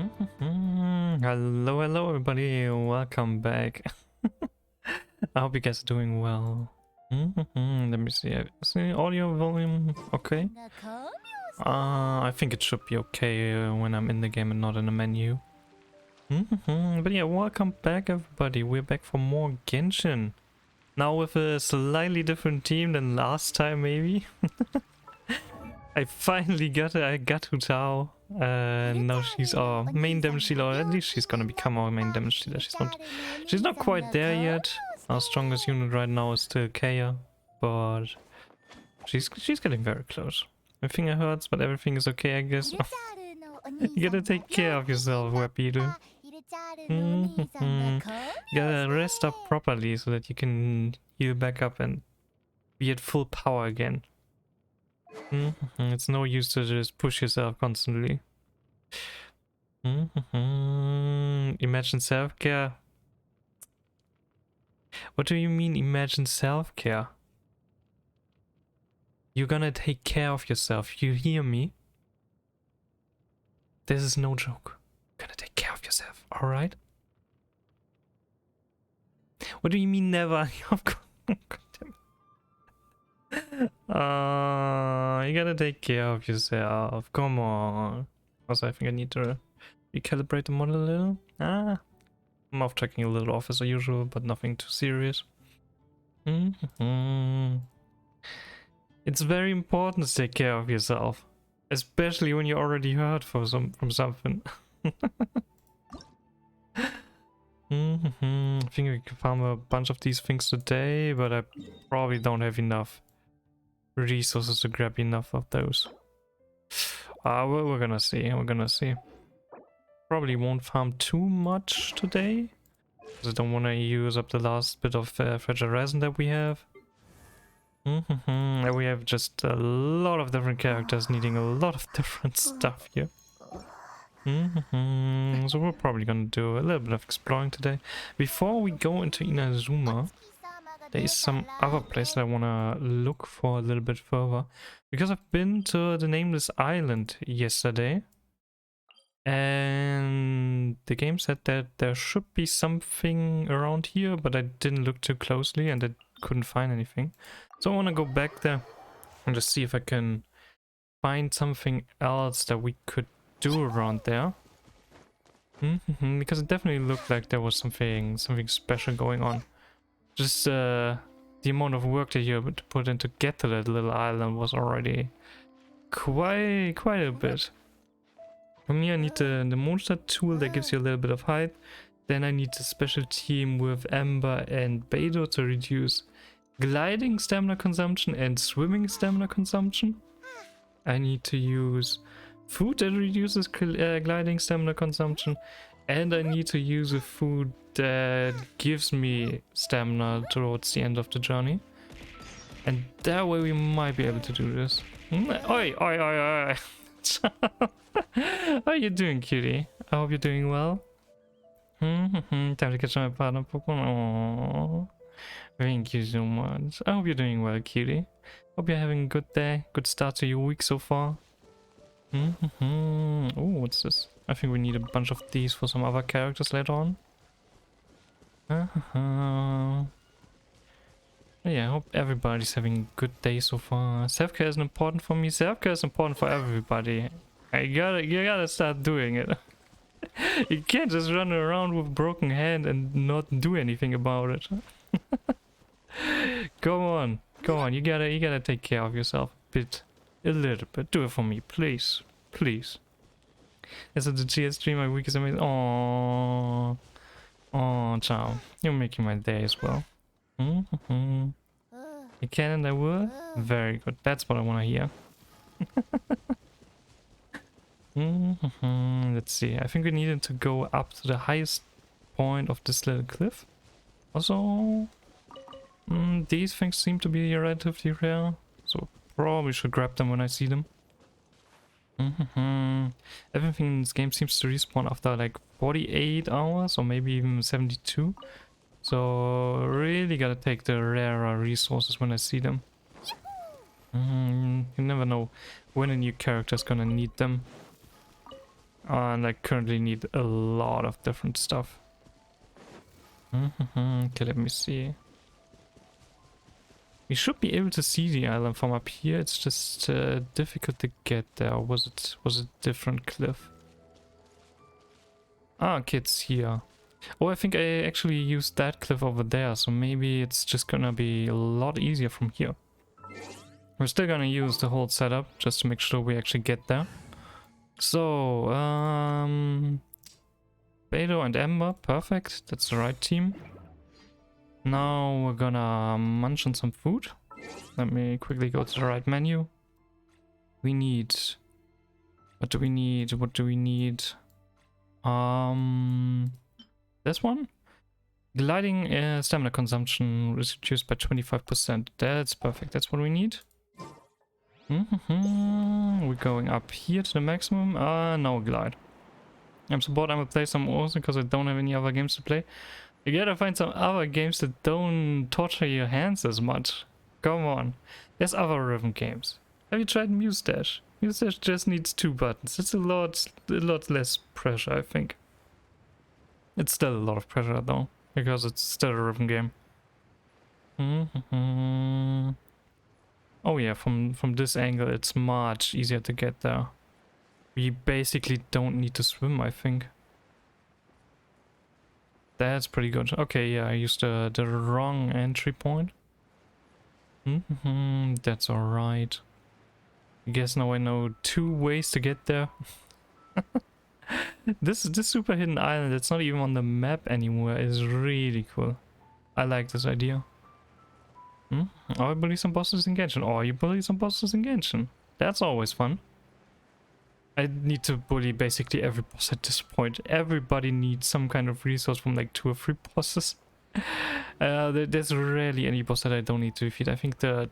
Hello, hello everybody, welcome back. I hope you guys are doing well. Let me see. Is the audio volume okay? I think it should be okay when I'm in the game and not in the menu. But yeah, welcome back everybody. We're back for more Genshin. Now with a slightly different team than last time, maybe. I finally got it. I got Hu Tao. Now she's our main damage dealer. At least she's gonna become our main damage dealer. She's not quite there yet. Our strongest unit right now is still Kaya, but she's getting very close. My finger hurts, but everything is okay, I guess. You gotta take care of yourself, Wapido. You gotta rest up properly so that you can heal back up and be at full power again. It's no use to just push yourself constantly. Imagine self-care. What do you mean imagine self-care? You're gonna take care of yourself, you hear me? This is no joke. You're gonna take care of yourself, alright? What do you mean never? You gotta take care of yourself. Come on. Also, I think I need to recalibrate the model a little. I'm off tracking a little off as usual, but nothing too serious. It's very important to take care of yourself, especially when you're already hurt from something. I think we can farm a bunch of these things today, but I probably don't have enough resources to grab enough of those. We're gonna see. Probably won't farm too much today, because I don't want to use up the last bit of fragile resin that we have. And we have just a lot of different characters needing a lot of different stuff here. So we're probably gonna do a little bit of exploring today. Before we go into Inazuma, there is some other place that I want to look for a little bit further. Because I've been to the Nameless Island yesterday. And the game said that there should be something around here, but I didn't look too closely and I couldn't find anything. So I want to go back there and just see if I can find something else that we could do around there. Because it definitely looked like there was something special going on. Just the amount of work that you have to put in to get to that little island was already quite a bit. From here I need the monster tool that gives you a little bit of height. Then I need the special team with Ember and Beidou to reduce gliding stamina consumption and swimming stamina consumption. I need to use food that reduces gliding stamina consumption. And I need to use a food that gives me stamina towards the end of the journey. And that way we might be able to do this. Oi, oi, oi, oi. How are you doing, cutie? I hope you're doing well. Time to catch my partner Pokemon. Aww. Thank you so much. I hope you're doing well, cutie. Hope you're having a good day. Good start to your week so far. Oh, what's this? I think we need a bunch of these for some other characters later on. Yeah, I hope everybody's having a good day so far. Self-care is important for me. Self-care is important for everybody. You gotta start doing it. You can't just run around with a broken hand and not do anything about it. Come on. You gotta take care of yourself a little bit. Do it for me, please. As of the GS stream, my week is amazing. Oh, Chow, you're making my day as well. You can and I will. Very good. That's what I want to hear. Let's see. I think we needed to go up to the highest point of this little cliff. Also, these things seem to be relatively rare, so probably should grab them when I see them. Everything in this game seems to respawn after like 48 hours or maybe even 72. So really gotta take the rarer resources when I see them. You never know when a new character is gonna need them. And I currently need a lot of different stuff. Okay, let me see. We should be able to see the island from up here. It's just difficult to get there. Was it a different cliff? Ah, okay, it's here. Oh, I think I actually used that cliff over there, so maybe it's just gonna be a lot easier from here. We're still gonna use the whole setup just to make sure we actually get there. So, Beto and Ember, perfect. That's the right team. Now we're gonna munch on some food. Let me quickly go to the right menu. We need... What do we need? What do we need? This one? Gliding stamina consumption is reduced by 25%. That's perfect. That's what we need. We're going up here to the maximum. No glide. I'm so bored. I'm gonna play some also because I don't have any other games to play. You gotta find some other games that don't torture your hands as much. Come on. There's other rhythm games. Have you tried Mustache? Mustache just needs 2 buttons. It's a lot less pressure, I think. It's still a lot of pressure though, because it's still a rhythm game. Oh yeah, from this angle it's much easier to get there. We basically don't need to swim, I think. That's pretty good. Okay, yeah, I used the wrong entry point. That's alright. I guess now I know 2 ways to get there. This super hidden island that's not even on the map anymore is really cool. I like this idea. Oh, I bully some bosses in Genshin. Oh, you bully some bosses in Genshin. That's always fun. I need to bully basically every boss at this point. Everybody needs some kind of resource from like 2 or 3 bosses. There's rarely any boss that I don't need to defeat. I think the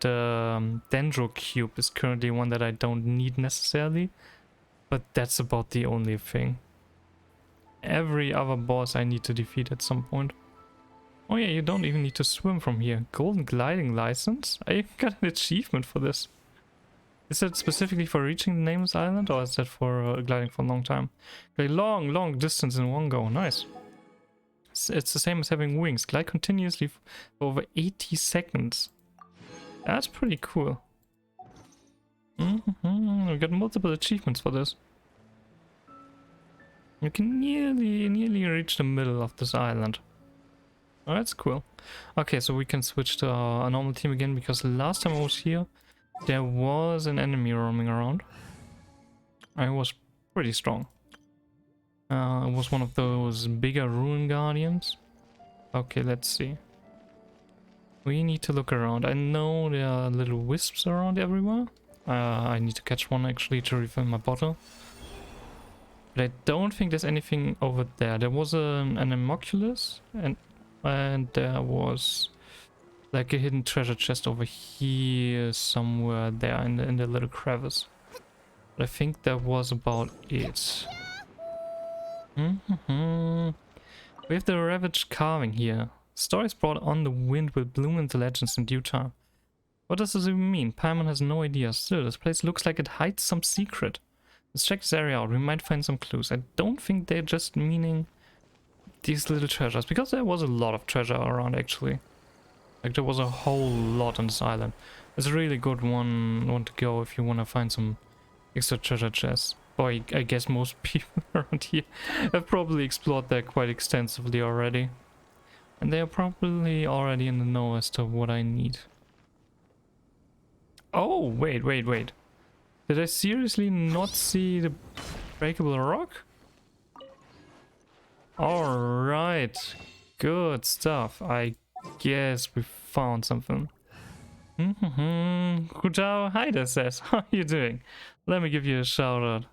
Dendro Cube is currently one that I don't need necessarily. But that's about the only thing. Every other boss I need to defeat at some point. Oh yeah, you don't even need to swim from here. Golden gliding license? I got an achievement for this. Is that specifically for reaching the Nameless Island, or is that for gliding for a long time? A long distance in one go. Nice. It's the same as having wings. Glide continuously for over 80 seconds. That's pretty cool. We got multiple achievements for this. You can nearly reach the middle of this island. Oh, that's cool. Okay, so we can switch to a normal team again, because last time I was here, there was an enemy roaming around. I was pretty strong. It was one of those bigger ruin guardians. Okay, let's see. We need to look around. I know there are little wisps around everywhere. I need to catch one actually to refill my bottle. But I don't think there's anything over there. There was an homunculus and there was like a hidden treasure chest over here somewhere there in the little crevice. But I think that was about it. We have the ravaged carving here. Stories brought on the wind will bloom into legends in due time. What does this even mean? Paimon has no idea. Still, this place looks like it hides some secret. Let's check this area out. We might find some clues. I don't think they're just meaning these little treasures, because there was a lot of treasure around actually. Like there was a whole lot on this island. It's a really good one to go if you want to find some extra treasure chests. Boy, I guess most people around here have probably explored that quite extensively already. And they are probably already in the know as to what I need. Oh, wait. Did I seriously not see the breakable rock? Alright. Good stuff. I guess we found something. Hutao, hi there, Seth. How are you doing? Let me give you a shout out.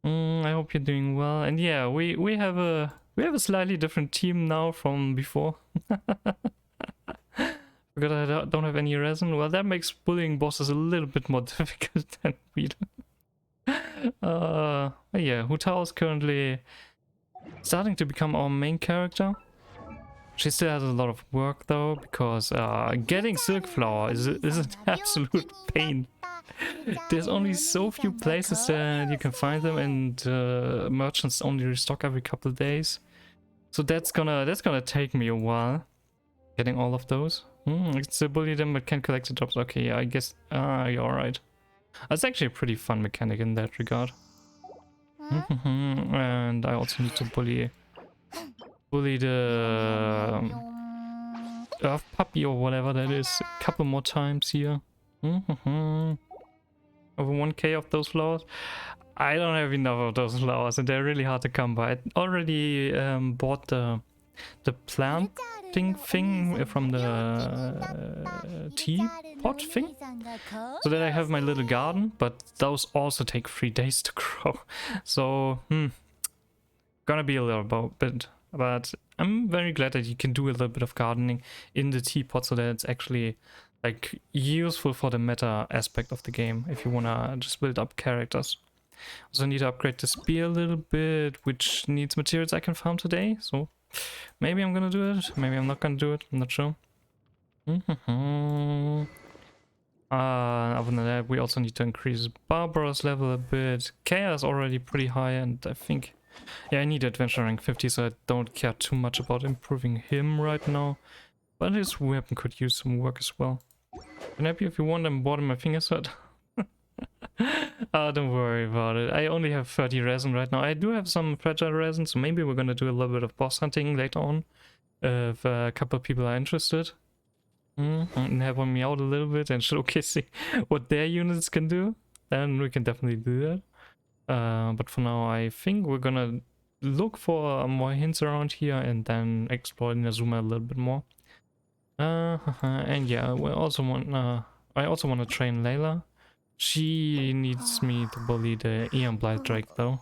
I hope you're doing well. And yeah, we have a slightly different team now from before. Because I don't have any resin. Well, that makes bullying bosses a little bit more difficult than we do. Yeah, Hutao is currently starting to become our main character. She still has a lot of work though, because getting Silk Flower is an absolute pain. There's only so few places that you can find them, and merchants only restock every couple of days. So that's gonna take me a while getting all of those. It's a bully them but can't collect the drops. Okay, yeah, I guess you're alright. That's actually a pretty fun mechanic in that regard. And I also need to bully the earth puppy or whatever that is a couple more times here. Over 1k of those flowers. I don't have enough of those flowers and they're really hard to come by. I already bought the planting thing from the teapot thing, so that I have my little garden, but those also take 3 days to grow. So gonna be a little bit, but I'm very glad that you can do a little bit of gardening in the teapot, so that it's actually like useful for the meta aspect of the game if you wanna just build up characters. Also need to upgrade the spear a little bit, which needs materials I can farm today, so maybe I'm gonna do it, maybe I'm not gonna do it, I'm not sure. Other than that, we also need to increase Barbara's level a bit. Kaya is already pretty high, and I think, yeah, I need adventure rank 50, so I don't care too much about improving him right now. But his weapon could use some work as well. I'm happy if you want, I'm bored of my finger set. Don't worry about it. I only have 30 resin right now. I do have some fragile resin, so maybe we're gonna do a little bit of boss hunting later on if a couple of people are interested. And helping me out a little bit and showcasing what their units can do. Then we can definitely do that. But for now, I think we're gonna look for more hints around here and then explore Inazuma a little bit more. And yeah, we also want. I also want to train Layla. She needs me to bully the Aeon Blight Drake though,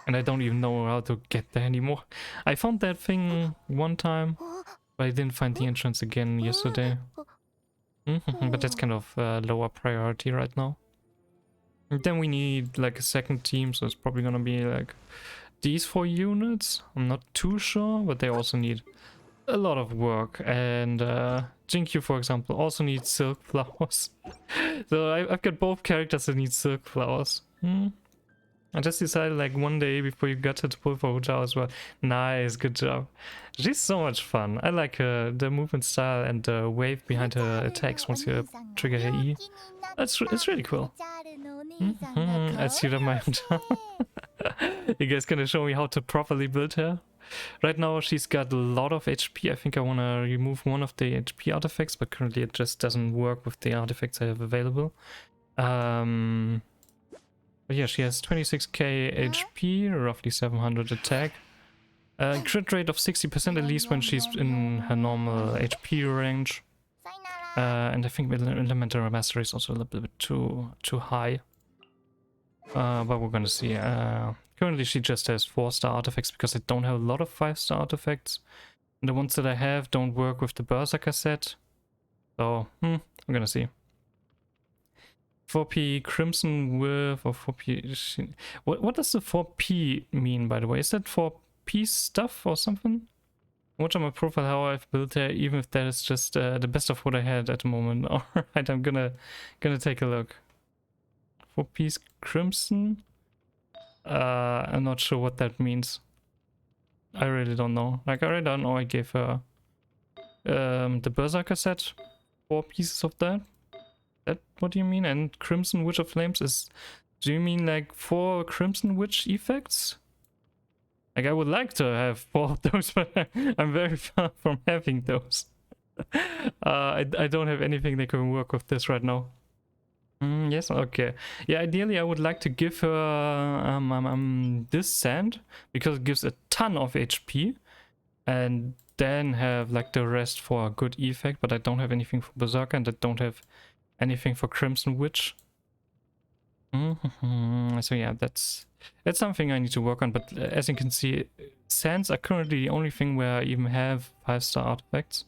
and I don't even know how to get there anymore. I found that thing one time, but I didn't find the entrance again yesterday. But that's kind of lower priority right now. And then we need like a second team, so it's probably gonna be like these 4 units. I'm not too sure, but they also need a lot of work. And Jinkyu, for example, also needs silk flowers. So I've got both characters that need silk flowers. I just decided like one day before you got to pull for Hujao as well. Nice, good job. She's so much fun. I like the movement style and the wave behind her attacks once you trigger her E. It's really cool. I see that my You guys gonna show me how to properly build her? Right now she's got a lot of HP. I think I want to remove one of the HP artifacts, but currently it just doesn't work with the artifacts I have available. But yeah, she has 26k HP, roughly 700 attack. Crit rate of 60% at least when she's in her normal HP range. And I think Elemental Mastery is also a little bit too high. But we're gonna see. Currently she just has 4-star artifacts because I don't have a lot of 5-star artifacts. And the ones that I have don't work with the Berserker set. So, I'm gonna see. 4p Crimson with or 4p... What does the 4p mean, by the way? Is that 4p stuff or something? Watch on my profile how I've built her, even if that is just the best of what I had at the moment. Alright, I'm gonna take a look. 4p Crimson? I'm not sure what that means. I really don't know. Like, I really don't know. I gave her the Berserker set, 4 pieces of that. That what do you mean? And Crimson Witch of Flames is... Do you mean like 4 Crimson Witch effects? Like, I would like to have 4 of those, but I'm very far from having those. I don't have anything that can work with this right now. Yes, okay. Yeah, ideally I would like to give her this sand, because it gives a ton of HP, and then have like the rest for a good effect, but I don't have anything for Berserker, and I don't have anything for Crimson Witch. So yeah, that's something I need to work on, but as you can see, sands are currently the only thing where I even have 5-star artifacts.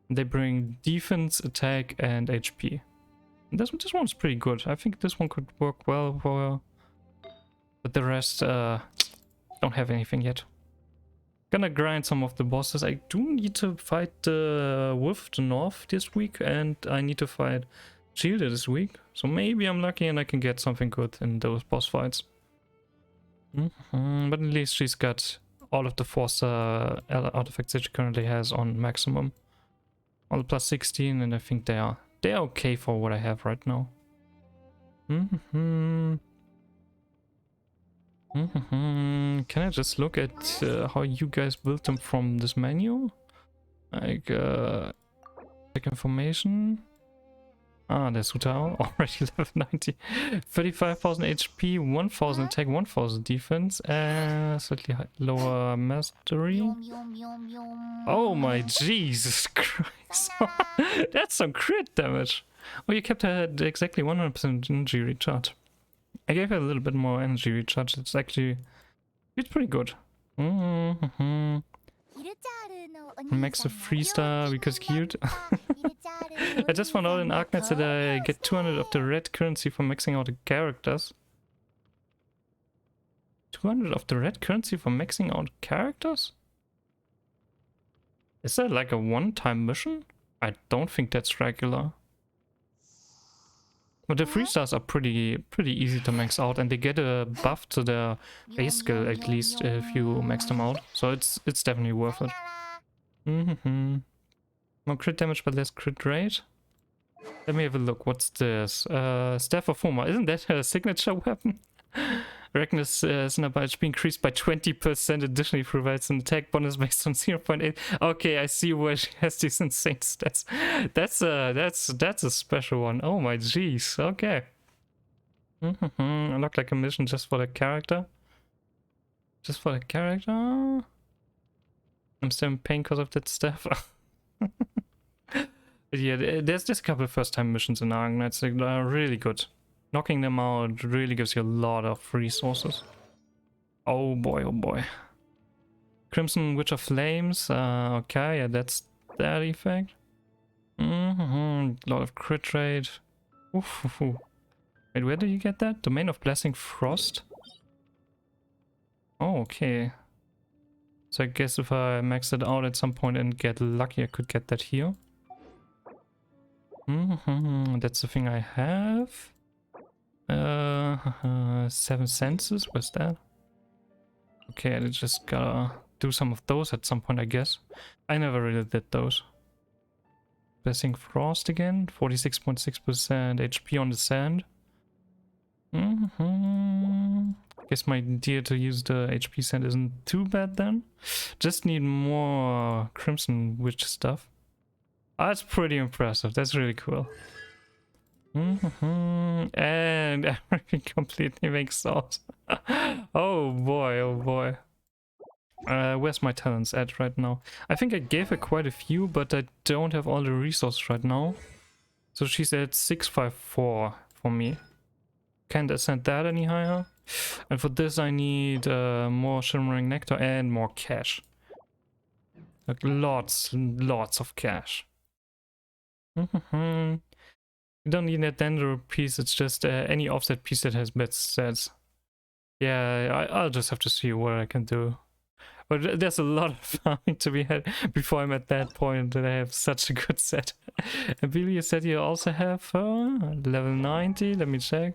They bring defense, attack, and HP. This one's pretty good. I think this one could work well for... But the rest, don't have anything yet. Gonna grind some of the bosses. I do need to fight the Wolf of the North this week, and I need to fight shielded is weak, so maybe I'm lucky and I can get something good in those boss fights. But at least she's got all of the Forza artifacts that she currently has on maximum. All the plus 16, and I think they're okay for what I have right now. Can I just look at how you guys built them from this menu? Like, check information. Ah, there's Hutao, already level 90. 35,000 HP, 1,000 attack, 1,000 defense, slightly lower mastery. Oh my Jesus Christ. That's some crit damage. Oh, you kept her at exactly 100% energy recharge. I gave her a little bit more energy recharge. It's pretty good. Max a 3-star because cute. I just found out in Arknights that I get 200 of the red currency for maxing out the characters. 200 of the red currency for maxing out characters? Is that like a one-time mission? I don't think that's regular. But the 3-stars are pretty easy to max out, and they get a buff to their base skill at least if you max them out. So it's definitely worth it. More crit damage but less crit rate. Let me have a look. What's this? Staff of Homer. Isn't that her signature weapon? Reckon Snapper HP increased by 20%. Additionally provides an attack bonus based on 0.8. Okay, I see where she has these insane stats. That's a special one. Oh my jeez. Okay. Unlock like a mission just for the character. Just for the character. I'm still in pain because of that stuff. Yeah, there's just a couple of first-time missions in Arknights that are really good. Knocking them out really gives you a lot of resources. Oh boy, oh boy. Crimson Witch of Flames. Okay, yeah, that's that effect. A lot of crit rate. Oof. Wait, where did you get that? Domain of Blessing Frost? Oh, okay. So I guess if I max it out at some point and get lucky, I could get that here. That's the thing I have. 7 senses, what's that? Okay, I just gotta do some of those at some point, I guess. I never really did those. Blessing Frost again, 46.6% HP on the sand. Guess my idea to use the HP sand isn't too bad then. Just need more Crimson Witch stuff. That's pretty impressive, that's really cool. And everything completely makes sense. Oh boy, oh boy. Where's my talents at right now? I think I gave her quite a few, but I don't have all the resources right now. So she's at 654 for me. Can't ascend that any higher. And for this I need more Shimmering Nectar and more cash. Like lots of cash. You don't need that Dendro piece, it's just any offset piece that has bad stats. Yeah, I'll just have to see what I can do. But there's a lot of farming to be had before I'm at that point that I have such a good set. And Billy, you said you also have level 90, let me check.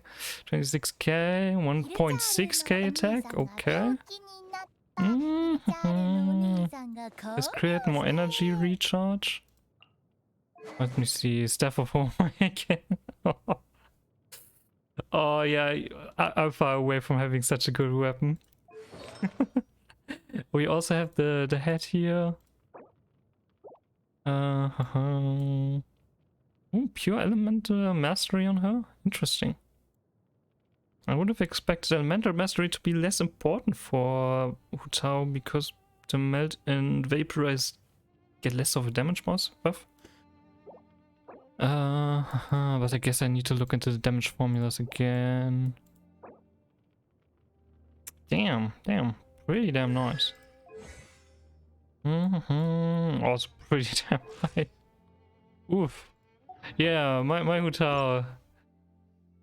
26k, 1.6k attack, okay. Let's create more energy recharge. Let me see, Staff of Home again. Oh yeah, I'm far away from having such a good weapon. We also have the head here. Ooh, pure elemental mastery on her? Interesting. I would have expected elemental mastery to be less important for Hutao because the melt and vaporize get less of a damage buff. But I guess I need to look into the damage formulas again. Damn, pretty damn nice. Also pretty damn high. Oof. Yeah, my Hutao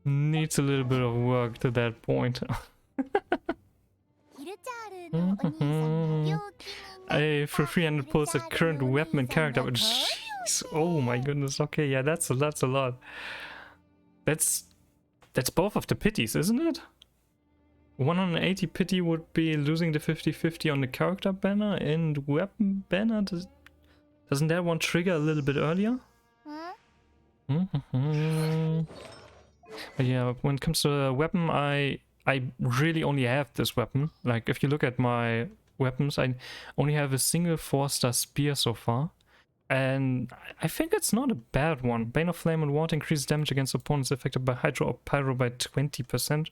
needs a little bit of work to that point. For 300 pulls at current weapon and character, but jeez, oh my goodness, okay, yeah, that's a lot. That's both of the pities, isn't it? 180 pity would be losing the 50-50 on the character banner and weapon banner. Doesn't that one trigger a little bit earlier? But yeah, when it comes to a weapon, I really only have this weapon. Like, if you look at my weapons, I only have a single 4-star spear so far. And I think it's not a bad one. Bane of Flame and Water increases damage against opponents affected by Hydro or Pyro by 20%.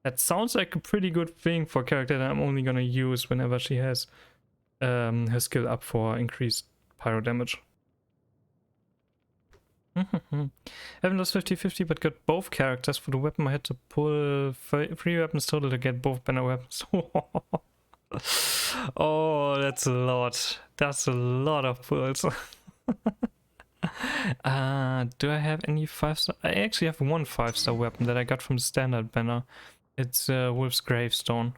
That sounds like a pretty good thing for a character that I'm only gonna use whenever she has her skill up for increased Pyro damage. Haven't lost 50-50 but got both characters for the weapon. I had to pull 3 weapons total to get both banner weapons. Oh, that's a lot. That's a lot of pulls. Do I have any 5-star? I actually have one 5-star weapon that I got from the standard banner. It's Wolf's Gravestone,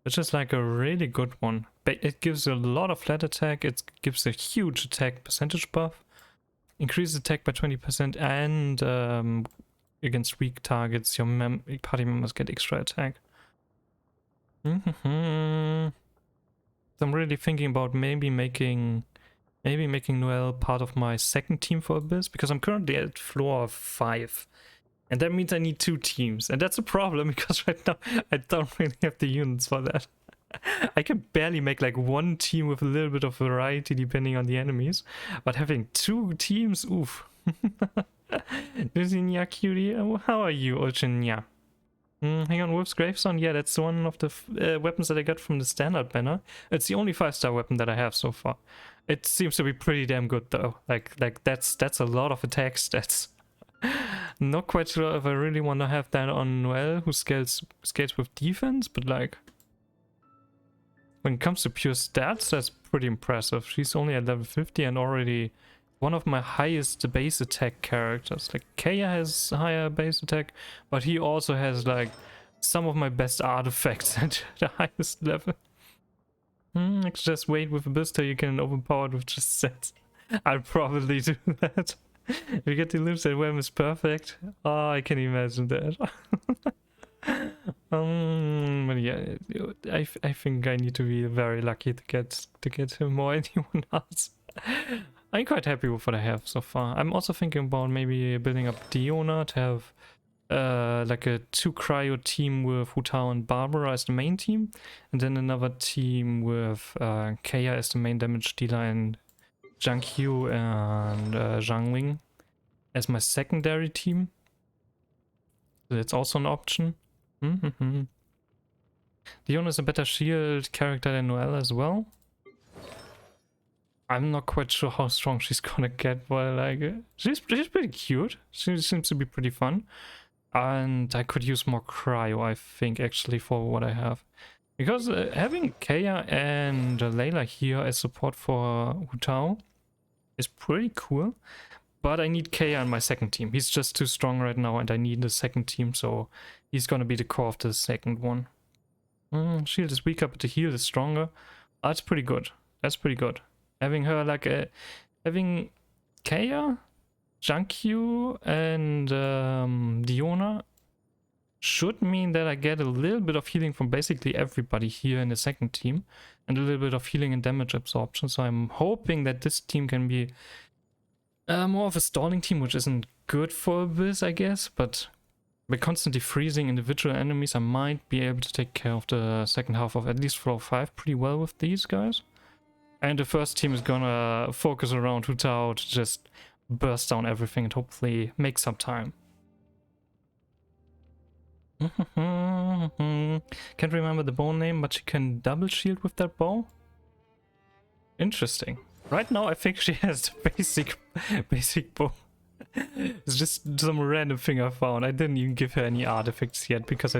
which is like a really good one. It gives a lot of flat attack, it gives a huge attack percentage buff, increases attack by 20%, and against weak targets, your party members get extra attack. So I'm really thinking about maybe making Noelle part of my second team for Abyss, because I'm currently at floor 5. And that means I need 2 teams. And that's a problem, because right now I don't really have the units for that. I can barely make like 1 team with a little bit of variety depending on the enemies. But having 2 teams, oof. Lucinia cutie, how are you, Ochinya? Hang on, Wolf's Gravestone, yeah, that's one of the weapons that I got from the standard banner. It's the only 5-star weapon that I have so far. It seems to be pretty damn good though. Like that's a lot of attack stats. Not quite sure if I really want to have that on Noelle, who scales with defense, but like, when it comes to pure stats, that's pretty impressive. She's only at level 50 and already one of my highest base attack characters. Like, Kaya has higher base attack, but he also has like some of my best artifacts at the highest level. Let's just wait with Abyss till you can overpower it with just sets. I'll probably do that. If you get the limbs that weapon is perfect. Oh, I can imagine that. But yeah, I think I need to be very lucky to get him or anyone else. I'm quite happy with what I have so far. I'm also thinking about maybe building up Diona to have like a 2 cryo team with Hutao and Barbara as the main team, and then another team with Kaya as the main damage dealer and Zhang Yu and Zhang Ling as my secondary team. So that's also an option. Diona is a better shield character than Noelle as well. I'm not quite sure how strong she's gonna get, but like she's pretty cute. She seems to be pretty fun. And I could use more cryo, I think, actually, for what I have. Because having Kaya and Layla here as support for Hutao is pretty cool. But I need Kaya on my second team. He's just too strong right now and I need a second team, so he's gonna be the core of the second one. Shield is weaker, but the heal is stronger. That's pretty good. That's pretty good. Having her like having Kaya, Jankyu, and Diona should mean that I get a little bit of healing from basically everybody here in the second team, and a little bit of healing and damage absorption. So I'm hoping that this team can be more of a stalling team, which isn't good for this, I guess, but by constantly freezing individual enemies, I might be able to take care of the second half of at least floor 5 pretty well with these guys. And the first team is gonna focus around Hutao to just burst down everything and hopefully make some time. Can't remember the bow name, but she can double shield with that bow. Interesting. Right now I think she has the basic bow. It's just some random thing I found. I didn't even give her any artifacts yet because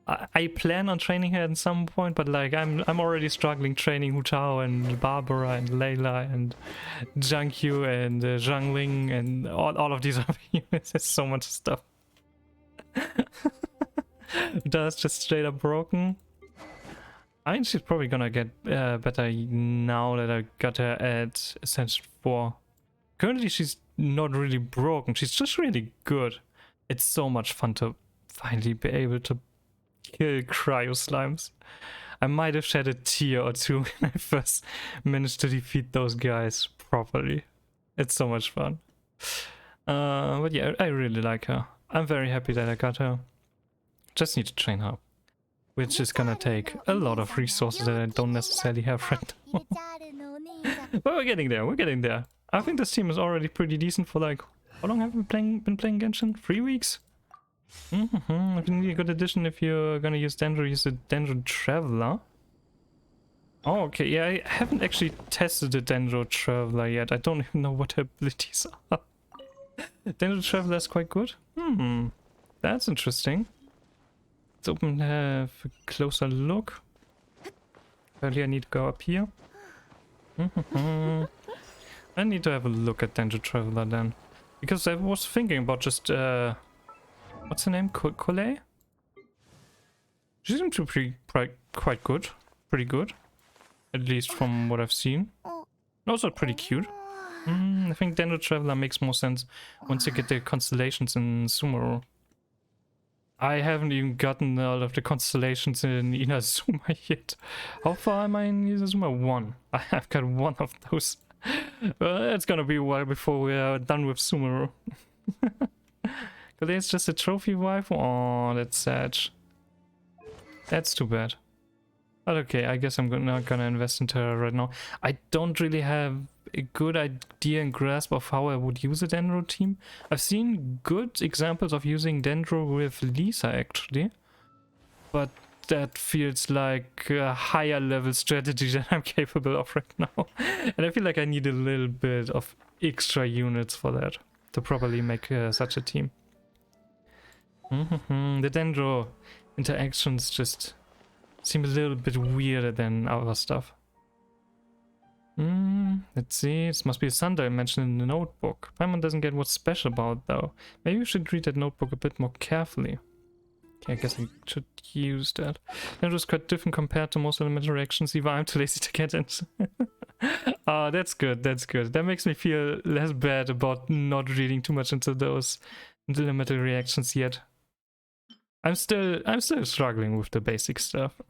I plan on training her at some point, but like I'm already struggling training Hutao and Barbara and Layla and Jiangqiu and Zhang Ling and all of these other units. There's so much stuff. That's just straight up broken. I think she's probably gonna get better now that I got her at Ascension 4. Currently she's not really broken, she's just really good. It's so much fun to finally be able to kill cryo slimes. I might have shed a tear or two when I first managed to defeat those guys properly. It's so much fun. But yeah, I really like her. I'm very happy that I got her. Just need to train her, which is gonna take a lot of resources that I don't necessarily have right now. But we're getting there, we're getting there. I think this team is already pretty decent for like... How long have we been playing Genshin? 3 weeks? I think a good addition if you're gonna use Dendro, use the Dendro Traveler. Oh, okay, yeah, I haven't actually tested the Dendro Traveler yet. I don't even know what her abilities are. Dendro Traveler is quite good. That's interesting. Let's open have a closer look. Earlier I need to go up here. I need to have a look at Dendro Traveler then. Because I was thinking about just what's her name? Colette? She seems to be quite good. Pretty good. At least from what I've seen. Also pretty cute. I think Dendro Traveler makes more sense once you get the constellations in Sumeru. I haven't even gotten all of the constellations in Inazuma yet. How far am I in Inazuma? 1. I've got 1 of those. It's gonna be a while before we are done with Sumeru. It's just a trophy wife? Oh, that's sad. That's too bad. But okay, I guess I'm not gonna invest into her right now. I don't really have a good idea and grasp of how I would use a Dendro team. I've seen good examples of using Dendro with Lisa actually. But that feels like a higher level strategy than I'm capable of right now. And I feel like I need a little bit of extra units for that to properly make such a team. The Dendro interactions just seem a little bit weirder than other stuff. Let's see, this must be a sundial mentioned in the notebook. Paimon doesn't get what's special about it though. Maybe we should read that notebook a bit more carefully. Okay, I guess I should use that. Dendro is quite different compared to most elemental reactions, even I'm too lazy to get in. Ah, that's good, that's good. That makes me feel less bad about not reading too much into those elemental reactions yet. I'm still struggling with the basic stuff.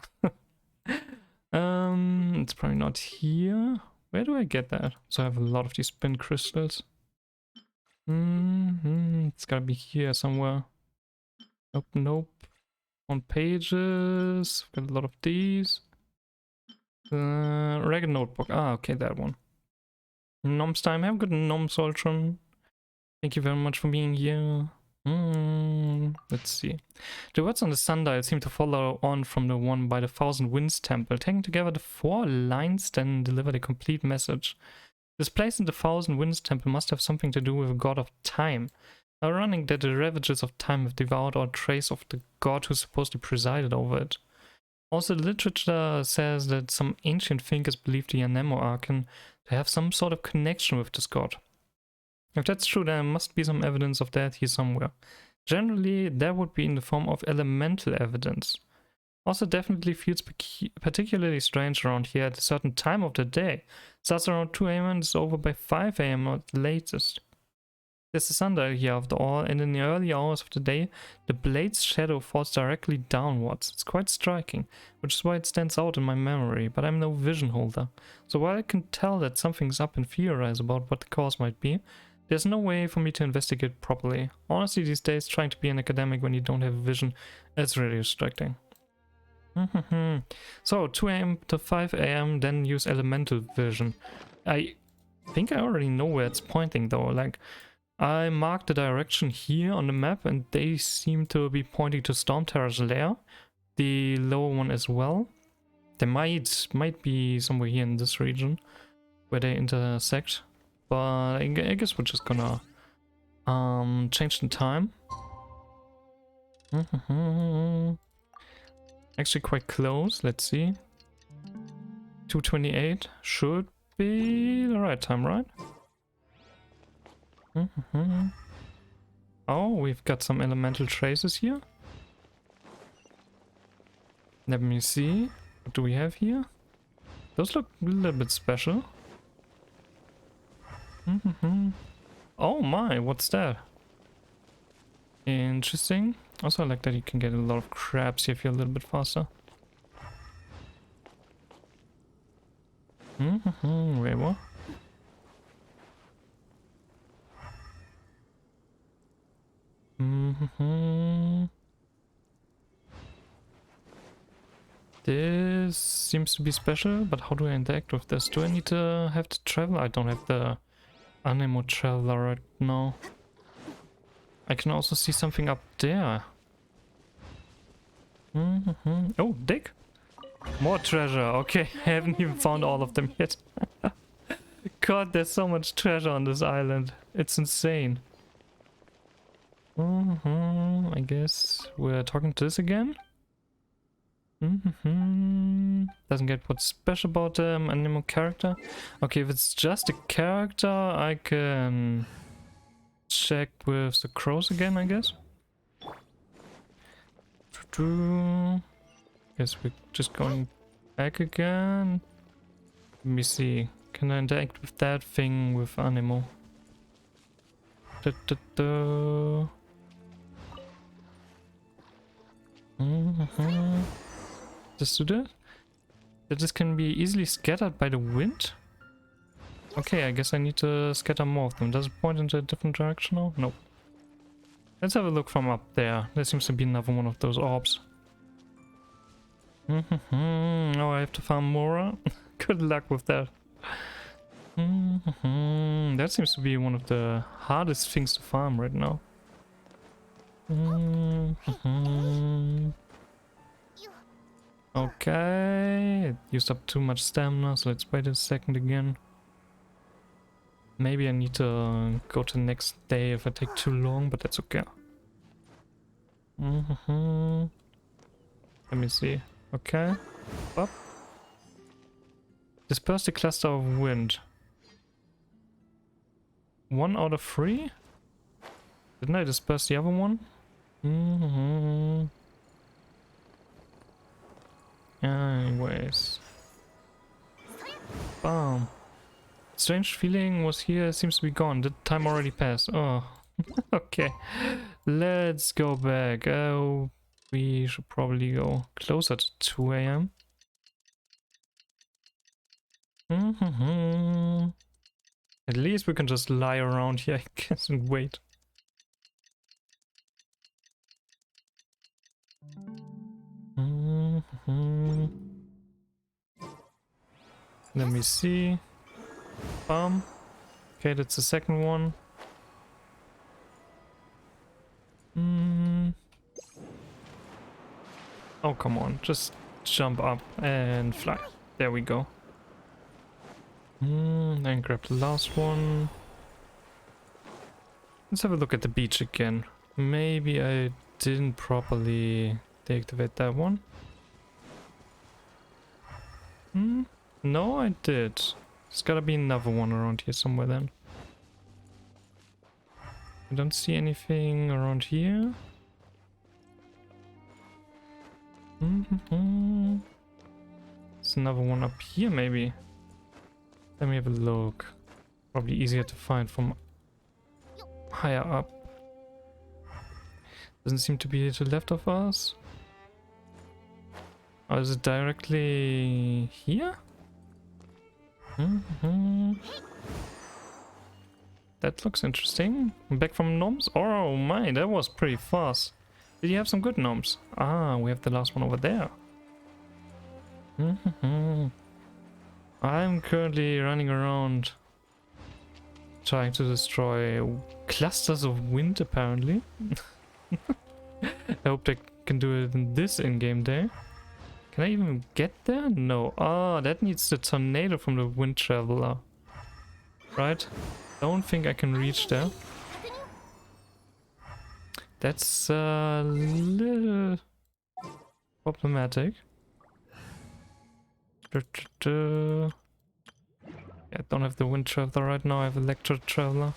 It's probably not here. Where do I get that? So I have a lot of these spin crystals. It's gotta be here somewhere. Nope, nope. On pages. Got a lot of these. Ragged notebook. Ah, okay, that one. Nom's time. Have a good nom, Soltron. Thank you very much for being here. Let's see. The words on the sundial seem to follow on from the one by the Thousand Winds Temple. Taking together the 4 lines then deliver the complete message. This place in the Thousand Winds Temple must have something to do with a god of time. Ironic that the ravages of time have devoured all trace of the god who supposedly presided over it. Also, the literature says that some ancient thinkers believed the Anemo Archon to have some sort of connection with this god. If that's true, there must be some evidence of that here somewhere. Generally, that would be in the form of elemental evidence. Also, definitely feels particularly strange around here at a certain time of the day. Starts around 2 AM and is over by 5 AM at the latest. There's a sundial here after all, and in the early hours of the day, the blade's shadow falls directly downwards. It's quite striking, which is why it stands out in my memory, but I'm no vision holder. So while I can tell that something's up and theorize about what the cause might be, there's no way for me to investigate properly. Honestly, these days, trying to be an academic when you don't have vision, it's really distracting. So, 2 AM to 5 AM, then use elemental vision. I think I already know where it's pointing though. Like, I marked the direction here on the map and they seem to be pointing to Stormterror's lair. The lower one as well. They might be somewhere here in this region where they intersect. But I guess we're just gonna change the time. Actually quite close, let's see. 2:28 should be the right time, right? Oh, we've got some elemental traces here. Let me see. What do we have here? Those look a little bit special. Oh my, what's that? Interesting. Also, I like that you can get a lot of crabs here if you're a little bit faster. Wait, what? This seems to be special, but how do I interact with this? Do I need to have to travel? I don't have the Anemo traveler right now. I can also see something up there. Oh, dig! More treasure. Okay, I haven't even found all of them yet. God, there's so much treasure on this island. It's insane. I guess we're talking to this again. Doesn't get what's special about the animal character. Okay, if it's just a character, I can check with the crows again, I guess. Guess we're just going back again. Let me see. Can I interact with that thing with animal? Just do that? That this can be easily scattered by the wind? Okay, I guess I need to scatter more of them. Does it point into a different direction now? Nope. Let's have a look from up there. There seems to be another one of those orbs. Oh, I have to farm more. Good luck with that. That seems to be one of the hardest things to farm right now. Okay, it used up too much stamina, so let's wait a second again. Maybe I need to go to the next day if I take too long, but that's okay. Let me see. Okay. Up. Disperse the cluster of wind. 1 out of 3? Didn't I disperse the other one? Anyways. Bam. Strange feeling was here, seems to be gone. The time already passed. Oh. Okay. Let's go back. Oh, we should probably go closer to 2 AM. At least we can just lie around here, I guess, and wait. Let me see. Okay, that's the second one. Oh, come on. Just jump up and fly. There we go. Then grab the last one. Let's have a look at the beach again. Maybe I didn't properly deactivate that one. No, I did. There's gotta be another one around here somewhere then. I don't see anything around here. There's another one up here maybe. Let me have a look. Probably easier to find from higher up. Doesn't seem to be to the left of us. Or is it directly here? That looks interesting. I'm back from gnomes. Oh my, that was pretty fast. Did you have some good gnomes? Ah, we have the last one over there. I'm currently running around trying to destroy clusters of wind, apparently. I hope they can do it in this in-game day. Can I even get there? No. Ah, that needs the tornado from the wind traveler. Right? Don't think I can reach there. That's a little problematic. Yeah, I don't have the wind traveler right now, I have electro traveler.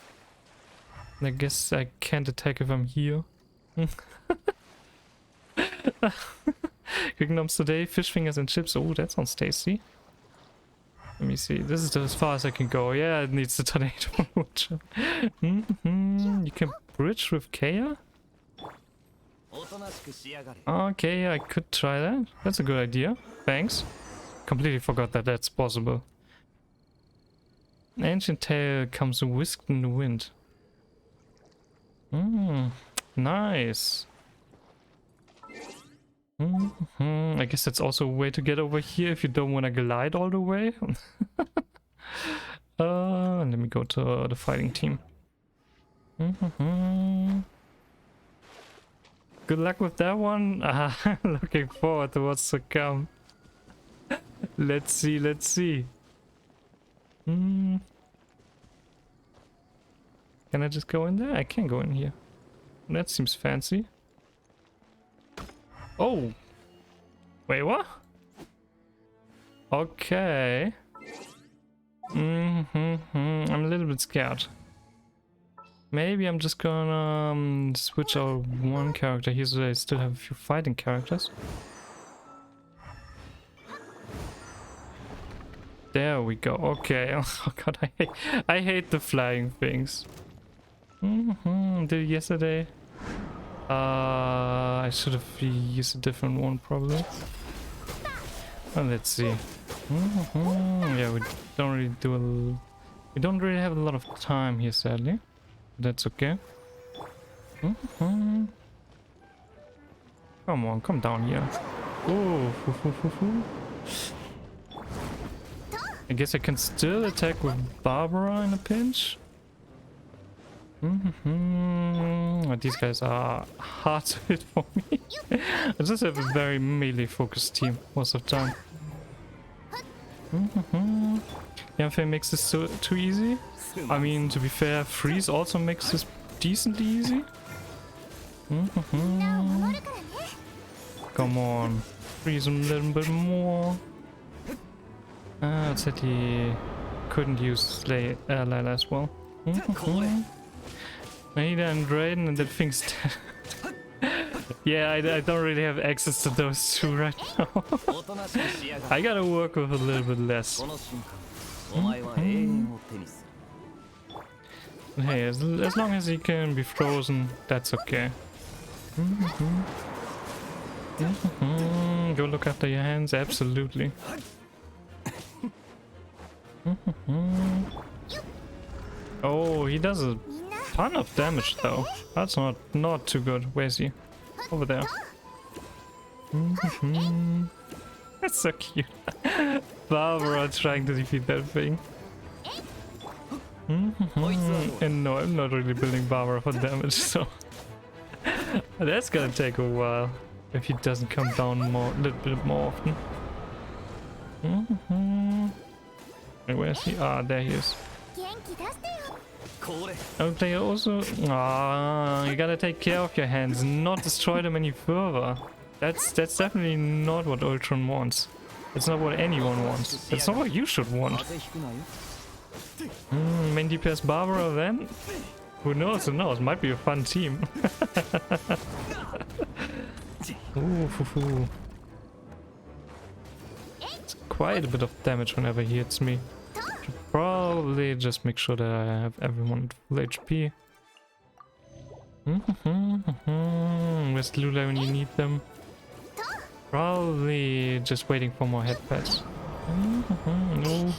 And I guess I can't attack if I'm here. Quick gnomes today, fish fingers and chips. Oh, that sounds tasty. Let me see, this is as far as I can go. Yeah, it needs the tornado. You can bridge with Kea? Okay, I could try that. That's a good idea. Thanks. Completely forgot that that's possible. An ancient tale comes whisked in the wind. Nice. I guess that's also a way to get over here if you don't want to glide all the way. Let me go to the fighting team. Good luck with that one. Looking forward to what's to come. Let's see, let's see. Can I just go in there? I can't go in here. That seems fancy. Oh! Wait, what? Okay. I'm a little bit scared. Maybe I'm just gonna switch out one character here so I still have a few fighting characters. There we go. Okay. Oh god, I hate the flying things. Did it yesterday. I should have used a different one probably. Let's see. Yeah, we don't really have a lot of time here, sadly. That's okay. Come on, come down here. Oh, I guess I can still attack with Barbara in a pinch. These guys are hard to hit for me. I just have a very melee focused team most of the time. Yanfei makes this too easy. I mean, to be fair, Freeze also makes this decently easy. Come on, Freeze a little bit more. Sadly, couldn't use Lila as well. Maida and Raiden, and that thing's dead. Yeah, I don't really have access to those two right now. I gotta work with a little bit less. Hey, as long as he can be frozen, that's okay. Go look after your hands, absolutely. Oh, he does a ton of damage though. That's not too good. Where's he? Over there. That's so cute. Barbara trying to defeat that thing. And no, I'm not really building Barbara for damage, so that's gonna take a while if he doesn't come down a little bit more often. Where is he? Ah, there he is. Okay, also, you gotta take care of your hands, not destroy them any further. That's definitely not what Ultron wants. That's not what anyone wants. That's not what you should want. Main DPS Barbara then? Who knows? Who knows? Might be a fun team. Ooh, it's quite a bit of damage whenever he hits me. Should probably just make sure that I have everyone at full HP. Where's Lula when you need them? Probably just waiting for more headpads. No.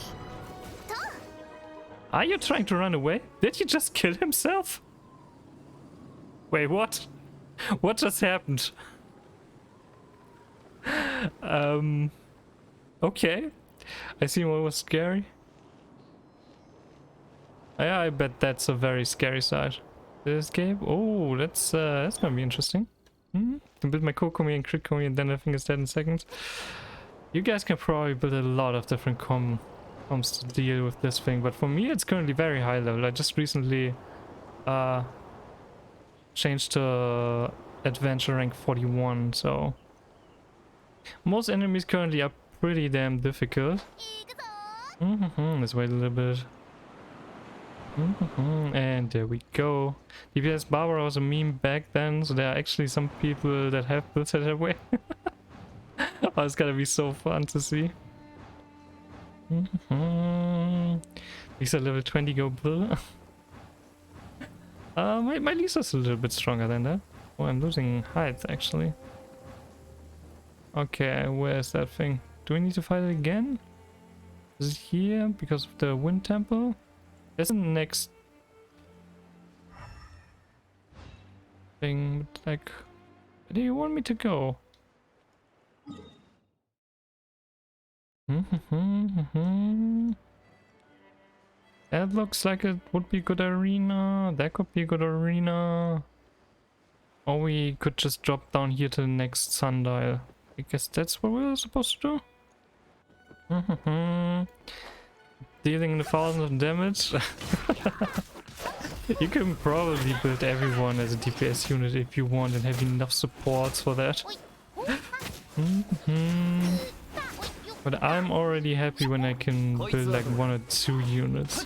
Are you trying to run away? Did he just kill himself? Wait, what? What just happened? Okay. I see what was scary. Yeah, I bet that's a very scary side. This game? Oh, that's gonna be interesting. Can build my Kokomi and Crit Komi and then I think it's dead in seconds. You guys can probably build a lot of different comms to deal with this thing, but for me it's currently very high level. I just recently changed to adventure rank 41, so most enemies currently are pretty damn difficult. Let's wait a little bit. And there we go. DPS Barbara was a meme back then, so there are actually some people that have built it that way. Oh, it's gonna be so fun to see. Lisa level 20 go build. My Lisa's a little bit stronger than that. Oh, I'm losing height actually. Okay, where's that thing? Do we need to fight it again? Is it here because of the wind temple? There's the next thing, like, where do you want me to go? That looks like it would be a good arena. That could be a good arena. Or we could just drop down here to the next sundial. I guess that's what we're supposed to do. Dealing the thousands of damage. You can probably build everyone as a DPS unit if you want and have enough supports for that. But I'm already happy when I can build like 1 or 2 units.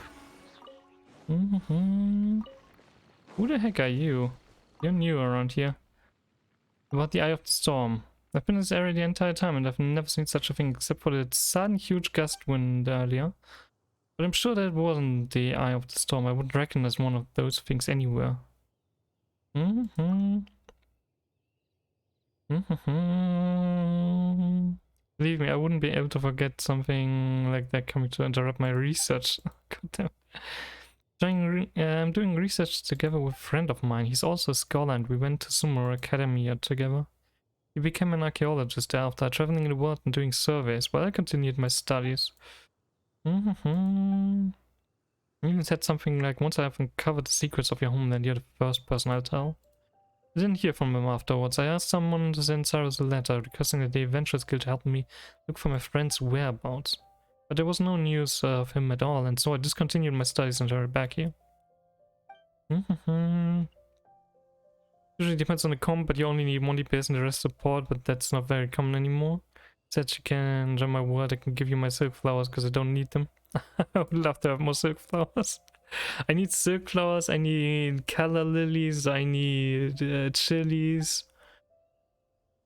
Who the heck are you? You're new around here. About the Eye of the Storm. I've been in this area the entire time and I've never seen such a thing except for the sudden huge gust wind earlier. But I'm sure that wasn't the Eye of the Storm. I wouldn't recognize one of those things anywhere. Believe me, I wouldn't be able to forget something like that coming to interrupt my research. Goddamn. I'm doing research together with a friend of mine. He's also a scholar and we went to Sumer Academy together. He became an archaeologist after traveling the world and doing surveys while I continued my studies. He even said something like, once I have uncovered the secrets of your homeland, you're the first person I'll tell. I didn't hear from him afterwards. I asked someone to send Cyrus a letter requesting that the Adventurers Guild help me look for my friend's whereabouts. But there was no news of him at all, and so I discontinued my studies and hurried back here. Usually depends on the comp, but you only need 1 DPS and the rest support, but that's not very common anymore. Said you can join my world, I can give you my silk flowers because I don't need them. I would love to have more silk flowers. I need silk flowers, I need color lilies, I need chilies.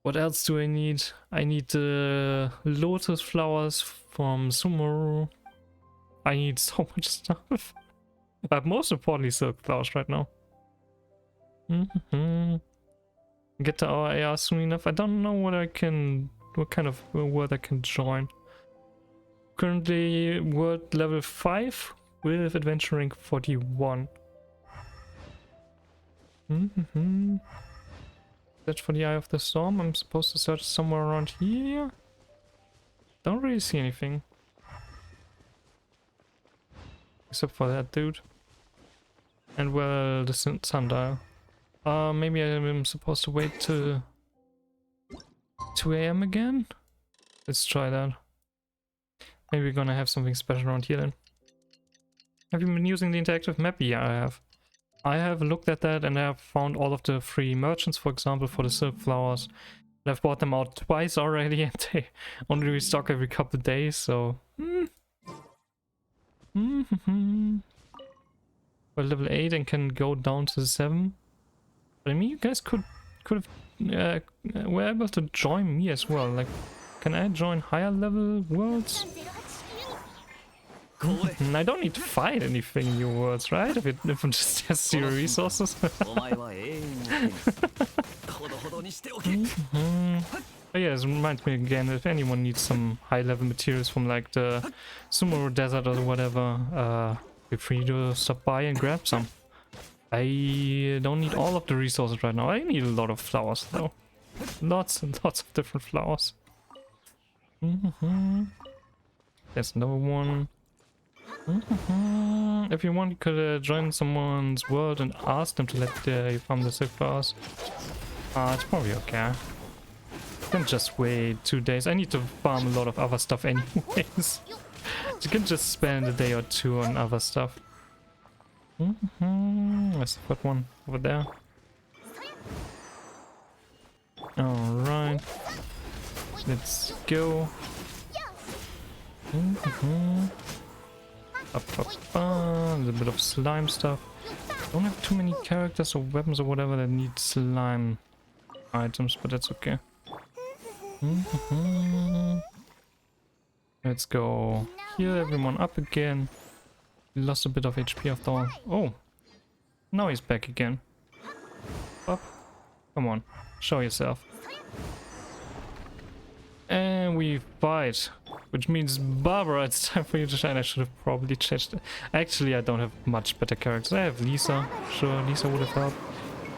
What else do I need? I need lotus flowers from Sumeru. I need so much stuff. But most importantly silk flowers right now. Get to our AR soon enough. I don't know what kind of world I can join. Currently world level 5 with adventure rank 41. Search for the Eye of the Storm. I'm supposed to search somewhere around here. Don't really see anything. Except for that dude. And well, the sundial. Maybe I'm supposed to wait to 2 AM again? Let's try that. Maybe we're gonna have something special around here then. Have you been using the interactive map? Yeah, I have. I have looked at that and I have found all of the free merchants, for example, for the silk flowers. And I've bought them out twice already and they only restock every couple of days, so... We're level 8 and can go down to 7. But I mean, you guys could have... were able to join me as well. Like, can I join higher level worlds? I don't need to fight anything in your worlds, right? If I'm just has 0 resources. But yeah, it reminds me again, if anyone needs some high level materials from like the Sumeru Desert or whatever, feel free to stop by and grab some. I don't need all of the resources right now. I need a lot of flowers though. Lots and lots of different flowers. There's another one. If you want, you could join someone's world and ask them to let you farm the silk flowers. It's probably okay. Then just wait 2 days. I need to farm a lot of other stuff anyways. You can just spend a day or 2 on other stuff. Let's put one over there. Alright. Let's go. A little bit of slime stuff. Don't have too many characters or weapons or whatever that need slime items, but that's okay. Let's go heal everyone up again. We lost a bit of HP after all. Oh, now he's back again. Up. Come on, show yourself. And we fight, which means Barbara, it's time for you to shine. I should have probably changed it. Actually, I don't have much better characters. I have Lisa. Sure, Lisa would have helped.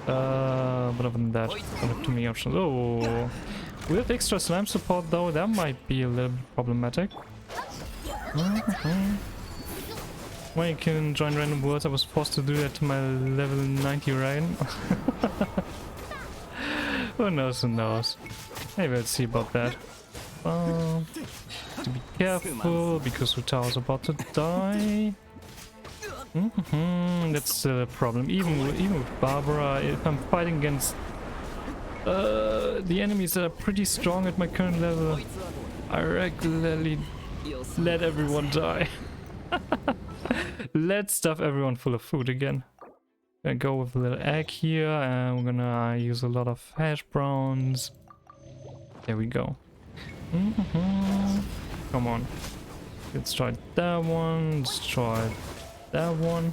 But other than that, I don't have too many options. Oh, with extra slime support though, that might be a little bit problematic. Well, you can join random worlds. I was forced to do that to my level 90 Ryan. Who knows, who knows. Maybe let's see about that. To be careful, because Utao is about to die. That's still a problem. Even with Barbara, if I'm fighting against the enemies that are pretty strong at my current level, I regularly let everyone die. Let's stuff everyone full of food again. Gonna go with a little egg here, and we're gonna use a lot of hash browns. There we go. Come on. Let's try that one. Let's try that one.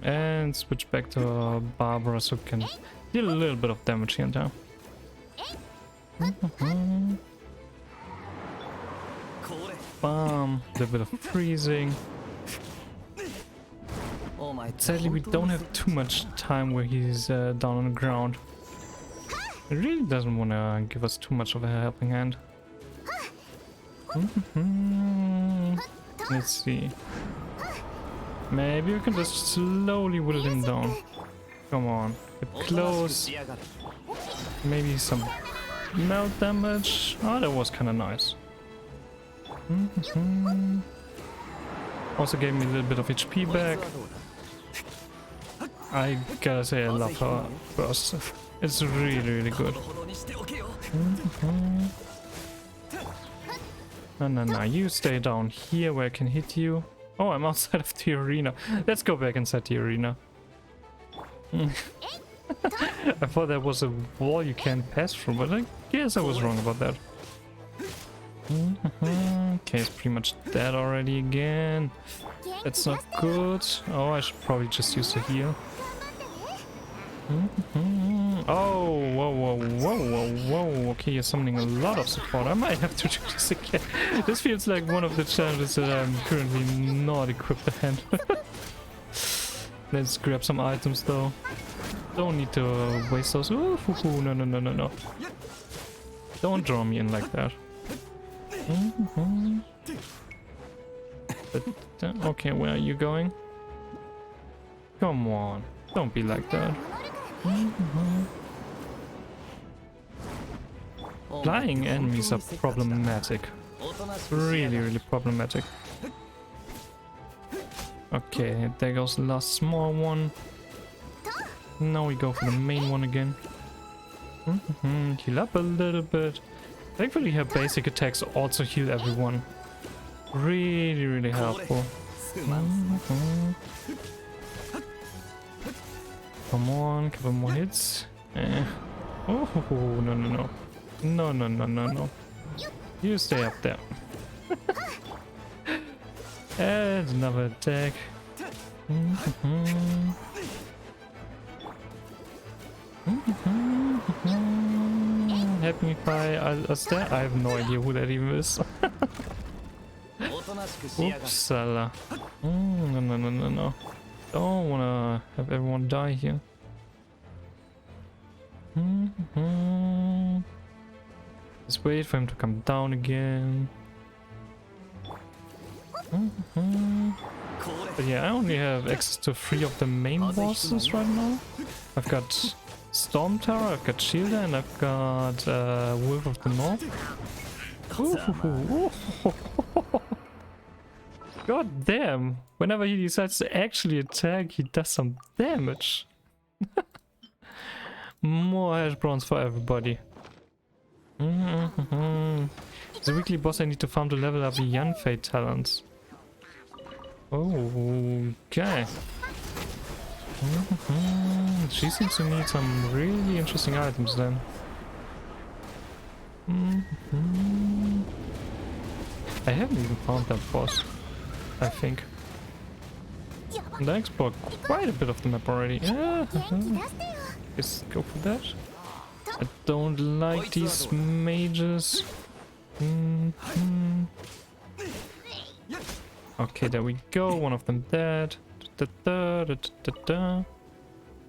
And switch back to Barbara so we can deal a little bit of damage here and there. Bam. A little bit of freezing. Sadly, we don't have too much time where he's down on the ground. It really doesn't want to give us too much of a helping hand. Let's see. Maybe we can just slowly whittle him down. Come on, get close. Maybe some melt damage. Oh, that was kind of nice. Also gave me a little bit of HP back. I gotta say, I love her burst. It's really good. No, you stay down here where I can hit you. Oh, I'm outside of the arena. Let's go back inside the arena. I thought there was a wall you can't pass through, but I guess I was wrong about that. Okay, it's pretty much dead already again. That's not good. Oh, I should probably just use the heal. Oh, whoa. Okay, you're summoning a lot of support. I might have to do this again. This feels like one of the challenges that I'm currently not equipped to handle. Let's grab some items though. Don't need to waste those. Ooh, no. Don't draw me in like that. Okay, where are you going? Come on, don't be like that. Flying enemies are problematic. Really problematic. Okay, there goes the last small one. Now we go for the main one again. Heal up a little bit. Thankfully her basic attacks also heal everyone. Really helpful. Come on, couple more hits. Oh, no. You stay up there. And another attack. Help me if I have no idea who that even is. Oopsala. No. Don't wanna have everyone die here. Just wait for him to come down again. But yeah, I only have access to 3 of the main bosses right now. I've got Storm Tower, I've got Shielder, and I've got Wolf of the North. God damn! Whenever he decides to actually attack, he does some damage. More hash browns for everybody. The weekly boss I need to farm to level up Yan Fate talents. Okay. She seems to need some really interesting items then. I haven't even found that boss, I think. And I explored quite a bit of the map already. Yeah, let's go for that. I don't like these mages. Okay, there we go. One of them dead.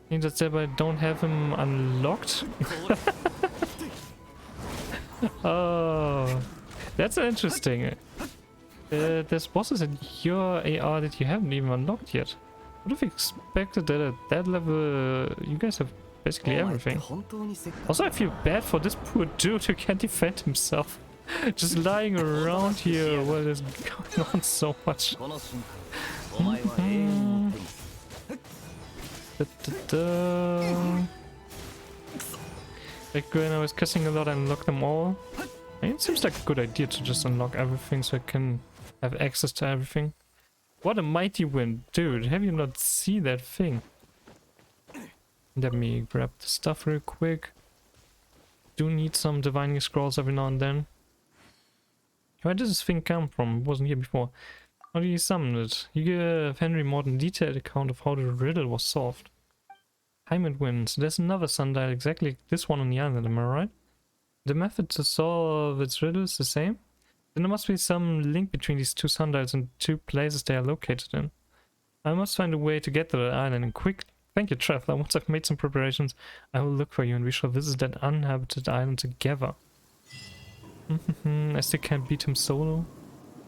Means that said, I don't have him unlocked. Oh, that's interesting. There's bosses in your AR that you haven't even unlocked yet. Would have expected that at that level you guys have basically everything. Also, I feel bad for this poor dude who can't defend himself. Just lying around here while there's going on so much. Like when I was cussing a lot, I unlocked them all. And it seems like a good idea to just unlock everything so I can have access to everything. What a mighty wind, dude! Have you not seen that thing? Let me grab the stuff real quick. Do need some divining scrolls every now and then. Where does this thing come from? It wasn't here before. How do you summon it? You give Henry more than detailed account of how the riddle was solved. Time and wind. So there's another sundial, exactly like this one on the island, am I right? The method to solve its riddle is the same? Then there must be some link between these two sundials and two places they are located in. I must find a way to get to the island and quickly. Thank you, traveler. Once I've made some preparations, I will look for you and we shall visit that uninhabited island together. I still can't beat him solo.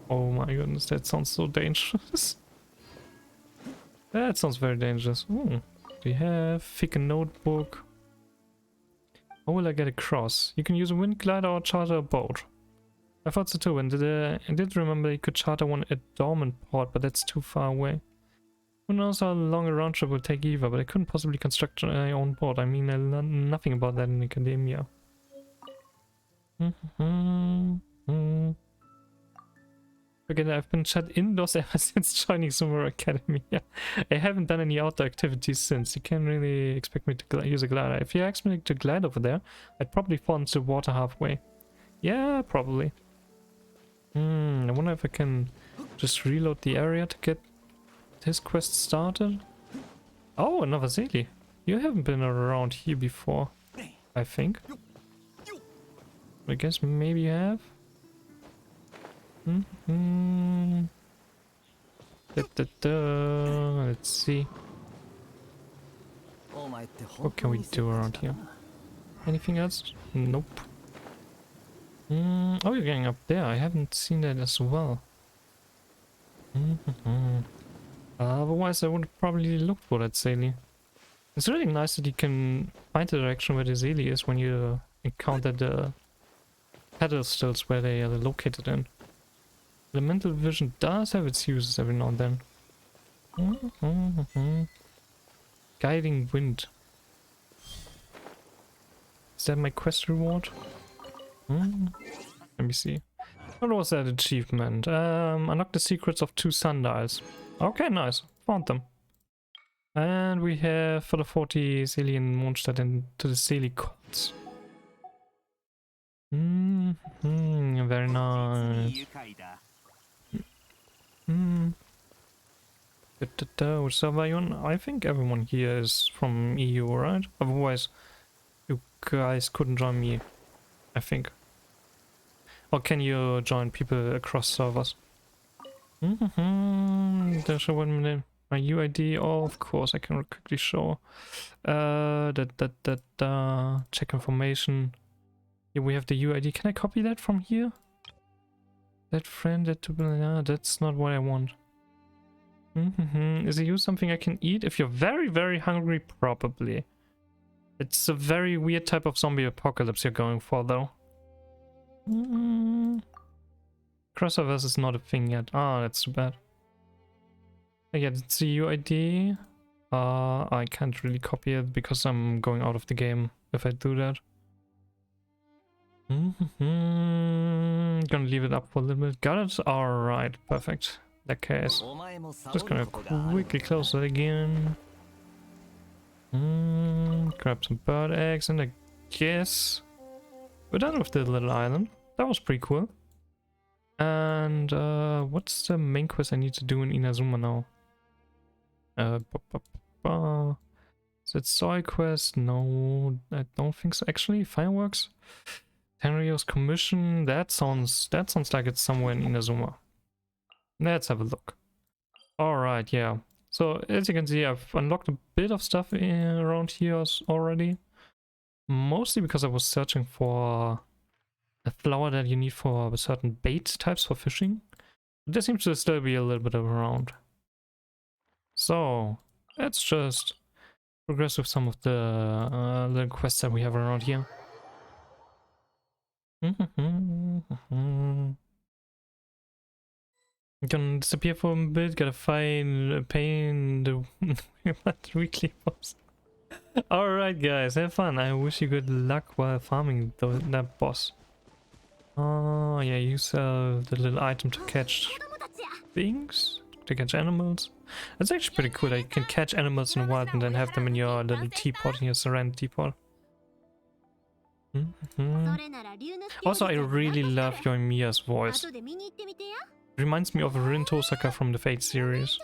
Oh my goodness, that sounds so dangerous. That sounds very dangerous. Ooh. We have Pick a notebook. How will I get across? You can use a wind glider or charter a boat. I thought so too, and I did remember you could charter one at Dormant Port, but that's too far away. Who knows how long a round trip will take either, but I couldn't possibly construct my own boat. I mean, I learned nothing about that in academia. Again, I've been shut indoors ever since joining Summer Academy. I haven't done any outdoor activities since. You can't really expect me to use a glider. If you asked me to glide over there, I'd probably fall into the water halfway. Yeah, probably. I wonder if I can just reload the area to get this quest started. Oh, another Zeli. You haven't been around here before, I think. I guess maybe you have. Let's see. What can we do around here? Anything else? Nope. Oh, you're getting up there. I haven't seen that as well. Otherwise, I would have probably looked for that Zeli. It's really nice that you can find the direction where the Zeli is when you encounter the pedestals where they are located in. Elemental vision does have its uses every now and then. Guiding wind. Is that my quest reward? Let me see. What was that achievement? Unlock the secrets of 2 sundials. Okay, nice. Found them. And we have for the 40 Zeli in Mondstadt into the Zeli cults. Very nice. Which server are you on? I think everyone here is from EU, right? Otherwise, you guys couldn't join me, I think. Or can you join people across servers? There's a 1 minute. My UID, oh, of course, I can quickly show. Check information. Yeah, we have the UID. Can I copy that from here? That friend, that's not what I want. Is it something I can eat? If you're very, very hungry, probably. It's a very weird type of zombie apocalypse you're going for, though. Crossovers is not a thing yet. Ah, that's too bad. Yeah, it's the UID. I can't really copy it because I'm going out of the game if I do that. Gonna leave it up for a little bit. Got it? Alright, perfect. In that case, just gonna quickly close it again. Grab some bird eggs, and I guess we're done with the little island. That was pretty cool. And what's the main quest I need to do in Inazuma now? Ba, ba, ba. Is it Soy Quest? No, I don't think so. Actually, fireworks. Tenryo's commission. That sounds like it's somewhere in Inazuma. Let's have a look. All right, yeah. So as you can see, I've unlocked a bit of stuff around here already. Mostly because I was searching for a flower that you need for certain bait types for fishing. But there seems to still be a little bit around. So let's just progress with some of the little quests that we have around here. Gonna disappear for a bit, gotta find pain the weekly boss. Alright guys, have fun. I wish you good luck while farming that boss. Oh yeah, use the little item to catch things, to catch animals. That's actually pretty cool that you can catch animals in the wild and then have them in your little teapot, in your ceramic teapot. Also, I really love Yoimiya's voice. Reminds me of Rin Tosaka from the Fate series.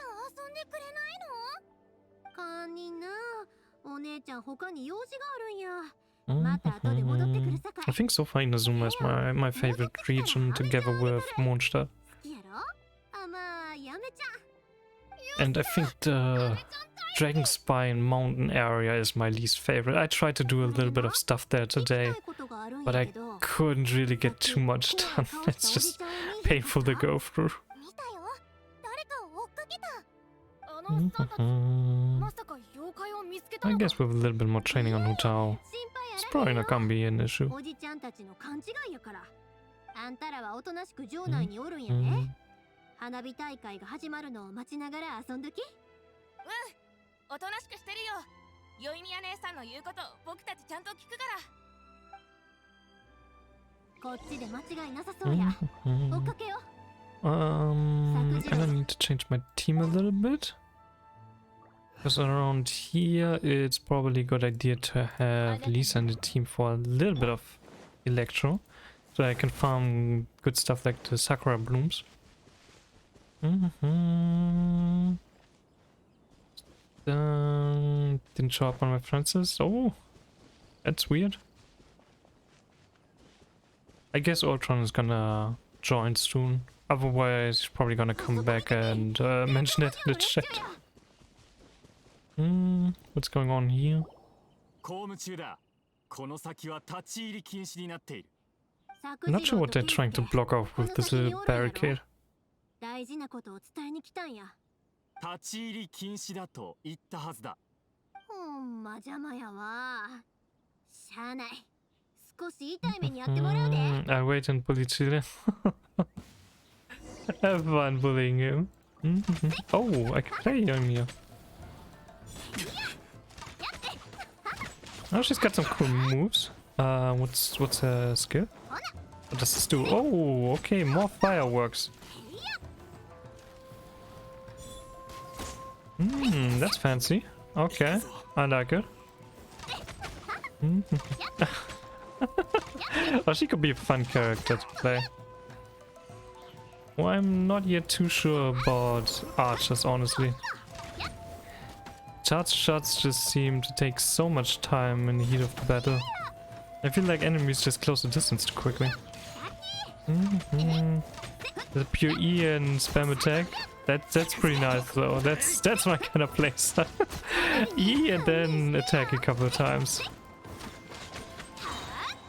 I think so far Inazuma is my favorite region together with Mondstadt. And I think the Dragon Spine mountain area is my least favorite. I tried to do a little bit of stuff there today, but I couldn't really get too much done. It's just painful to go through. I guess with a little bit more training on Hutao, it's probably not gonna be an issue. And I need to change my team a little bit. Because around here it's probably a good idea to have Lisa in the team for a little bit of Electro. So I can farm good stuff like the Sakura blooms. Didn't show up on my Francis. Oh, that's weird. I guess Ultron is gonna join soon. Otherwise, he's probably gonna come back and mention it in the chat. What's going on here? I'm not sure what they're trying to block off with this little barricade. I'll wait and bully Chile. Have fun bullying him. Oh, I can play him here. Oh, she's got some cool moves. What's her skill? What does this do? Oh, okay, more fireworks. That's fancy. Okay, I like it. Oh, she could be a fun character to play. Well, I'm not yet too sure about archers, honestly. Charge shots just seem to take so much time in the heat of the battle. I feel like enemies just close the distance too quickly. The pure E and spam attack. That's pretty nice though. That's my kind of playstyle. E and then attack a couple of times.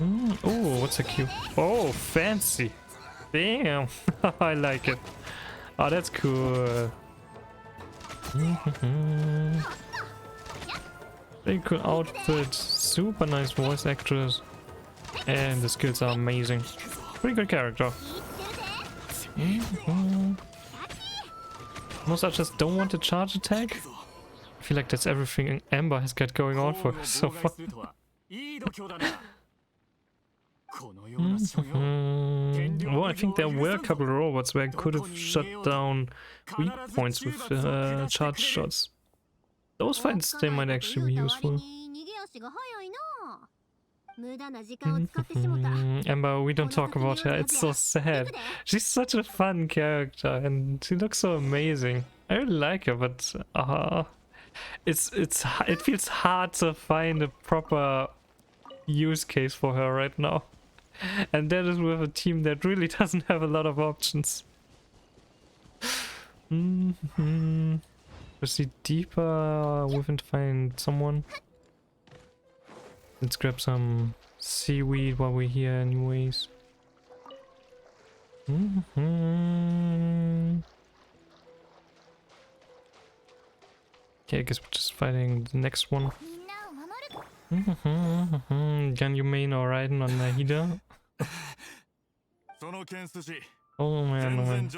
Oh, what's a Q? Oh, fancy. Damn. I like it. Oh, that's cool. Very cool outfit, super nice voice actress, and the skills are amazing. Pretty good character. Most archers don't want a charge attack. I feel like that's everything Amber has got going on for her so far. Well, I think there were a couple of robots where I could have shut down weak points with charge shots. Those fights, they might actually be useful. Emma, we don't talk about her, it's so sad. She's such a fun character and she looks so amazing. I really like her, but it feels hard to find a proper use case for her right now. And that is with a team that really doesn't have a lot of options. Proceed deeper. We can find someone. Let's grab some seaweed while we're here anyways. Okay, I guess we're just fighting the next one. Gan Yumain or Raiden on Nahida. Oh man.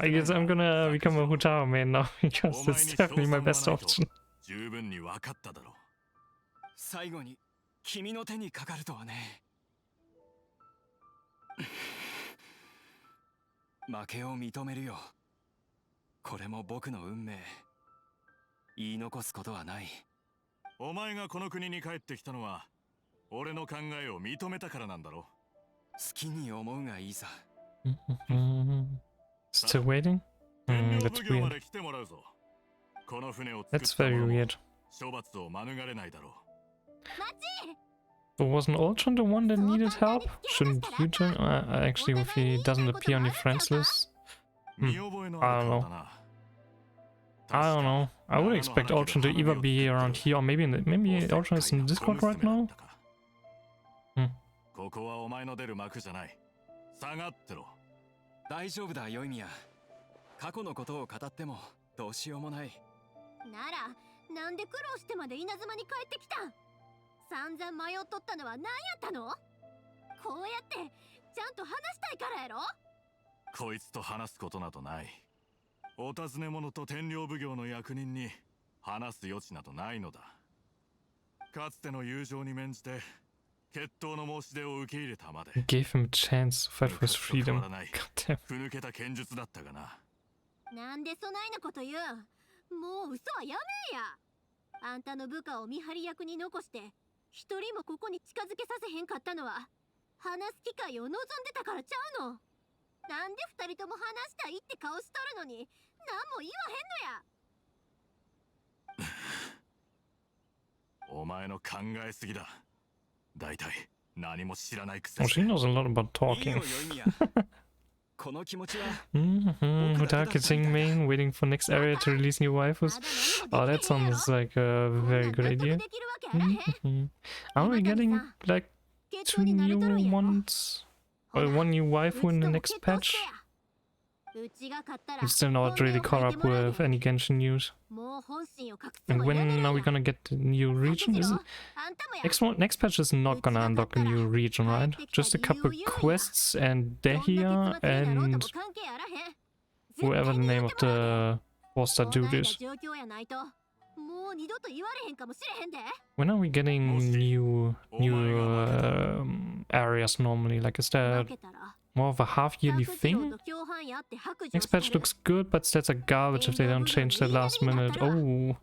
I guess I'm gonna become a Hutaro main now because that's definitely my best option. 最後に君の手にかかるとはね。負けを認めるよ。これも僕の運命。言い残すことはない。お前がこの国に帰ってきたのは俺の考えを認めたからなんだろ。好きに思うがいいさ。Still waiting? That's weird. That's very weird. But wasn't Ultron the one that needed help? Shouldn't you join? Actually, if he doesn't appear on your friends list? I don't know. I don't know. I would expect Ultron to either be around here or maybe maybe Ultron is in Discord right now? ここはお前の出る幕じゃない。下がってろ。大丈夫だよいみや。過去のことを語ってもどうしようもない。なら、なんで苦労してまで稲妻に帰ってきた？散々迷っとったのは何やったの？こうやってちゃんと話したいからやろ？こいつと話すことなどない。お尋ね者と天領奉行の役人に話す余地などないのだ。かつての友情に免じて決闘の申し出を受け入れたまで。Gave him a chance to fight for his freedom. God damn. ふぬけた剣術だったがな。なんでそないなこと言う？もう嘘はやめや。あんたの部下を見張り役に残して一人もここに近づけさせへんかったのは話す機会を望んでたからちゃうの。なんで二人とも話したいって顔しとるのに何も言わへんのや。お前の考えすぎだ。大体何も知らないくせ Oh, she knows a lot about talking. Targeting main, waiting for next area to release new waifus. Oh, that sounds like a very good idea. Are we getting like 2 new ones? Or 1 new waifu in the next patch? I'm still not really caught up with any Genshin news. And when are we gonna get the new region? Is it next patch is not gonna unlock a new region, right? Just a couple quests and Dehia and whoever the name of the 4-star dude is. When are we getting new areas normally? Like, is that more of a half-yearly thing? Next patch looks good, but stats are garbage if they don't change that last minute. Oh.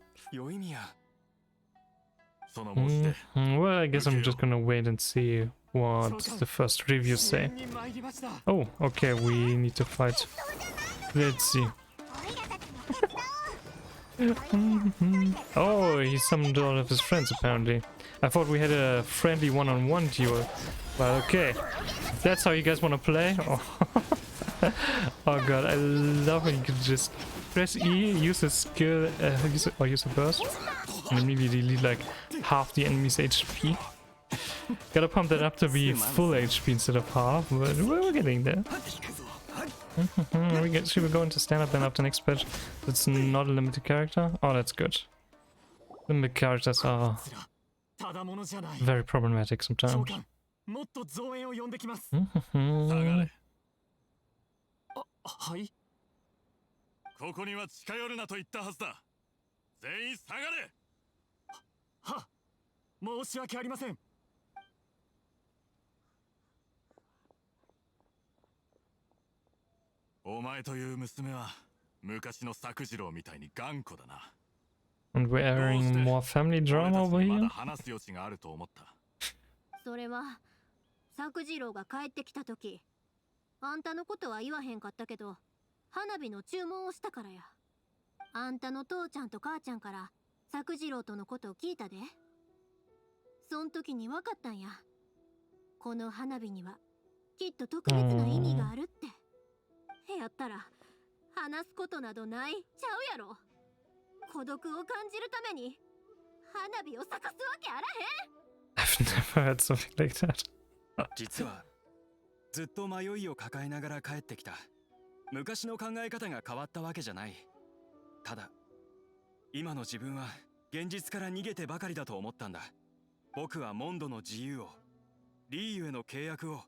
Well, I guess I'm just gonna wait and see what the first reviews say. Oh, okay, we need to fight. Let's see. Oh, he summoned all of his friends apparently. I thought we had a friendly one-on-one duel. Well, okay. If that's how you guys want to play? Oh. Oh god, I love when you can just press E, use a skill, use a burst, and immediately delete like half the enemy's HP. Gotta pump that up to be full HP instead of half, but we're getting there. Should we go into stand-up then after next patch? It's not a limited character? Oh, that's good. Limited characters are very problematic sometimes. はい。ここには近寄るなと言ったはずだ。全員下がれ。は、申し訳ありません。お前という娘は昔の作次郎みたいに頑固だな。And we're airing more family drama over here? 話す余地があると思った。それは作次郎が帰ってきた時。あんたのことは言わへんかったけど、花火の注文をしたからや。あんたの父ちゃんと母ちゃんから作次郎とのことを聞いたで。そん時に分かったんや。この花火にはきっと特別な意味があるって。やったら話すことなどないちゃうやろ。孤独を感じるために花火を咲かすわけあらへん。I've never heard something like that. 実はずっと迷いを抱えながら帰ってきた。昔の考え方が変わったわけじゃない。ただ今の自分は現実から逃げてばかりだと思ったんだ。僕はモンドの自由を、リーユへの契約を、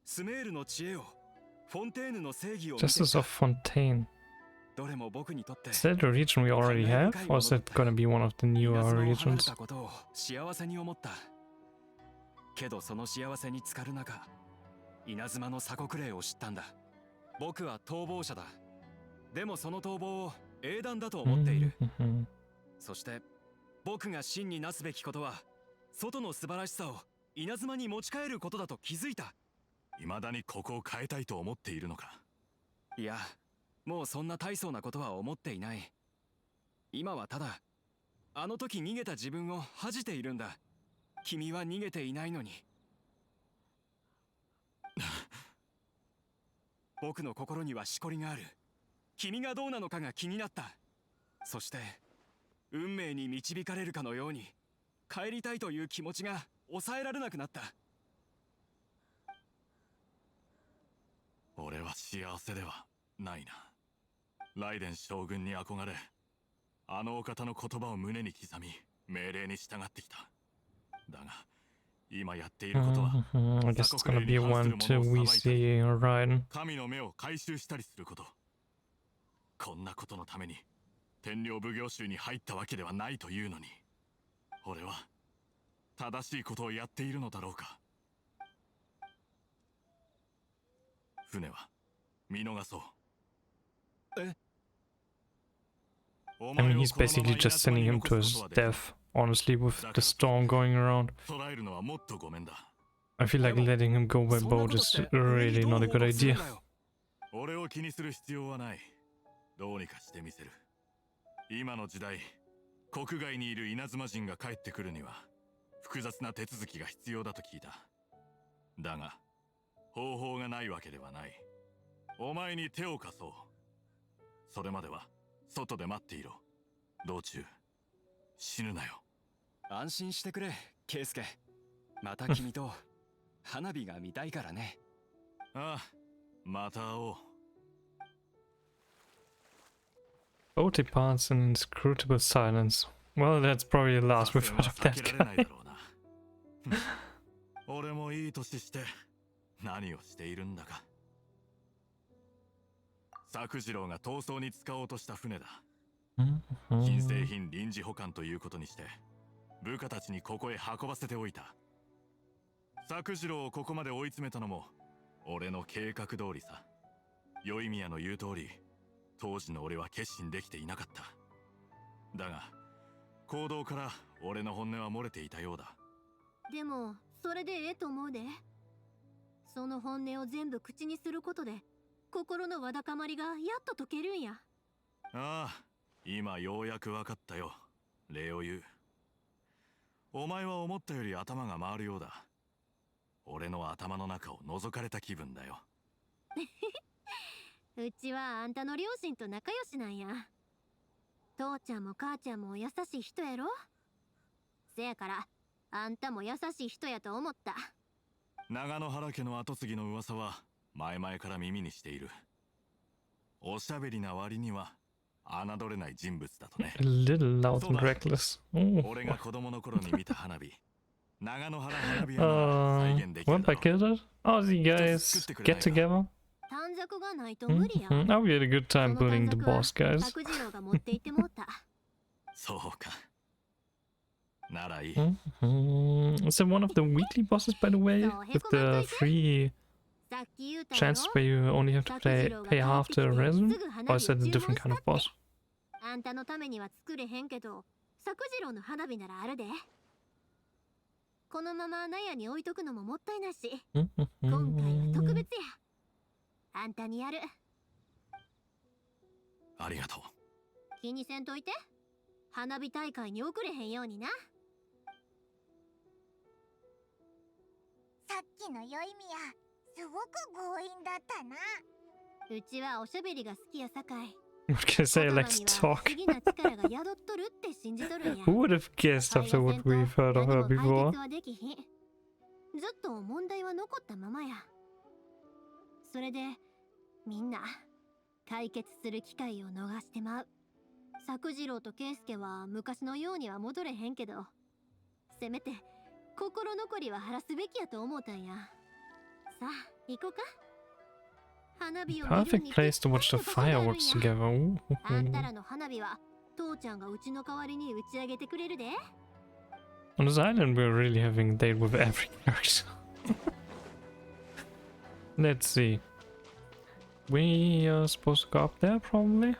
スメールの知恵を、フォンテーヌの正義を見てき Justice た。 of Fontaine. どれも僕にとって Is that a region we already have? Or is that gonna be one of the 稲 newer 妻を離れ regions? たことを幸せに思った。けどその幸せに浸かる中、稲妻の鎖国令を知ったんだ。僕は逃亡者だ。でもその逃亡を英断だと思っている。そして僕が真になすべきことは、外の素晴らしさを稲妻に持ち帰ることだと気づいた。未だにここを変えたいと思っているのか。いや、もうそんな大層なことは思っていない。今はただあの時逃げた自分を恥じているんだ。君は逃げていないのに。僕の心にはしこりがある。君がどうなのかが気になった。そして運命に導かれるかのように帰りたいという気持ちが抑えられなくなった。俺は幸せではないな。ライデン将軍に憧れ、あのお方の言葉を胸に刻み、命令に従ってきた。だが今やっていることは、 I guess it's gonna be one to we see Raiden. 神の目を回収したりすること。こんなことのために天領奉行衆に入ったわけではないというのに、俺は正しいことをやっているのだろうか。船は見逃そう。え？ I mean, he's basically just sending him to his death, honestly, with the storm going around. 捉えるのはもっとごめんだ。 I feel like letting him go by boat is really not a good idea. 俺を気にする必要はない。どうにかしてみせる。今の時代、国外にいる稲妻人が帰ってくるには複雑な手続きが必要だと聞いた。だが方法がないわけではない。お前に手を貸そう。それまでは外で待っていろ。道中死ぬなよ。安心してくれ、ケイスケ。また君と花火が見たいからね。ああ、また会おう。Boat departs in inscrutable silence. Well, that's probably the last we've heard of that guy. 俺もいい年して何をしているんだか。作次郎が逃走に使おうとした船だ。金製品臨時保管ということにして部下たちにここへ運ばせておいた。作次郎をここまで追い詰めたのも俺の計画通りさ。宵宮の言う通り、当時の俺は決心できていなかった。だが行動から俺の本音は漏れていたようだ。でもそれでええと思うで。その本音を全部口にすることで心のわだかまりがやっと解けるんや。ああ、今ようやく分かったよ。礼を言う。お前は思ったより頭が回るようだ。俺の頭の中を覗かれた気分だよ。うちはあんたの両親と仲良しなんや。父ちゃんも母ちゃんも優しい人やろ。せやからあんたも優しい人やと思った。長野原家の跡継ぎの噂は前々から耳にしている。おしゃべりな割には侮れない人物だとね。A little loud and reckless. Oh. 俺が子供の頃に見た花火、長野原花火屋なら再現できる Weren't だ I ろう。 killed? Oh, the guys get together? 短冊がないと無理や。 Oh, we had a good time bullying the boss, guys. 作次郎が持って行ってもうた。そうか。ならいい。Is it one of the weekly bosses, by the way? With the free さっき言うたやろ。 chance where you only have to pay half the resin? Or is that a different kind of boss? あんたのためには作れへんけど、作次郎の花火ならあるで。このまま納屋に置いとくのももったいないし、今回は特別や。あんたにやる。ありがと気にせんといて。花火大会に遅れへんようにな。さっきのよいみやすごく強引だったな。うちはおしゃべりが好きやさかい。What can I say? Let's 言葉 talk. には不思議な力が宿っとるって信じとるんや。 Who would have guessed after what we've heard of her 何も解 before? 決はできひん。ずっと問題は残ったままや。それでみんな解決する機会を逃してまう。作次郎と圭介は昔のようには戻れへんけど、せめて心残りは晴らすべきやと思うたんや。さあ行こうか。花火を見る Perfect に place to watch the ぴったりの場 fireworks 所があるんや。 together. あんた Ooh. らの花火は父ちゃんがうちの代わりに打ち上げてくれるで。 On this island, we're really having a date with every character. Let's see. We are supposed to go up there, probably.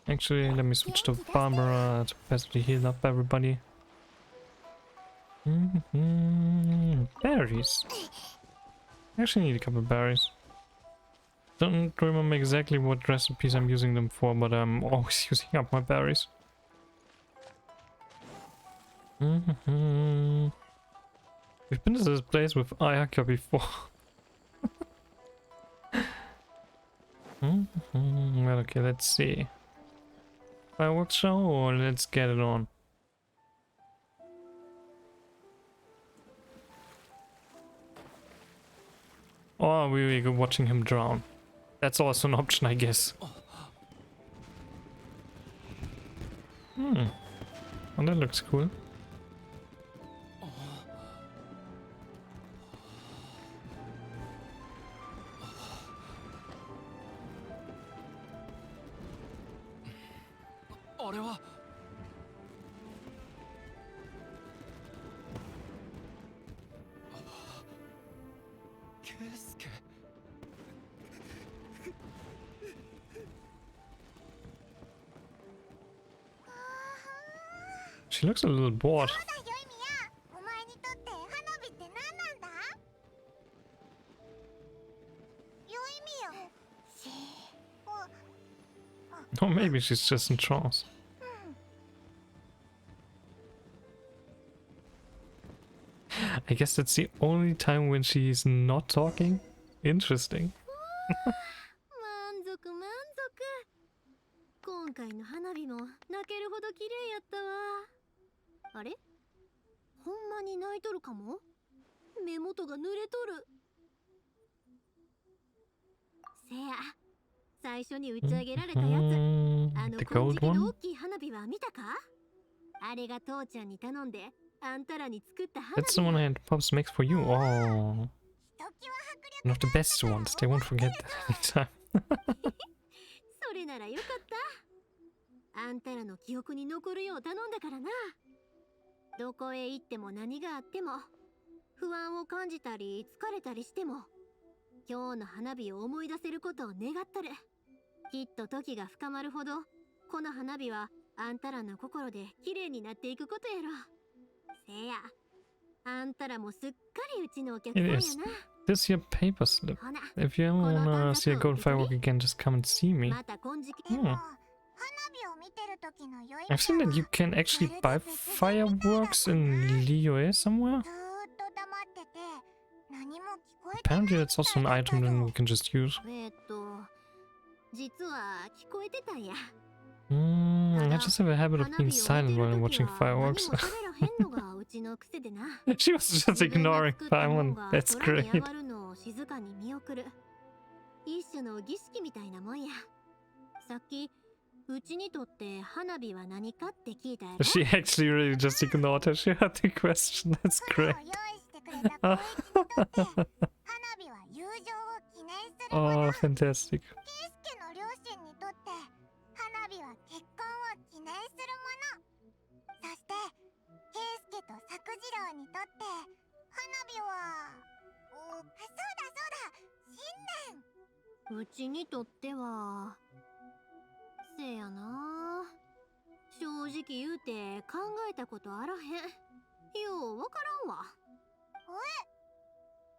Actually, let me switch to Barbara to possibly heal up everybody. Berries. I actually need a couple of berries. Don't remember exactly what recipes I'm using them for, but I'm always using up my berries. We've been to this place with Ayaka before. Well, okay, let's see. Fireworks show, or let's get it on. Or we were watching him drown. That's also an option, I guess. Well, that looks cool. She looks a little bored. そうだよいみや、お前にとって花火って何なんだ？よいみや。Or maybe she's just in trance. I guess that's the only time when she's not talking. Interesting. 満足満足。今回の花火も泣けるほど綺麗やったわ。あれ、ほんまに泣いとるかも。目元が濡れとる。せや、最初に打ち上げられたやつ、あの The 金 gold 色の one? 大きい花火は見たか？あれが父ちゃんに頼んであんたらに作った花 That's the 火 one や。 Hand Pops makes for you. Oh, ひときわ迫 one 力 of the best ones. They won't forget that anytime. それならよかった。あんたらの記憶に残るよう頼んだからな。どこへ行っても何があっても、不安を感じたり疲れたりしても、今日の花火を思い出せることを願っとる。きっと時が深まるほど、この花火はあんたらの心で綺麗になっていくことやろ。せや、あんたらもすっかりうちのお客さん It や is. な。 This your paper slip. ほな、 If you ever wanna see a gold firework again, just come and see me. また金色。でも、花火を見てる時のよいみや I've seen that you can actually buy fireworks in Liyue somewhere. ずーっと黙ってて何も聞こえて Apparently, that's also an item that we can just use. 実は聞こえてたんや。I just have a habit of being silent while I'm watching fireworks. 何も喋らへんのがうちの癖でな。 She was just ignoring 自分が作ったも Paimon. んが That's 空に great. 上がるのを静かに見送る。一種の儀式みたいなもんや。さっきうちにとって花火は何かって聞いたやろ。 She actually really just ignored her. She had the question. That's 花を great. 用意してくれた小一にとって花火は友情を記念するもの。 Oh, fantastic. 圭介の両親にとって花火は結婚を記念するもの。そして圭介と作次郎にとって花火はそうだ新年。うちにとってはせやな。正直言うて考えたことあらへん。ようわからんわ。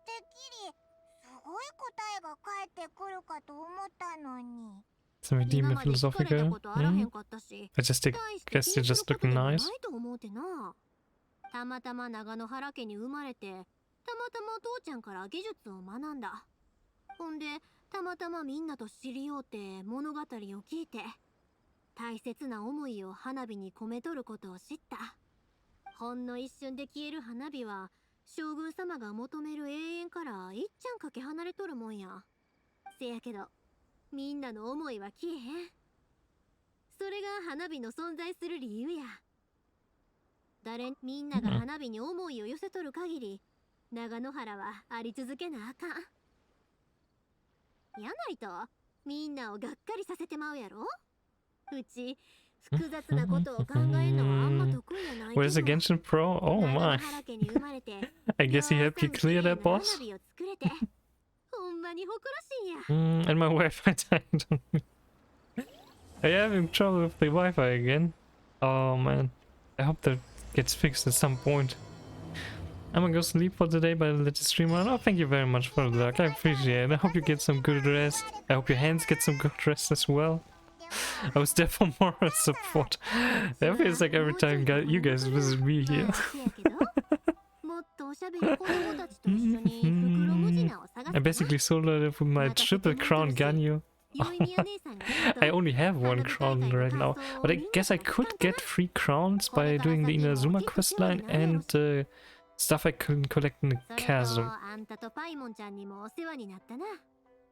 てっきりすごごい答えが返ってくるかと思ったのに。 Some deep 今 and まで聞かれた philosophical. ことあらへんかったし、 I just 大して guess 気 you にす just るこ look とでもない nice. と思うてな。たまたま長野原家に生まれて、たまたま父ちゃんから技術を学んだ。ほんで、たまたまみんなと知り合うて物語を聞いて、大切な思いを花火に込めとることを知った。ほんの一瞬で消える花火は、将軍様が求める永遠からいっちゃんかけ離れとるもんや。せやけど、みんなの思いは消えへん。それが花火の存在する理由や。みんなが花火に思いを寄せとる限り、長野原はあり続けなあかん。やないと、みんなをがっかりさせてまうやろ。うち、複雑なことを考えるのはあんま得意やないけど。 Where's the Genshin Pro? Oh 長野 my. 原家に生まれて、 I guess he helped you clear that ようさん綺麗な boss? 花火を作れて、ほんまに誇らしいんや。 And my Wi-Fi died on me. Are you having trouble with the Wi-Fi again? Oh man. I hope that gets fixed at some point. I'm gonna go sleep for today, but I'll let the stream run. Oh, thank you very much for the luck. I appreciate it. I hope you get some good rest. I hope your hands get some good rest as well. I was there for moral support. That feels like every time you guys visit me here. もっとおしゃべり子供たちと一緒に袋ムジナを探す I basically soloed it with my triple crown Ganyu. I only have one crown right now, but I guess I could get 3 crowns by doing the Inazuma questline and stuff I couldn't collect in the chasm.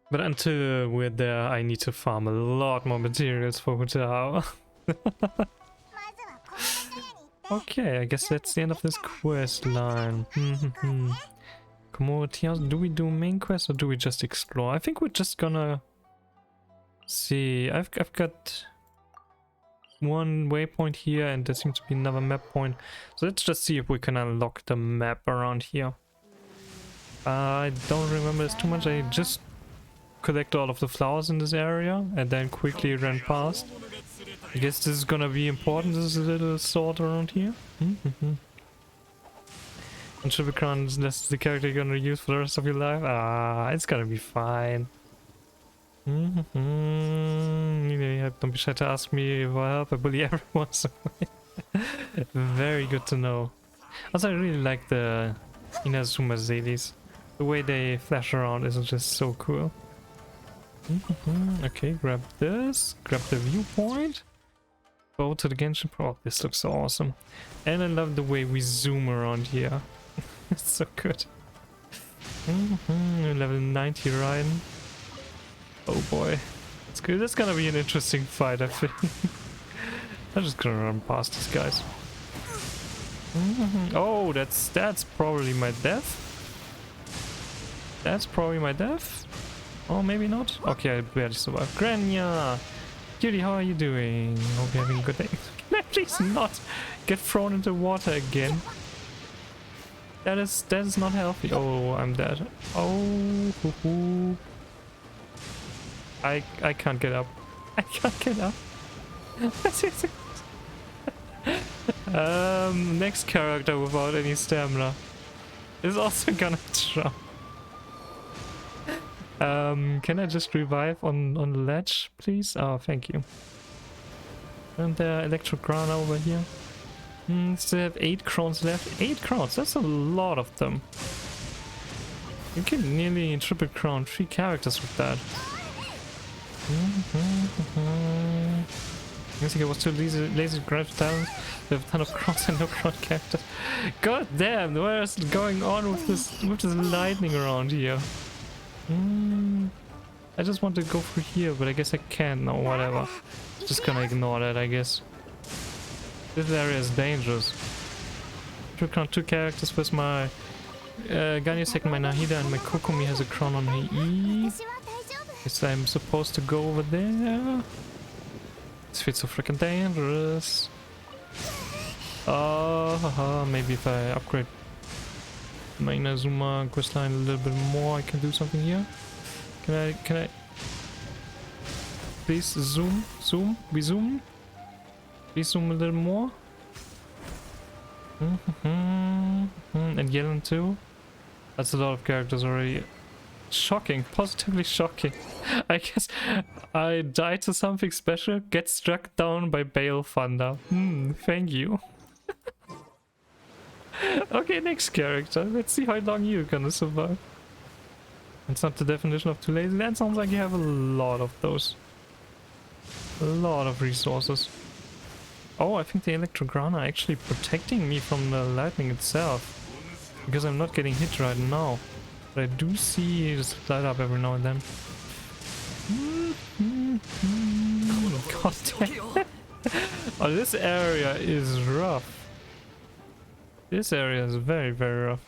But until we're there, I need to farm a lot more materials for Hotel. Okay, I guess that's the end of this quest line. Commodity House. Do we do main quest or do we just explore? I think we're just gonna see. I've got one waypoint here and there seems to be another map point. So let's just see if we can unlock the map around here. I don't remember this too much. I just collect all of the flowers in this area and then quickly ran past. I guess this is gonna be important, this little sword around here. And triple crown, that's the character you're gonna use for the rest of your life. Ah, it's gonna be fine. Don't be shy to ask me for help, I bully everyone. So very good to know. Also, I really like the Inazuma Zedis. The way they flash around is just so cool. Okay, grab this, grab the viewpoint. Go to the Genshin Pro. Oh, this looks so awesome. And I love the way we zoom around here. It's so good. Level 90 Ryan. Oh boy. It's good. That's gonna be an interesting fight, I think. I'm just gonna run past these guys. Oh, that's probably my death. That's probably my death. Oh, maybe not. Okay, I barely survived. Grania! Cutie, how are you doing? Hope you're having a good day. Can I please not get thrown into water again? That is not healthy. Oh, I'm dead. Oh, I can't get up. I can't get up. Next character without any stamina is also gonna drown. Can I just revive on the ledge, please? Oh, thank you. And there electric crown over here. Still have 8 crowns left. 8 crowns, that's a lot of them. You can nearly triple crown 3 characters with that. I think I was too lazy to grab talents. They have a ton of crowns and no crown characters. God damn, what is going on with this lightning around here? I just want to go through here, but I guess I can't. No, whatever. Just gonna ignore that, I guess. This area is dangerous. Took on 2 characters with my Ganyu second, my Nahida, and my Kokomi has a crown on her E. Guess I'm supposed to go over there. This feels so freaking dangerous. Maybe if I upgrade my Inazuma questline a little bit more, I can do something here. Can I please zoom? We zoom? Please zoom a little more. And Yellen too. That's a lot of characters already. Shocking, positively shocking. I guess I died to something special, get struck down by Bale Thunder. Thank you. Okay, next character. Let's see how long you're gonna survive. It's not the definition of too lazy. That sounds like you have a lot of those. A lot of resources. Oh, I think the Electrograna are actually protecting me from the lightning itself. Because I'm not getting hit right now. But I do see it light up every now and then. God damn. Oh, this area is rough. This area is very, very rough.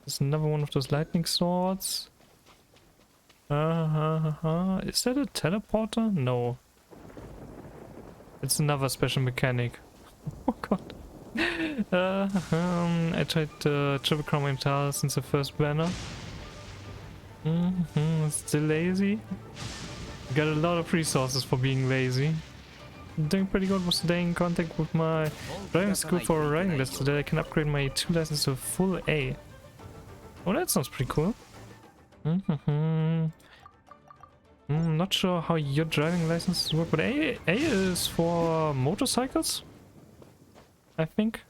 There's another one of those lightning swords. Is that a teleporter? No. It's another special mechanic. Oh god. I tried triple crown my Mental since the first banner. Still lazy. Got a lot of resources for being lazy. Doing pretty good. Was today in contact with my driving school for a riding list so that I can upgrade my 2 license to a full A. Oh, that sounds pretty cool. Not sure how your driving licenses work, but A is for motorcycles. I think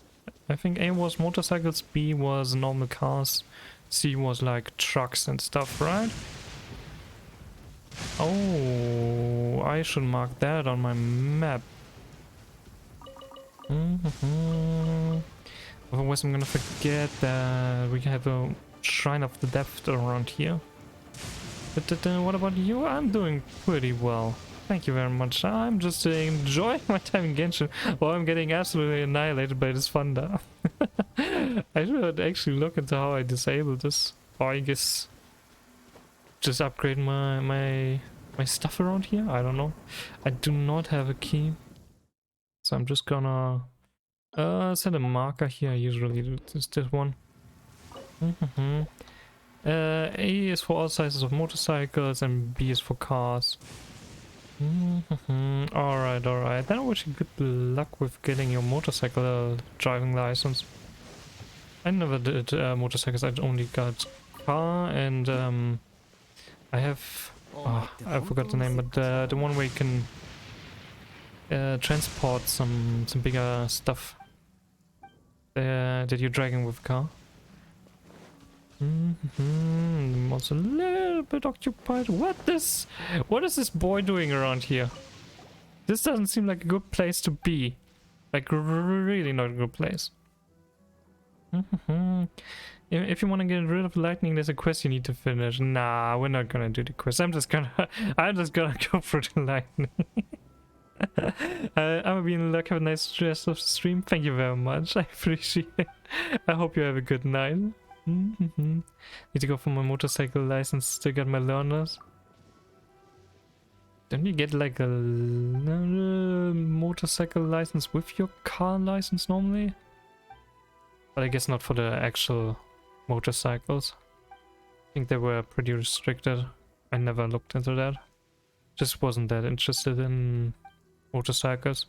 A was motorcycles, B was normal cars, C was like trucks and stuff, right? Oh, I should mark that on my map. Otherwise I'm gonna forget that we have a Shrine of the Depth around here. But what about you? I'm doing pretty well. Thank you very much. I'm just enjoying my time in Genshin while I'm getting absolutely annihilated by this thunder. I should actually look into how I disable this. Or I guess just upgrade my stuff around here. I don't know. I do not have a key. So I'm just gonna set a marker here. I usually do this one. A is for all sizes of motorcycles and B is for cars. Alright. Then I wish you good luck with getting your motorcycle driving license. I never did motorcycles, I only got car and I have... Oh, I forgot the name, but the one where you can transport some bigger stuff that you're dragging with a car. I'm also a little bit occupied. What is this boy doing around here? This doesn't seem like a good place to be. Like, really not a good place. If you want to get rid of lightning, there's a quest you need to finish. Nah, we're not gonna do the quest. I'm just gonna go for the lightning. I'm gonna be in luck. Have a nice rest of the stream. Thank you very much. I appreciate it. I hope you have a good night. Need to go for my motorcycle license to get my learners. Don't you get like a motorcycle license with your car license normally? But I guess not for the actual motorcycles. I think they were pretty restricted. I never looked into that. Just wasn't that interested in motorcycles.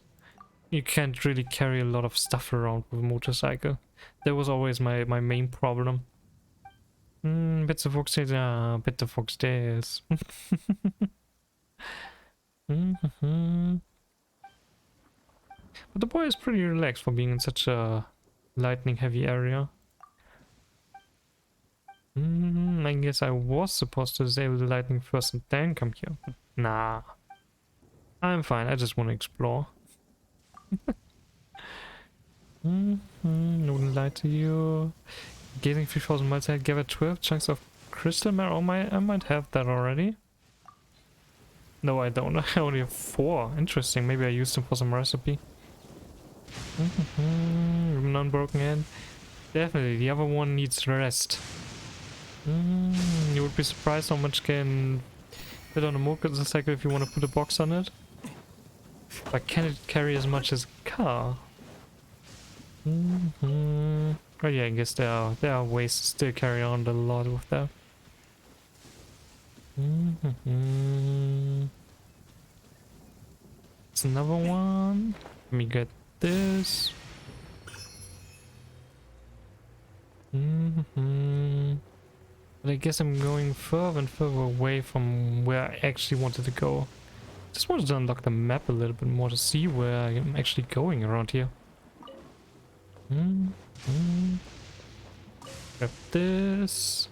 You can't really carry a lot of stuff around with a motorcycle. That was always my main problem. Bits of Fox Tales, yeah, bit of Fox Tales. But the boy is pretty relaxed for being in such a lightning heavy area. I guess I was supposed to disable the lightning first and then come here. Nah. I'm fine, I just want to explore. Wouldn't lie to you. Gaining 3000 miles ahead, gather 12 chunks of crystal marrow. I might have that already. No, I don't. I only have 4. Interesting. Maybe I used them for some recipe. Non-broken head. Definitely. The other one needs rest. You would be surprised how much can fit on a motorcycle if you want to put a box on it. But can it carry as much as a car? Oh yeah, I guess there are ways to still carry on a lot with that. It's another one. Let me get this. But I guess I'm going further and further away from where I actually wanted to go. Just wanted to unlock the map a little bit more to see where I'm actually going around here. Grab this.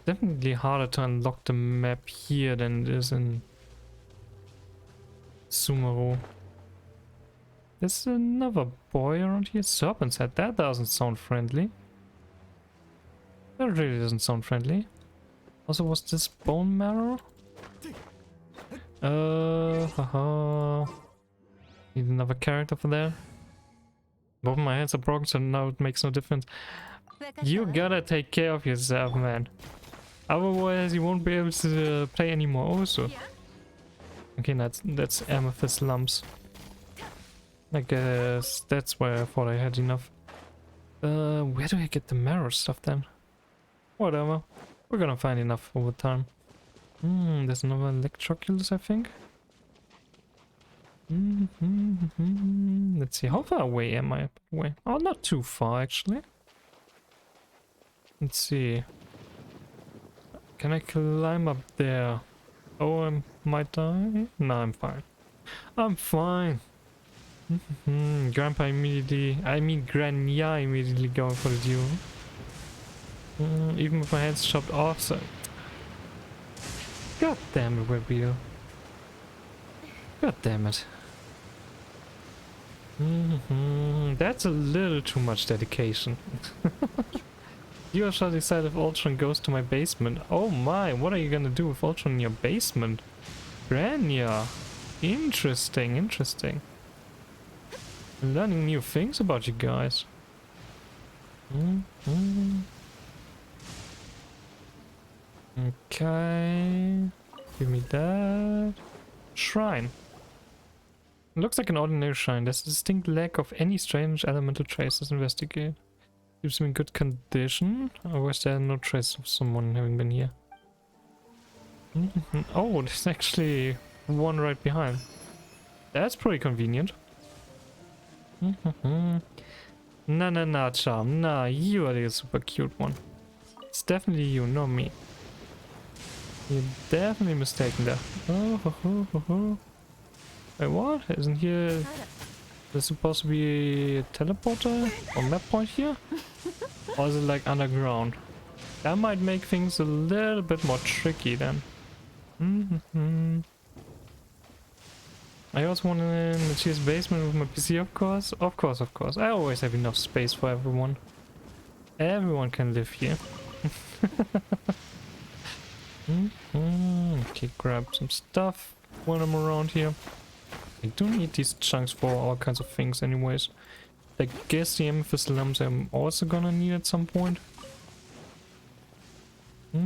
Definitely harder to unlock the map here than it is in Sumeru. There's another boy around here. Serpent's Head. That doesn't sound friendly. That really doesn't sound friendly. Also, was this bone marrow? Haha. Need another character for that. Both my hands are broken, so now it makes no difference. You gotta take care of yourself, man. Otherwise, you won't be able to play anymore. Also, okay, that's amethyst lumps. I guess that's why I thought I had enough. Where do I get the marrow stuff then? Whatever. We're gonna find enough over time. There's another electroculus, I think. Let's see, how far away am I? Oh, not too far, actually. Let's see. Can I climb up there? Oh, I might die? No, I'm fine. I'm fine. Grandpa immediately, Grania immediately going for the duel. Even with my hands chopped off, so... God damn it, Webbeetle. God damn it. That's a little too much dedication. You shall decide if Ultron goes to my basement. Oh my, what are you gonna do with Ultron in your basement? Grania. Interesting, interesting. Learning new things about you guys. Okay. Give me that. Shrine. Looks like an ordinary shrine. There's a distinct lack of any strange elemental traces. Investigate. Seems to be in good condition. Or was there no trace of someone having been here? Oh, there's actually one right behind. That's pretty convenient. Nah, Charm. Nah, you are the super cute one. It's definitely you, not me. You're definitely mistaken there. Oh. Wait, what? Isn't here... There's supposed to be a teleporter or map point here? Or is it like underground? That might make things a little bit more tricky then. I also want in the cheese basement with my PC, of course. Of course. I always have enough space for everyone. Everyone can live here. Okay, grab some stuff when I'm around here. I do need these chunks for all kinds of things anyways. I guess the amethyst lumps I'm also gonna need at some point. To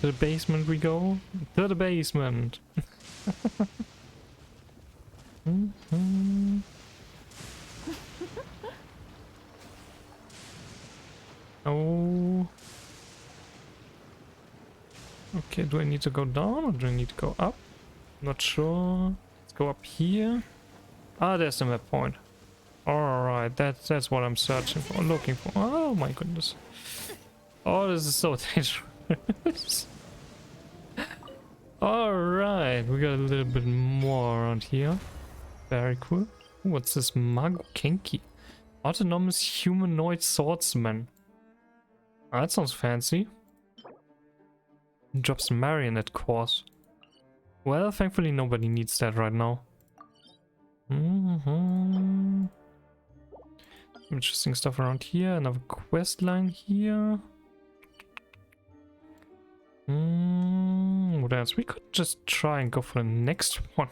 the basement we go. To the basement. Oh. Okay, do I need to go down or do I need to go up? Not sure. Let's go up here. Ah, there's the map point. Alright, that's what I'm searching for, looking for. Oh my goodness. Oh, this is so dangerous. Alright, we got a little bit more around here. Very cool. What's this? Mago Kenki. Autonomous humanoid swordsman. Oh, that sounds fancy. Drops marionette course. Well, thankfully nobody needs that right now. Interesting stuff around here. Another quest line here. What else? We could just try and go for the next one.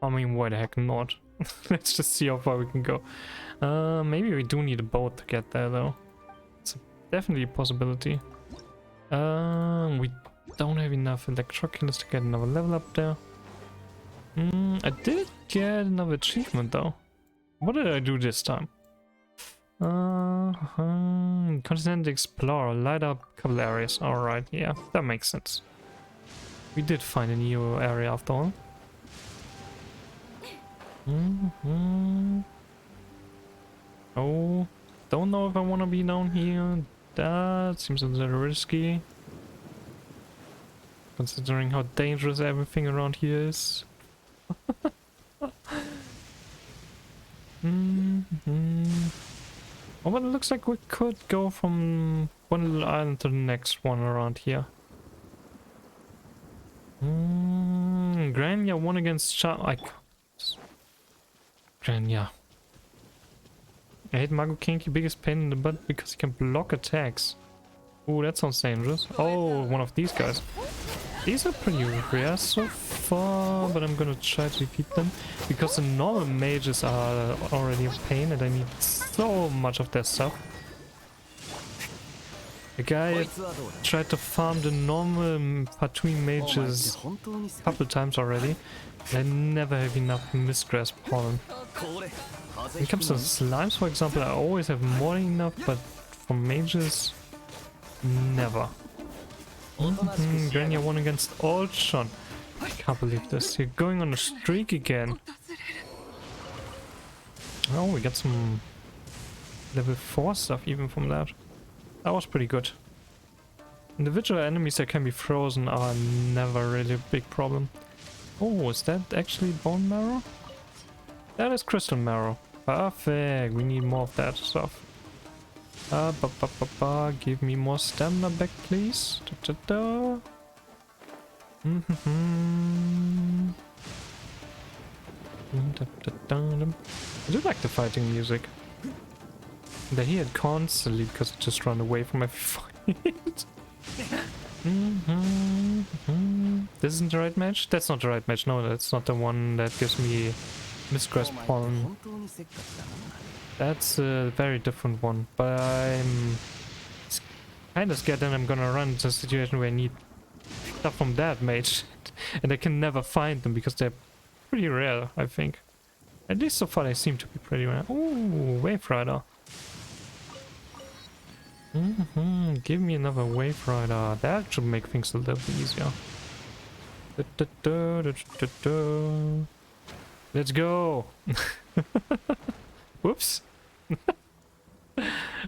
I mean, why the heck not? Let's just see how far we can go. Maybe we do need a boat to get there though. It's definitely a possibility. We don't have enough electroculus to get another level up there. I did get another achievement though. What did I do this time? Continent Explorer, light up a couple areas. Alright, yeah, that makes sense. We did find a new area after all. Oh, don't know if I want to be down here. That seems a little risky, considering how dangerous everything around here is. Oh, but it looks like we could go from one little island to the next one around here. Grania won against Grania. I hate Mago Kinky, biggest pain in the butt because he can block attacks. Oh, that sounds dangerous. Oh, one of these guys. These are pretty rare so far, but I'm gonna try to defeat them because the normal mages are already a pain and I need so much of their stuff. The guy tried to farm the normal Fatui mages a couple times already. I never have enough Mistgrass pollen. When it comes to slimes, for example, I always have more than enough, but for mages, never. Grania won against Ultron. I can't believe this. You're going on a streak again. Oh, we got some level 4 stuff even from that. That was pretty good. Individual enemies that can be frozen are never really a big problem. Oh, is that actually bone marrow? That is crystal marrow. Perfect. We need more of that stuff. Give me more stamina back, please. I do like the fighting music. They hear it constantly because I just run away from every fight. This isn't the right match? That's not the right match. No, that's not the one that gives me Mistgrass pollen. That's a very different one, but I'm kind of scared that I'm gonna run into a situation where I need stuff from that mage and I can never find them because they're pretty rare, I think. At least so far they seem to be pretty rare. Ooh, Wave Rider. Give me another Wave Rider. That should make things a little bit easier. Let's go! Whoops!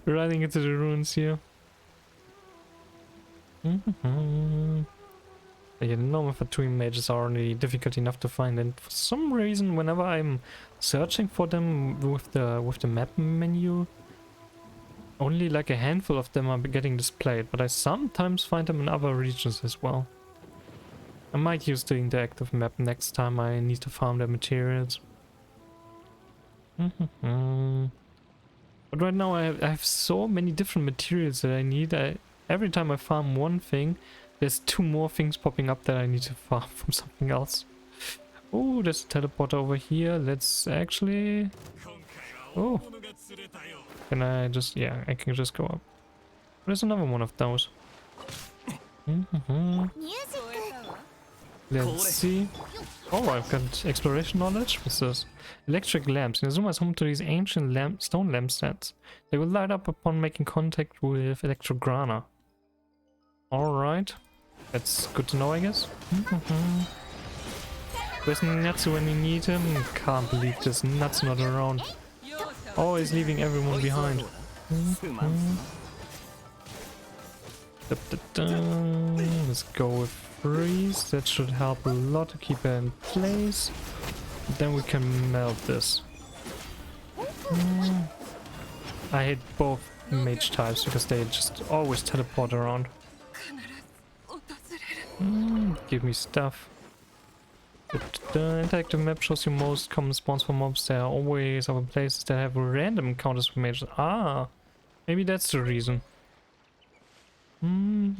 Running into the ruins here. Yeah, the normal Fatui mages are already difficult enough to find, and for some reason, whenever I'm searching for them with the map menu, only like a handful of them are getting displayed, but I sometimes find them in other regions as well. I might use the interactive map next time I need to farm their materials. But right now I have so many different materials that I need. Every time I farm one thing, there's 2 more things popping up that I need to farm from something else. Oh, there's a teleporter over here. Let's actually... Oh. Can I just... Yeah, I can just go up. There's another one of those. Let's see. Oh, I've got exploration knowledge. What's this? Electric lamps. Inazuma is home to these ancient stone lampstands. They will light up upon making contact with electrograna. Alright. That's good to know, I guess. Where's Natsu when you need him? Can't believe this. Natsu not around. Always leaving everyone behind. Let's go with freeze. That should help a lot to keep it in place. Then we can melt this. I hate both mage types because they just always teleport around. Give me stuff. The interactive map shows you most common spawns for mobs. There are always other places that have random encounters with mages. Ah, maybe that's the reason. Okay,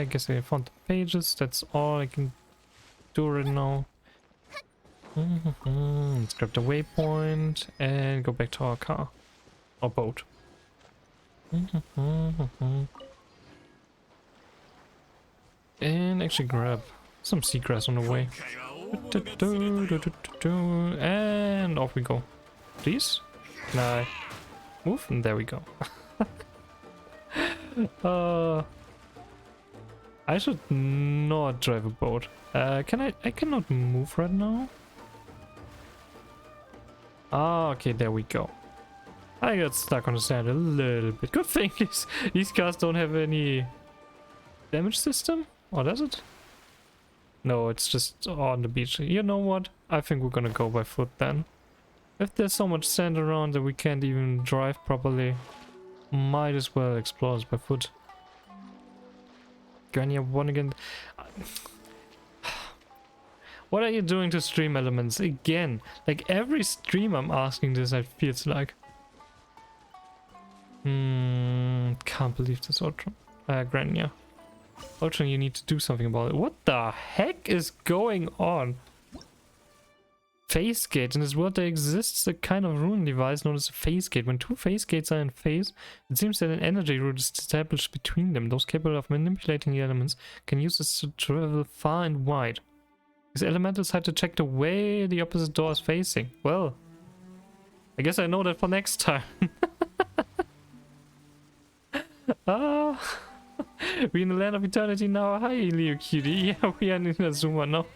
I guess I found the pages. That's all I can do right now. Let's grab the waypoint and go back to our car. Or boat. And actually grab some seagrass on the way. And off we go. Please? Can I move? And there we go. I should not drive a boat. I cannot move right now. Ah, okay, there we go. I got stuck on the sand a little bit. Good thing these cars don't have any damage system? Or does it? No, it's just on the beach. You know what? I think we're gonna go by foot then. If there's so much sand around that we can't even drive properly, might as well explore this by foot. Grania won again. What are you doing to stream elements again? Like every stream I'm asking this, it feels like. Can't believe this, Ultron. Grania. Ultron, you need to do something about it. What the heck is going on? Phase gate. In this world there exists a kind of ruin device known as a phase gate. When two phase gates are in phase, it seems that an energy route is established between them. Those capable of manipulating the elements can use this to travel far and wide. These elementals had to check the way the opposite door is facing. Well, I guess I know that for next time. We in the land of eternity now. Hi, Leo Cutie. Yeah, we are in Inazuma now.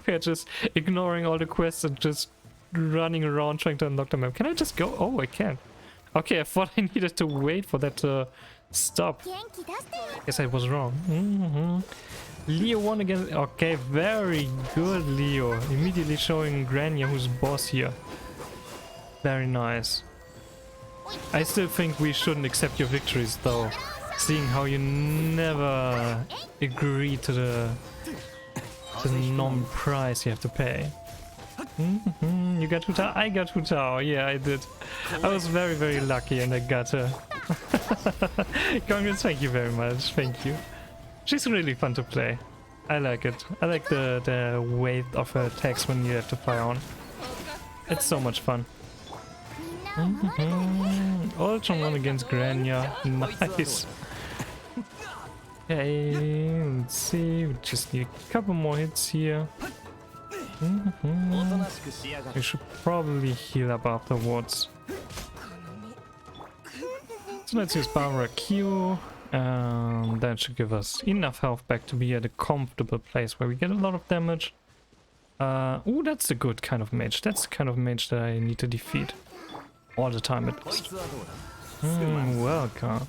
We're just ignoring all the quests and just running around trying to unlock the map. Can I just go? Oh, I can. Okay, I thought I needed to wait for that to stop. Guess I was wrong. Leo won again. Okay, very good, Leo. Immediately showing Grania who's boss here. Very nice. I still think we shouldn't accept your victories though, seeing how you never agree to the normal price you have to pay. You got 2 Tao? I got 2 Tao. Yeah, I did. I was very, very lucky and I got her. Congrats, thank you very much. Thank you. She's really fun to play. I like it. I like the weight of her attacks when you have to fire on. It's so much fun. Ultron won against Grania. Nice. Okay, let's see. We just need a couple more hits here. We should probably heal up afterwards. So let's use Barbara Q. That should give us enough health back to be at a comfortable place where we get a lot of damage. Ooh, that's a good kind of mage. That's the kind of mage that I need to defeat. All the time at least. Welcome.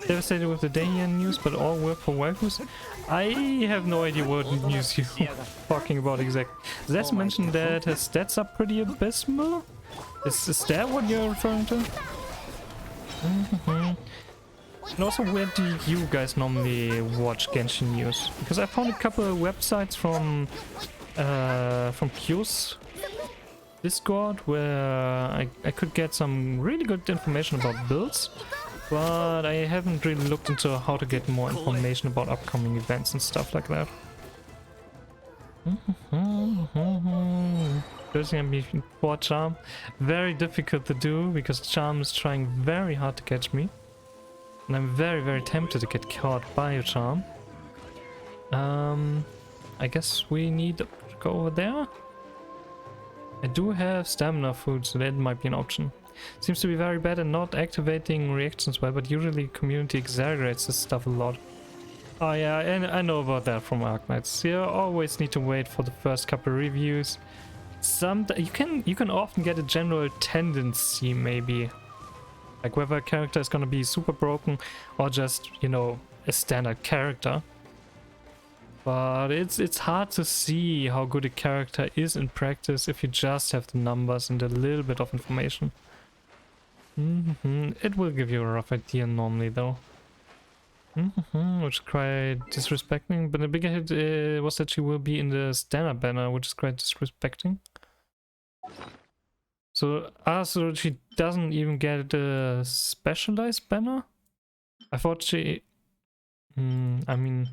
Devastated with the Dayan news, but all work for waifus? I have no idea what news you're talking about exactly. Zess mentioned that his stats are pretty abysmal? Is that what you're referring to? And also, where do you guys normally watch Genshin news? Because I found a couple of websites from Q's Discord where I could get some really good information about builds, but I haven't really looked into how to get more information about upcoming events and stuff like that. Cursing and being for Charm, very difficult to do because Charm is trying very hard to catch me, and I'm very, very tempted to get caught by a Charm. I guess we need to go over there. I do have stamina food, so that might be an option. Seems to be very bad at not activating reactions well, but usually community exaggerates this stuff a lot. Oh yeah, and I know about that from Arknights. You always need to wait for the first couple reviews. You can often get a general tendency, maybe, like whether a character is gonna be super broken or just, you know, a standard character. But it's hard to see how good a character is in practice if you just have the numbers and a little bit of information. It will give you a rough idea normally though. Which is quite disrespecting, but the bigger hit was that she will be in the standard banner, which is quite disrespecting. So she doesn't even get a specialized banner? I thought she... I mean...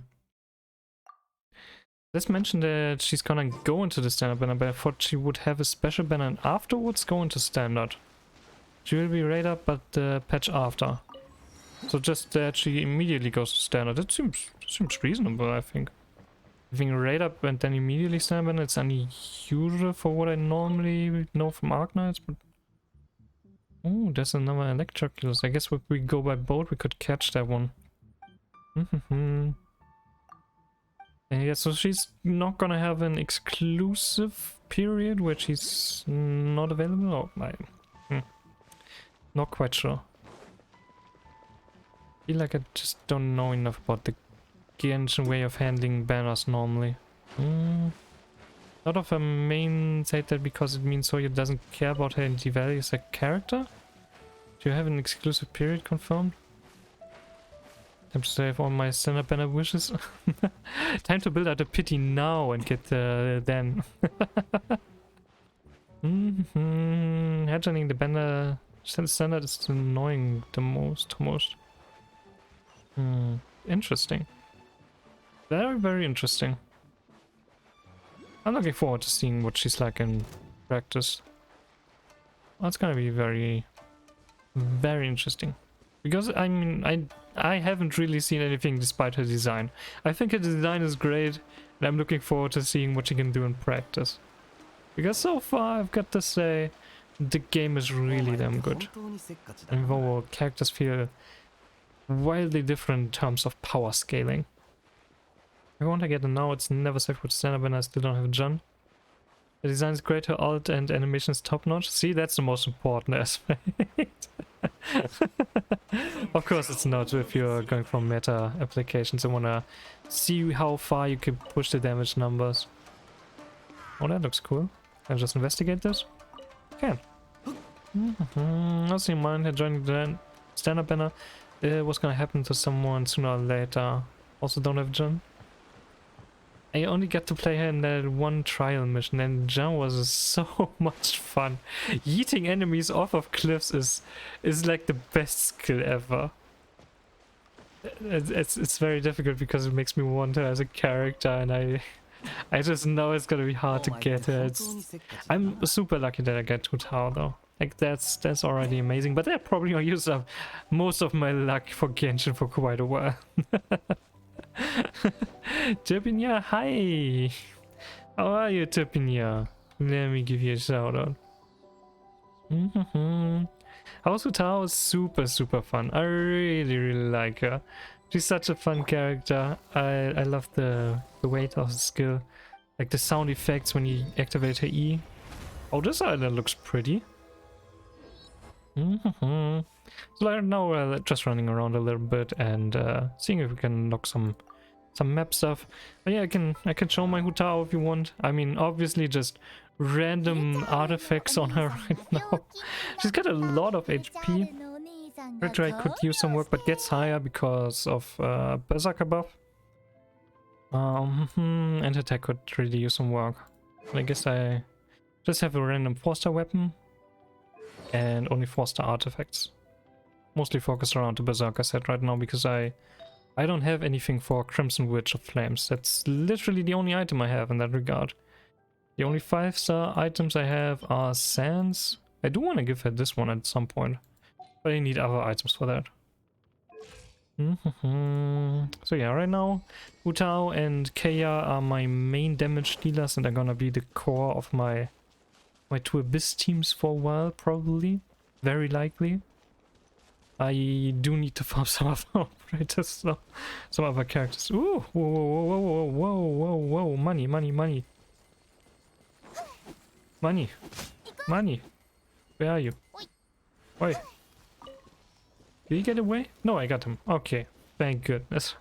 Let's mention that she's gonna go into the standard banner, but I thought she would have a special banner and afterwards go into standard. She will be raid up, but the patch after. So just that she immediately goes to standard. It seems reasonable, I think. Having a raid up and then immediately standard banner, it's unusual for what I normally know from Arknights, but... Oh, there's another Electroculus. I guess if we go by boat, we could catch that one. And yeah, so she's not gonna have an exclusive period where she's not available? Or not quite sure. I feel like I just don't know enough about the Genshin way of handling banners normally. A lot of her main said that because it means Soya doesn't care about her and devalues her character. Do you have an exclusive period confirmed? Time to save all my standard banner wishes. Time to build out a pity now and get then. Headlining the banner standard is annoying the most. Interesting. Very, very interesting. I'm looking forward to seeing what she's like in practice. That's gonna be very, very interesting. Because, I mean, I haven't really seen anything despite her design. I think her design is great, and I'm looking forward to seeing what she can do in practice. Because so far, I've got to say, the game is really damn good. And though characters feel wildly different in terms of power scaling. I want to get it now, it's never safe with standard when I still don't have Jun. The design is great, her art and animation is top notch. See, that's the most important aspect. Of course it's not if you're going from meta applications. I wanna see how far you can push the damage numbers. Oh, that looks cool. Can I just investigate this? Can. Also in mind, joining the stand-up banner. What's gonna happen to someone sooner or later. Also don't have Jun. I only got to play her in that one trial mission, and Jun was so much fun. Yeeting enemies off of cliffs is like the best skill ever. It's very difficult because it makes me want her as a character, and I just know it's gonna be hard to get her. I'm super lucky that I get to Tao though. Like that's already amazing, but that probably gonna use up most of my luck for Genshin for quite a while. Turpinia, hi! How are you, Turpinia? Let me give you a shout out. House of Tao is super fun. I really like her. She's such a fun character. I love the weight of the skill. Like the sound effects when you activate her E. Oh, this island looks pretty. So right now we're just running around a little bit and seeing if we can unlock some map stuff. But yeah, I can show my Hu Tao if you want. I mean, obviously just random artifacts on her right now. She's got a lot of HP. Retry could use some work, but gets higher because of Berserker buff. And attack could really use some work. I guess I just have a random 4-star weapon and only 4-star artifacts. Mostly focused around the Berserker set right now because I don't have anything for Crimson Witch of Flames. That's literally the only item I have in that regard. The only 5-star items I have are Sands. I do want to give her this one at some point, but I need other items for that. So yeah, right now Hu Tao and Kea are my main damage dealers, and they're gonna be the core of my two Abyss teams for a while, probably. Very likely. I do need to farm some other operators, though. Some other characters. Ooh, whoa, money. Money. Where are you? Wait. Did he get away? No, I got him. Okay, thank goodness.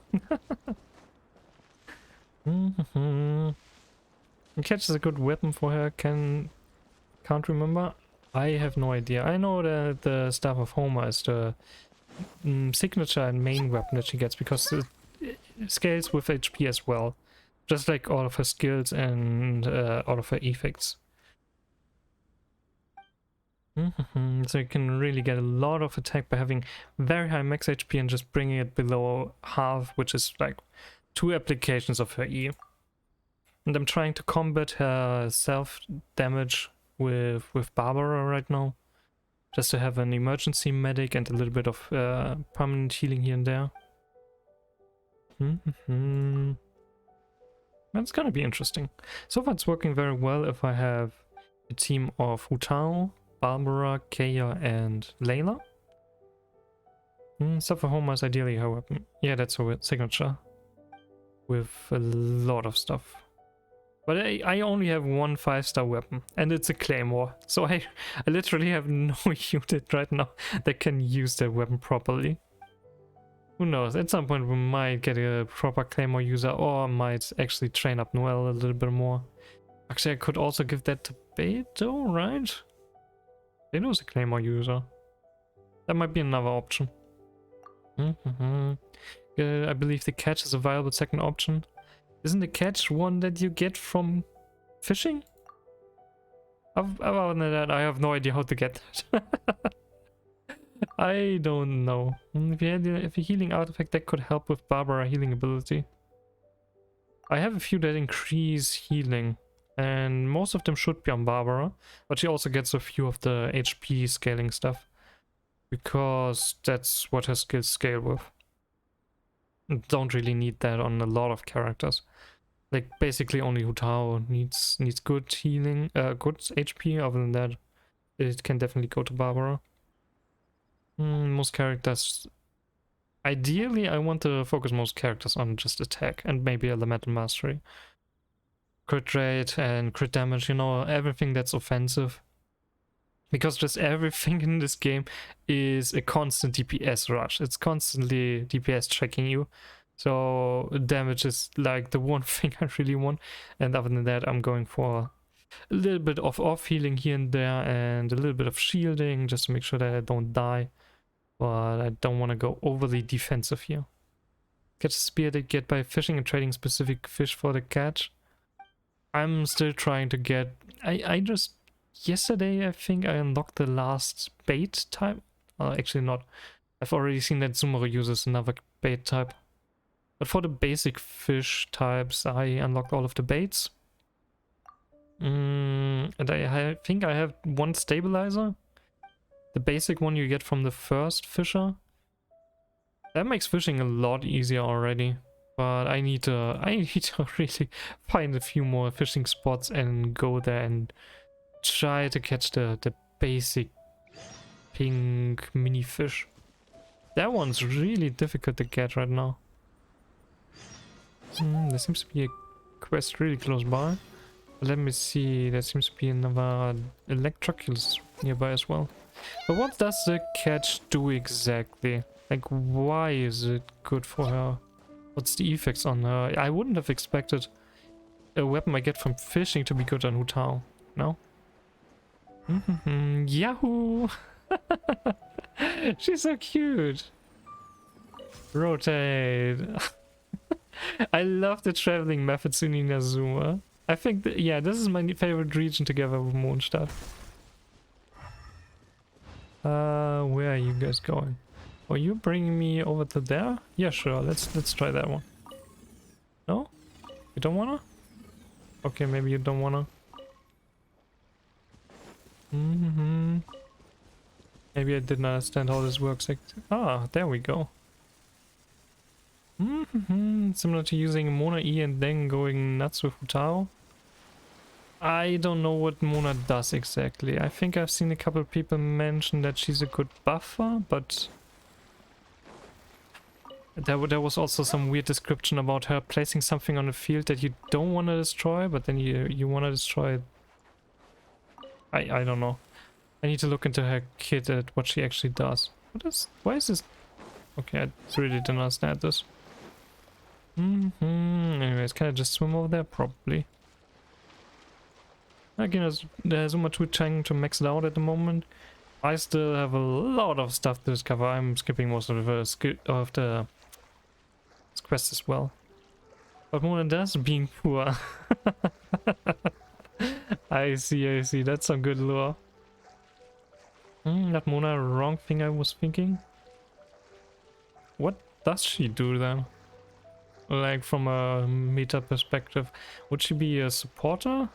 Catch is a good weapon for her. Can't remember. I have no idea. I know that the Staff of Homer is the signature and main weapon that she gets because it scales with HP as well. Just like all of her skills and all of her effects. So you can really get a lot of attack by having very high max HP and just bringing it below half, which is like 2 applications of her E. And I'm trying to combat her self damage with Barbara right now, just to have an emergency medic and a little bit of permanent healing here and there. That's gonna be interesting. So far it's working very well if I have a team of Hu Tao, Barbara, Kea and Layla. Suffer Homer is ideally her weapon. Yeah, that's her signature. with a lot of stuff. But I only have one 5-star weapon, and it's a claymore. So I literally have no unit right now that can use that weapon properly. Who knows, at some point we might get a proper claymore user, or might actually train up Noelle a little bit more. Actually, I could also give that to Beto, right? Beto's a claymore user. That might be another option. I believe the catch is a viable second option. Isn't the catch one that you get from fishing? Other than that, I have no idea how to get that. I don't know. If a healing artifact that could help with Barbara healing ability. I have a few that increase healing, and most of them should be on Barbara, but she also gets a few of the HP scaling stuff, because that's what her skills scale with. Don't really need that on a lot of characters. Like basically only Hu Tao needs good healing, good HP. Other than that, it can definitely go to Barbara. Most characters, ideally I want to focus most characters on just attack and maybe elemental mastery. Crit rate and crit damage, you know, everything that's offensive. Because just everything in this game is a constant DPS rush. It's constantly DPS checking you. So damage is like the one thing I really want. And other than that, I'm going for a little bit of off healing here and there and a little bit of shielding just to make sure that I don't die. But I don't want to go overly defensive here. Catch a spear they get by fishing and trading specific fish for the catch. I'm still trying to get... I just... Yesterday, I think I unlocked the last bait type. Actually not. I've already seen that Sumeru uses another bait type. But for the basic fish types, I unlocked all of the baits. And I think I have one stabilizer. The basic one you get from the first fisher. That makes fishing a lot easier already. But I need to really find a few more fishing spots and go there and try to catch the basic pink mini fish. That one's really difficult to get right now. There seems to be a quest really close by. Let me see, there seems to be another Electroculus nearby as well. But what does the catch do exactly? Like, why is it good for her? What's the effects on her? I wouldn't have expected a weapon I get from fishing to be good on Hu Tao. No? Yahoo! She's so cute! Rotate! I love the traveling methods in Inazuma. I think that, yeah, this is my favorite region together with Mondstadt. Where are you guys going? Are you bringing me over to there? Yeah, sure. Let's try that one. No? You don't wanna? Okay, maybe you don't wanna. Maybe I didn't understand how this works. Ah, there we go. Similar to using Mona E and then going nuts with Hu Tao. I don't know what Mona does exactly. I think I've seen a couple of people mention that she's a good buffer, but there was also some weird description about her placing something on the field that you don't want to destroy, but then you want to destroy it. I don't know. I need to look into her kit at what she actually does. Why is this? Okay, I really didn't understand this. Anyways, can I just swim over there? Probably. Again, there's so much trying to max it out at the moment. I still have a lot of stuff to discover. I'm skipping most of the quest as well. But Mona does being poor. I see. That's some good lore. Not Mona, wrong thing I was thinking. What does she do then? Like from a meta perspective. Would she be a supporter?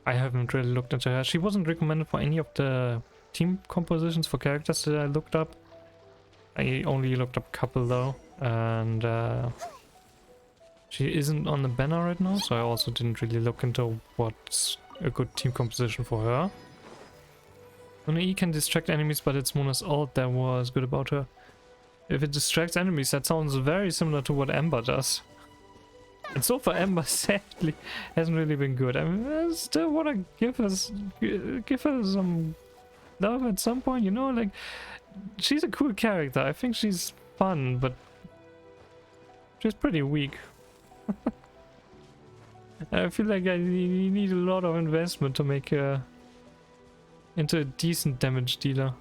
I haven't really looked into her. She wasn't recommended for any of the team compositions for characters that I looked up. I only looked up a couple though. And she isn't on the banner right now, so I also didn't really look into what's a good team composition for her. Mona E can distract enemies, but it's Mona's ult that was good about her. If it distracts enemies, that sounds very similar to what Ember does. And so far, Ember sadly hasn't really been good. I mean, I still want to give her some love at some point, you know? Like, she's a cool character. I think she's fun, but she's pretty weak. I feel like I need a lot of investment to make her into a decent damage dealer.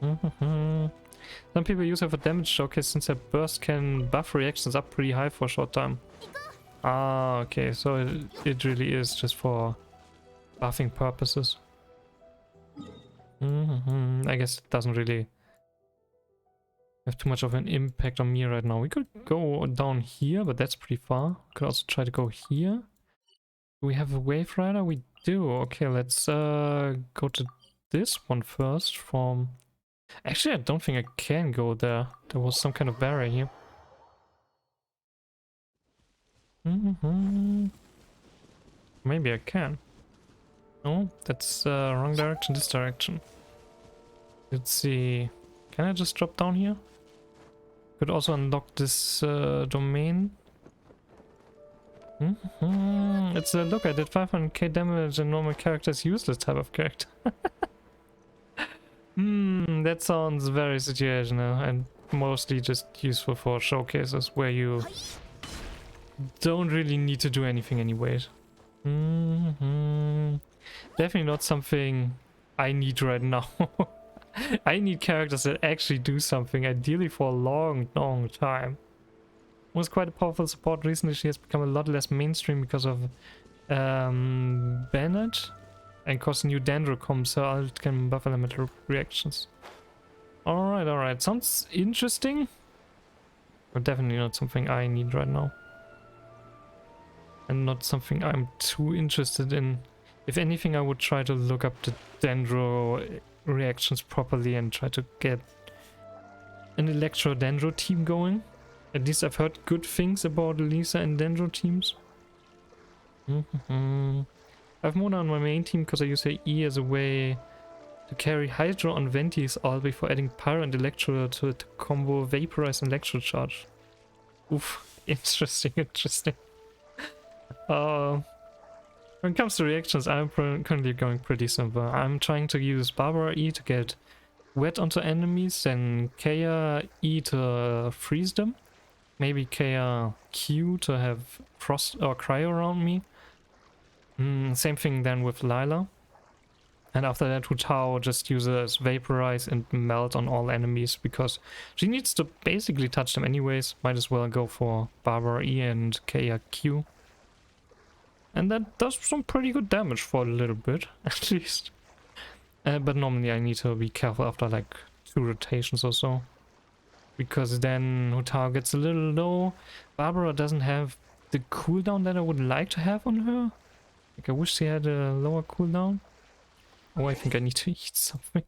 Some people use her for damage showcase since her burst can buff reactions up pretty high for a short time. Ah, okay, so it really is just for buffing purposes. I guess it doesn't really have too much of an impact on me right now. We could go down here, but that's pretty far. Could also try to go here. Do we have a Wave Rider? We do. Okay, let's go to this one first from... Actually, I don't think I can go there. There was some kind of barrier here. Maybe I can. No, that's wrong direction, this direction. Let's see. Can I just drop down here? Could also unlock this domain. It's a look, I did 500k damage and normal character is useless type of character. That sounds very situational and mostly just useful for showcases where you don't really need to do anything anyways. Definitely not something I need right now. I need characters that actually do something, ideally for a long time. Was quite a powerful support recently. She has become a lot less mainstream because of Bennett. And cause new Dendro comes, so it can buff elemental reactions. Alright. Sounds interesting. But definitely not something I need right now. And not something I'm too interested in. If anything, I would try to look up the Dendro reactions properly and try to get an Electro Dendro team going. At least I've heard good things about Lisa and Dendro teams. I have Mona on my main team because I use her E as a way to carry Hydro on Venti's ult before adding Pyro and Electro to it to combo Vaporize and Electro Charge. Oof, interesting. When it comes to reactions, I'm currently going pretty simple. I'm trying to use Barbara E to get wet onto enemies, and Kaya E to freeze them. Maybe Kaya Q to have frost or cryo around me. Same thing then with Lila. And after that, Hu Tao just uses Vaporize and Melt on all enemies because she needs to basically touch them anyways. Might as well go for Barbara E and Kaya Q. And that does some pretty good damage for a little bit, at least. But normally I need to be careful after like 2 rotations or so. Because then Hu Tao gets a little low. Barbara doesn't have the cooldown that I would like to have on her. Like I wish she had a lower cooldown. Oh, I think I need to eat something.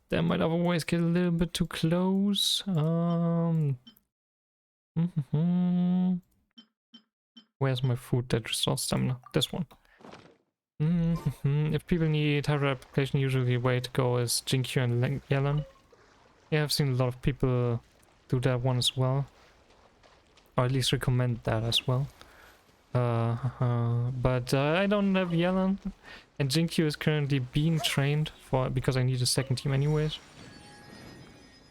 That might otherwise get a little bit too close. Where's my food that restores stamina? This one. If people need higher application, usually the way to go is Jinkyu and Yelan. Yeah, I've seen a lot of people do that one as well. Or at least recommend that as well. But I don't have Yelan, and Jinkyu is currently being trained for because I need a second team anyways.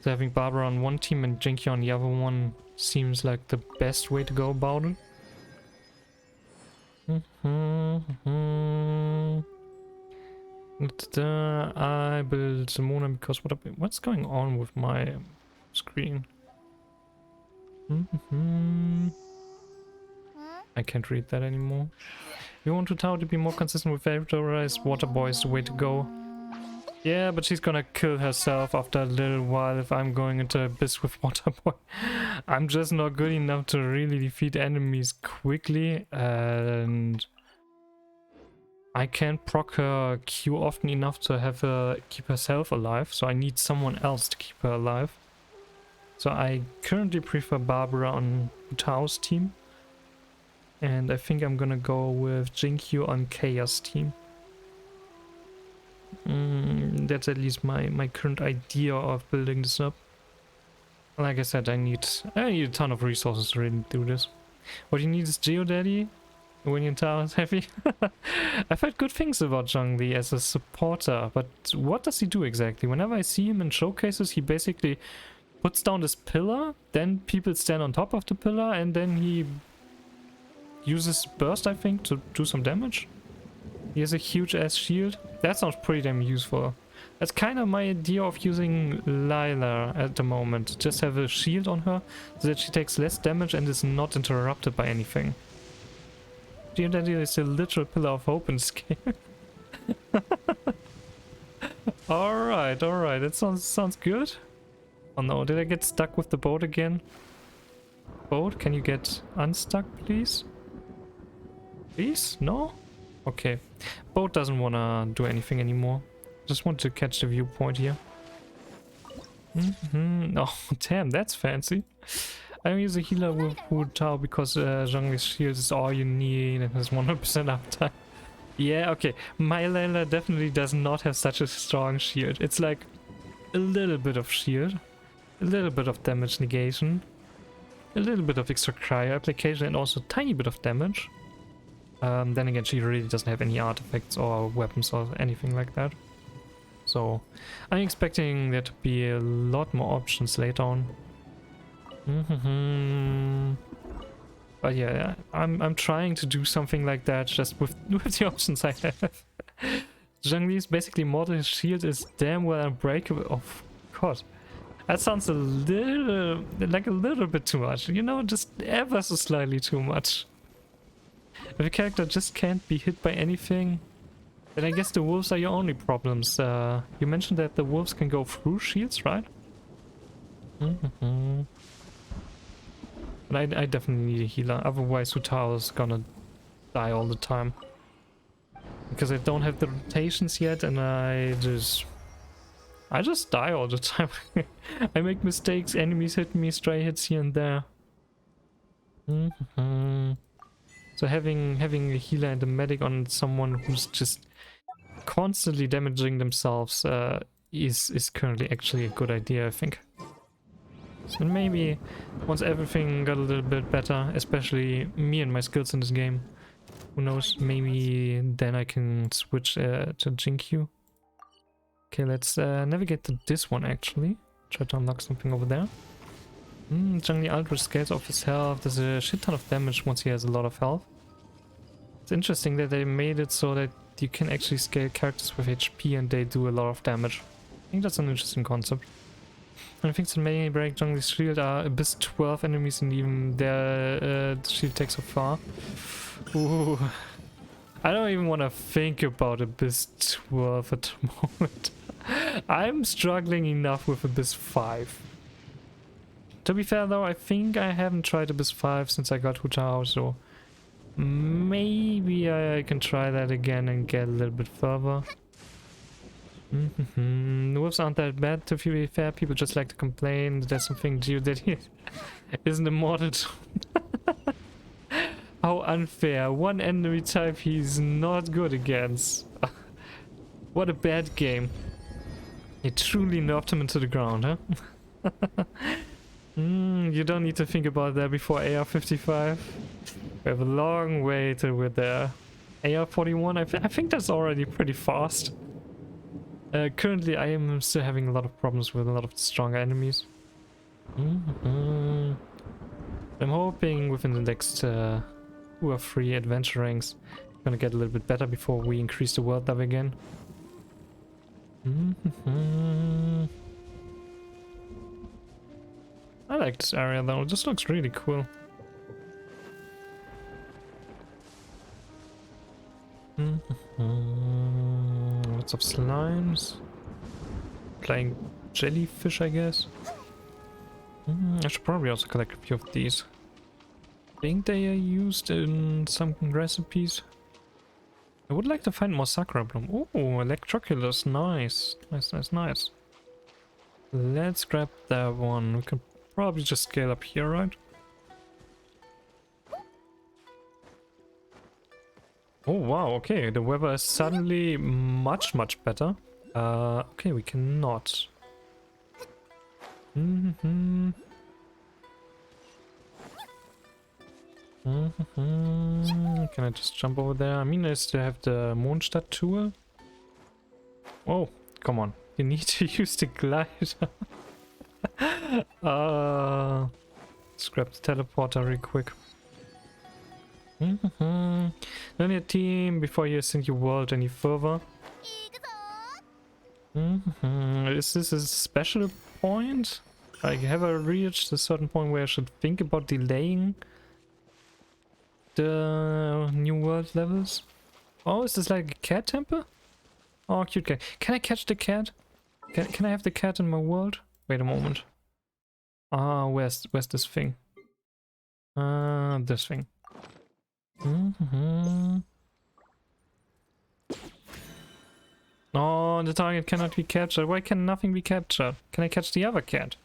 So having Barbara on one team and Jinkyu on the other one seems like the best way to go about it. I built Simona because what's going on with my screen? I can't read that anymore. You want Hu Tao to be more consistent with Vaporize Water Boy is the way to go. Yeah, but she's gonna kill herself after a little while if I'm going into Abyss with Water Boy. I'm just not good enough to really defeat enemies quickly, and I can't proc her Q often enough to have her keep herself alive, so I need someone else to keep her alive. So I currently prefer Barbara on Hu Tao's team. And I think I'm gonna go with Jinkyu on Kaya's team. That's at least my current idea of building this up. Like I said, I need a ton of resources to really do this. What you need is Geodaddy when your tower is heavy. I've heard good things about Zhongli as a supporter, but what does he do exactly? Whenever I see him in showcases, he basically puts down this pillar, then people stand on top of the pillar, and then he uses burst, I think, to do some damage. He has a huge ass shield. That sounds pretty damn useful. That's kind of my idea of using Lila at the moment. Just have a shield on her so that she takes less damage and is not interrupted by anything. Geodaddy is a literal pillar of hope in this game. Alright, that sounds good. Oh no, did I get stuck with the boat again? Boat, can you get unstuck, please? Please? No? Okay. Boat doesn't wanna do anything anymore. Just want to catch the viewpoint here. Oh, damn, that's fancy. I use a healer with Wu Tao because Zhongli's shield is all you need and has 100% uptime. Yeah, okay. My Layla definitely does not have such a strong shield. It's like a little bit of shield, a little bit of damage negation, a little bit of extra cryo application, and also a tiny bit of damage. Then again, she really doesn't have any artifacts or weapons or anything like that. So I'm expecting there to be a lot more options later on. But yeah, I'm trying to do something like that just with the options I have. Zhongli's basically model shield is damn well unbreakable. Oh god. That sounds a little bit too much, you know, just ever so slightly too much. If a character just can't be hit by anything, then I guess the wolves are your only problems. You mentioned that the wolves can go through shields, right? But I definitely need a healer, otherwise Hutao is gonna die all the time. Because I don't have the rotations yet and I just die all the time. I make mistakes, enemies hit me, stray hits here and there. So having a healer and a medic on someone who's just constantly damaging themselves is currently actually a good idea, I think. So maybe once everything got a little bit better, especially me and my skills in this game, who knows, maybe then I can switch to Jinkyu. Okay, let's navigate to this one actually. Try to unlock something over there. Zhongli Ultra scales off his health. There's a shit ton of damage once he has a lot of health. It's interesting that they made it so that you can actually scale characters with HP and they do a lot of damage. I think that's an interesting concept. And I think that may break Zhongli's shield are Abyss 12 enemies and even their shield takes so far. Ooh. I don't even want to think about Abyss 12 at the moment. I'm struggling enough with Abyss 5. To be fair though, I think I haven't tried Abyss 5 since I got Hutao, so maybe I can try that again and get a little bit further. The wolves aren't that bad, to be fair. People just like to complain that there's something Geodaddy isn't immortal. How unfair. One enemy type he's not good against. What a bad game. You truly nerfed him into the ground, huh? You don't need to think about that before AR-55. We have a long way till we're there. AR-41, I think that's already pretty fast. Currently I am still having a lot of problems with a lot of stronger enemies. I'm hoping within the next 2 or 3 adventure ranks I'm gonna get a little bit better before we increase the world level again. I like this area though, this looks really cool. Lots of slimes. Playing jellyfish, I guess. I should probably also collect a few of these. I think they are used in some recipes. I would like to find more Sakura Bloom. Oh, Electroculus, nice. Nice. Let's grab that one. We can probably just scale up here, right? Oh wow, okay, the weather is suddenly much better. Okay, we cannot. Can I just jump over there? I mean, I still have the Mondstadt tool. Oh, come on. You need to use the glider. Scrap the teleporter real quick. Learn your team before you send your world any further. Is this a special point? Like, have I reached a certain point where I should think about delaying the new world levels? Oh, is this like a cat temple? Oh, cute cat. Can I catch the cat? Can I have the cat in my world? Wait a moment. Ah, where's this thing? This thing. Oh, the target cannot be captured. Why can nothing be captured? Can I catch the other cat?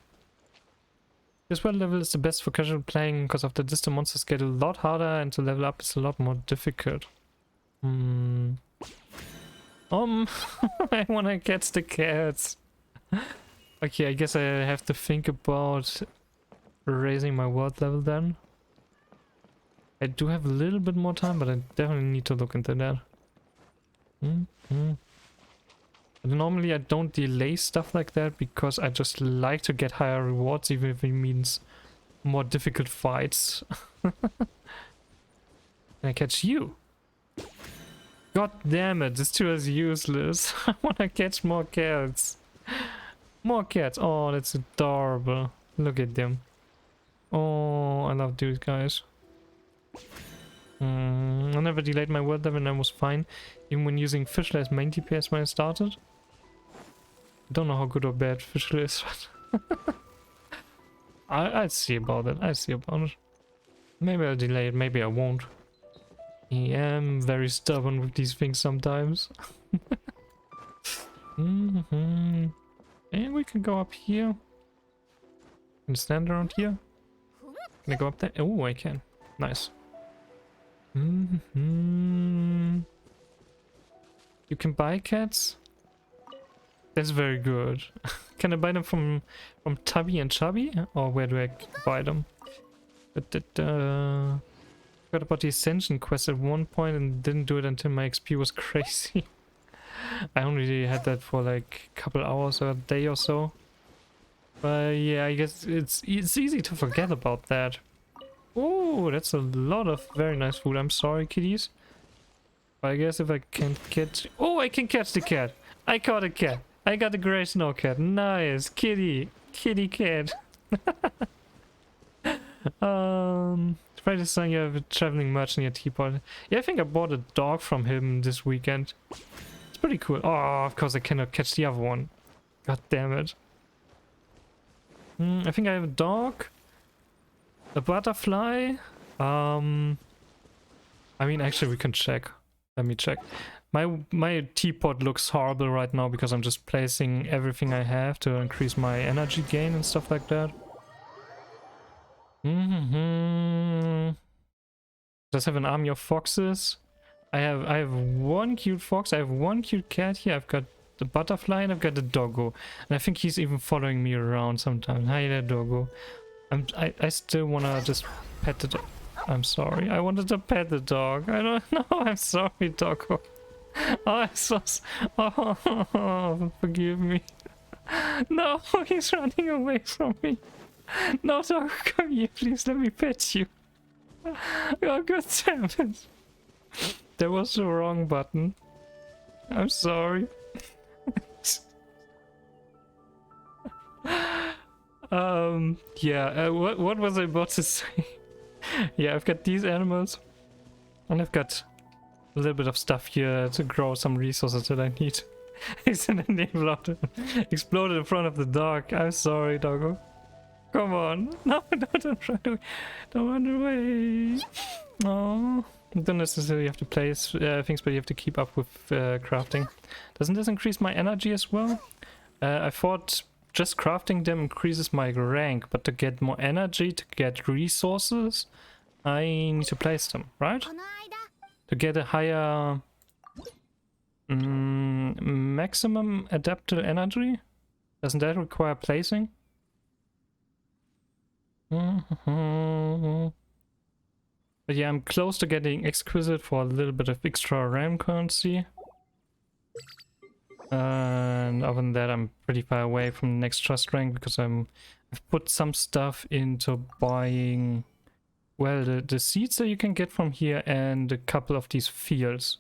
This world level is the best for casual playing because of the distant monsters get a lot harder and to level up is a lot more difficult. I wanna catch the cats. Okay, I guess I have to think about raising my world level then. I do have a little bit more time, but I definitely need to look into that. Normally I don't delay stuff like that because I just like to get higher rewards even if it means more difficult fights. Can I catch you? God damn it, this tool is useless. I wanna catch more cats. More cats. Oh, that's adorable. Look at them. Oh, I love these guys. I never delayed my world level and I was fine. Even when using Fischl as main DPS when I started. I don't know how good or bad Fischl is, but I'll see about it. I'll see about it. Maybe I'll delay it, maybe I won't. I am very stubborn with these things sometimes. And we can go up here. Can I stand around here? Can I go up there? Oh, I can. Nice. You can buy cats? That's very good. Can I buy them from Tubby and Chubby? Or where do I buy them? Forgot about the Ascension quest at one point and didn't do it until my XP was crazy. I only had that for like a couple hours or a day or so. But yeah, I guess it's easy to forget about that. Oh, that's a lot of very nice food. I'm sorry, kitties. But I guess if I can't catch... Oh, I can catch the cat. I caught a cat. I got a gray snow cat. Nice. Kitty. Kitty cat. Try to sign you have a traveling merchant in your teapot. Yeah, I think I bought a dog from him this weekend. It's pretty cool. Oh, of course I cannot catch the other one. God damn it. I think I have a dog. A butterfly. I mean, actually, we can check. Let me check. My teapot looks horrible right now because I'm just placing everything I have to increase my energy gain and stuff like that. Does have an army of foxes. I have one cute fox. I have one cute cat here. I've got the butterfly and I've got the doggo. And I think he's even following me around sometimes. Hi there, doggo. I still wanna just pet the dog. I'm sorry. I wanted to pet the dog. I don't know. I'm sorry, doggo. Oh, I'm so... Oh, forgive me. No, he's running away from me. No, dog, come here, please. Let me pet you. Oh, god damn it. That was the wrong button. I'm sorry. Yeah, what was I about to say? Yeah, I've got these animals. And I've got a little bit of stuff here to grow some resources that I need. He's in the enabler. Exploded in front of the dog. I'm sorry, doggo. Come on. No, don't run away. Don't run away. Oh, you don't necessarily have to place things, but you have to keep up with crafting. Doesn't this increase my energy as well? I thought just crafting them increases my rank, but to get more energy, to get resources, I need to place them, right? To get a higher maximum adaptive energy? Doesn't that require placing? But yeah, I'm close to getting exquisite for a little bit of extra RAM currency. And other than that, I'm pretty far away from the next trust rank because I've put some stuff into buying, well, the seeds that you can get from here and a couple of these fields.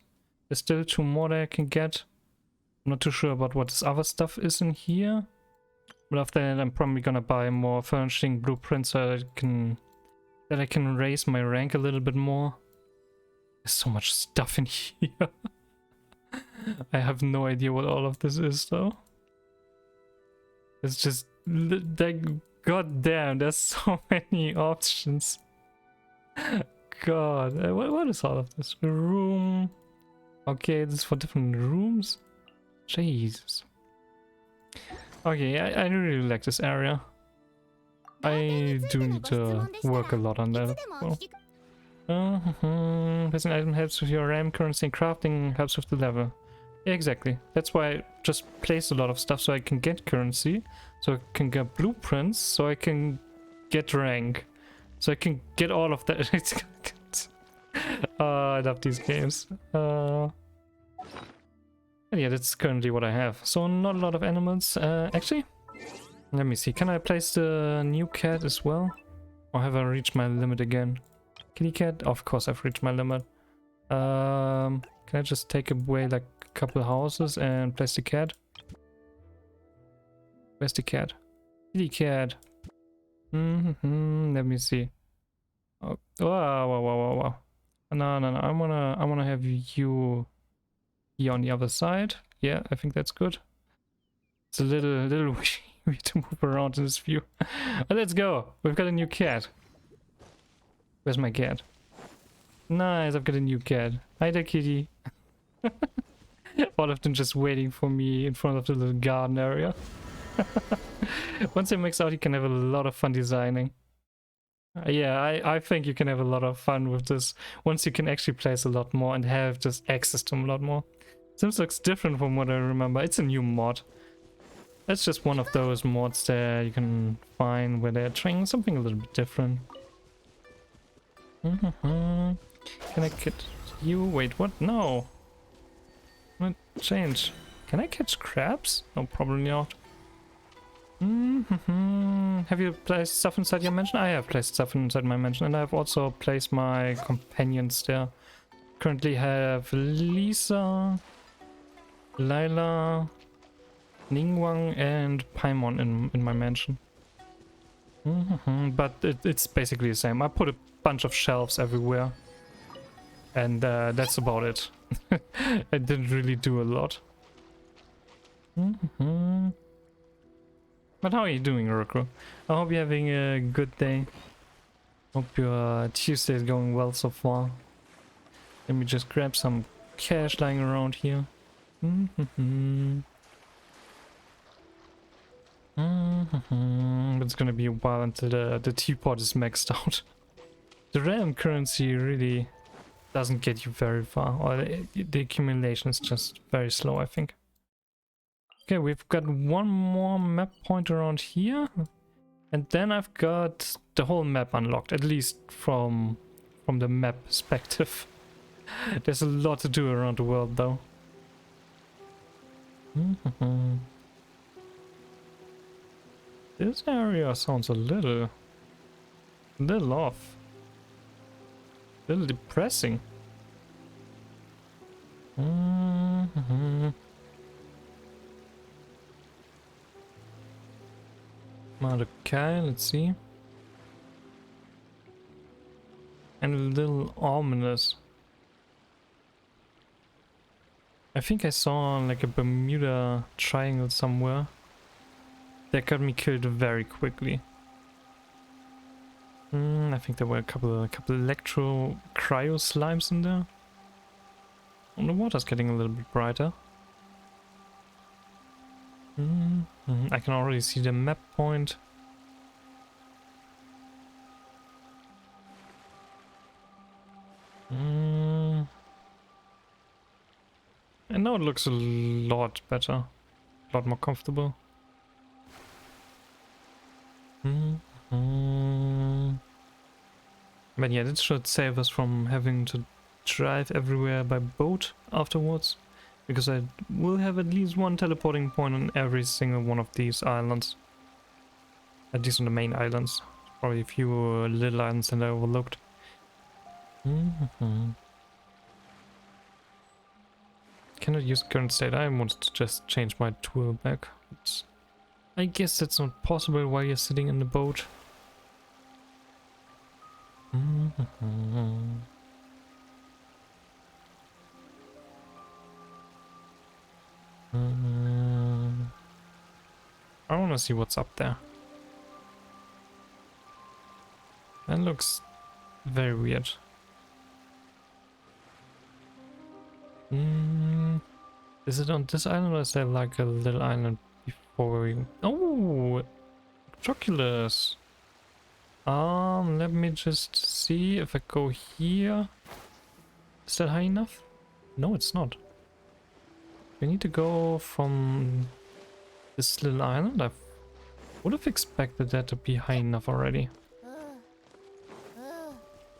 There's still 2 more that I can get. I'm not too sure about what this other stuff is in here. But after that, I'm probably gonna buy more furnishing blueprints so that I can raise my rank a little bit more. There's so much stuff in here. I have no idea what all of this is though. It's just like, god damn, there's so many options. God, what is all of this? Room. Okay, this is for different rooms. Jesus. Okay, I really like this area. I do need to work a lot on that. Placing item helps with your RAM currency and crafting helps with the level. Yeah, exactly. That's why I just place a lot of stuff so I can get currency, so I can get blueprints, so I can get rank, so I can get all of that. I love these games. And yeah, that's currently what I have. So not a lot of animals. Actually, let me see. Can I place the new cat as well? Or have I reached my limit again? Kitty cat? Of course I've reached my limit. Can I just take away like a couple houses and place the cat? Where's the cat? Kitty cat. Let me see. Oh, wow. No. I wanna have you here on the other side. Yeah, I think that's good. It's a little weird to move around in this view. But let's go. We've got a new cat. Where's my cat? Nice, I've got a new cat. Hi there, kitty. All of them just waiting for me in front of the little garden area. Once it makes out, you can have a lot of fun designing. Yeah, I think you can have a lot of fun with this once you can actually place a lot more and have just access to them a lot more. Sims looks different from what I remember. It's a new mod. That's just one of those mods that you can find where they're trying something a little bit different. Can I get you? Wait, what? No. What? Change. Can I catch crabs? No, probably not. Have you placed stuff inside your mansion? I have placed stuff inside my mansion, and I've also placed my companions there. Currently have Lisa, Lila, Ningguang, and Paimon in my mansion. But it's basically the same. I put a bunch of shelves everywhere, and that's about it. I didn't really do a lot. But how are you doing, Roku? I hope you're having a good day. Hope your Tuesday is going well so far. Let me just grab some cash lying around here. It's gonna be a while until the teapot is maxed out. The RAM currency really doesn't get you very far, or the accumulation is just very slow, I think. Okay, we've got one more map point around here, and then I've got the whole map unlocked, at least from the map perspective. There's a lot to do around the world though. This area sounds a little off. A little depressing. Okay, let's see. And a little ominous. I think I saw like a Bermuda Triangle somewhere. That got me killed very quickly. I think there were a couple electro cryo slimes in there. And the water's getting a little bit brighter. I can already see the map point. And now it looks a lot better. A lot more comfortable. But yeah, this should save us from having to drive everywhere by boat afterwards. Because I will have at least one teleporting point on every single one of these islands. At least on the main islands. Probably a few little islands that I overlooked. Cannot use current state. I wanted to just change my tool back. But I guess that's not possible while you're sitting in the boat. I want to see what's up there. That looks very weird. Is it on this island or is there like a little island before we... Oh! Choculus! Let me just see if I go here. Is that high enough? No, it's not. We need to go from this little island. I would have expected that to be high enough already.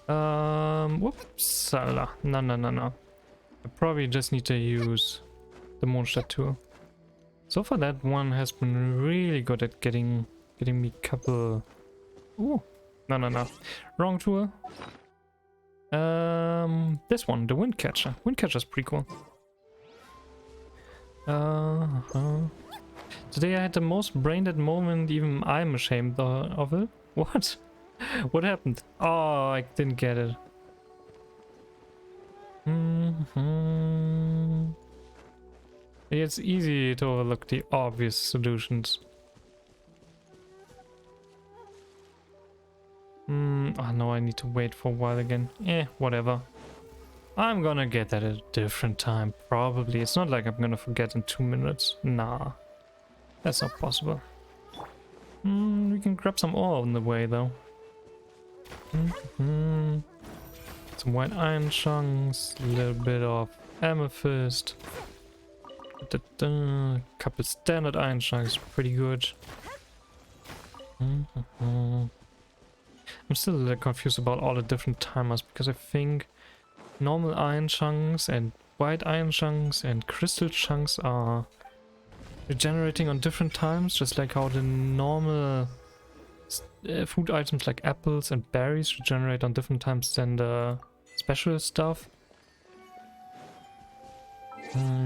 Whoops. No. I probably just need to use the monster tool. So far that one has been really good at getting me couple... Ooh. No. Wrong tool. This one, the wind catcher. Wind catcher's pretty cool. Today I had the most brain dead moment, even I'm ashamed of it. What? What happened? Oh, I didn't get it. It's easy to overlook the obvious solutions. Oh no, I need to wait for a while again. Whatever. I'm gonna get that at a different time, probably. It's not like I'm gonna forget in 2 minutes. Nah. That's not possible. We can grab some ore on the way though. Some white iron chunks, a little bit of amethyst. Couple standard iron chunks, pretty good. I'm still a little confused about all the different timers because I think normal iron chunks and white iron chunks and crystal chunks are regenerating on different times, just like how the normal food items like apples and berries regenerate on different times than the special stuff.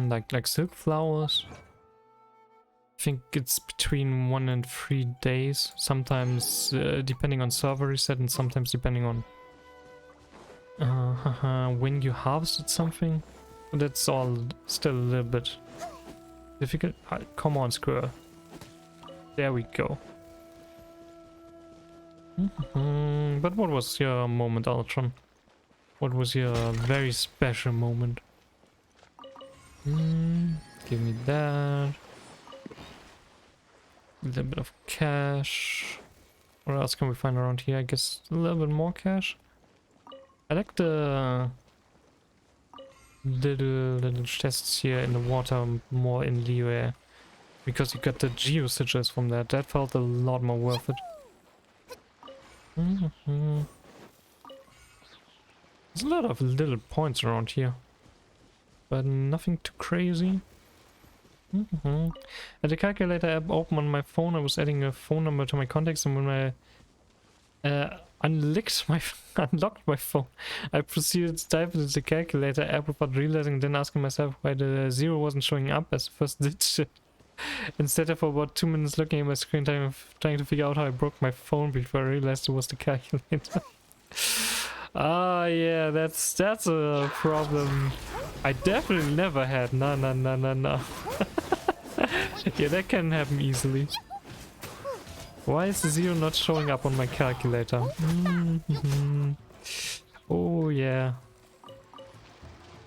Like silk flowers. I think it's between 1 and 3 days, sometimes depending on server reset and sometimes depending on when you harvested something. That's all still a little bit difficult. Come on, squirrel. There we go. But what was your moment, Ultron? What was your very special moment? Give me that. A little bit of cash. What else can we find around here? I guess a little bit more cash. I like the little chests here in the water more in Liyue, because you got the geo sigils from that. That felt a lot more worth it. There's a lot of little points around here, but nothing too crazy. And the calculator app opened on my phone. I was adding a phone number to my contacts, and when I unlocked my phone, I proceeded to type it into the calculator app without realizing, then asking myself why the 0 wasn't showing up as the first digit. Instead of about 2 minutes looking at my screen time, trying to figure out how I broke my phone before I realized it was the calculator. Ah, yeah, that's a problem I definitely never had. No. Yeah, that can happen easily. Why is the 0 not showing up on my calculator? Oh, yeah.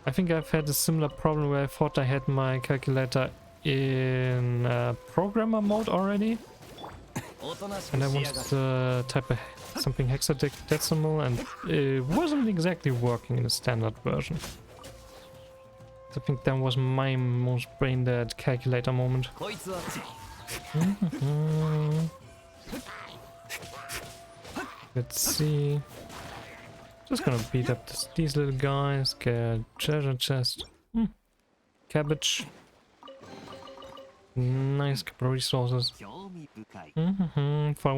I think I've had a similar problem where I thought I had my calculator in programmer mode already. And I wanted to type something hexadecimal and it wasn't exactly working in the standard version. I think that was my most brain dead calculator moment. Let's see. Just gonna beat up these little guys, get treasure chest. Cabbage. Nice couple of resources. Fun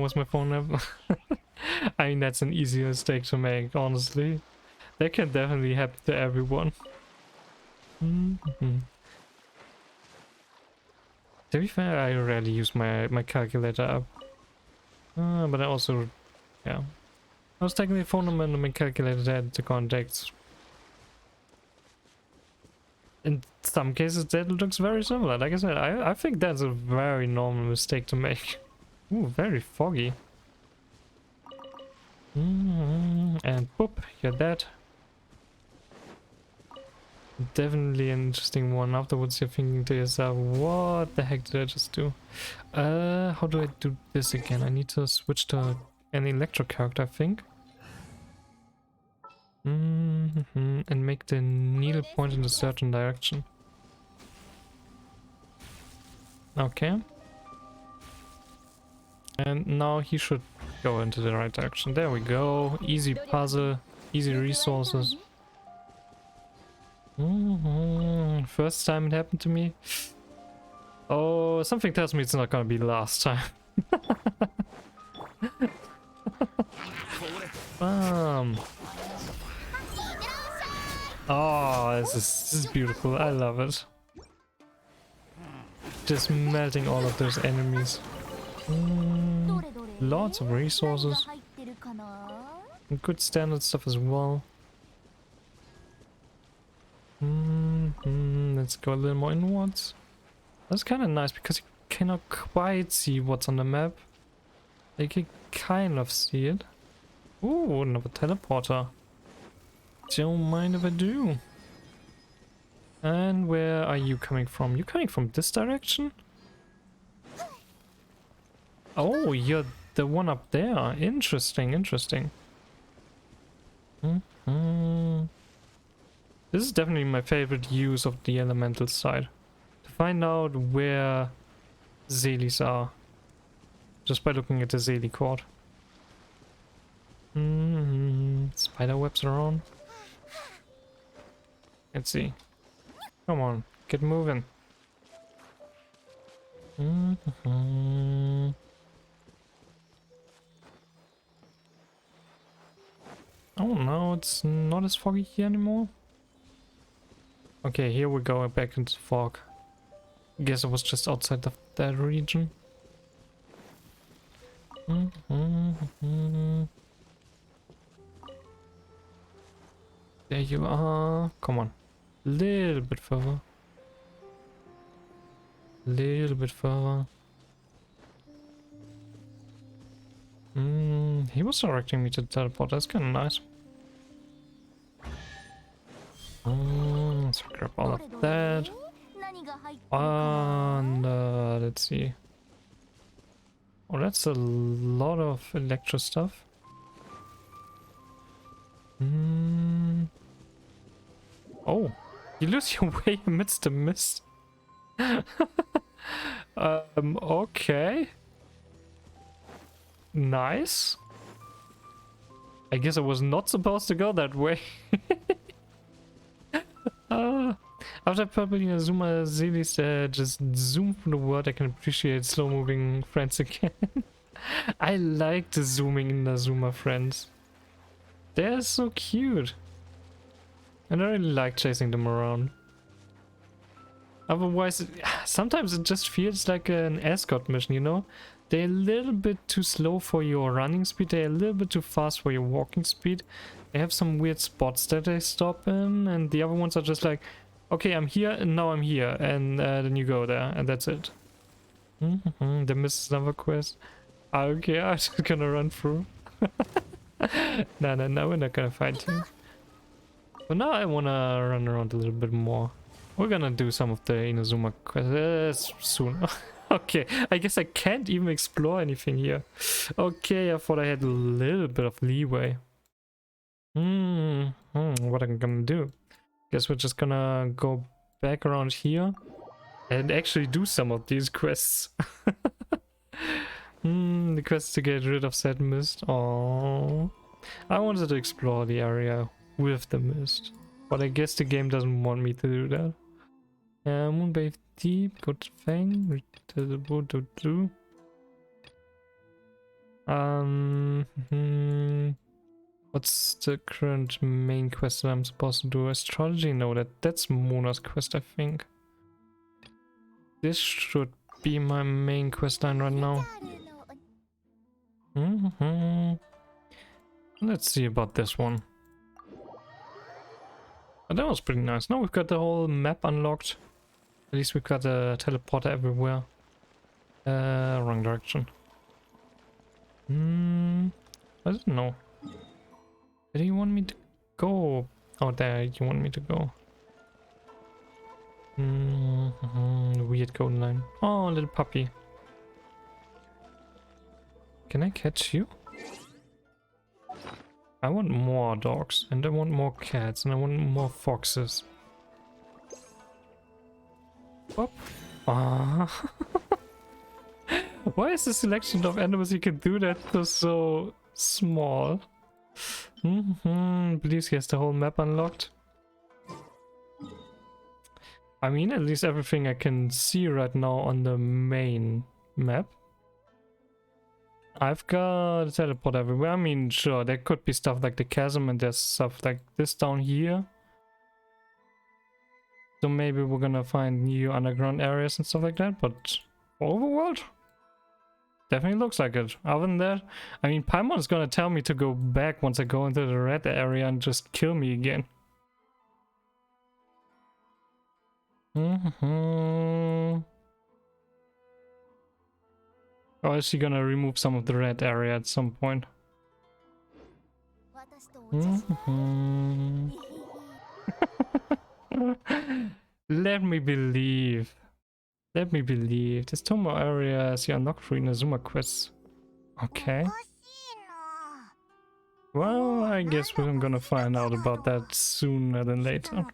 with my phone app. I mean, that's an easy mistake to make, honestly. That can definitely happen to everyone. To be fair, I rarely use my calculator app. But I also, yeah. I was taking the phone number and my calculator had the contacts. In some cases that looks very similar. Like I said, I think that's a very normal mistake to make. Ooh, very foggy. And boop, you're dead. Definitely an interesting one. Afterwards you're thinking to yourself, what the heck did I just do? How do I do this again? I need to switch to an electro character, I think. And make the needle point in a certain direction. Okay. And now he should go into the right direction. There we go. Easy puzzle, easy resources. First time it happened to me. Oh, something tells me it's not gonna be the last time. Bam. Oh, this is beautiful. I love it. Just melting all of those enemies. Lots of resources. Good standard stuff as well. Let's go a little more inwards. That's kind of nice because you cannot quite see what's on the map. You can kind of see it. Ooh, another teleporter. Don't mind if I do. And where are you coming from? You're coming from this direction? Oh, you're the one up there. Interesting, interesting. This is definitely my favorite use of the elemental side. To find out where Zelis are. Just by looking at the Zeli cord. Spider webs around. Let's see. Come on, get moving. Oh no, it's not as foggy here anymore. Okay, here we go back into fog. Guess it was just outside of that region. There you are. Come on. Little bit further. Little bit further. He was directing me to the teleport. That's kind of nice. Let's grab all of that. And let's see. Oh, that's a lot of electro stuff. Oh, you lose your way amidst the mist. Okay. Nice. I guess I was not supposed to go that way. After purple Inazuma Zelis just zoom from the world, I can appreciate slow moving friends again. I like the zooming Inazuma friends. They're so cute. And I really like chasing them around. Otherwise, sometimes it just feels like an escort mission, you know? They're a little bit too slow for your running speed, they're a little bit too fast for your walking speed. They have some weird spots that they stop in, and the other ones are just like, okay, I'm here, and now I'm here, and then you go there, and that's it. The missed another quest. Okay, I'm just gonna run through. No, we're not gonna fight him. But now I wanna run around a little bit more. We're gonna do some of the Inazuma quests soon. Okay, I guess I can't even explore anything here. Okay, I thought I had a little bit of leeway. What I'm gonna do? Guess we're just gonna go back around here and actually do some of these quests. The quest to get rid of said mist. Oh, I wanted to explore the area with the mist, but I guess the game doesn't want me to do that. Moonbathe Deep, go to Fang, return to the boat to do. What's the current main quest that I'm supposed to do? Astrology? No, that's Mona's quest, I think. This should be my main quest line right now. Let's see about this one. Oh, that was pretty nice. Now we've got the whole map unlocked. At least we've got a teleporter everywhere. Wrong direction. I don't know. Where do you want me to go? Oh, there you want me to go. Weird code line. Oh, little puppy. Can I catch you? I want more dogs, and I want more cats, and I want more foxes. Whoop. Ah. Why is the selection of animals you can do that so small? Believes he has the whole map unlocked. I mean, at least everything I can see right now on the main map. I've got a teleport everywhere. I mean, sure, there could be stuff like the chasm and there's stuff like this down here. So maybe we're gonna find new underground areas and stuff like that, but overworld? Definitely looks like it. Other than that, I mean, Paimon is gonna tell me to go back once I go into the red area and just kill me again. Or is she gonna remove some of the red area at some point? Let me believe. Let me believe. There's 2 more areas you unlock through Inazuma quests. Okay. Well, I guess we're gonna find out about that sooner than later.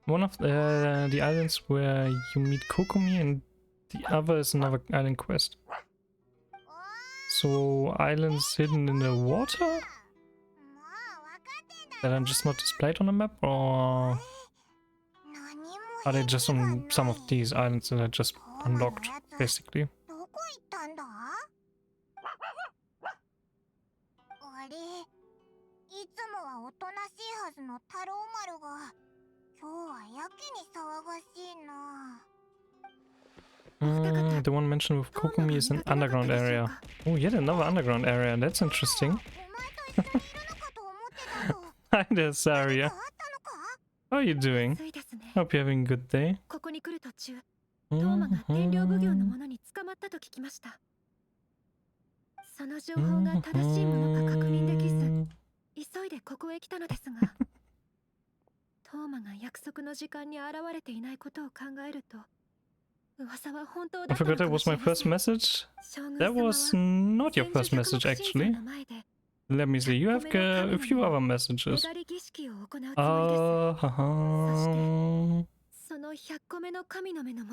One of the islands where you meet Kokomi, and the other is another island quest. So, islands hidden in the water? That are just not displayed on the map, or are they just on some of these islands that are just unlocked, basically? The one mentioned with Kokomi is an underground area. Oh, yet another underground area. That's interesting. Hi there, Saria. How are you doing? Hope you're having a good day. I forgot that was my first message. That was not your first message, actually. Let me see, you have a few other messages.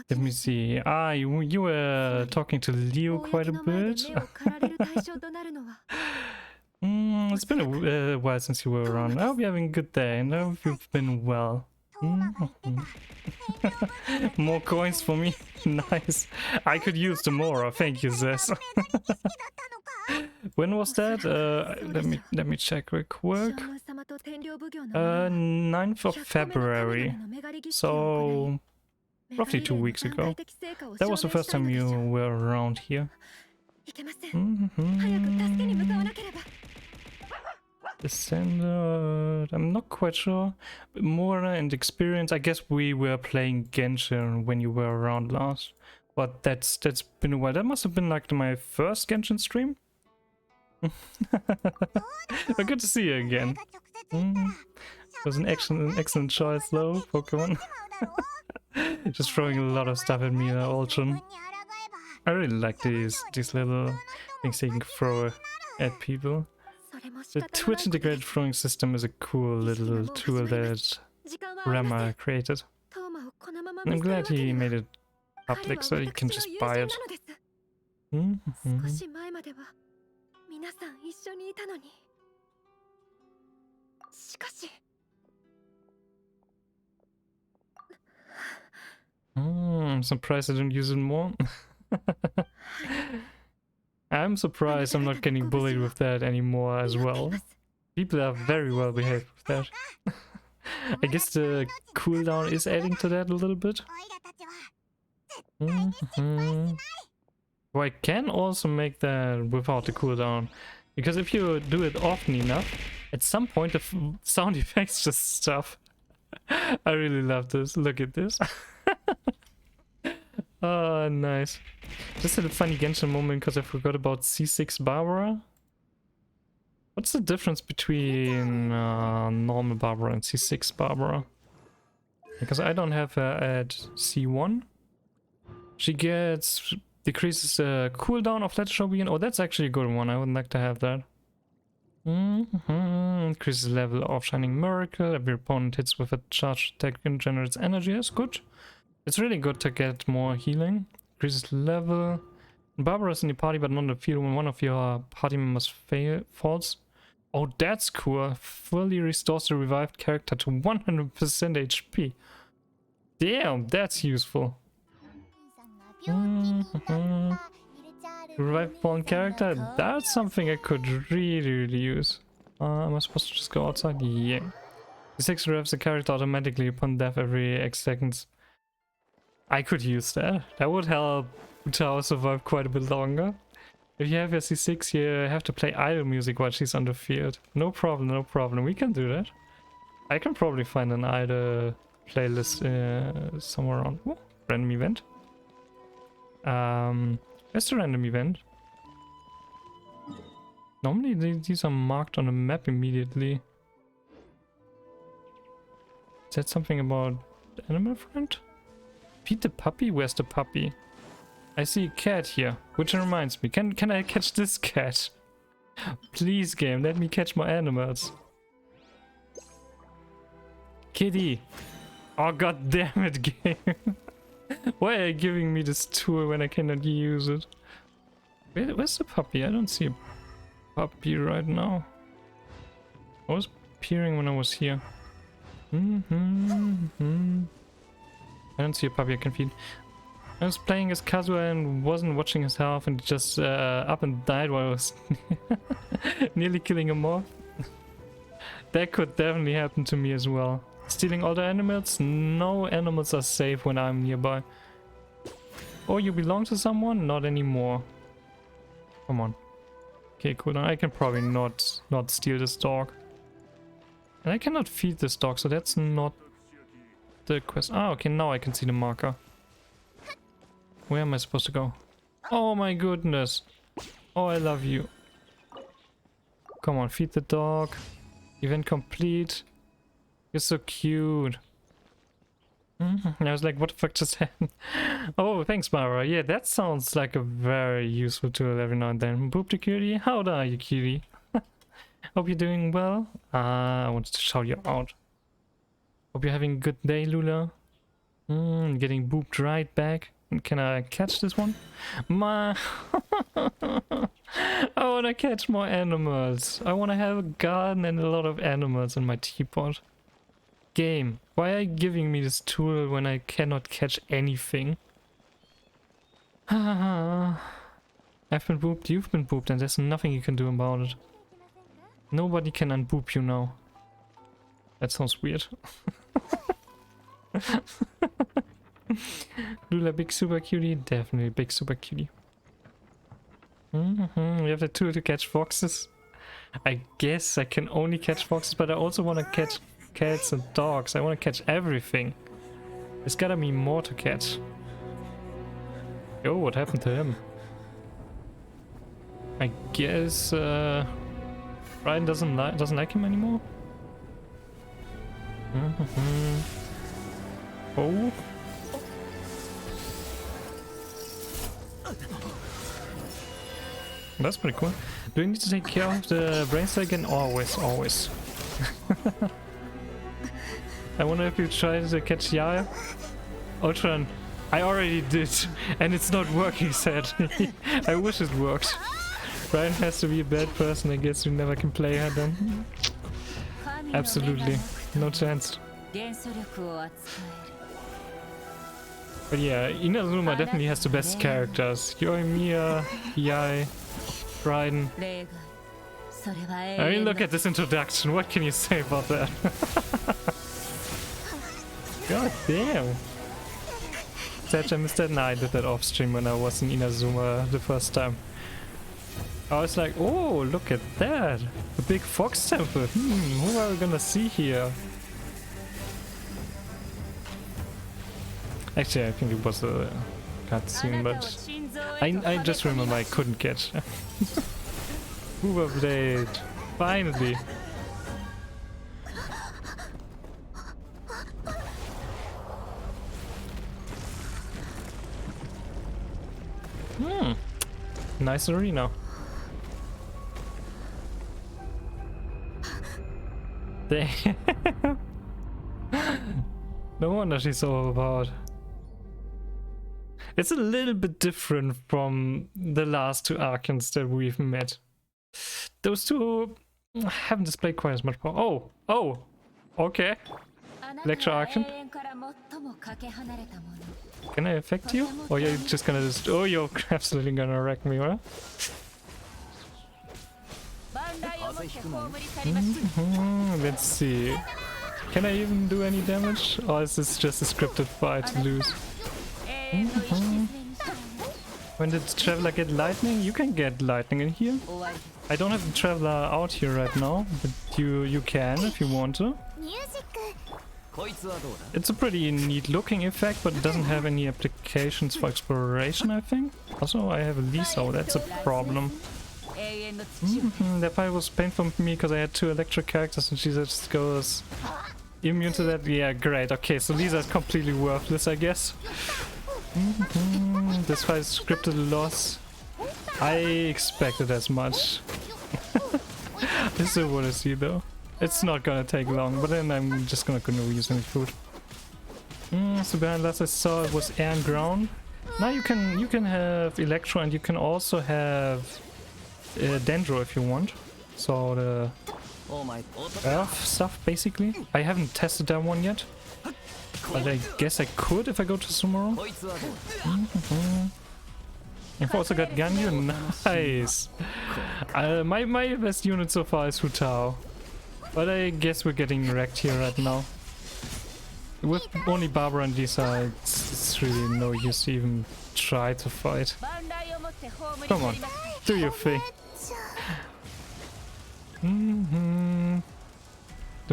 Let me see. You were talking to Leo quite a bit. It's been a while since you were around. I hope you're having a good day, and I hope you've been well. More coins for me. Nice. I could use the more. Thank you, Zess. When was that? Let me check real quick. 9th of February. So roughly 2 weeks ago. That was the first time you were around here. Descended. I'm not quite sure. More and experience. I guess we were playing Genshin when you were around last. But that's been a while. That must have been like my first Genshin stream. But good to see you again. It was an excellent choice though, Pokemon. Just throwing a lot of stuff at me, Ultron. I really like these little things you can throw at people. The Twitch integrated throwing system is a cool little tool that Rama created. And I'm glad he made it public, so you can just buy it. 少し前までは皆さん一緒にいたのに。しかし。I'm surprised I don't use it more. I'm surprised I'm not getting bullied with that anymore as well. People are very well behaved with that. I guess the cooldown is adding to that a little bit. Well, I can also make that without the cooldown. Because if you do it often enough, at some point the sound effects just stop. I really love this. Look at this. Oh, nice. Just had a funny Genshin moment because I forgot about C6 Barbara. What's the difference between normal Barbara and C6 Barbara? Because I don't have her at C1. She gets... decreases the cooldown of Let Show Begin. Oh, that's actually a good one. I would like to have that. Increases level of Shining Miracle. Every opponent hits with a charged attack and generates energy. That's good. It's really good to get more healing. Increases level. Barbara's in the party, but not in the field when one of your party members falls. Oh, that's cool. Fully restores the revived character to 100% HP. Damn, that's useful. Revive fallen character. That's something I could really use. Am I supposed to just go outside? Yeah. C6 revives the character automatically upon death every X seconds. I could use that. That would help Chao survive quite a bit longer. If you have your C6, you have to play idle music while she's on the field. No problem, no problem. We can do that. I can probably find an idle playlist somewhere around. Ooh, random event. Where's the random event? Normally these are marked on the map immediately. Is that something about Animal Friend? Feed the puppy? Where's the puppy? I see a cat here, which reminds me, can I catch this cat? Please, game, let me catch my animals. Kitty! Oh, god damn it, game! Why are you giving me this tool when I cannot use it? Where's the puppy? I don't see a puppy right now. I was peering when I was here. I don't see a puppy I can feed. I was playing as Kazuha and wasn't watching his health and just up and died while I was nearly killing him off. That could definitely happen to me as well. Stealing all the animals? No animals are safe when I'm nearby. Oh, you belong to someone? Not anymore. Come on. Okay, cool. Now I can probably not steal this dog. And I cannot feed this dog, so that's not the quest. Ah, okay, now I can see the marker. Where am I supposed to go? Oh my goodness. Oh, I love you. Come on, feed the dog. Event complete. You're so cute. I was like, what the fuck just happened? Oh, thanks, Mara. Yeah, that sounds like a very useful tool every now and then. Boop the cutie. How are you, cutie? Hope you're doing well. I wanted to shout you out. Hope you're having a good day, Lula. Getting booped right back. Can I catch this one? I wanna catch more animals. I wanna have a garden and a lot of animals in my teapot. Game, why are you giving me this tool when I cannot catch anything? I've been booped, you've been booped, and there's nothing you can do about it. Nobody can unboop you now. That sounds weird. Lula, big super cutie? Definitely big super cutie. We have the tool to catch foxes. I guess I can only catch foxes, but I also want to catch cats and dogs. I want to catch everything. There's gotta be more to catch. Yo, what happened to him? I guess Ryan doesn't like him anymore. Oh. That's pretty cool. Do I need to take care of the brain cell again? Always, always. I wonder if you try to catch Yaya. Ultron, I already did, and it's not working, sadly. I wish it worked. Ryan has to be a bad person, I guess we never can play her then. Absolutely, no chance. But yeah, Inazuma definitely has the best characters. Yoimiya, Yai, Raiden. I mean, look at this introduction, what can you say about that? God damn. Such I missed that. Nah, I did that off stream when I was in Inazuma the first time. I was like, oh, look at that! The big fox temple. Who are we gonna see here? Actually, I think it was a cutscene, but I just remember I couldn't catch. Hoover Blade! Finally! Nice arena. Damn. No wonder she's so overpowered. It's a little bit different from the last two Arknights that we've met. Those two haven't displayed quite as much power. Oh! Oh! Okay. Electro Arknight. Can I affect you? Or you're just gonna just... Oh, you're absolutely gonna wreck me, right? Let's see. Can I even do any damage? Or is this just a scripted fight to lose? When did Traveler get lightning? You can get lightning in here. I don't have the Traveler out here right now, but you can if you want to. It's a pretty neat looking effect, but it doesn't have any applications for exploration, I think. Also, I have a Lisa, that's a problem. That fight was painful for me because I had two electric characters and she just goes immune to that. Yeah, great. Okay, so Lisa is completely worthless, I guess. This fight is scripted loss. I expected as much. I still want to see though. It's not gonna take long, but then I'm just gonna continue using food. So behind last I saw it was air and ground. Now you can have electro and you can also have dendro if you want. So the earth stuff basically. I haven't tested that one yet, but I guess I could if I go to Sumeru. I've also got Ganyu. Nice. My best unit so far is Hutao. But I guess we're getting wrecked here right now. With only Barbara and Lisa, it's really no use to even try to fight. Come on, do your thing. The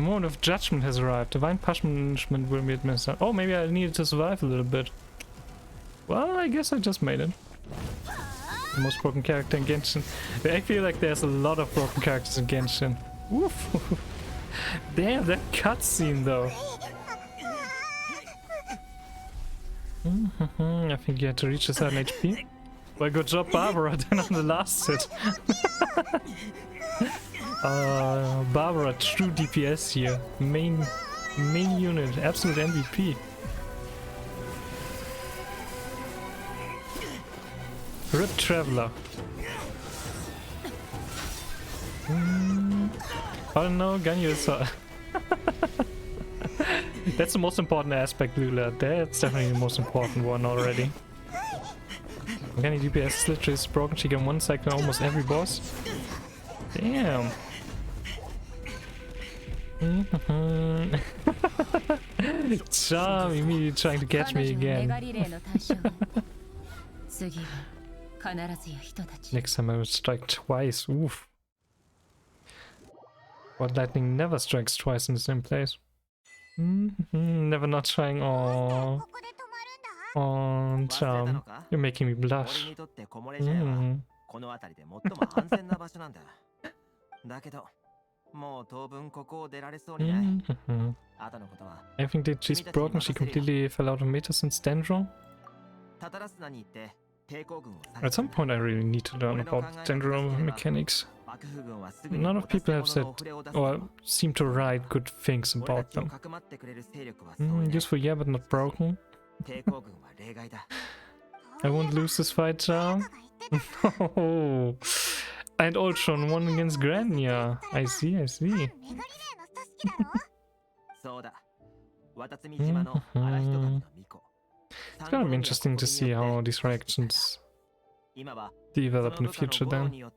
moment of judgment has arrived. Divine punishment will be administered. Oh, maybe I needed to survive a little bit. Well, I guess I just made it. The most broken character in Genshin. I feel like there's a lot of broken characters in Genshin. Oof. Damn, that cutscene though. I think you had to reach a certain HP. Well, good job, Barbara, then on the last hit. Barbara, true DPS here. Main unit, absolute MVP. Rip Traveler. Oh no, Ganyu is that's the most important aspect, Lula. That's definitely the most important one already. Ganyu DPS is literally broken. She can one cycle almost every boss. Damn. Charm immediately trying to catch me again. Next time I will strike twice. Oof. What lightning never strikes twice in the same place. Never not trying. Oh, Charm, you're making me blush. I think that she's broken. She completely fell out of meta since Dendro. At some point I really need to learn about Dendro mechanics. None of people have said or seem to write good things about them. Useful, yeah, but not broken. I won't lose this fight, Charm. No. And Ultron won against Grania. I see, I see. It's gonna be interesting to see how these reactions develop in the future then.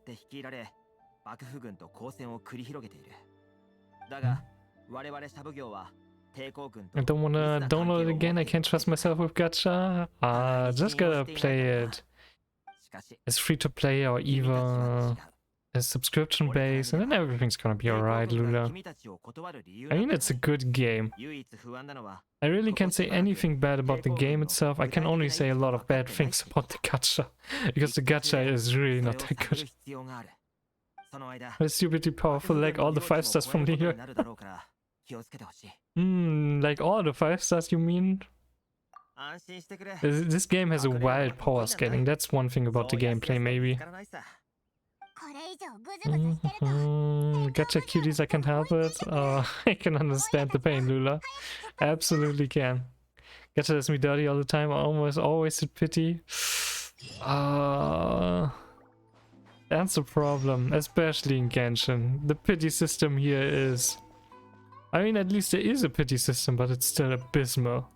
I don't wanna download it again, I can't trust myself with gacha. Just gotta play it as free to play or either as subscription based, and then everything's gonna be alright, Lula. I mean, it's a good game. I really can't say anything bad about the game itself. I can only say a lot of bad things about the gacha, because the gacha is really not that good. It's stupidly powerful, like all the 5 stars from Leo. Like all the 5 stars, you mean? This game has a wild power scaling. That's one thing about the gameplay, maybe. Gacha cuties, I can't help it. I can understand the pain, Lula. Absolutely can. Gacha does me dirty all the time. I almost always hit pity. That's a problem, especially in Genshin. The pity system here is... I mean, at least there is a pity system, but it's still abysmal.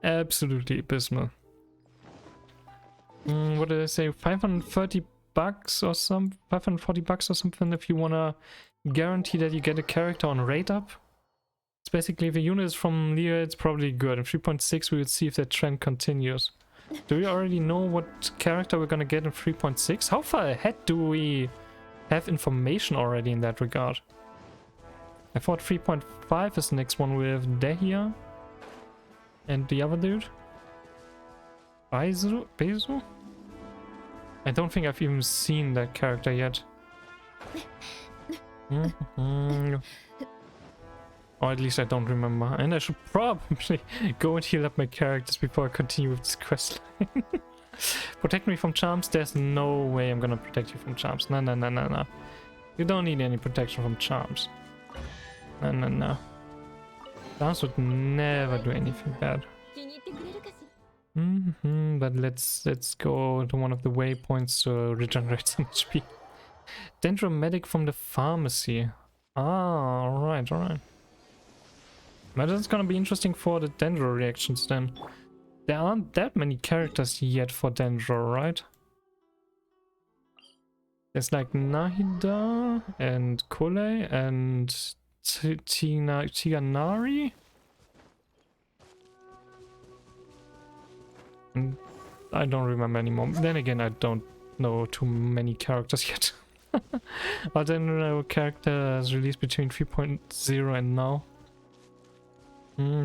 Absolutely abysmal. What did I say? 530 bucks or some 540 bucks or something if you wanna guarantee that you get a character on rate up. It's basically if a unit is from Leo, it's probably good. In 3.6 we will see if that trend continues. Do we already know what character we're gonna get in 3.6? How far ahead do we have information already in that regard? I thought 3.5 is the next one with Dehia and the other dude. Bezu? I don't think I've even seen that character yet. Or at least I don't remember. And I should probably go and heal up my characters before I continue with this quest line. Protect me from charms? There's no way I'm gonna protect you from charms. No, no, no, no, no. You don't need any protection from charms. No, no, no. Charms would never do anything bad. But let's go to one of the waypoints to regenerate some HP. Dendromatic from the pharmacy. Alright, alright. But that's gonna be interesting for the Dendro reactions then. There aren't that many characters yet for Dendro, right? There's like Nahida and Kole and Tiganari. I don't remember anymore. Then again, I don't know too many characters yet. But then characters released between 3.0 and now.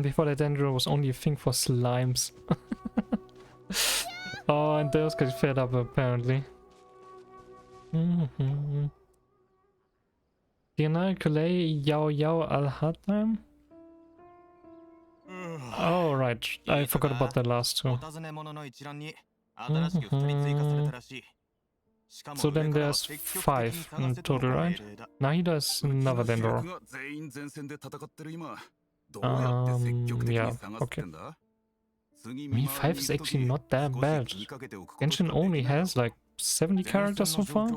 Before that, Dendro was only a thing for slimes. Oh, and those got fed up apparently. Diana Kalei Yao Yao Al Hatam. Oh, right. I forgot about the last two. So then there's 5 in total, right? Nahida is another Dendro. Yeah, okay. I mean, 5 is actually not that bad. Genshin only has like 70 characters so far.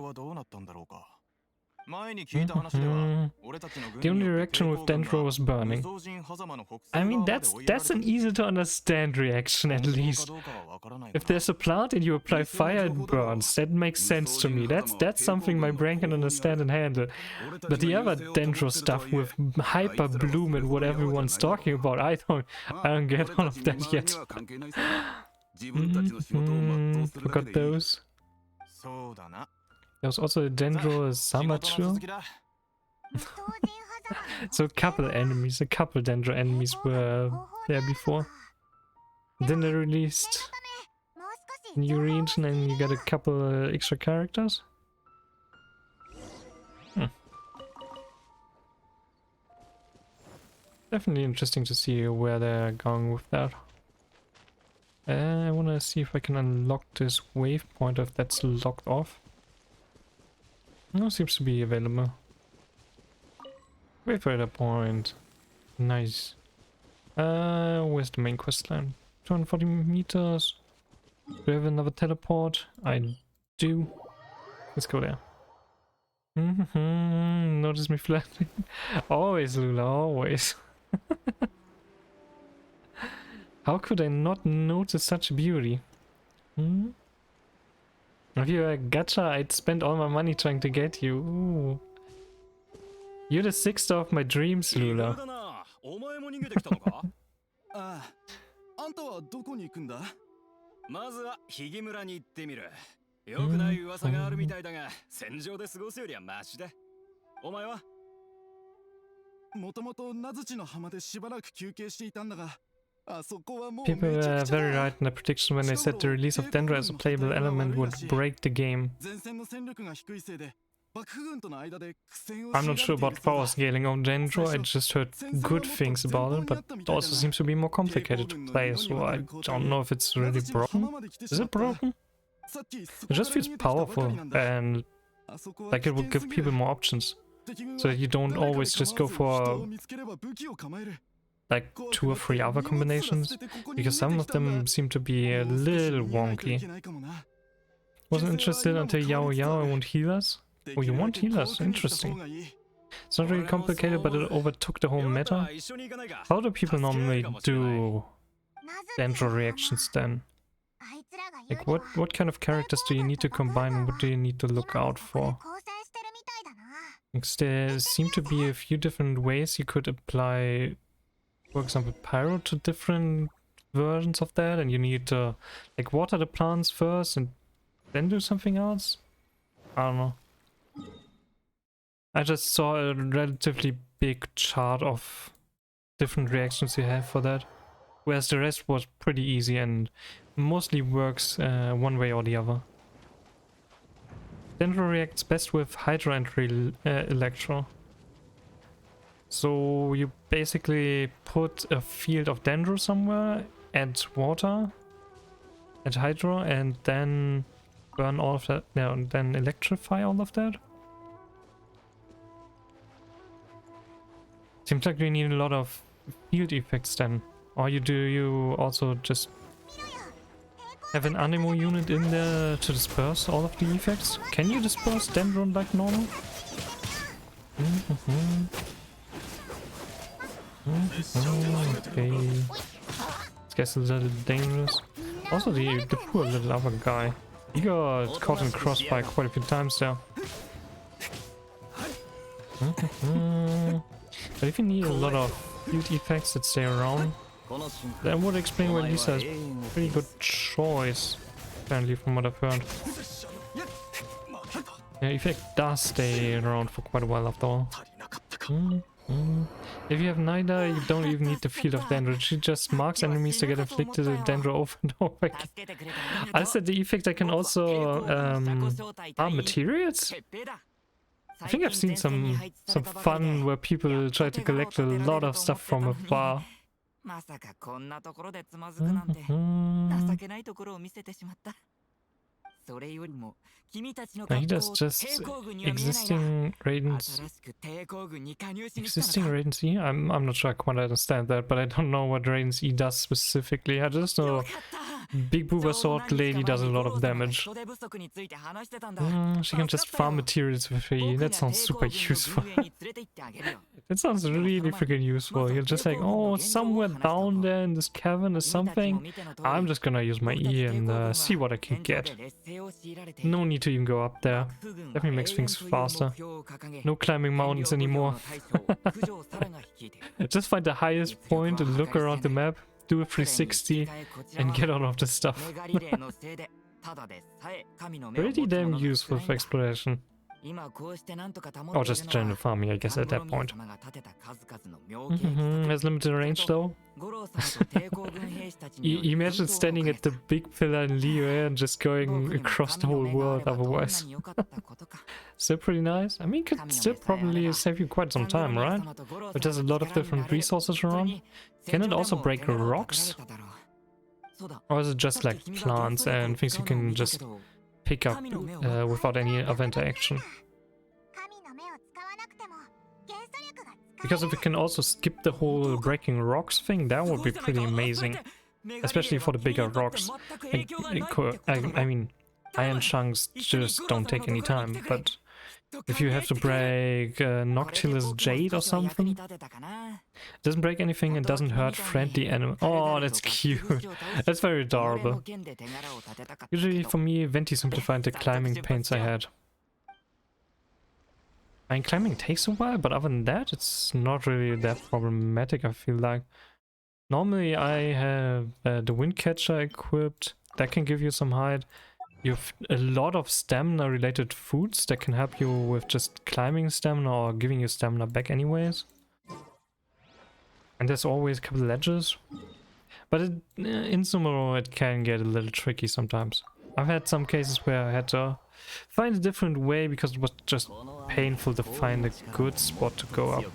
The only reaction with Dendro was burning. I mean, that's an easy to understand reaction at least. If there's a plant and you apply fire, it burns. That makes sense to me. That's something my brain can understand and handle. But the other Dendro stuff with hyper bloom and what everyone's talking about, I don't get all of that yet. Forgot those. There was also a Dendro Samachu. So a couple Dendro enemies were there before. Then they released a new region and you got a couple extra characters. Definitely interesting to see where they're going with that. I wanna see if I can unlock this waypoint if that's locked off. No, seems to be available. Wayfinder point. Nice. Where's the main quest line? 240 meters. Do we have another teleport? I do. Let's go there. Notice me flying. Always, Lula, always. How could I not notice such beauty? If you were a gacha, I'd spend all my money trying to get you. Ooh. You're the sixth of my dreams, Lula. お前も逃げてきたのか？ああ、あんたはどこに行くんだ？まずはひぎ村に行ってみる。よくない噂があるみたいだが、戦場で過ごすよりはマシだ。お前は？もともと名槌の浜でしばらく休憩していたんだが、あそこはもう People were very right in their prediction when they said the release of Dendro as a playable element would break the game. 前線の戦力が低いせいで。I'm not sure about power scaling on Dendro, I just heard good things about it, but it also seems to be more complicated to play, so I don't know if it's really broken. Is it broken? It just feels powerful, and like it would give people more options, so that you don't always just go for like 2 or 3 other combinations, because some of them seem to be a little wonky. Wasn't interested until Yao Yao won't heal us? Oh, you want healers? Interesting. It's not really complicated, but it overtook the whole meta. How do people normally do Dendro reactions then? Like, what kind of characters do you need to combine and what do you need to look out for? Because there seem to be a few different ways you could apply, for example, Pyro to different versions of that, and you need to, like, water the plants first and then do something else? I don't know. I just saw a relatively big chart of different reactions you have for that, whereas the rest was pretty easy and mostly works one way or the other. Dendro reacts best with Hydro and Electro. So you basically put a field of Dendro somewhere, add water, add Hydro, and then burn all of that, no, and then electrify all of that. Seems like we need a lot of field effects then. Or you also just have an Anemo unit in there to disperse all of the effects? Can you disperse Dendron like normal? Okay. This guy's a little dangerous. Also the poor little other guy. He got caught in crossfire quite a few times there. But if you need a lot of field effects that stay around, that would explain why Lisa is a pretty good choice, apparently, from what I've heard. Yeah, effect does stay around for quite a while after all. If you have Nida, you don't even need the field of Dendro. She just marks enemies to get inflicted with Dendro over and over again. I said the effect I can also farm materials? I think I've seen some fun where people try to collect a lot of stuff from afar. He does just existing Raiden's E? I'm not sure I quite understand that, but I don't know what Raiden's E does specifically. I just know Big Booba Sword Lady does a lot of damage. She can just farm materials with her E. That sounds super useful. That sounds really freaking useful. You're just like, oh, somewhere down there in this cavern is something. I'm just gonna use my E and see what I can get. No need to even go up there. Definitely makes things faster. No climbing mountains anymore. Just find the highest point and look around the map, do a 360 and get all of this stuff. Pretty damn useful for exploration. Or just general farming, I guess, at that point. Has limited range though. Imagine standing at the big pillar in Liyue and just going across the whole world otherwise. Still pretty nice. I mean, could still probably save you quite some time, right? But there's a lot of different resources around. Can it also break rocks? Or is it just like plants and things you can just pick up without any other interaction? Because if we can also skip the whole breaking rocks thing, that would be pretty amazing. especially for the bigger rocks. I mean, iron chunks just don't take any time, but if you have to break Noctilus Jade or something, it doesn't break anything and doesn't hurt friendly animals. Oh, that's cute. That's very adorable. Usually for me, Venti simplified the climbing pains I had. I mean, climbing takes a while, but other than that, it's not really that problematic, I feel like. Normally I have the Windcatcher equipped. That can give you some height. You have a lot of stamina related foods that can help you with just climbing stamina or giving you stamina back anyways. And there's always a couple of ledges. But in Sumeru it can get a little tricky sometimes. I've had some cases where I had to find a different way because it was just painful to find a good spot to go up.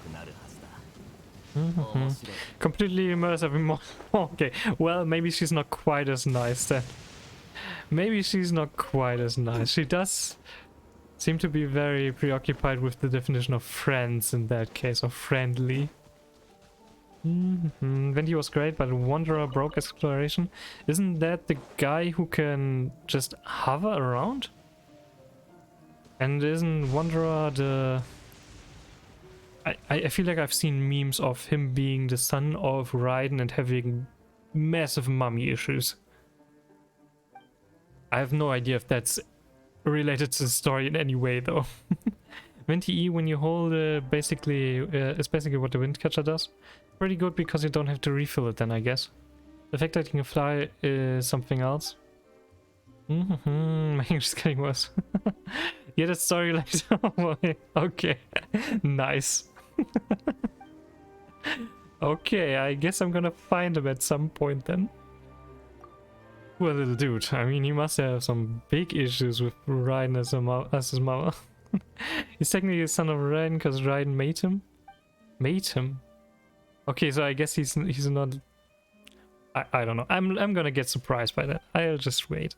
Completely immersive. Okay, well, maybe she's not quite as nice then. Maybe she's not quite as nice. She does seem to be very preoccupied with the definition of friends in that case, or friendly. Venti was great, but Wanderer broke exploration. Isn't that the guy who can just hover around? And isn't Wanderer the... I feel like I've seen memes of him being the son of Raiden and having massive mummy issues. I have no idea if that's related to the story in any way though. Venti E, when you hold basically is basically what the Windcatcher does. Pretty good because you don't have to refill it then, I guess. The fact that you can fly is something else. My English is getting worse. Yeah, that story later. Oh boy. Okay. Nice. Okay, I guess I'm gonna find him at some point then. Poor little dude. I mean, he must have some big issues with Raiden as his mother. He's technically the son of Raiden because Raiden made him. Made him? Okay, so I guess he's not... I don't know. I'm gonna get surprised by that. I'll just wait.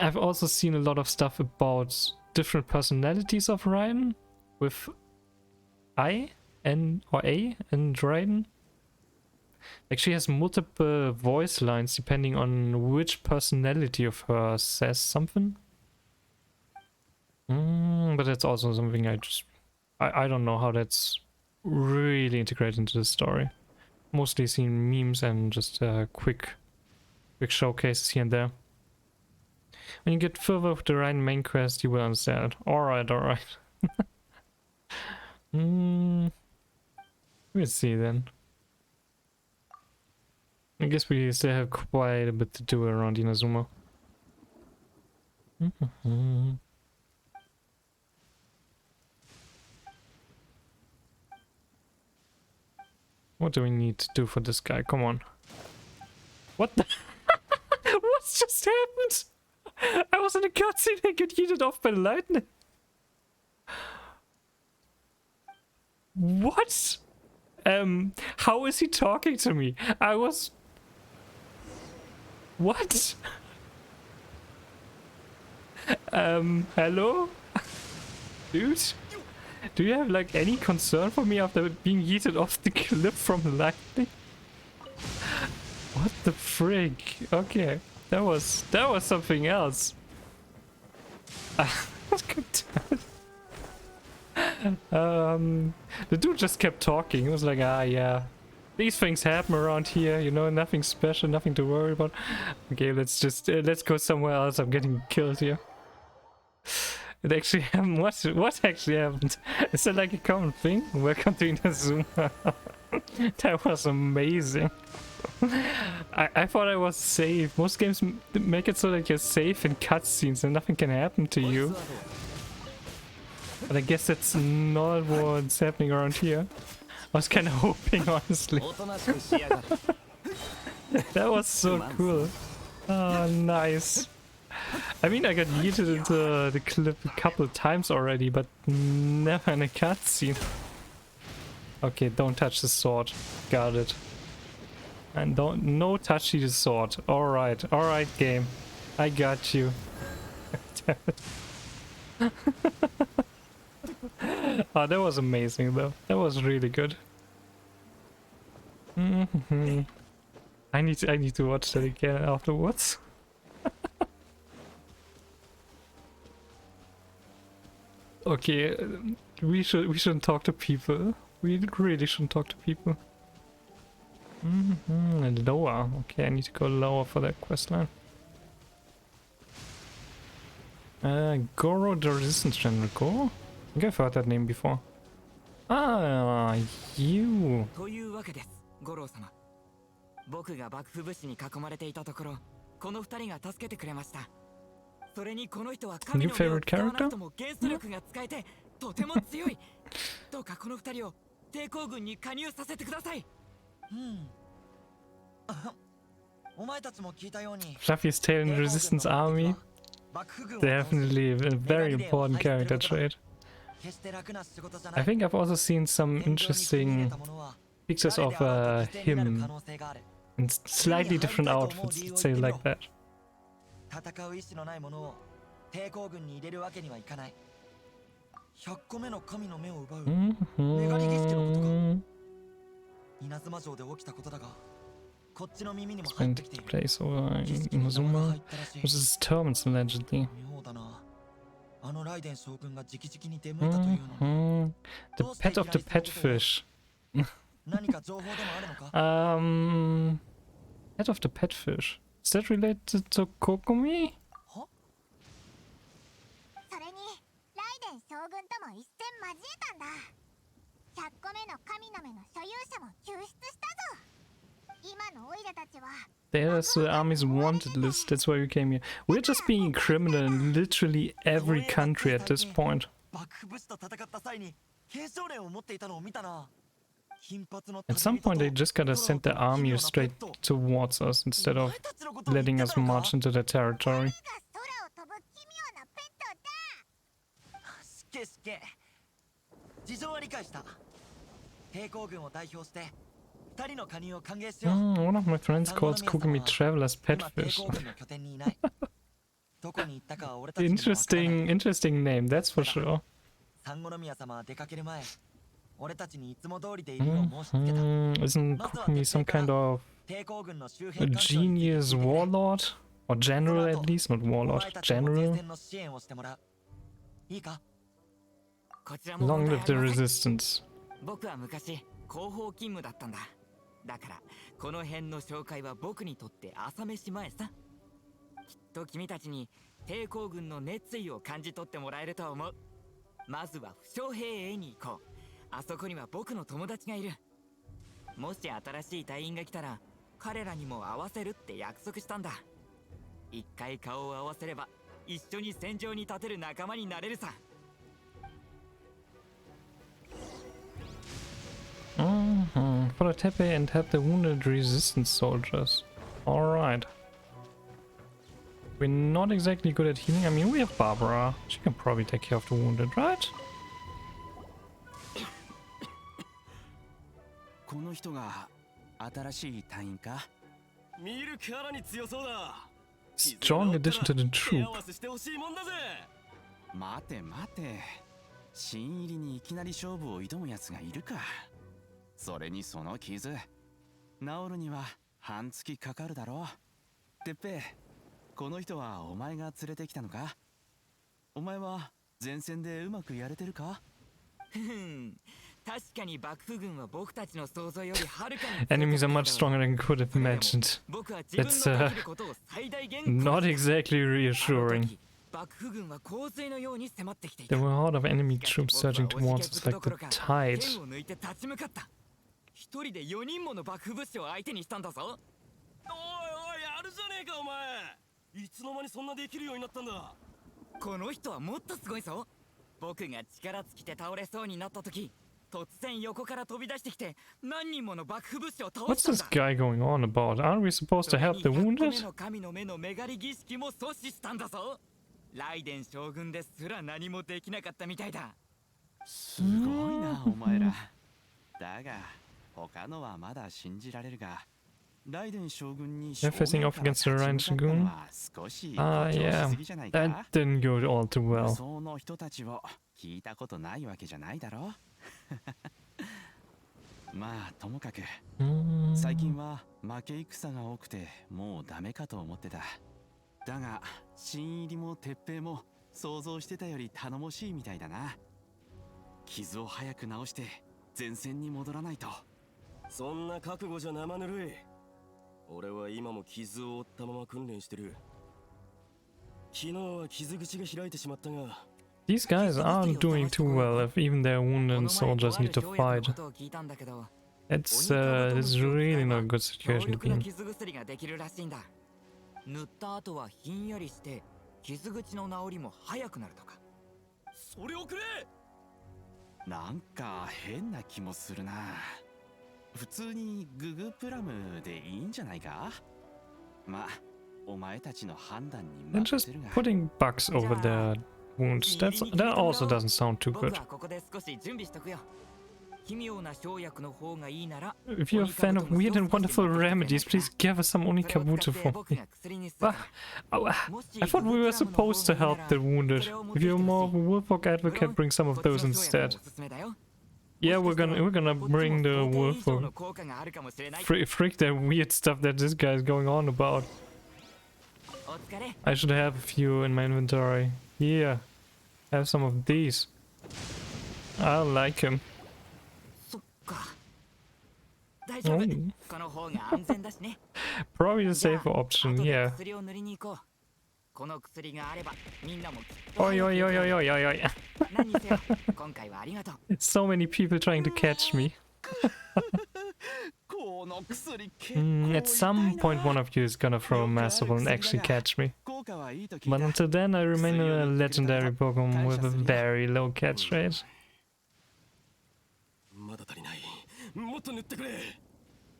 I've also seen a lot of stuff about different personalities of Raiden with A and Raiden. Like she has multiple voice lines depending on which personality of her says something. But that's also something I don't know how that's really integrated into the story. Mostly seen memes and just quick showcases here and there. When you get further with the Raiden main quest, you will understand. Alright. We'll see then. I guess we still have quite a bit to do around Inazuma. What do we need to do for this guy? Come on. What the? What's just happened? I was in a cutscene and get yeeted off by lightning. What? How is he talking to me? I was... What? Hello? Dude? Do you have like any concern for me after being yeeted off the cliff from lightning? What the frig? Okay, that was something else. The dude just kept talking. He was like, yeah, these things happen around here, you know, nothing special, nothing to worry about. Okay, let's just let's go somewhere else. I'm getting killed here. It actually happened. What actually happened? Is that like a common thing? Welcome to Inazuma. That was amazing. I thought I was safe. Most games make it so that you're safe in cutscenes and nothing can happen to you. But I guess that's not what's happening around here. I was kind of hoping, honestly. That was so cool. Oh, nice. I mean, I got yeeted into the cliff a couple of times already, but never in a cutscene. Okay, don't touch the sword. Got it. And no touchy the sword. Alright, game. I got you. Damn it. Oh, that was amazing though. That was really good. Mhm. I need to watch that again afterwards. Okay, we shouldn't talk to people. We really shouldn't talk to people. Lower. Okay, I need to go lower for that questline. Goro the Resistance General. Goro? I think I've heard that name before. Ah, you. というわけです、五郎様。僕が幕府武士に囲まれていたところ、この二人が助けてくれました。それにこの人は神の目を使わなくとも元素力が使えてとても強い。どうかこの二人を抵抗軍に加入させてください。お前たちも聞いたように Fluffy's tail in the Resistance Army. Definitely a very important character trait. I think I've also seen some interesting pictures of him in slightly different outfits, let's say like that. 戦う意志のない者を抵抗軍に入れるわけにはいかない。100個目の神の目を奪うメガリ儀式のことか。稲妻城で起きたことだが、こっちの耳にも入ってきている。Place over in Inazuma, which is Terminus allegedly. 妙だな。あのライデン将軍が直々に出向いたというのに。The pet of the pet fish. 何か情報でもあるのか？ Pet of the pet fish. Is that related to Kokomi? それにライデン将軍とも一戦交えたんだ。100個目の神の目の所有者も救出したぞ。今のオイラたちは There's the army's wanted list, that's why we came here. We're just being a criminal in literally every country at this point. 幕府武士と戦った際に継承連を持っていたのを見たな。 At some point they just gotta send their army straight towards us instead of letting us march into their territory. 事情は理解した。抵抗軍を代表して2人の加入を歓迎しよう。 One of my friends calls Kokomi Traveler's Pet Fish. Interesting name, that's for sure. サンゴノ宮様は出かける前、俺たちにいつも通りでい Mm-hmm. るよう申し付けた。 Isn't Kokomi some kind of 抵抗軍の周 a 辺環境に genius warlord? Or general at least, not お warlord, 前たちの停 general? 戦の支援をしてもらう。いいか？ こちらも Long 問題 live あ the りません。 resistance. 僕は昔広報勤務だったんだ。だからこの辺の紹介は僕にとって朝飯前さ。きっと君たちに抵抗軍の熱意を感じ取ってもらえると思う。まずは負傷兵営に行こう。あそこには僕の友達がいる。もし新しい隊員が来たら彼らにも会わせるって約束したんだ。一回顔を合わせれば一緒に戦場に立てる仲間になれるさ。 Follow Tepe and help the wounded resistance soldiers. Alright. We're not exactly good at healing. I mean, we have Barbara. She can probably take care of the wounded, right? この人が新しい隊員か？見るからに強そうだ。 Strong addition to the troop. 待て待て。新入りにいきなり勝負を挑むやつがいるか。それにその傷、治るには半月かかるだろう。てっぺ、この人はお前が連れてきたのか？お前は前線でうまくやれてるか？確かに幕府軍は僕たちの想像よりはるかに Enemies are much stronger than I could have imagined. That's not exactly reassuring. There were a lot of enemy troops surging towards us like the tide. 一人で4人もの幕府武士を相手にしたんだぞ。おいおい、やるじゃねえかお前。いつの間にそんなできるようになったんだ。この人はもっとすごいぞ。僕が力尽きて倒れそうになった時、突然横から飛び出してきて何人もの幕府武士を倒 What's したん this だ。 guy going on about? Aren't we supposed to help the それに100個 wounded? 目の神の目のメガリ儀式も阻止したんだぞ。ライデン将軍ですら何もできなかったみたいだ。すごいなお前ら。だが他のはまだ信じられるが、ライデン将軍に They're facing off against the Ryan Shogun. Ah, yeah. That didn't go all too well. その人たちを聞いたことないわけじゃないだろ。まあともかく Mm. 最近は負け戦が多くてもうダメかと思ってた。だが新入りも鉄平も想像してたより頼もしいみたいだな。傷を早く治して前線に戻らないと。そんな覚悟じゃ生ぬるい。俺は今も傷を負ったまま訓練してる。昨日は傷口が開いてしまったが。 These guys aren't doing too well if even their wounded soldiers need to fight. It's really not a good situation to be in. 塗った後はひんやりして傷口の治りも早くなるとか。それをくれ。なんか変な気もするな。普通にググプラムでいいんじゃないか。まあお前たちの判断に They're 任 just せるが。 putting bugs over their wounds. That also doesn't sound too good. 僕はここで少し準備しとくよ。奇妙な生薬の方がいいなら。 If you're a fan of weird and wonderful remedies, please give us some Onikabuto for me. What? Oh, I thought we were supposed to help the wounded. If you're more of a Wolfwalk advocate, bring some of those instead. Yeah, we're gonna bring the Wolfwalk. Freak that weird stuff that this guy is going on about. I should have a few in my inventory. Here, have some of these. I like him. Oh. Probably the safer option, yeah. Oi, oi, oi, oi, oi, oi, oi. So many people trying to catch me. At some point one of you is gonna throw a massive and actually catch me. But until then I remain a legendary Pokemon with a very low catch rate. まだ足りない。もっと塗ってくれ。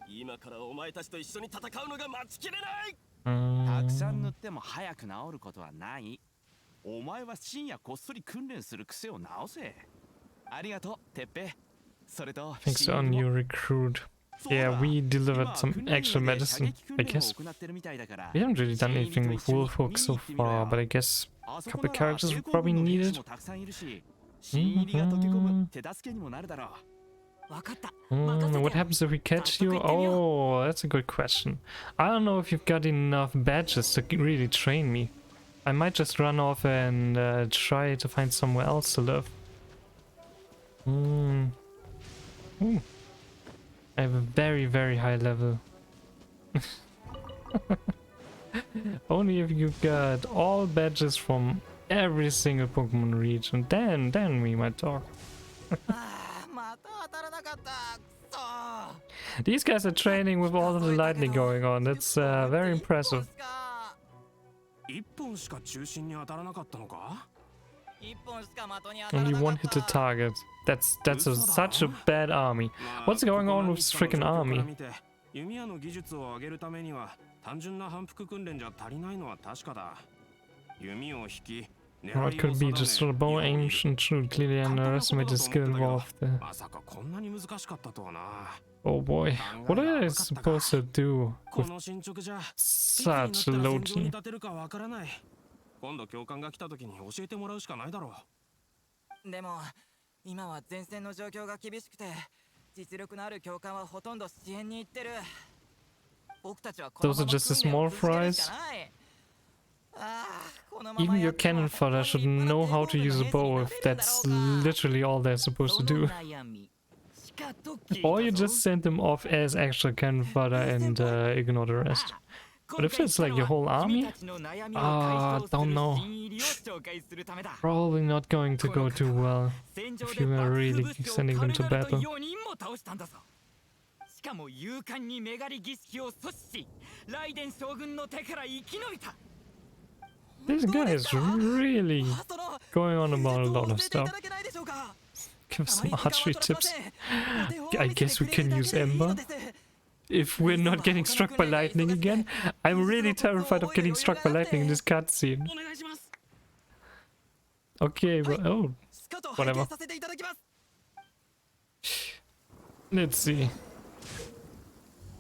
今からお前たちと一緒に戦うのが待ちきれない。たくさん塗っても早く治ることはない。お前は深夜こっそり訓練する癖を直せ。ありがとう、てっぺ。それと Thanks to our new recruit. Yeah, we delivered some actual medicine, I guess. We haven't really done anything with Wolfhook so far, but I guess a couple of characters were probably needed. What happens if we catch you? Oh, that's a good question. I don't know if you've got enough badges to really train me. I might just run off and try to find somewhere else to live. Ooh. I have a very, very high level. Only if you got all badges from every single Pokemon region, then we might talk. These guys are training with all of the lightning going on. That's very impressive. Only one hit the target. That's such a bad army. What's going on with this freaking army? Or it could be just a bow ancient should clearly underestimate the skill involved there. Oh boy, what are I supposed to do with such a low team? 今度教官が来た時に教えてもらうしかないだろう。でも今は前線の状況が厳しくて実力のある教官はほとんど支援に行ってる。僕たちはこの Those are just the small fries. Even your cannon fodder should know how to use a bow if that's literally all they're supposed to do. Or you just send them off as extra cannon fodder and ignore the rest. But if it's like your whole army, don't know. Probably not going to go too well if you are really sending them to battle. This guy is really going on about a lot of stuff. Give some archery tips. I guess we can use Ember. If we're not getting struck by lightning again, I'm really terrified of getting struck by lightning in this cutscene. Okay, but oh, whatever. Let's see.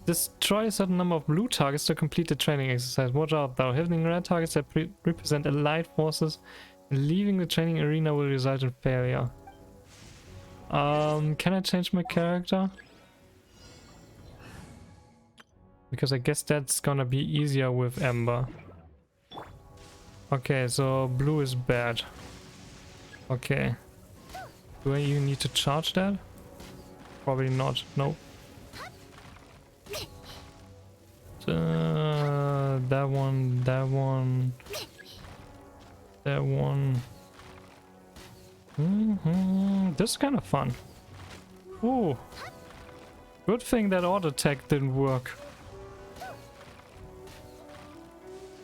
Destroy a certain number of blue targets to complete the training exercise. Watch out though, hitting red targets that represent allied forces and leaving the training arena will result in failure. Can I change my character? Because I guess that's gonna be easier with Ember. Okay, so blue is bad. Okay. Do I even need to charge that? Probably not. No. That one, that one, that one. This is kind of fun. Ooh. Good thing that auto attack didn't work.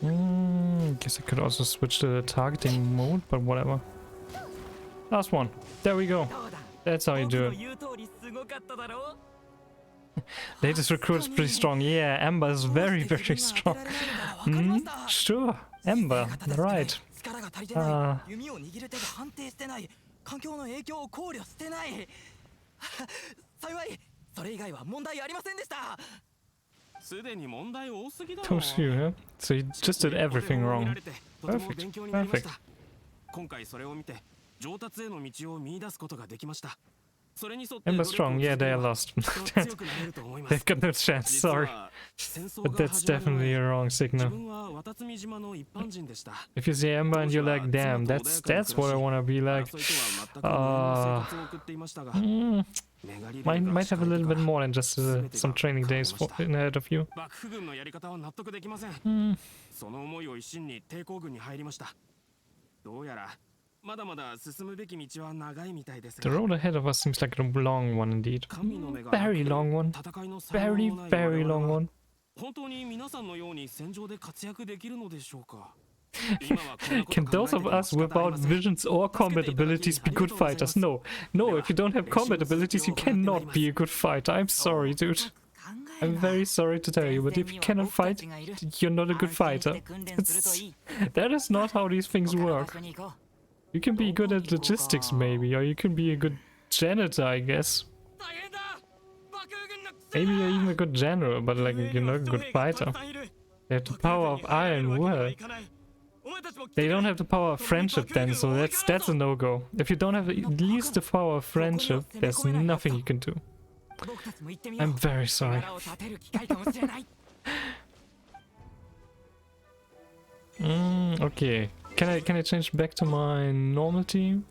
Guess I could also switch to the targeting mode, but whatever. Last one. There we go. That's how you do it. Latest recruit is pretty strong. Yeah, Ember is very, very strong. Sure, Ember, right. すでに問題多すぎだろ。 Told you, huh? So you just did everything wrong. Perfect, perfect. 今回それを見て上達への道を見出すことができました。 Ember strong, yeah, they are lost. They've got no chance, sorry. But that's definitely a wrong signal. If you see Ember and you're like, damn, that's what I wanna be like. Might have a little bit more than just some training days ahead of you. その思いを一心に抵抗軍に入りました。どうやら The road ahead of us seems like a long one indeed. Very long one. Very, very long one. Can those of us without visions or combat abilities be good fighters? No. No, if you don't have combat abilities, you cannot be a good fighter. I'm sorry, dude. I'm very sorry to tell you, but if you cannot fight, you're not a good fighter. That is not how these things work. You can be good at logistics maybe, or you can be a good janitor, I guess. Maybe you're even a good general, but like you're not a good fighter. They have the power of iron will. They don't have the power of friendship then, so that's a no-go. If you don't have at least the power of friendship, there's nothing you can do. I'm very sorry. Okay. Can I change back to my normal team?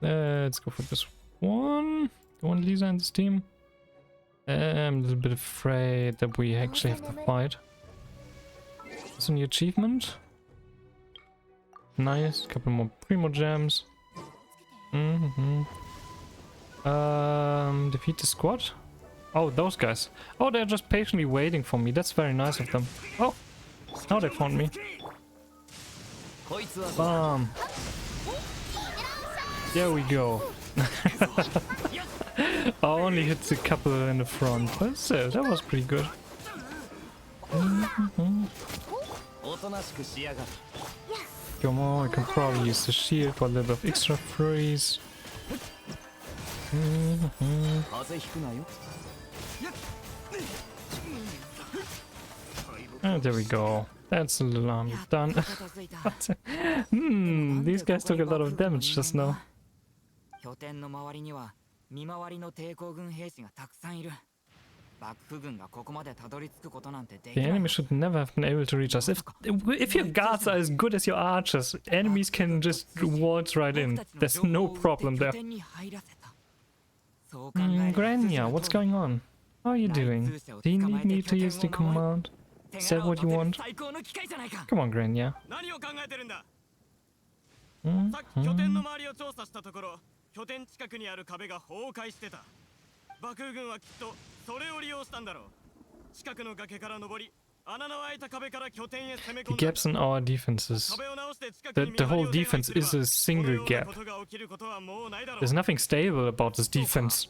Let's go for this one. The one Lisa in this team. I'm a little bit afraid that we actually have to fight. It's a new achievement. Nice. Couple more primo gems. Defeat the squad. Oh, those guys. Oh, they're just patiently waiting for me. That's very nice of them. Oh, now they found me. Bam. There we go. I only hit a couple in the front, but that was pretty good. Come on, I can probably use the shield for a little bit of extra freeze. And there we go. That's a little army done. These guys took a lot of damage just now. The enemy should never have been able to reach us. If your guards are as good as your archers, enemies can just waltz right in. There's no problem there. Grania, what's going on? How are you doing? Do you need me to use the command? Is that what you want? Come on, Grania. The gaps in our defenses. The whole defense is a single gap. There's nothing stable about this defense.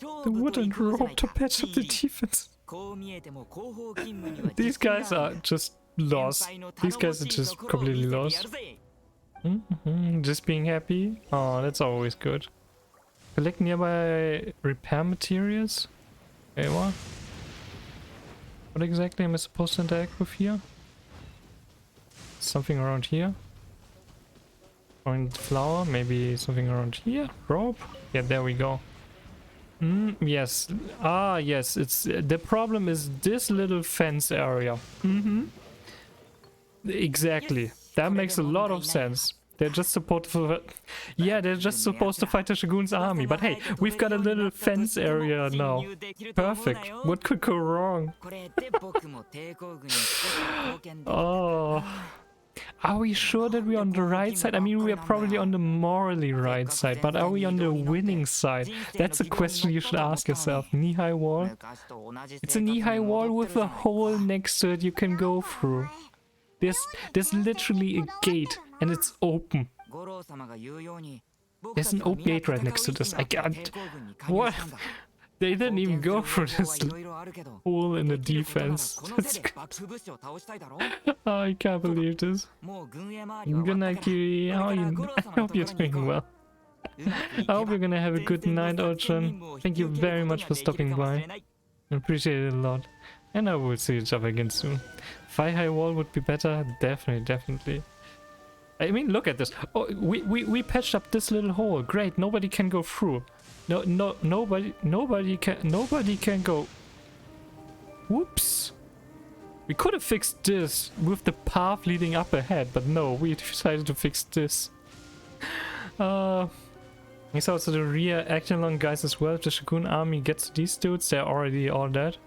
The wooden rope to patch up the defense. These guys are just lost. These guys are just completely lost. Just being happy. Oh, that's always good. Collect nearby repair materials. Okay, what? What exactly am I supposed to interact with here? Something around here? Point flower, maybe something around here. Rope. Yeah, there we go. Yes. Ah, yes. It's the problem is this little fence area. Exactly. That makes a lot of sense. They're just supposed to, yeah, they're just supposed to fight the Shogun's army. But hey, we've got a little fence area now. Perfect. What could go wrong? Oh. Are we sure that we're on the right side? I mean, we are probably on the morally right side, but are we on the winning side? That's a question you should ask yourself. Knee-high wall? It's a knee-high wall with a hole next to it you can go through. There's literally a gate, and it's open. There's an open gate right next to this. I can't... What? They didn't even go through this hole in the defense. I can't believe this. Good night, Kiri. How are you? I hope you're doing well. I hope you're gonna have a good night, Ochan. Thank you very much for stopping by. I appreciate it a lot. And I will see each other again soon. Thigh-high wall would be better. Definitely, definitely. I mean, look at this. Oh, we patched up this little hole. Great. Nobody can go through. Nobody can go. Whoops. We could have fixed this with the path leading up ahead, but no, we decided to fix this. There's also the rear acting along guys as well. If the Shogun army gets these dudes, they're already all dead.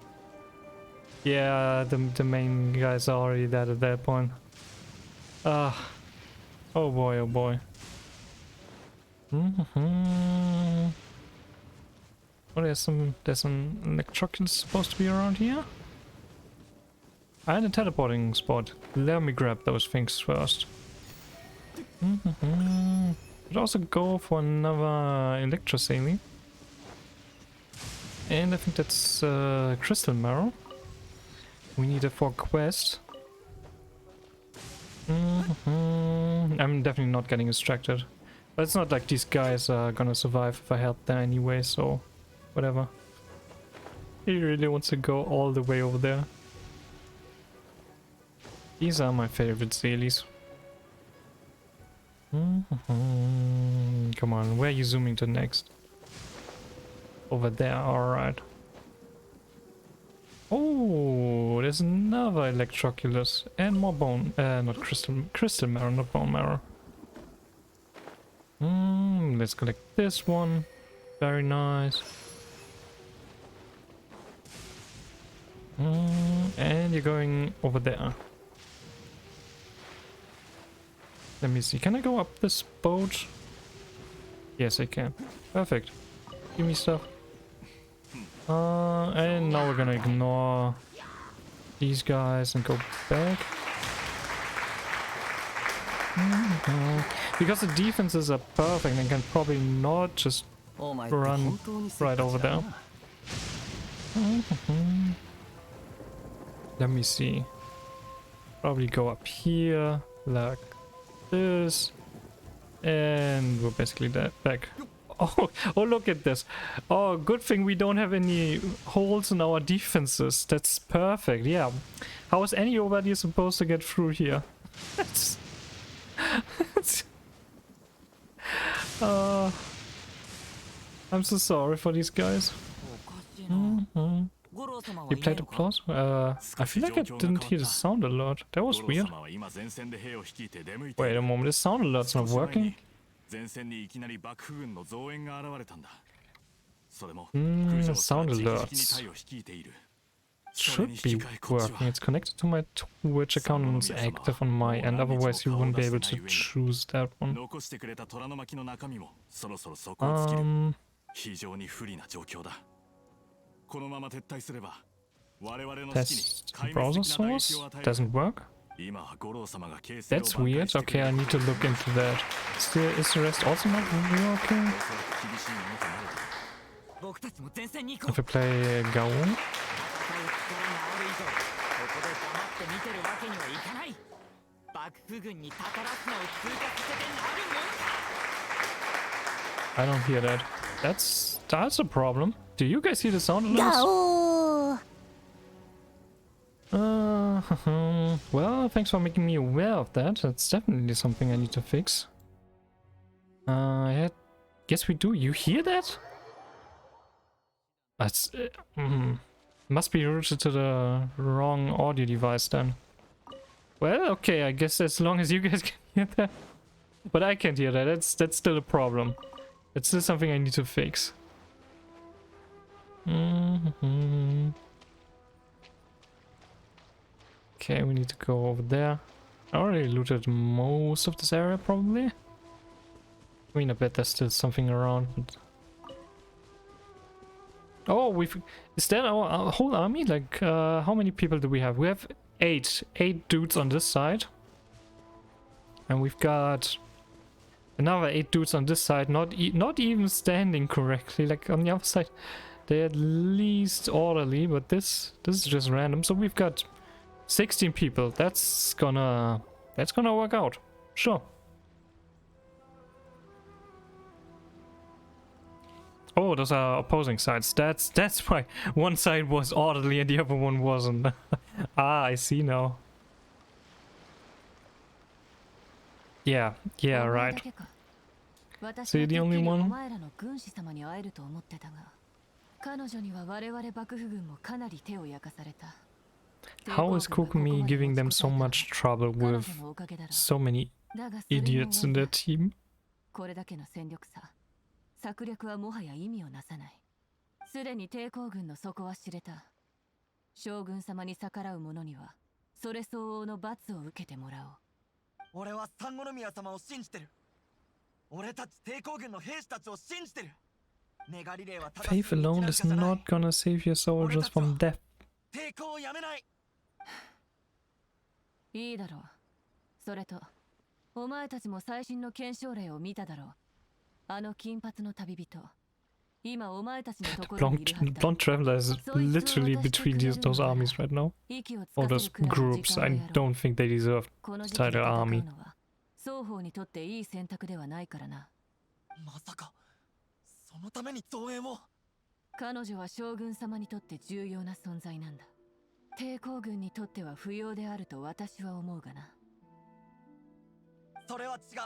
Yeah, the main guys are already dead at that point. Oh boy, oh boy. Oh, there's some electroculus supposed to be around here. And a teleporting spot. Let me grab those things first. Could also go for another electrosaline. And I think that's crystal marrow. We need it for quest. I'm definitely not getting distracted. But it's not like these guys are gonna survive if I help them anyway, so whatever. He really wants to go all the way over there. These are my favorite Zelis. Come on, where are you zooming to next? Over there, alright. Oh, there's another electroculus and more bone, not crystal marrow, not bone marrow. Let's collect this one. Very nice. And you're going over there. Let me see, can I go up this boat? Yes, I can. Perfect. Give me stuff. And now we're gonna ignore these guys and go back. Because the defenses are perfect, I can probably not just run right over there. Let me see. Probably go up here, like this, and we're basically back. Oh, look at this. Oh, good thing we don't have any holes in our defenses. That's perfect. Yeah. How is anybody supposed to get through here? I'm so sorry for these guys. You played applause? I feel like I didn't hear the sound alert. That was weird. Wait a moment, the sound alert's not working? Sound alerts should be working. It's connected to my Twitch account and it's active on my end, otherwise you wouldn't be able to choose that one. Test browser source? Doesn't work? That's weird. Okay, I need to look into that. Is the rest also not working? If I play Gaon? I don't hear that. That's a problem. Do you guys hear the sound alerts? Well, thanks for making me aware of that. That's definitely something I need to fix. Yeah, guess we do. You hear that? That's must be routed to the wrong audio device then. Well, okay, I guess as long as you guys can hear that. But I can't hear that. That's still a problem. It's still something I need to fix. Okay, we need to go over there. I already looted most of this area, probably. I mean, I bet there's still something around. But... oh, is that our whole army? Like, how many people do we have? We have 8 dudes on this side. And we've got another 8 dudes on this side, not even standing correctly. Like, on the other side, they're at least orderly, but this is just random. So we've got 16 people. That's gonna work out. Sure. Oh, those are opposing sides. That's why one side was orderly and the other one wasn't. Ah, I see now. Yeah, right. So you're the only one? How is Kokumi giving them so much trouble with so many idiots in their team? 策略はもはや意味をなさない。すでに抵抗軍の底は知れた。将軍様に逆らう者にはそれ相応の罰を受けてもらおう。俺は三国宮様を信じてる。俺たち抵抗軍の兵士たちを信じてる。願リレーはただ Faith alone is not gonna save your soldiers from death. 抵抗をやめない。いいだろう。それと、お前たちも最新の検証例を見ただろう。あの金髪の旅人。今お前たちのところにいるはずだ。Blonde Traveler is literally between those armies right now. Or those groups. I don't think they deserve the title army. 双方にとっていい選択ではないからな。まさかそのために増援を。彼女は将軍様にとって重要な存在なんだ。抵抗軍にとっては不要であると私は思うがな。それは違う。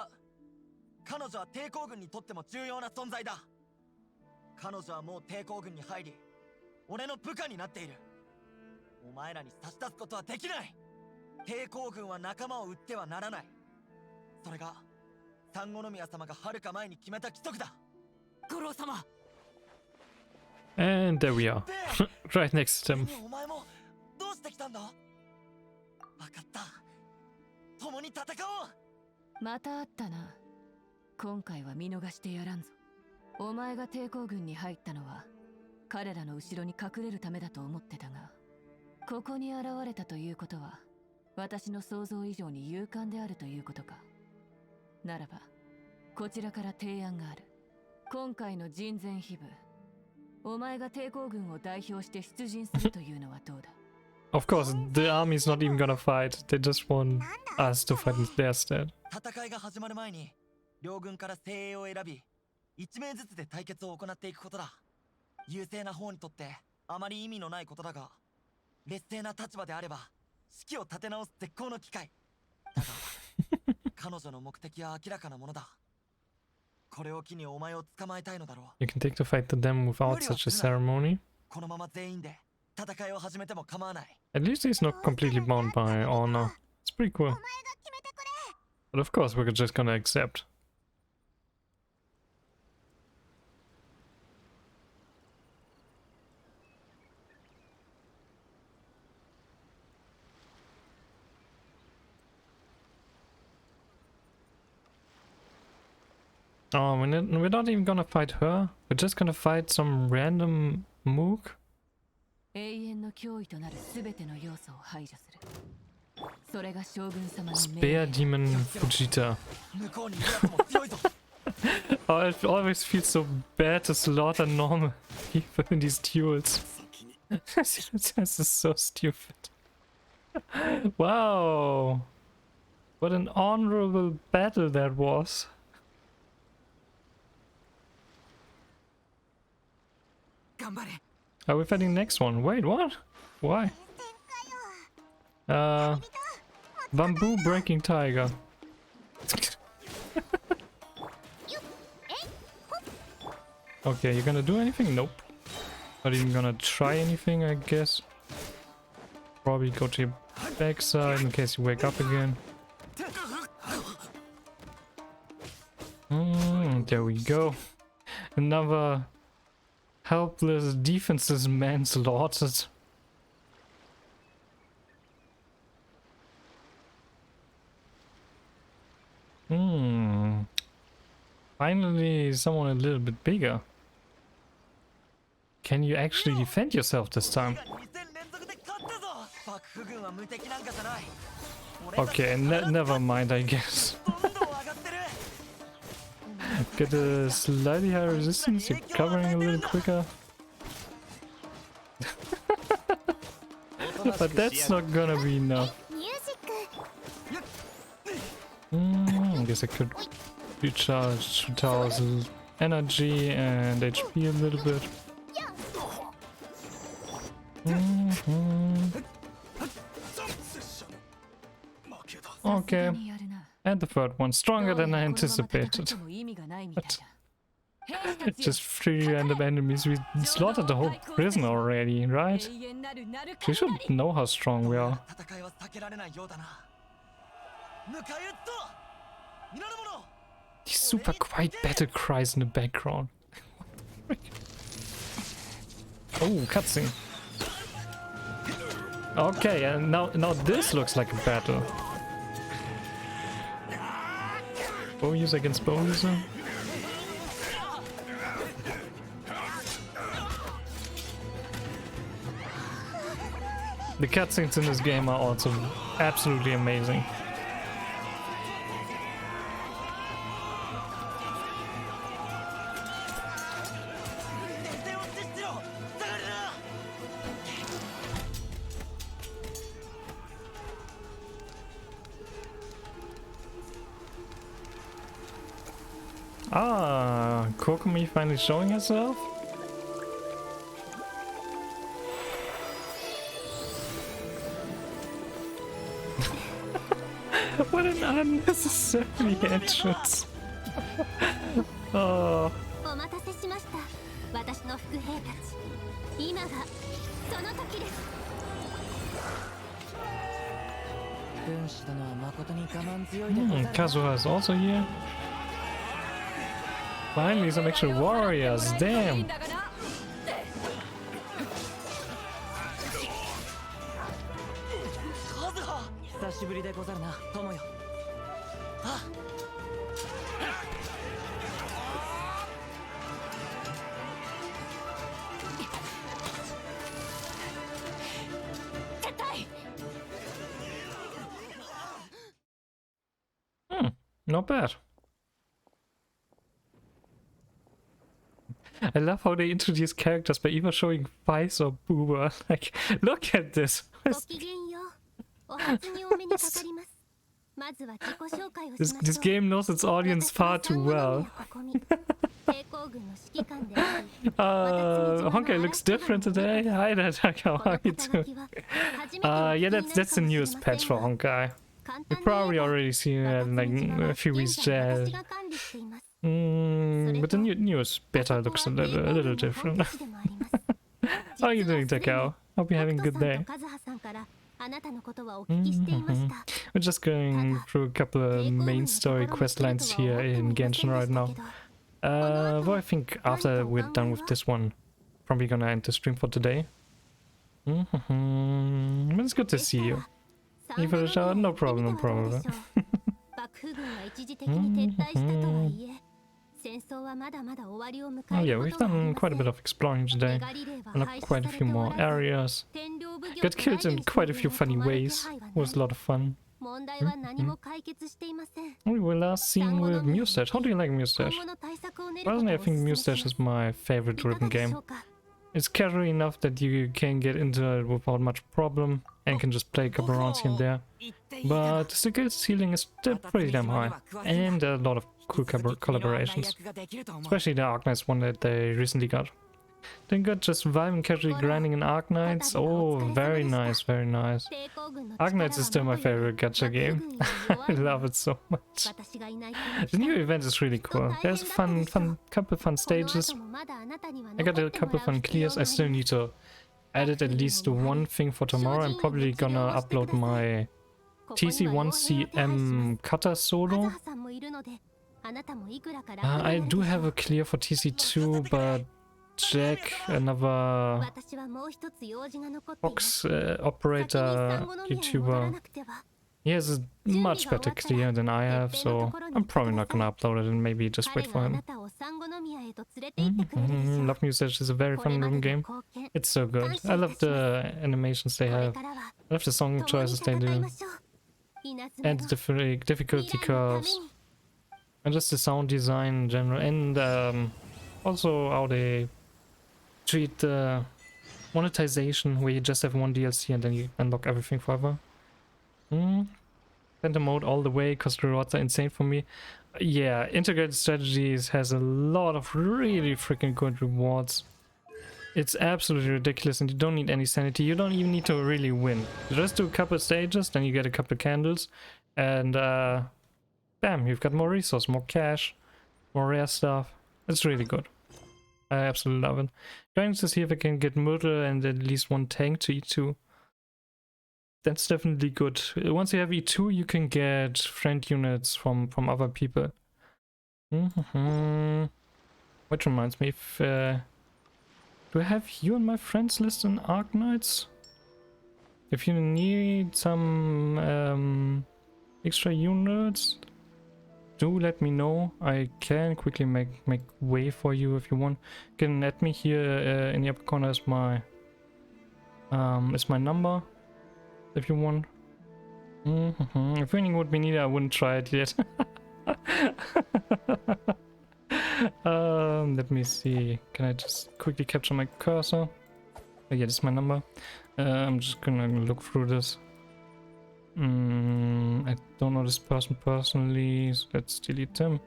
彼女は抵抗軍にとっても重要な存在だ。彼女はもう抵抗軍に入り、俺の部下になっている。お前らに差し出すことはできない。抵抗軍は仲間を売ってはならない。それが三国宮様が遥か前に決めた規則だ。五郎様。And there we are. Right next to him. お前もどうしてきたんだ。分かった。共に戦おう。また会ったな。今回は見逃してやらんぞ。お前が抵抗軍に入ったのは彼らの後ろに隠れるためだと思ってたが、ここに現れたということは私の想像以上に勇敢であるということか。ならばこちらから提案がある。今回の人前秘部、お前が抵抗軍を代表して出陣するというのはどうだ。Of course, the army's not even gonna fight. They just want us to fight instead. 戦いが始まる前に両軍から精鋭を選び、1名ずつで対決を行っていくことだ。優勢な方にとってあまり意味のないことだが、劣勢な立場であれば士気を立て直す絶好の機会だが彼女の目的は明らかなものだ。これを機にお前を捕まえたいのだろう。 You can take the fight to them without such a ceremony. このまま全員で戦いを始めても構わない。 At least he's not completely bound by honor. It's pretty cool. But of course we're just gonna accept. Oh, we're not even gonna fight her. We're just gonna fight some random mook. 永遠の脅威となるすべての要素を排除する。それが将軍様の Spare Demon Fujita. Oh, it always feels so bad to slaughter normal people in these duels. This is so stupid. Wow. What an honorable battle that was. Are we fighting the next one? Wait, what? Why? Bamboo Breaking Tiger. Okay, you're gonna do anything? Nope. Not even gonna try anything, I guess. Probably go to your backside in case you wake up again. There we go. Another helpless defenseless man slaughtered. Finally, someone a little bit bigger. Can you actually defend yourself this time? Okay, never mind, I guess. Get a slightly higher resistance, you're covering a little quicker. But that's not gonna be enough. I guess I could recharge Tao's energy and HP a little bit. Okay. And the third one, stronger than I anticipated. Just 3 random enemies. We slaughtered the whole prison already, right? We should know how strong we are. These super quiet battle cries in the background. Oh, cutscene. Okay, and now this looks like a battle. Bow user against bow user. The cutscenes in this game are also absolutely amazing. Ah, Kokomi finally showing herself? What an unnecessary entrance. Oh. Kazuha is also here. Finally, some actual warriors, damn! Not bad. I love how they introduce characters by either showing face or boober. Like, look at this. This game knows its audience far too well. Honkai looks different today. Hi there, Taka. How are you doing? Yeah, that's the newest patch for Honkai. You probably already seen it like a few weeks there. But the newest beta looks a little different. How are you doing, Takao? Hope you're having a good day. We're just going through a couple of main story quest lines here in Genshin right now. Well, I think after we're done with this one, probably gonna end the stream for today. But it's good to see you. You for the shower? No problem, no problem. Oh yeah, we've done quite a bit of exploring today. Unlocked quite a few more areas. Got killed in quite a few funny ways. Was a lot of fun. We were last seen with Mustache. How do you like Mustache? Personally, I think Mustache is my favorite driven game. It's casual enough that you can get into it without much problem and can just play a couple rounds here and there. But the skill ceiling is still pretty damn high, and a lot of cool collaborations. Especially the Arknights one that they recently got. Then got just vibing, casually grinding in Arknights. Oh, very nice, very nice. Arknights is still my favorite gacha game. I love it so much. The new event is really cool. There's couple fun stages. I got a couple fun clears. I still need to edit at least one thing for tomorrow. I'm probably gonna upload my TC1CM cutter solo. I do have a clear for TC2, but Jack, another box operator YouTuber, he has a much better clear than I have, so I'm probably not gonna upload it and maybe just wait for him. Love Music is a very fun looking game. It's so good. I love the animations they have. I love the song choices they do. And the difficulty curves. And just the sound design in general. And also how they treat the monetization, where you just have one DLC and then you unlock everything forever. Phantom mode all the way, because the rewards are insane for me. Yeah, integrated strategies has a lot of really freaking good rewards. It's absolutely ridiculous, and you don't need any sanity. You don't even need to really win. You just do a couple stages, then you get a couple of candles, and bam, you've got more resources, more cash, more rare stuff. It's really good. I absolutely love it. Trying to see if I can get Myrtle and at least one tank to E2. That's definitely good. Once you have E2, you can get friend units from other people. Which reminds me, if do I have you on my friends list in Arknights? If you need some extra units, do let me know. I can quickly make way for you if you want. You can add me here in the upper corner is my number. If you want. If winning would be needed, I wouldn't try it yet. Let me see. Can I just quickly capture my cursor? Oh, yeah, this is my number. I'm just gonna look through this. I don't know this person personally, so let's delete him.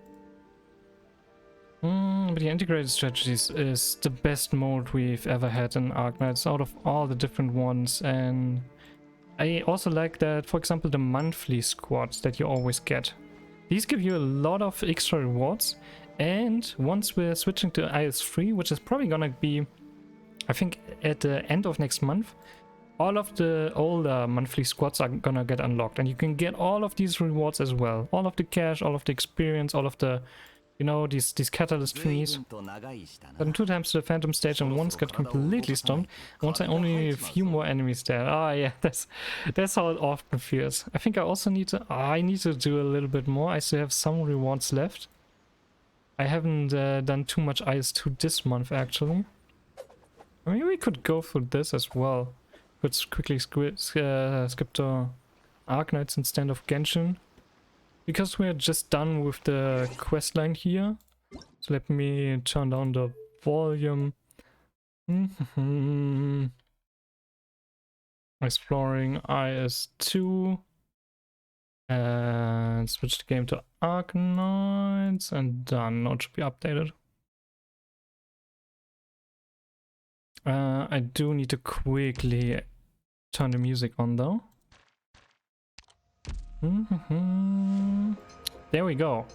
But the integrated strategies is the best mode we've ever had in Arknights out of all the different ones, and I also like that, for example, the monthly squads that you always get. These give you a lot of extra rewards, and once we're switching to IS3, which is probably gonna be, I think, at the end of next month, all of the older monthly squads are gonna get unlocked, and you can get all of these rewards as well. All of the cash, all of the experience, all of the, you know, these catalyst thingies. But 2 times the phantom stage and once got completely stomped. Once I only need a few more enemies there. Ah, yeah, that's how it often feels. I think I also need to, I need to do a little bit more. I still have some rewards left. I haven't done too much IS2 this month, actually. I mean, we could go through this as well. Could quickly skip to Arknights instead of Genshin. Because we're just done with the quest line here, so let me turn down the volume. Exploring IS2 and switch the game to Arknights and done. Now it should be updated. I do need to quickly turn the music on though. There we go.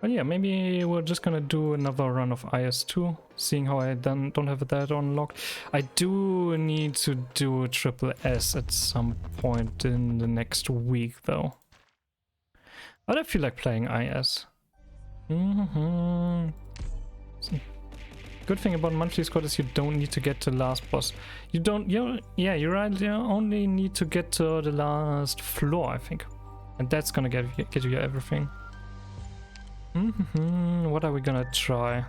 But yeah, maybe we're just gonna do another run of IS2, seeing how I don't have that unlocked. I do need to do a triple S at some point in the next week though. But I feel like playing IS. Good thing about monthly squad is you don't need to get to the last boss. You don't, yeah, you're right, you only need to get to the last floor, I think. And that's gonna get you everything. What are we gonna try?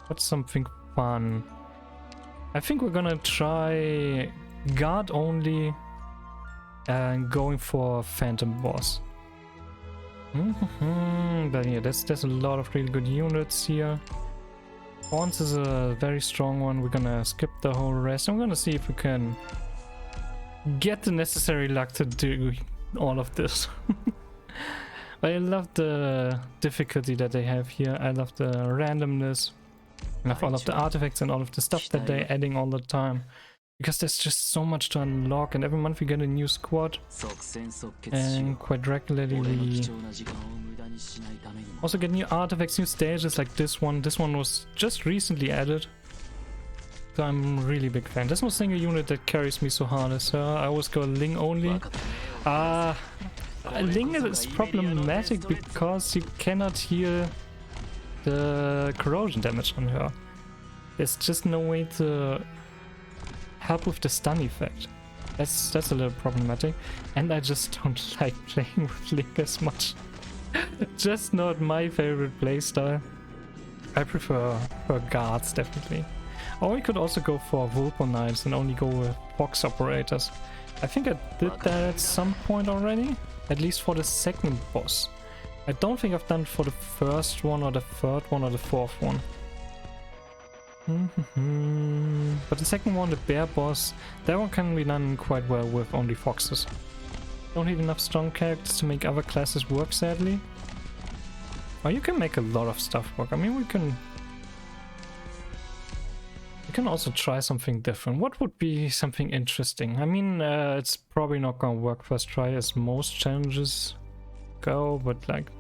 What's something fun? I think we're gonna try guard only and going for phantom boss. But yeah, there's a lot of really good units here. Horns is a very strong one. We're gonna skip the whole rest. I'm gonna see if we can get the necessary luck to do all of this. I love the difficulty that they have here. I love the randomness. And have all of the artifacts and all of the stuff that they're adding all the time. Because there's just so much to unlock, and every month we get a new squad. And quite regularly we also get new artifacts, new stages like this one. This one was just recently added. So I'm really big fan. There's no single unit that carries me so hard as her. I always go Ling only. Ling is problematic because you cannot heal the corrosion damage on her. There's just no way to help with the stun effect. That's a little problematic. And I just don't like playing with Ling as much. Just not my favorite playstyle. I prefer her guards definitely. Or we could also go for Vulponites and only go with box operators. I think I did that at some point already. At least for the second boss. I don't think I've done it for the first one or the third one or the fourth one. But the second one, the bear boss, that one can be done quite well with only foxes. Don't have enough strong characters to make other classes work, sadly. Or you can make a lot of stuff work. I mean, we can also try something different. What would be something interesting? I mean, it's probably not gonna work first try as most challenges go, but like,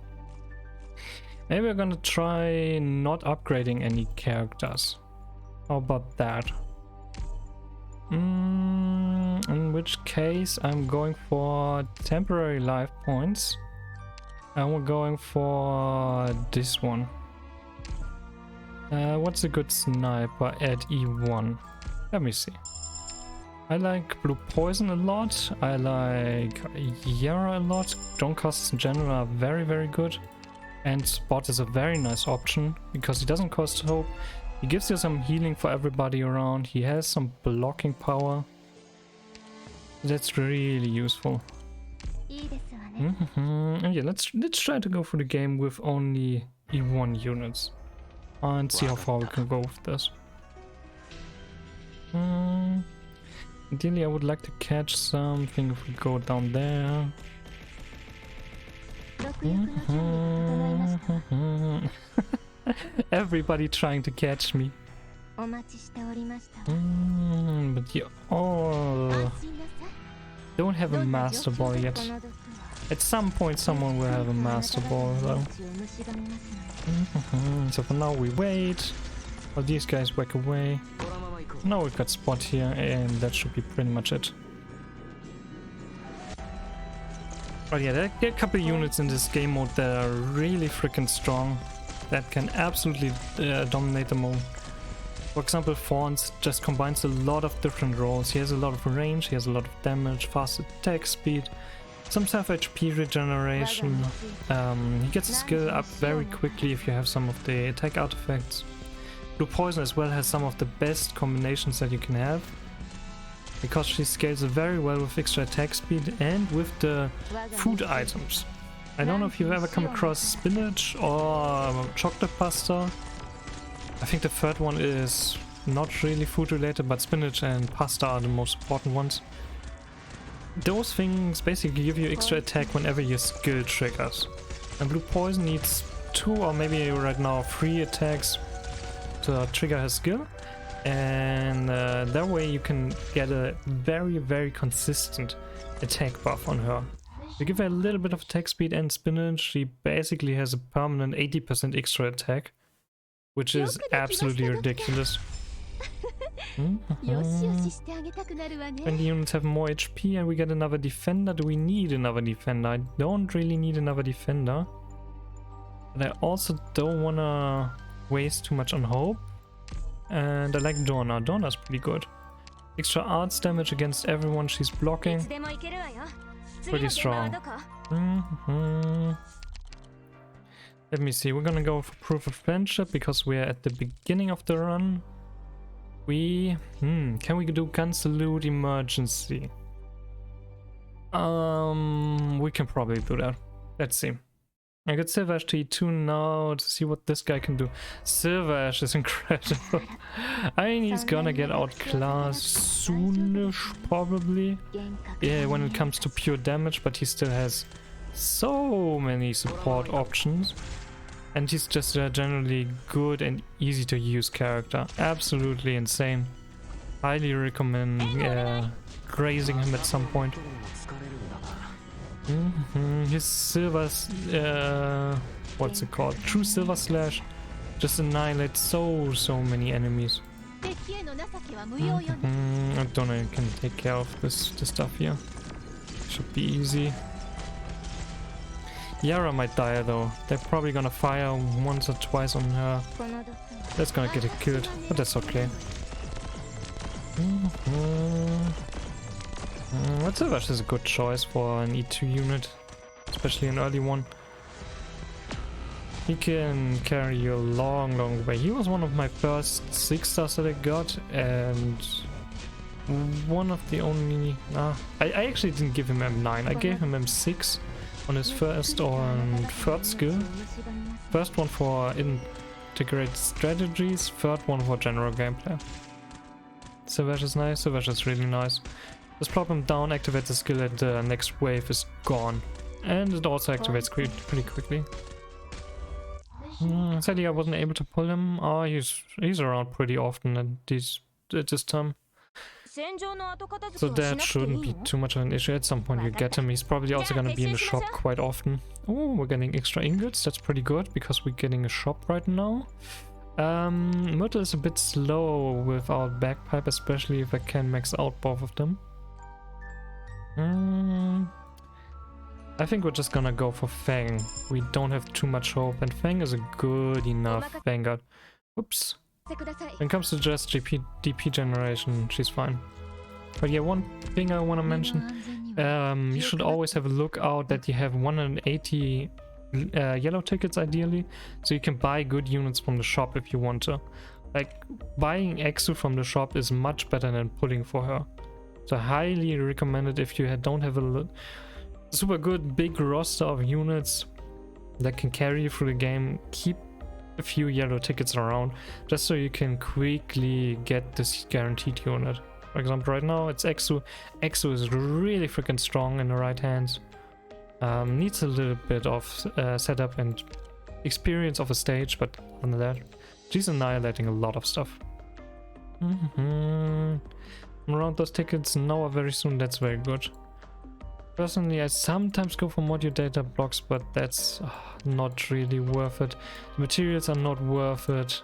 maybe we're gonna try not upgrading any characters. How about that? In which case I'm going for temporary life points. And we're going for this one. What's a good sniper at E1? Let me see. I like Blue Poison a lot. I like Yara a lot. Drone costs in general are very, very good. And Spot is a very nice option because he doesn't cost hope. He gives you some healing for everybody around. He has some blocking power. That's really useful. And yeah, let's try to go through the game with only E1 units. And see how far we can go with this. Ideally I would like to catch something if we go down there. Everybody trying to catch me. But you all don't have a Master Ball yet. At some point someone will have a Master Ball though. So for now we wait while these guys whack away. Now we've got Spot here and that should be pretty much it. But yeah, there are a couple units in this game mode that are really freaking strong. That can absolutely dominate the mode. For example, Fawns just combines a lot of different roles. He has a lot of range, he has a lot of damage, fast attack speed, some self HP regeneration. He gets his skill up very quickly if you have some of the attack artifacts. Blue Poison as well has some of the best combinations that you can have, because she scales very well with extra attack speed and with the food items. I don't know if you've ever come across spinach or chocolate pasta. I think the third one is not really food related, but spinach and pasta are the most important ones. Those things basically give you extra attack whenever your skill triggers. And Blue Poison needs 2 or maybe right now 3 attacks to trigger her skill. And that way you can get a very, very consistent attack buff on her. You give her a little bit of attack speed and spinach, she basically has a permanent 80% extra attack, which is absolutely ridiculous. 20 units have more HP and we get another defender. Do we need another defender? I don't really need another defender. But I also don't wanna waste too much on hope. And I like Donna. Donna's pretty good. Extra arts damage against everyone she's blocking. Pretty strong. Let me see. We're gonna go for Proof of Friendship because we're at the beginning of the run. Can we do Gun Salute Emergency? We can probably do that. Let's see. I got Silver Ash to E2 now to see what this guy can do. Silver Ash is incredible. I mean, he's gonna get outclassed soonish, probably. Yeah, when it comes to pure damage, but he still has so many support options. And she's just a generally good and easy to use character. Absolutely insane. Highly recommend grazing him at some point. His silver, what's it called? True Silver Slash just annihilates so many enemies. I don't know, I can take care of this stuff here. Should be easy. Yara might die though. They're probably gonna fire once or twice on her. That's gonna get it killed, but that's okay. Silvash is a good choice for an E2 unit, especially an early one. He can carry you a long way. He was one of my first 6-stars that I got, and one of the only... I actually didn't give him M9, I gave him M6 on his first or third skill. First one for integrated strategies, third one for general gameplay. Silvash is nice, Silvash is really nice. Just plop him down, activate the skill, and the next wave is gone. And it also activates pretty quickly. Sadly I wasn't able to pull him. Oh, he's around pretty often at this time. So that shouldn't be too much of an issue. At some point you get him. He's probably also gonna be in the shop quite often. Oh, we're getting extra ingots. That's pretty good because we're getting a shop right now. Myrtle is a bit slow without Bagpipe, especially if I can max out both of them. I think we're just gonna go for Fang. We don't have too much hope, and Fang is a good enough Vanguard. Oops. When it comes to just DP generation, she's fine. But yeah, one thing I want to mention, you should always have a look out that you have 180 yellow tickets ideally, so you can buy good units from the shop if you want to. Like, buying Exu from the shop is much better than pulling for her. So I highly recommend it if you don't have a super good big roster of units that can carry you through the game. Keep a few yellow tickets around just so you can quickly get this guaranteed unit. For example, right now it's Exu. Exu is really freaking strong in the right hands. Needs a little bit of setup and experience of a stage, but other than that, she's annihilating a lot of stuff. Around those tickets now or very soon, that's very good. Personally, I sometimes go for module data blocks, but that's not really worth it. The materials are not worth it.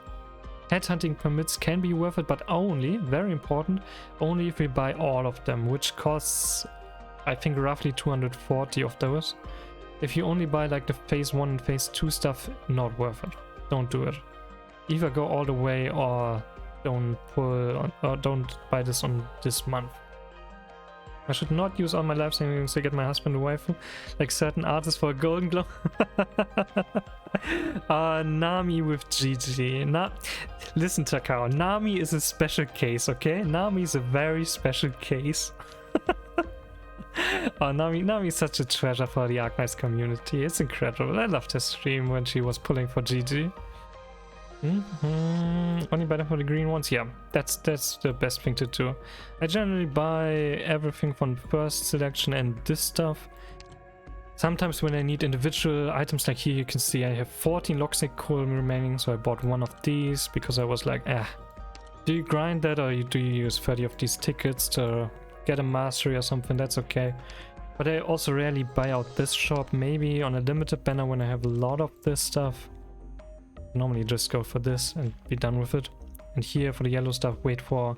Headhunting permits can be worth it, but only, very important, only if we buy all of them, which costs, I think, roughly 240 of those. If you only buy like the phase 1 and phase 2 stuff, not worth it. Don't do it. Either go all the way or don't pull or don't buy this on this month. I should not use all my life savings to get my husband a waifu, like certain artists for a golden glow. Nami with GG. Listen, Takao, Nami is a special case, okay? Nami is a very special case. Nami is such a treasure for the Arknights community. It's incredible. I loved her stream when she was pulling for GG. Only buy them for the green ones? Yeah, that's the best thing to do. I generally buy everything from the first selection and this stuff. Sometimes when I need individual items, like here you can see I have 14 Locksmith coal remaining, so I bought one of these because I was like, do you grind that or do you use 30 of these tickets to get a mastery or something? That's okay. But I also rarely buy out this shop, maybe on a limited banner when I have a lot of this stuff. Normally just go for this and be done with it. And here for the yellow stuff, wait for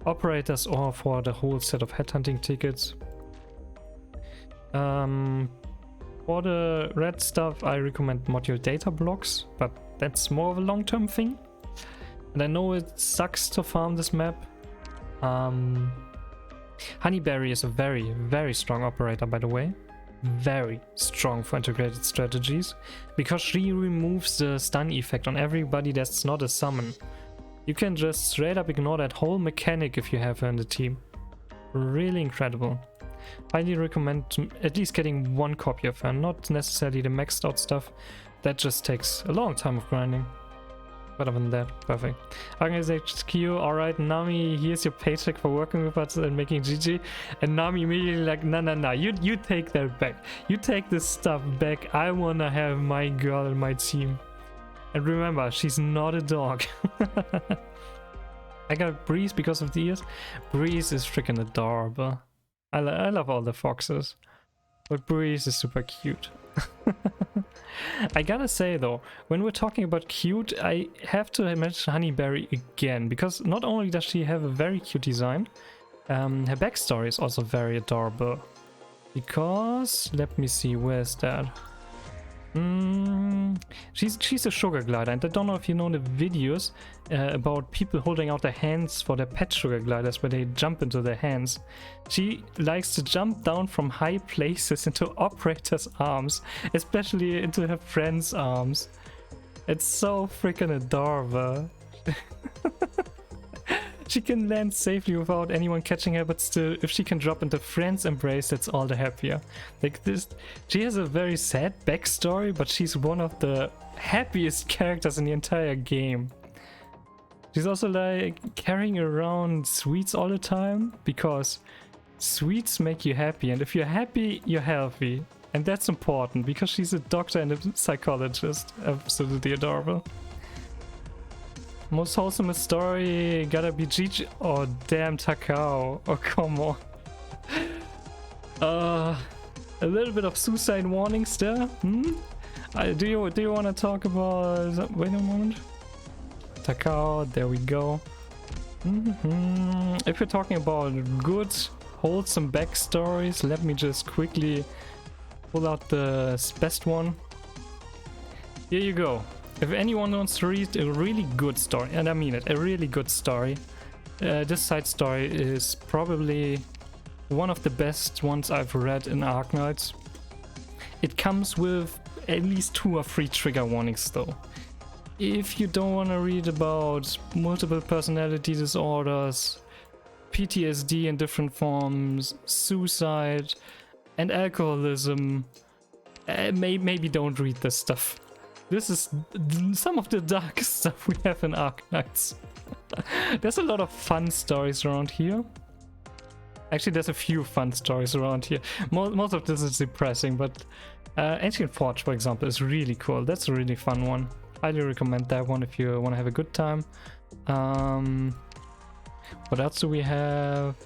operators or for the whole set of headhunting tickets. For the red stuff, I recommend module data blocks, but that's more of a long-term thing. And I know it sucks to farm this map. Honeyberry is a very, very strong operator, by the way. Very strong for integrated strategies, because she removes the stun effect on everybody that's not a summon. You can just straight up ignore that whole mechanic if you have her in the team. Really incredible. Highly recommend at least getting one copy of her, not necessarily the maxed out stuff. That just takes a long time of grinding. But other than that, perfect. Arknights HQ, alright, Nami, here's your paycheck for working with us and making GG. And Nami immediately like, nah, you take that back. You take this stuff back. I wanna have my girl in my team. And remember, she's not a dog. I got Breeze because of the ears. Breeze is freaking adorable. I love all the foxes. But Breeze is super cute. I gotta say though, when we're talking about cute, I have to mention Honeyberry again. Because not only does she have a very cute design, her backstory is also very adorable. Because, let me see, where's that? She's a sugar glider, and I don't know if you know the videos about people holding out their hands for their pet sugar gliders where they jump into their hands. She likes to jump down from high places into operators' arms, especially into her friends' arms. It's so freaking adorable. She can land safely without anyone catching her, but still, if she can drop into friend's embrace, that's all the happier. Like this, she has a very sad backstory, but she's one of the happiest characters in the entire game. She's also like carrying around sweets all the time, because sweets make you happy, and if you're happy, you're healthy. And that's important, because she's a doctor and a psychologist. Absolutely adorable. Most wholesome story gotta be Gigi. Oh damn, Takao. Oh come on. A little bit of suicide warnings there. Do you want to talk about? Wait a moment. Takao. There we go. If you're talking about good, wholesome backstories, let me just quickly pull out the best one. Here you go. If anyone wants to read a really good story, and I mean it, a really good story, this side story is probably one of the best ones I've read in Arknights. It comes with at least 2 or 3 trigger warnings though. If you don't want to read about multiple personality disorders, PTSD in different forms, suicide, and alcoholism, maybe don't read this stuff. This is some of the darkest stuff we have in Arknights. There's a lot of fun stories around here. Actually, there's a few fun stories around here. Most of this is depressing, but Ancient Forge, for example, is really cool. That's a really fun one. Highly recommend that one if you want to have a good time. What else do we have?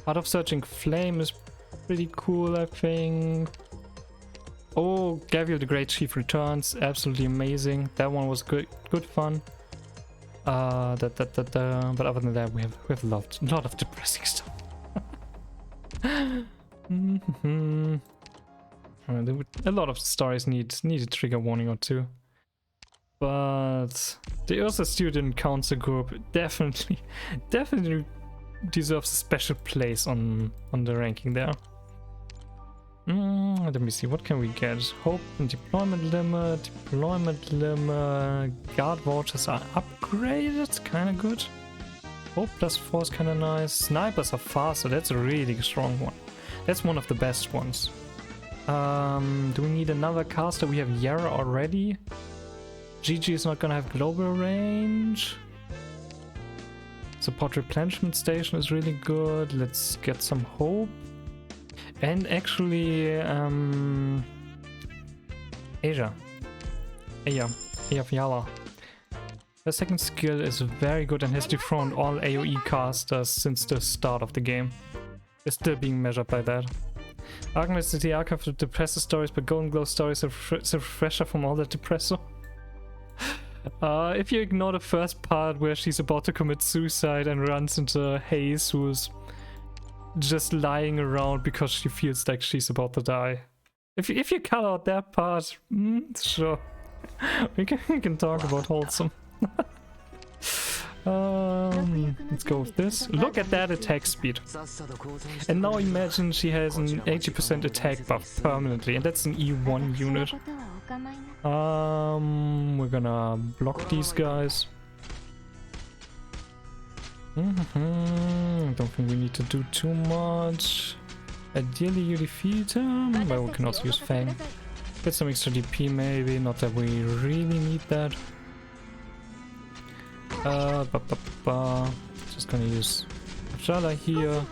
Heart of Searching Flame is pretty cool, I think. Oh, Gabriel the Great Chief returns. Absolutely amazing. That one was good fun. But other than that, we have a lot of depressing stuff. A lot of stories need a trigger warning or two. But the Ursa Student Council group definitely deserves a special place on the ranking there. Let me see, what can we get? Hope and deployment limit, guard vouchers are upgraded, kinda good. Hope +4 is kinda nice. Snipers are faster, that's a really strong one. That's one of the best ones. Do we need another caster? We have Yara already. Gigi is not gonna have global range. Support replenishment station is really good. Let's get some hope. And actually, Asia of Yala. Her second skill is very good and has dethroned all AoE casters since the start of the game. It's still being measured by that. Arknights is the archive of depressor stories, but Golden Glow stories are a refresher from all the depressor. If you ignore the first part where she's about to commit suicide and runs into Hayes, who's just lying around because she feels like she's about to die. If you cut out that part, sure. we can talk about wholesome. Let's go with this. Look at that attack speed. And now imagine she has an 80% attack buff permanently, and that's an E1 unit. We're gonna block these guys. Don't think we need to do too much. Ideally you defeat him, but we can also use Fang. Get some extra DP maybe, not that we really need that. Just gonna use Jala here,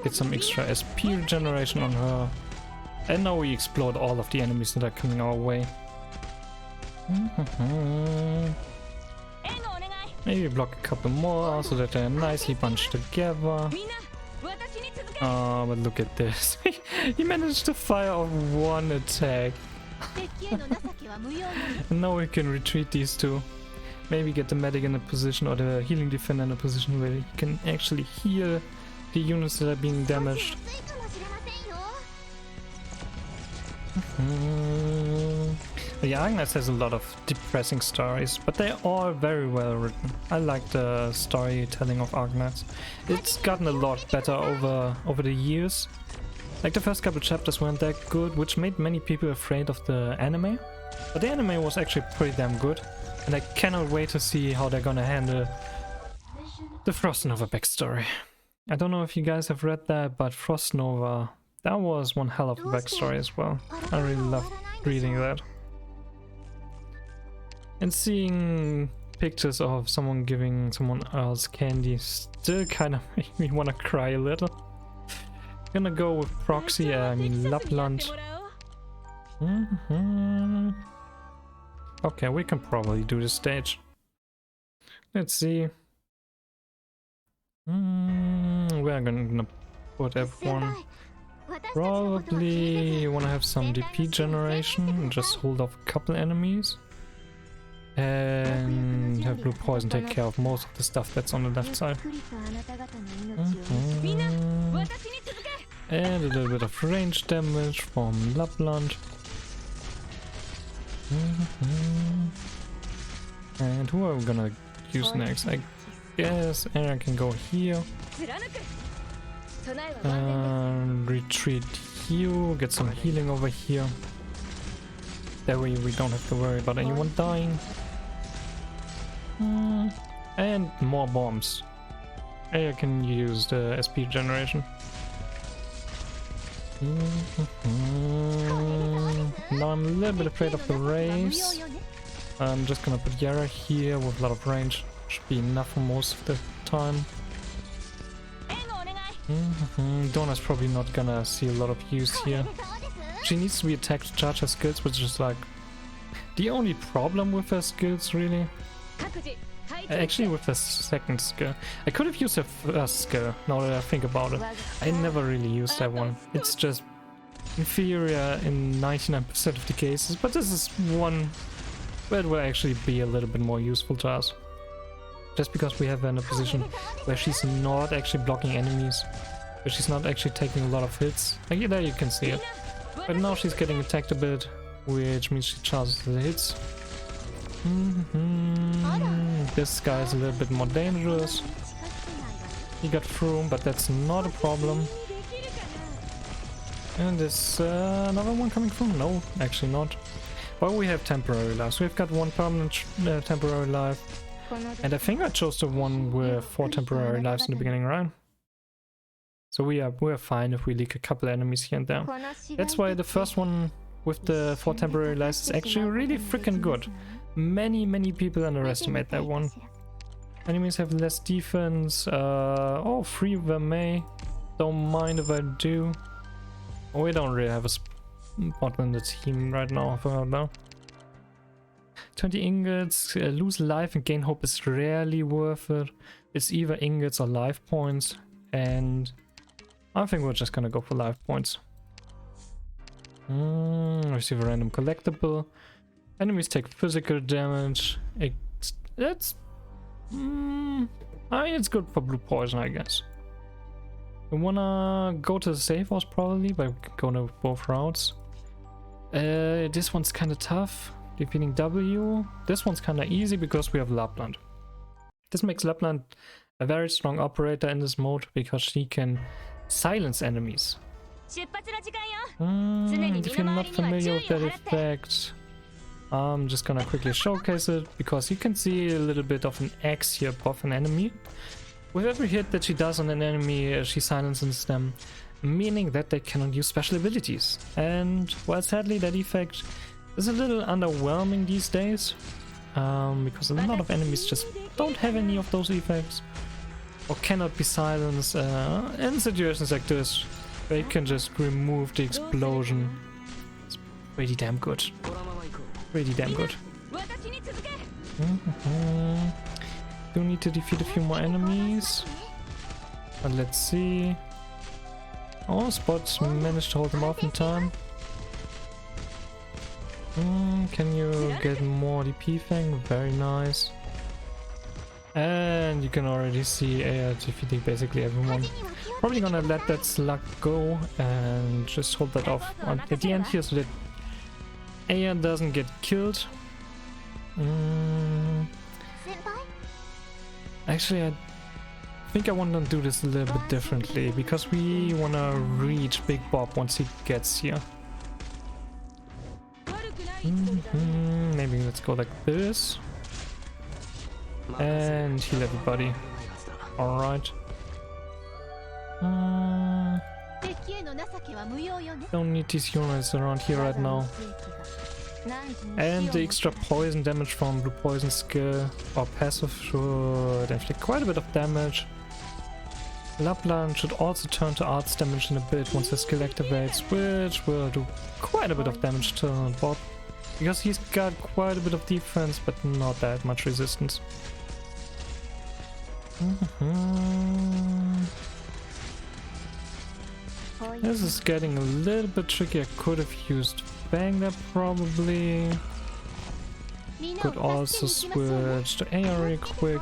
get some extra SP regeneration on her. And now we explode all of the enemies that are coming our way. Maybe block a couple more so that they're nicely bunched together. Oh, but look at this. He managed to fire off one attack. And now we can retreat these two. Maybe get the medic in a position or the healing defender in a position where he can actually heal the units that are being damaged. The Arknights has a lot of depressing stories, but they're all very well written. I like the storytelling of Arknights. It's gotten a lot better over the years. Like the first couple chapters weren't that good, which made many people afraid of the anime. But the anime was actually pretty damn good, and I cannot wait to see how they're gonna handle the Frost Nova backstory. I don't know if you guys have read that, but Frost Nova, that was one hell of a backstory as well. I really loved reading that. And seeing pictures of someone giving someone else candy still kind of make me want to cry a little. Gonna go with Proxy, I mean Lapland. Okay, we can probably do this stage. Let's see. We're gonna put everyone. Probably wanna have some DP generation and just hold off a couple enemies. And have Blue Poison take care of most of the stuff that's on the left side. And a little bit of range damage from Lapland. And who are we gonna use next? I guess Aaron can go here. Retreat you, get some healing over here. That way we don't have to worry about anyone dying. And more bombs. I can use the SP generation. Now I'm a little bit afraid of the race. I'm just gonna put Yara here with a lot of range. Should be enough for most of the time. Donna's probably not gonna see a lot of use here. She needs to be attacked to charge her skills, which is like the only problem with her skills, really. Actually, with her second skill. I could have used her first skill, now that I think about it. I never really used that one. It's just inferior in 99% of the cases, but this is one where it will actually be a little bit more useful to us. Just because we have her in a position where she's not actually blocking enemies, where she's not actually taking a lot of hits. Like, there you can see it. But now she's getting attacked a bit, which means she charges the hits. This guy is a little bit more dangerous. He got through, but that's not a problem. And there's another one coming through? No, actually not. But we have temporary lives. We've got one permanent temporary life. And I think I chose the one with 4 temporary lives in the beginning, right? So we're fine if we leak a couple enemies here and there. That's why the first one with the 4 temporary lives is actually really freaking good. Many people underestimate that one. Enemies have less defense. Oh, free Vermeil. Don't mind if I do. Oh, we don't really have a spot in the team right now for now. 20 ingots, lose life and gain hope is rarely worth it. It's either ingots or life points, and I think we're just gonna go for life points. Receive a random collectible. Enemies take physical damage. That's I mean, it's good for Blue Poison, I guess. We wanna go to the safe house probably, but we can go to both routes. This one's kind of tough. Defeating W. This one's kind of easy because we have Lapland. This makes Lapland a very strong operator in this mode because she can silence enemies. If you're not familiar with that effect, I'm just gonna quickly showcase it because you can see a little bit of an X here above an enemy. With every hit that she does on an enemy, she silences them, meaning that they cannot use special abilities. And, well, sadly that effect is a little underwhelming these days, because a lot of enemies just don't have any of those effects, or cannot be silenced, in situations like this, where you can just remove the explosion. It's pretty damn good. Pretty damn good. Do need to defeat a few more enemies. But let's see. Oh, Spot managed to hold them off in time. Can you get more DP Fang? Very nice. And you can already see Aya defeating basically everyone. Probably gonna let that slug go and just hold that off at the end here so that Aya doesn't get killed. Actually, I think I want to do this a little bit differently because we want to reach Big Bob once he gets here. Maybe let's go like this. And heal everybody. Alright. Don't need these units around here right now. And the extra poison damage from blue poison skill or passive should inflict quite a bit of damage. Lapland should also turn to arts damage in a bit once the skill activates, which will do quite a bit of damage to Bob. Because he's got quite a bit of defense, but not that much resistance. This is getting a little bit tricky. I could have used Bang there probably. Could also switch to AR real quick.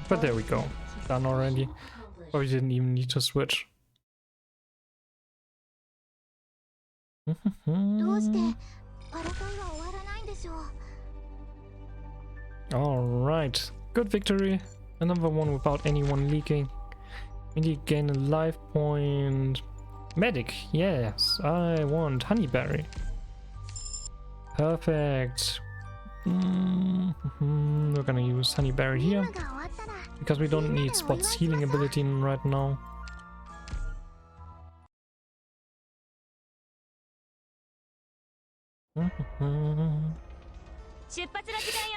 But there we go. Done already. Or we didn't even need to switch. Alright. Good victory. Another one without anyone leaking. We gain a life point. Medic, yes, I want Honeyberry. Perfect. We're gonna use Honeyberry here because we don't need Spot's healing ability right now.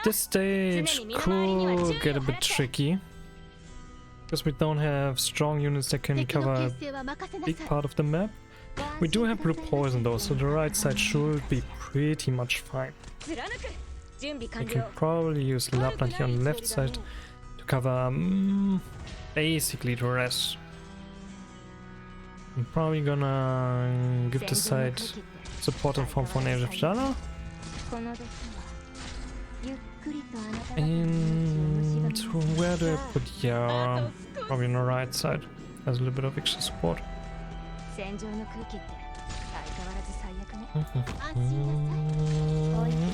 This stage could get a bit tricky because we don't have strong units that can cover a big part of the map. We do have blue poison though, so the right side should be pretty much fine. We can probably use Lapland here on the left side to cover basically the rest. I'm probably gonna give the side support in form for Age of Jala. And where do I put Yara? Probably on the right side. Has a little bit of extra support.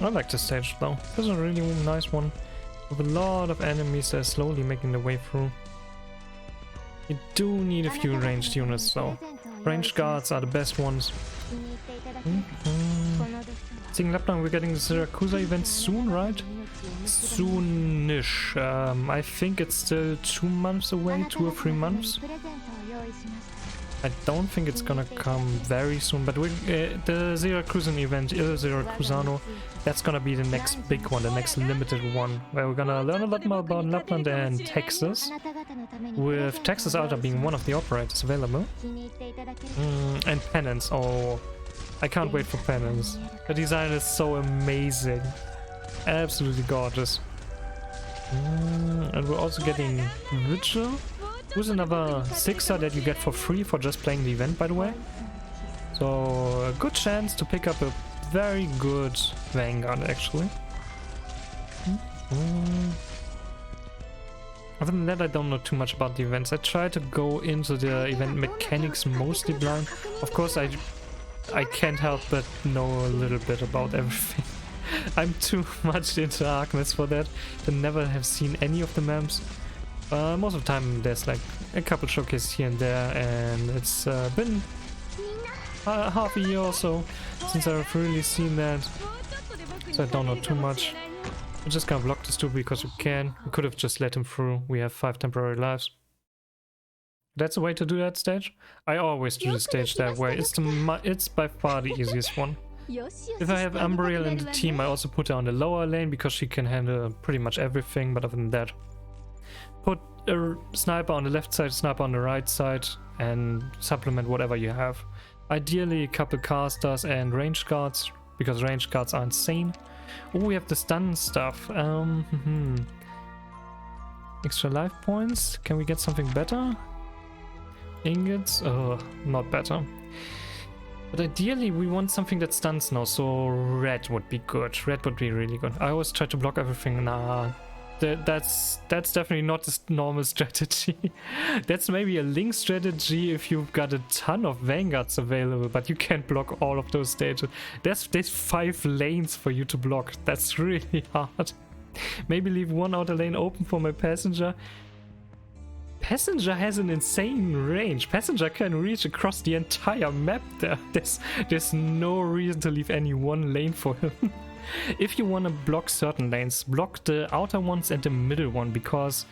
I like this stage though. This is a really nice one. With a lot of enemies that are slowly making their way through. You do need a few ranged units though. Ranged guards are the best ones. Seeing Lapland, we're getting the Siracusa event soon, right? Soonish. I think it's still 2 months away, 2 or 3 months. I don't think it's gonna come very soon, but the Siracusan event, Il Siracusano, that's gonna be the next big one, the next limited one, where we're gonna learn a lot more about Lapland and Texas, with Texas Alta being one of the operators available. And Penance, oh, I can't wait for Penance. The design is so amazing, absolutely gorgeous. And we're also getting Vigil. Who's another 6er that you get for free for just playing the event, by the way. So a good chance to pick up a very good Vanguard, actually. Other than that, I don't know too much about the events. I try to go into the event mechanics mostly blind. Of course, I can't help but know a little bit about everything. I'm too much into Arknights for that. I never have seen any of the maps. Most of the time there's like a couple showcases here and there, and it's been half a year or so since I've really seen that, so I don't know too much. I'm just gonna block this dude because we can. We could have just let him through. We have 5 temporary lives. That's the way to do that stage. I always do the stage that way. It's by far the easiest one. If I have Umbriel in the team, I also put her on the lower lane because she can handle pretty much everything, but other than that, put a sniper on the left side, sniper on the right side, and supplement whatever you have. Ideally a couple casters and ranged guards because range cards are insane. Oh, we have the stun stuff. Extra life points. Can we get something better? Ingots? Not better. But ideally we want something that stuns now, so red would be good. Red would be really good. I always try to block everything. Nah, that's definitely not a normal strategy. That's maybe a link strategy if you've got a ton of vanguards available, but you can't block all of those stages. There's 5 lanes for you to block. That's really hard. Maybe leave one outer lane open for my passenger. Passenger has an insane range. Passenger can reach across the entire map there. There's no reason to leave any one lane for him. If you want to block certain lanes, block the outer ones and the middle one, because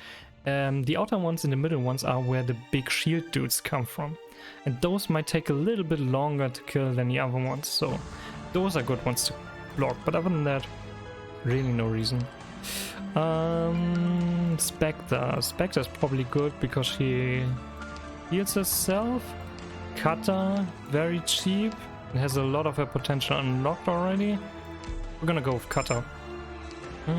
the outer ones and the middle ones are where the big shield dudes come from. And those might take a little bit longer to kill than the other ones, so those are good ones to block. But other than that, really no reason. Spectre. Spectre is probably good because she heals herself. Cutter, very cheap. It has a lot of her potential unlocked already. We're gonna go with Cutter. Do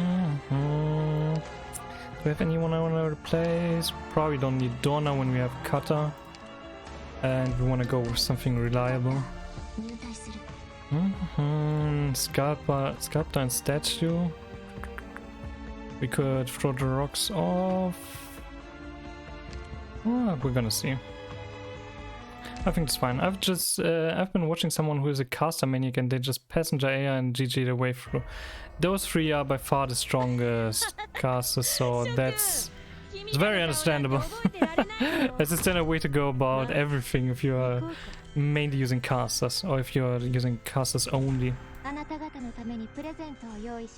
we have anyone I want to replace? Probably don't need Donna when we have Cutter. And we want to go with something reliable. Sculptor and Statue. We could throw the rocks off. Oh, we're gonna see. I think it's fine. I've been watching someone who is a caster maniac and they just passenger AI and GG their way through. Those 3 are by far the strongest casters, so it's very understandable. That's a standard way to go about everything if you are mainly using casters, or if you're using casters only.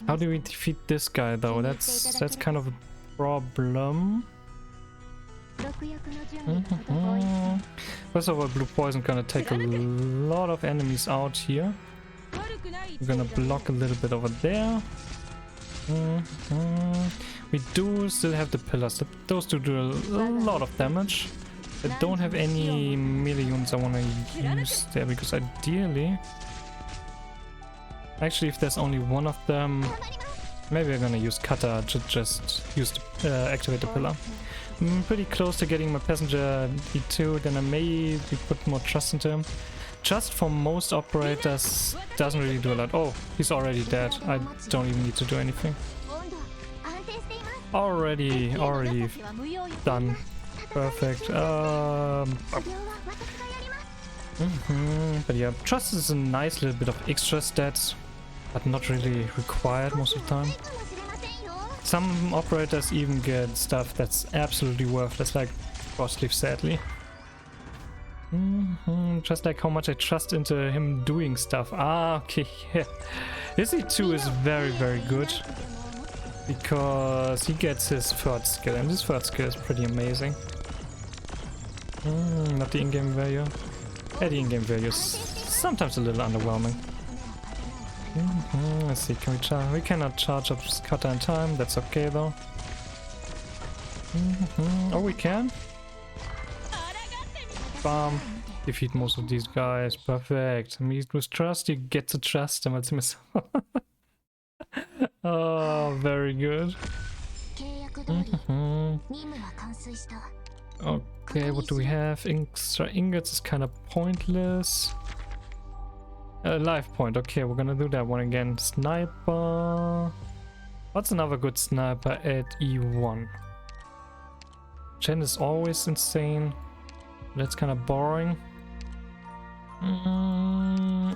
How do we defeat this guy though? That's kind of a problem. First of all, blue poison gonna take a lot of enemies out here. We're gonna block a little bit over there. We do still have the pillars. Those two do a lot of damage. I don't have any melee units I want to use there, because ideally... Actually, if there's only one of them, maybe I'm gonna use Cutter to just activate the pillar. I'm pretty close to getting my passenger E2, then I maybe put more trust into him. Trust for most operators doesn't really do a lot. Oh, he's already dead. I don't even need to do anything. Already done. Perfect. But yeah, trust is a nice little bit of extra stats, but not really required most of the time. Some operators even get stuff that's absolutely worthless, like Crossleaf, sadly. Just like how much I trust into him doing stuff. Ah, okay, yeah. His E2 is very, very good, because he gets his third skill, and his third skill is pretty amazing. Not the in-game value. Yeah, the in-game value is sometimes a little underwhelming. Let's see, can we charge? We cannot charge up Cutter in time, that's okay though. Oh, we can? Bam. Defeat most of these guys, perfect. Meet with trust, you get to trust them. Oh, very good. Okay, what do we have? Extra ingots is kind of pointless. Life point, okay, we're gonna do that one again. Sniper. What's another good sniper at E1? Chen is always insane. That's kind of boring.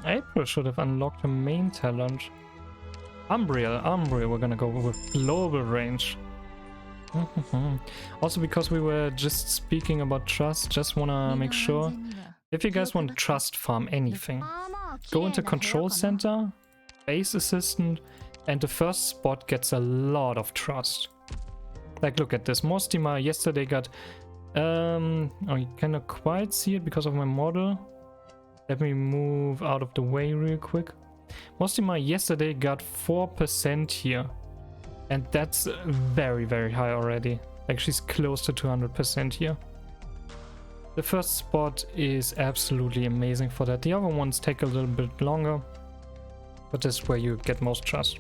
April should have unlocked her main talent. Umbriel, we're gonna go with global range. Also, because we were just speaking about trust, just wanna make sure, if you guys want to trust farm anything, go into control center, base assistant, and the first spot gets a lot of trust. Like, look at this. Mostima yesterday got oh, you cannot quite see it because of my model. Let me move out of the way real quick. Mostima yesterday got 4% here, and that's very, very high already. Like, she's close to 200% here. The first spot is absolutely amazing for that. The other ones take a little bit longer. but this is where you get most trust.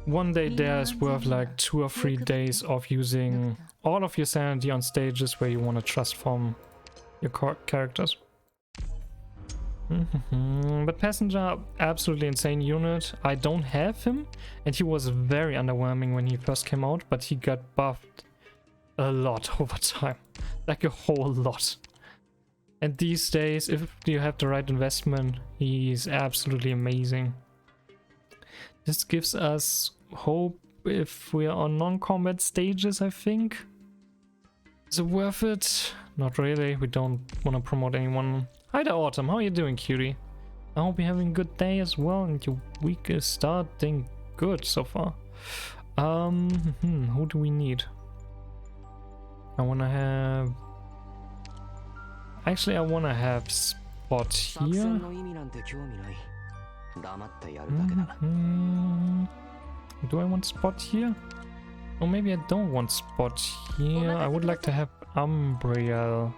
One day there is worth like 2 or 3 days of using all of your sanity on stages where you want to trust from your characters. But Passenger, absolutely insane unit. I don't have him, and he was very underwhelming when he first came out, but he got buffed a lot over time, like a whole lot. And these days, if you have the right investment, he's absolutely amazing. This gives us hope if we are on non-combat stages, I think. Is it worth it? Not really. We don't want to promote anyone. Hi there, Autumn. How are you doing, cutie? I hope you're having a good day as well, and your week is starting good so far. Who do we need? I want to have... Actually, I want to have Spot here. Do I want Spot here? Or maybe I don't want Spot here. I would like to have Umbriel.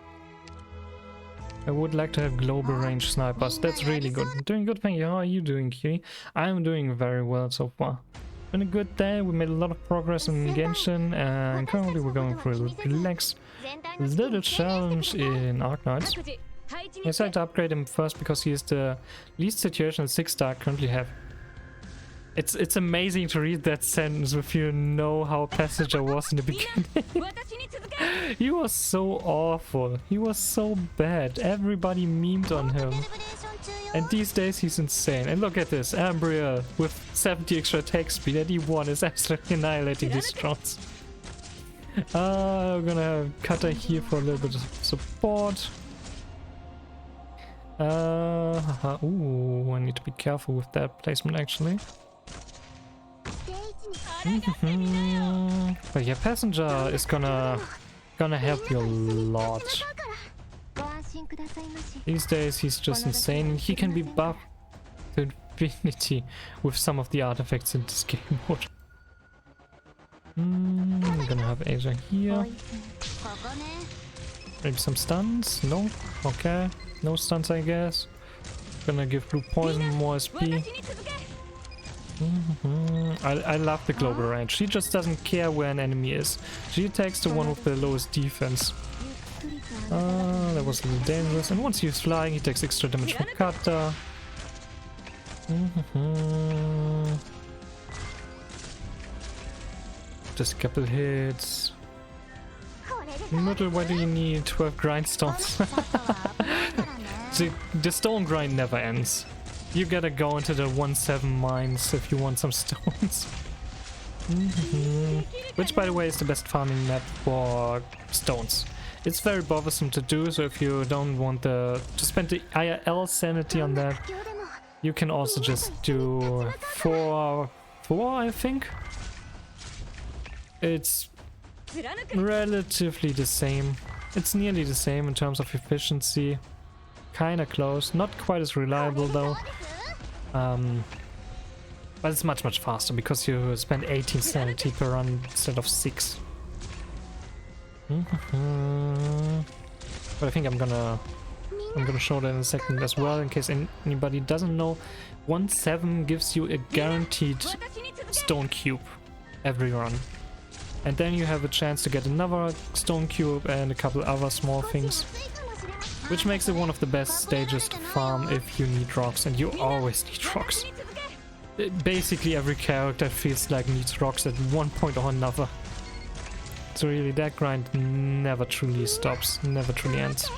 I would like to have global range snipers. That's really good. Doing good, thank you. How are you doing, Cutie? I'm doing very well so far. Been a good day. We made a lot of progress in Genshin, and currently we're going through a relaxed little challenge in Arknights. I decided to upgrade him first because he is the least situational 6-star I currently have. It's amazing to read that sentence if you know how Passenger was in the beginning. He was so awful. He was so bad. Everybody memed on him. And these days he's insane. And look at this. Umbriel with 70 extra attack speed at E1 is absolutely annihilating these drones. I'm gonna have Cutter here for a little bit of support. Ooh, I need to be careful with that placement actually. But yeah, Passenger is gonna help you a lot. These days he's just insane. He can be buffed to infinity with some of the artifacts in this game mode. I'm gonna have Asia here. Maybe some stuns? No? Okay. No stuns, I guess. Gonna give Blue Poison more SP. I love the global range. She just doesn't care where an enemy is. She attacks the one with the lowest defense. That was a little dangerous. And once he's flying, he takes extra damage from Kata. Just a couple hits. Middle, why do you need 12 grindstones? The stone grind never ends. You gotta go into the 1-7 mines if you want some stones. Which, by the way, is the best farming map for stones. It's very bothersome to do, so if you don't want to spend the IRL sanity on that, you can also just do 4, I think. It's relatively the same. It's nearly the same in terms of efficiency. Kinda close. Not quite as reliable though. But it's much faster because you spend 18 sanity per run instead of 6. But I think I'm gonna show that in a second as well, in case anybody doesn't know. 1-7 gives you a guaranteed stone cube every run. And then you have a chance to get another stone cube and a couple other small things. Which makes it one of the best stages to farm if you need rocks, and you always need rocks. Basically every character feels like needs rocks at one point or another. So really that grind never truly stops, never truly ends.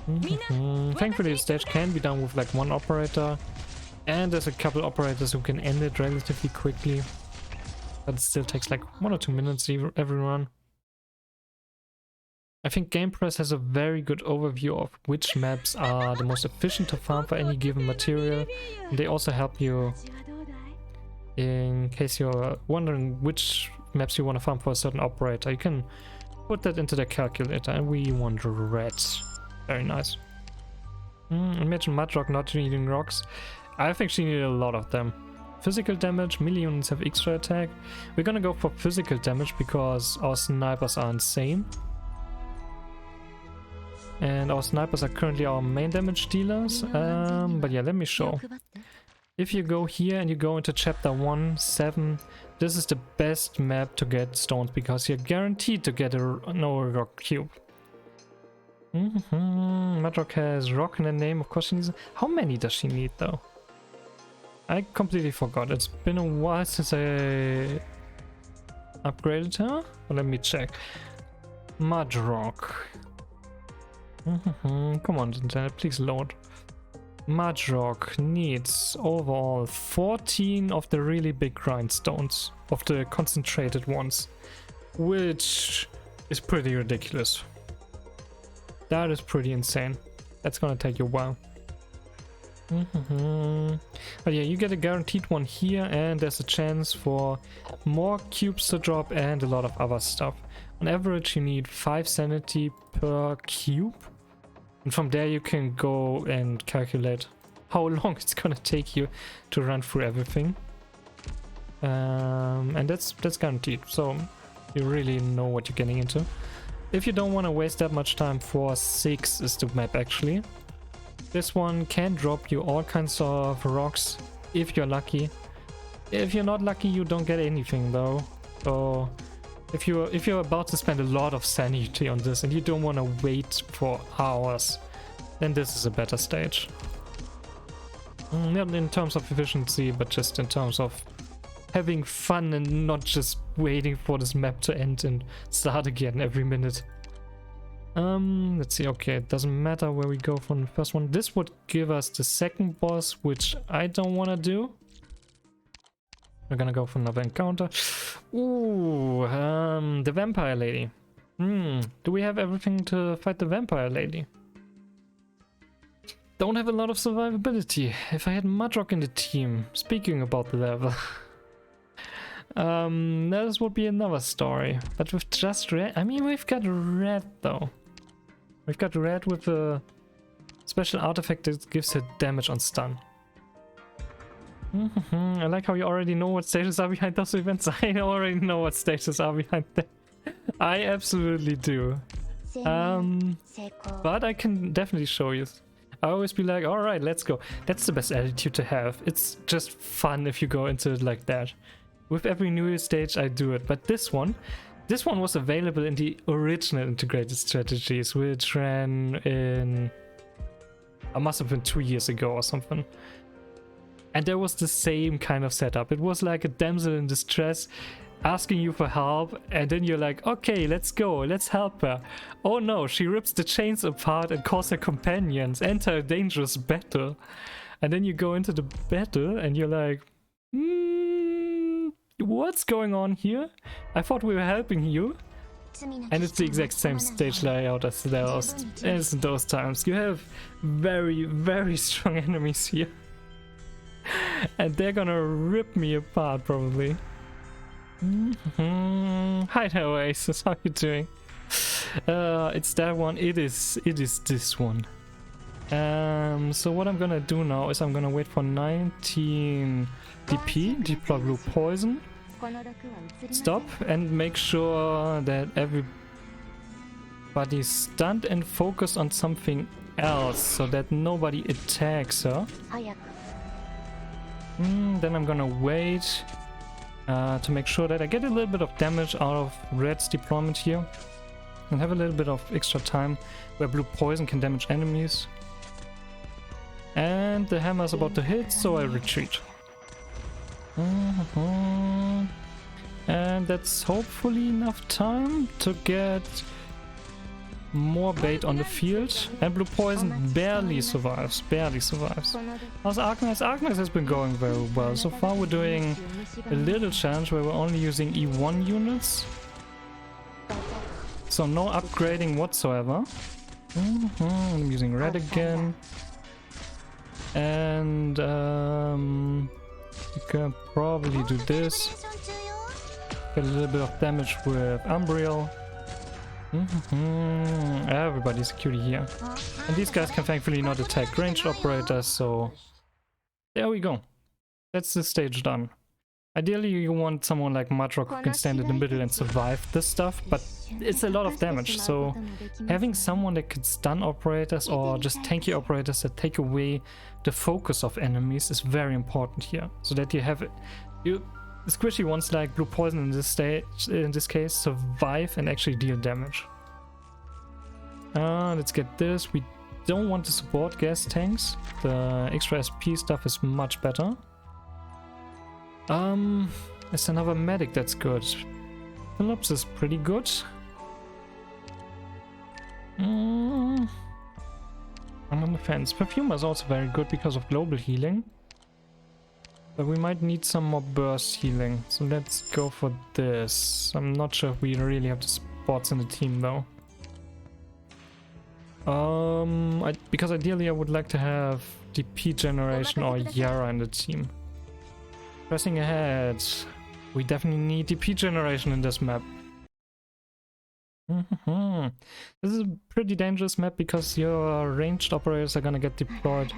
Thankfully the stage can be done with like one operator, and there's a couple operators who can end it relatively quickly. But it still takes like 1 or 2 minutes every run. I think Game Press has a very good overview of which maps are the most efficient to farm for any given material. And they also help you in case you're wondering which maps you want to farm for a certain operator. You can put that into the calculator, and we want red. Very nice. Imagine Mudrock not needing rocks. I think she needed a lot of them. Physical damage, melee units have extra attack. We're gonna go for physical damage because our snipers are insane. And our snipers are currently our main damage dealers. But yeah, let me show. If you go here and you go into chapter 1-7, this is the best map to get stones because you're guaranteed to get no rock cube. Madrock has rock in the name, of course she needs. How many does she need though? I completely forgot. It's been a while since I upgraded her. Well, let me check. Madrock. Come on, internet, please load. Madrock needs overall 14 of the really big grindstones, of the concentrated ones, which is pretty ridiculous. That is pretty insane. That's gonna take you a while. But yeah, you get a guaranteed one here, and there's a chance for more cubes to drop and a lot of other stuff. On average, you need 5 sanity per cube. And from there you can go and calculate how long it's gonna take you to run through everything. And that's guaranteed, so you really know what you're getting into. If you don't want to waste that much time, 4-6 is the map actually. This one can drop you all kinds of rocks if you're lucky. If you're not lucky, you don't get anything though. So if you're about to spend a lot of sanity on this and you don't want to wait for hours, then this is a better stage. Not in terms of efficiency, but just in terms of having fun and not just waiting for this map to end and start again every minute. Let's see. Okay, it doesn't matter where we go from the first one. This would give us the second boss, which I don't want to do. We're gonna go for another encounter. Ooh, the vampire lady. Do we have everything to fight the vampire lady? Don't have a lot of survivability. If I had Madrock in the team, speaking about the level, that would be another story. But with just red, I mean, we've got red though. We've got red with a special artifact that gives her damage on stun. I like how you already know what stages are behind those events. I already know what stages are behind them. I absolutely do. But I can definitely show you. I always be like, alright, let's go. That's the best attitude to have. It's just fun if you go into it like that. With every new stage I do it. But this one was available in the original integrated strategies, which ran in... I must have been 2 years ago or something. And there was the same kind of setup. It was like a damsel in distress asking you for help, and then you're like, okay, let's go, let's help her. Oh no, she rips the chains apart and calls her companions, enter a dangerous battle. And then you go into the battle and you're like, what's going on here? I thought we were helping you. And it's the exact same stage layout as those times. You have very, very strong enemies here. And they're gonna rip me apart probably. Hi there, Oasis, how you doing? It's that one. It is this one. So what I'm gonna do now is I'm gonna wait for 19 DP, deploy blue poison, stop, and make sure that everybody's stunned and focused on something else so that nobody attacks her. Then I'm gonna wait to make sure that I get a little bit of damage out of Red's deployment here and have a little bit of extra time where blue poison can damage enemies. And the hammer is about to hit, so I retreat. And that's hopefully enough time to get more bait on the field. And blue poison barely survives. How's Arknights? Arknights has been going very well. So far we're doing a little challenge where we're only using E1 units. So no upgrading whatsoever. I'm using red again. And you can probably do this. Get a little bit of damage with Umbriel. Everybody's security here. And these guys can thankfully not attack ranged operators, so there we go. That's the stage done. Ideally, you want someone like Madrock who can stand in the middle and survive this stuff, but it's a lot of damage, so having someone that can stun operators or just tanky operators that take away the focus of enemies is very important here, so that you have squishy ones like Blue Poison in this case survive and actually deal damage. Let's get this. We don't want to support gas tanks. The extra SP stuff is much better. There's another medic that's good. Phillips is pretty good. I'm on the fence. Perfumer is also very good because of global healing. But we might need some more burst healing. So let's go for this. I'm not sure if we really have the spots in the team though. Because ideally I would like to have DP generation or Yara in the team. Pressing ahead. We definitely need DP generation in this map. This is a pretty dangerous map because your ranged operators are gonna get deployed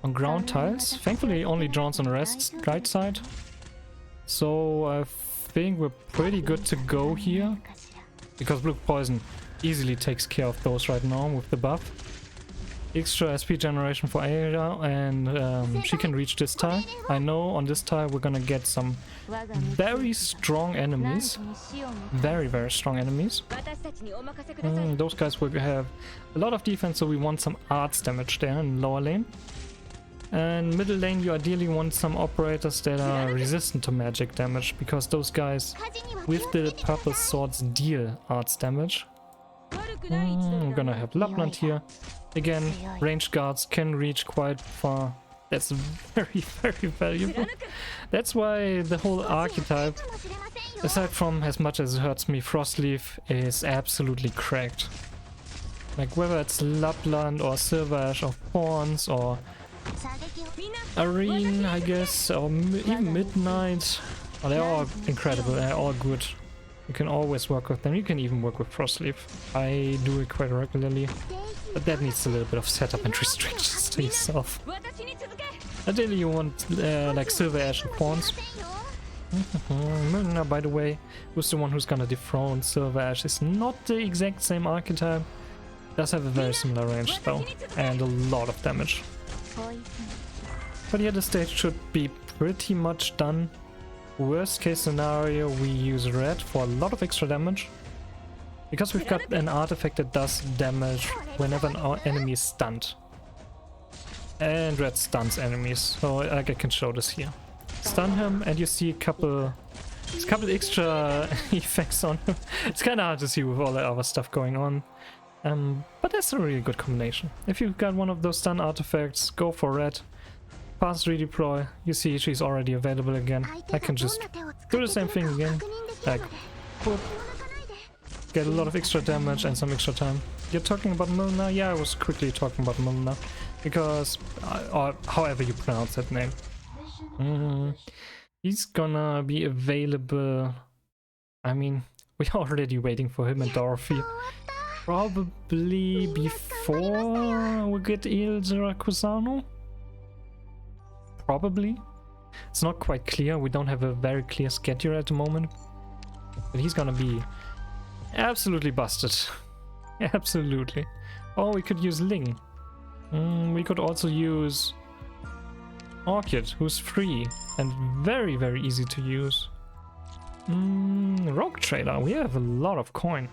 on ground tiles. Thankfully only drones on the right side. So I think we're pretty good to go here. Because Blue Poison easily takes care of those right now with the buff. Extra SP generation for Aira, and she can reach this tile. I know on this tile we're gonna get some very strong enemies. Very strong enemies. Those guys will have a lot of defense, so we want some arts damage there in lower lane. And middle lane you ideally want some operators that are resistant to magic damage, because those guys with the purple swords deal arts damage. I'm gonna have Lapland here. Again, ranged guards can reach quite far. That's very valuable. That's why the whole archetype, aside from as much as it hurts me, Frostleaf is absolutely cracked. Like whether it's Lapland or Silver Ash or Pawns or Arene, I guess, or even Midnight. Oh, they're all incredible, they're all good. You can always work with them. You can even work with Frostleaf. I do it quite regularly. But that needs a little bit of setup and restrictions to yourself. Ideally you want like Silver Ash and Pawns. Now, by the way, who's the one who's gonna dethrone Silver Ash is not the exact same archetype. Does have a very similar range though, and a lot of damage. But yeah, the stage should be pretty much done. Worst case scenario, we use red for a lot of extra damage. Because we've got an artifact that does damage whenever an enemy is stunned. And red stuns enemies, so I can show this here. Stun him and you see a couple extra effects on him. It's kind of hard to see with all the other stuff going on. But that's a really good combination. If you've got one of those stun artifacts, go for red. Pass redeploy, you see she's already available again. I can just do the same thing again. Like, whoop. Get a lot of extra damage and some extra time. You're talking about Milna? Yeah, I was quickly talking about Milna. Because, or however you pronounce that name. He's gonna be available. I mean, we're already waiting for him and Dorothy. Probably before we get Il Ziracusano? Probably. It's not quite clear. We don't have a very clear schedule at the moment. But he's gonna be absolutely busted. Absolutely. Oh, we could use Ling. We could also use Orchid, who's free and very easy to use. Rogue Trader, we have a lot of coin.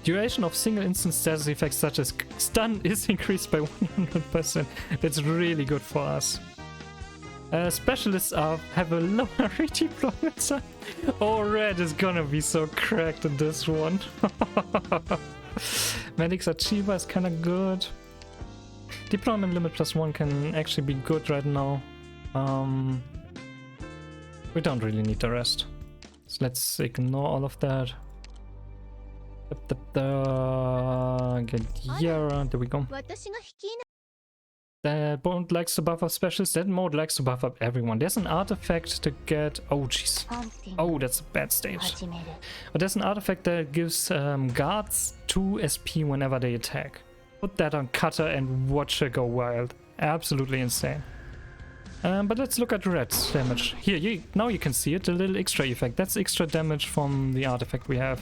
Duration of single instance status effects such as stun is increased by 100%. That's really good for us. Specialists have a lower redeployment time. Oh, red is gonna be so cracked in this one. Medics Achieva is kinda good. Deployment limit +1 can actually be good right now. We don't really need the rest. So let's ignore all of that. Get Yara, there we go. That mode likes to buff up specialists. That mode likes to buff up everyone. There's an artifact to get... Oh, jeez. Oh, that's a bad stage. But there's an artifact that gives guards 2 SP whenever they attack. Put that on Cutter and watch her go wild. Absolutely insane. But let's look at Red's damage. Here, now you can see it, a little extra effect. That's extra damage from the artifact we have.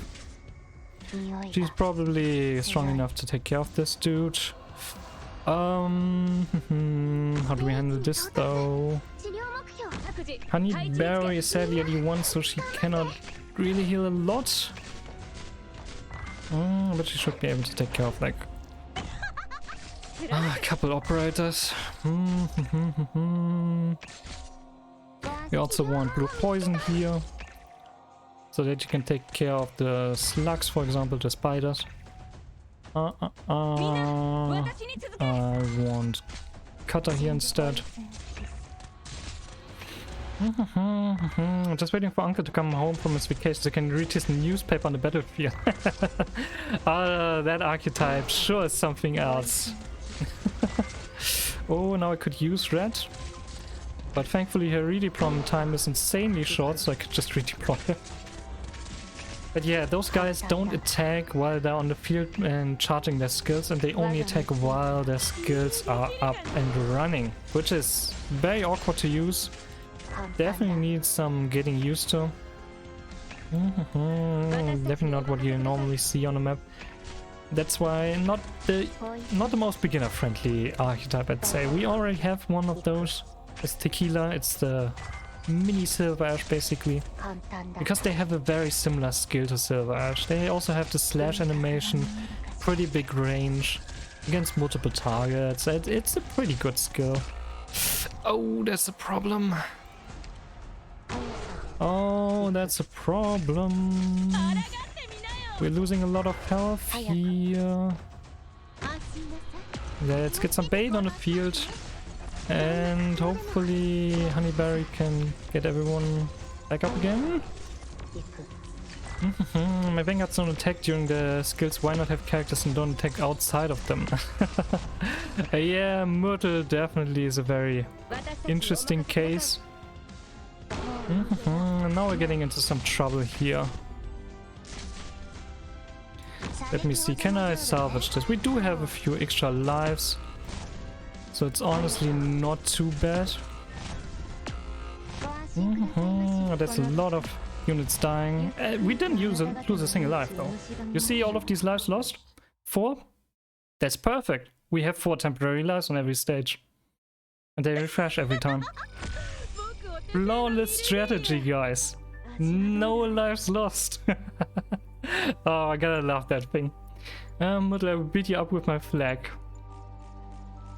She's probably strong enough to take care of this dude. How do we handle this though? Honeyberry is sadly at E1, so she cannot really heal a lot. But she should be able to take care of like a couple operators. We also want blue poison here, so that you can take care of the slugs, for example, the spiders. I want cutter here instead. Just waiting for Uncle to come home from his vacation so he can read his newspaper on the battlefield. That archetype sure is something else. Oh, now I could use red. But thankfully her redeployment time is insanely short, so I could just redeploy her. But yeah, those guys don't attack while they're on the field and charging their skills, and they only attack while their skills are up and running, which is very awkward to use. Definitely needs some getting used to. Definitely not what you normally see on a map. That's why not the most beginner friendly archetype, I'd say. We already have one of those. It's Tequila, it's the mini Silver Ash basically, because they have a very similar skill to Silver Ash. They also have the slash animation, pretty big range against multiple targets. It's a pretty good skill. Oh, that's a problem. Oh, that's a problem. We're losing a lot of health here. Let's get some bait on the field. And hopefully Honeyberry can get everyone back up again. My Vanguards don't attack during the skills. Why not have characters and don't attack outside of them? Yeah, Myrtle definitely is a very interesting case. Now we're getting into some trouble here. Let me see, can I salvage this? We do have a few extra lives, so it's honestly not too bad. That's a lot of units dying. We didn't lose a single life though. You see all of these lives lost? 4? That's perfect. We have 4 temporary lives on every stage. And they refresh every time. Flawless strategy, guys. No lives lost. Oh, I gotta love that thing. Myrtle, I will beat you up with my flag.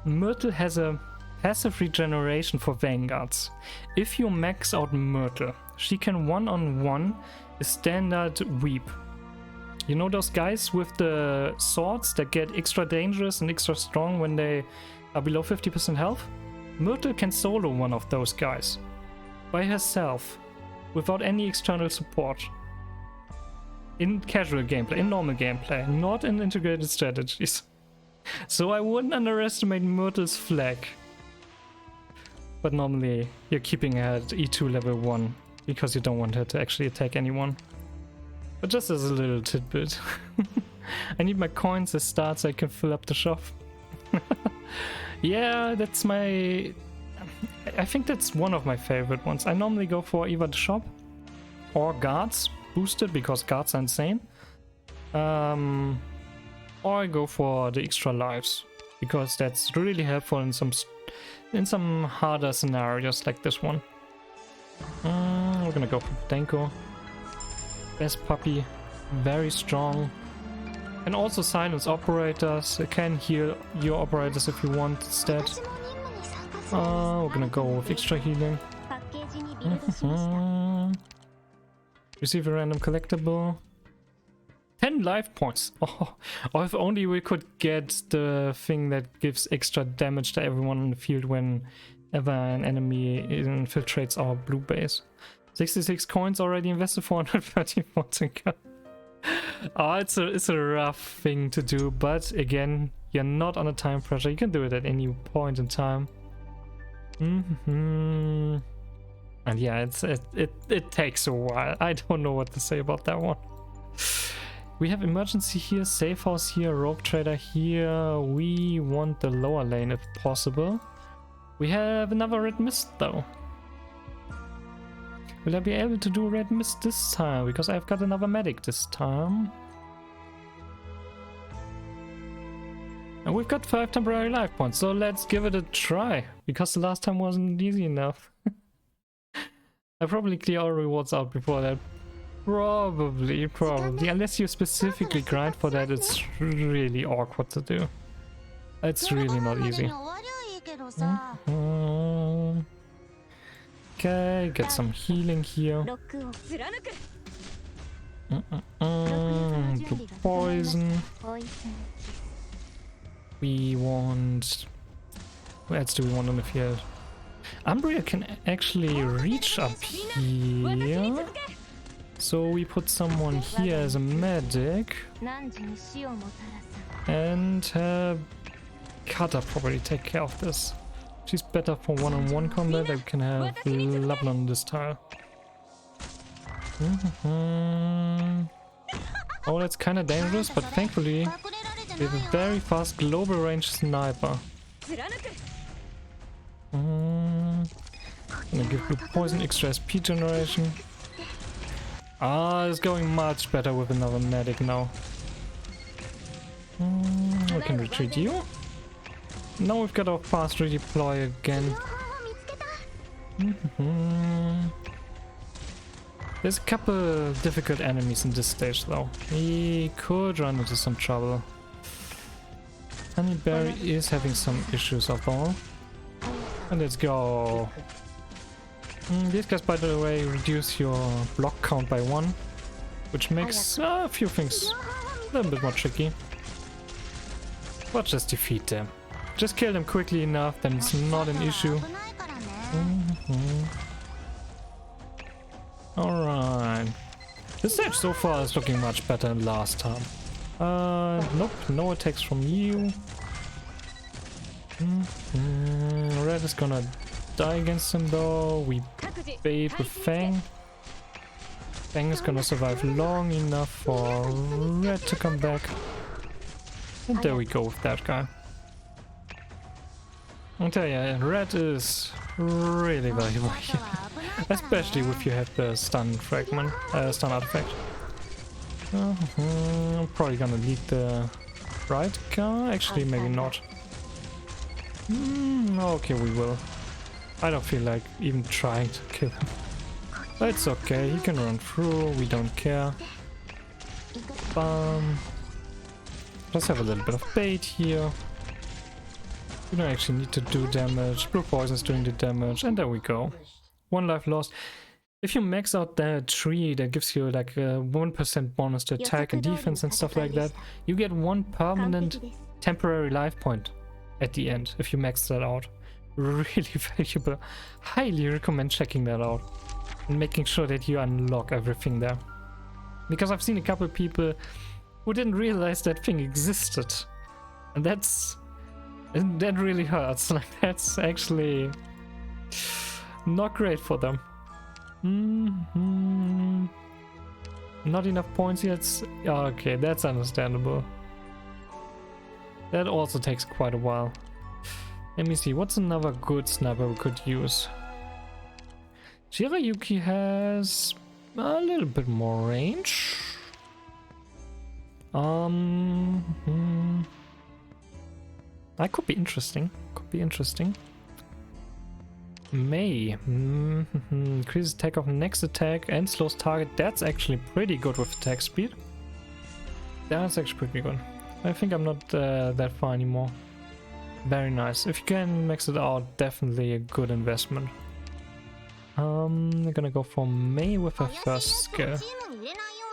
Myrtle has a passive regeneration for Vanguards. If you max out Myrtle, she can one-on-one a standard weep. You know those guys with the swords that get extra dangerous and extra strong when they are below 50% health? Myrtle can solo one of those guys. By herself. Without any external support. In casual gameplay, in normal gameplay, not in integrated strategies. So I wouldn't underestimate Myrtle's flag. But normally you're keeping her at E2 level 1 because you don't want her to actually attack anyone. But just as a little tidbit. I need my coins as start so I can fill up the shop. Yeah, that's my... I think that's one of my favorite ones. I normally go for either the shop or guards boosted because guards are insane. Or I go for the extra lives because that's really helpful in some harder scenarios like this one. We're gonna go for Denko. Best puppy, very strong. And also silence operators. You can heal your operators if you want instead. We're gonna go with extra healing. Receive a random collectible. 10 life points. Oh, if only we could get the thing that gives extra damage to everyone in the field whenever an enemy infiltrates our blue base. 66 coins already invested, 430 points in cut. Oh, it's a rough thing to do, but again, you're not under time pressure. You can do it at any point in time. And yeah, it takes a while. I don't know what to say about that one. We have emergency here, safe house here, rogue trader here. We want the lower lane if possible. We have another red mist though. Will I be able to do red mist this time? Because I've got another medic this time. And we've got 5 temporary life points, so let's give it a try. Because the last time wasn't easy enough. I probably clear all rewards out before that. Probably. Unless you specifically grind for that, it's really awkward to do. It's really not easy. Okay, get some healing here. Do poison. We want... Who else do we want on the field? Umbria can actually reach up here. So we put someone here as a medic. And Kata probably take care of this. She's better for one-on-one combat. I can have Lebanon this tile. Oh, that's kind of dangerous, but thankfully we have a very fast global range sniper. Gonna give blue poison, extra SP generation. Ah, it's going much better with another medic now. We can retreat you. Now we've got our fast redeploy again. There's a couple difficult enemies in this stage though. We could run into some trouble. Honeyberry is having some issues of all. And let's go. These guys, by the way, reduce your block count by 1, which makes a few things a little bit more tricky. But just defeat them. Just kill them quickly enough, then it's not an issue. Alright. This stage so far is looking much better than last time. Nope, no attacks from you. Red is gonna die against him though. We bait with Fang. Fang is gonna survive long enough for Red to come back. And there we go with that guy. I'll tell ya, Red is really valuable here. Especially if you have the stun fragment, stun artifact. I'm probably gonna lead the right guy. Actually, maybe not. Okay, we will. I don't feel like even trying to kill him. But it's okay, he can run through, we don't care. Let's have a little bit of bait here. We don't actually need to do damage. Blue poison is doing the damage, and there we go. 1 life lost. If you max out that tree that gives you like a 1% bonus to attack and defense and stuff like that, you get 1 permanent temporary life point at the end if you max that out. Really valuable. Highly recommend checking that out and making sure that you unlock everything there. Because I've seen a couple of people who didn't realize that thing existed. And that really hurts. Like, that's actually not great for them. Not enough points yet. Okay, that's understandable. That also takes quite a while. Let me see, what's another good sniper we could use? Shirayuki has a little bit more range. That could be interesting. May. Increases attack of next attack and slows target. That's actually pretty good with attack speed. That's actually pretty good. I think I'm not that far anymore. Very nice. If you can max it out, definitely a good investment. I'm gonna go for May with her first skill.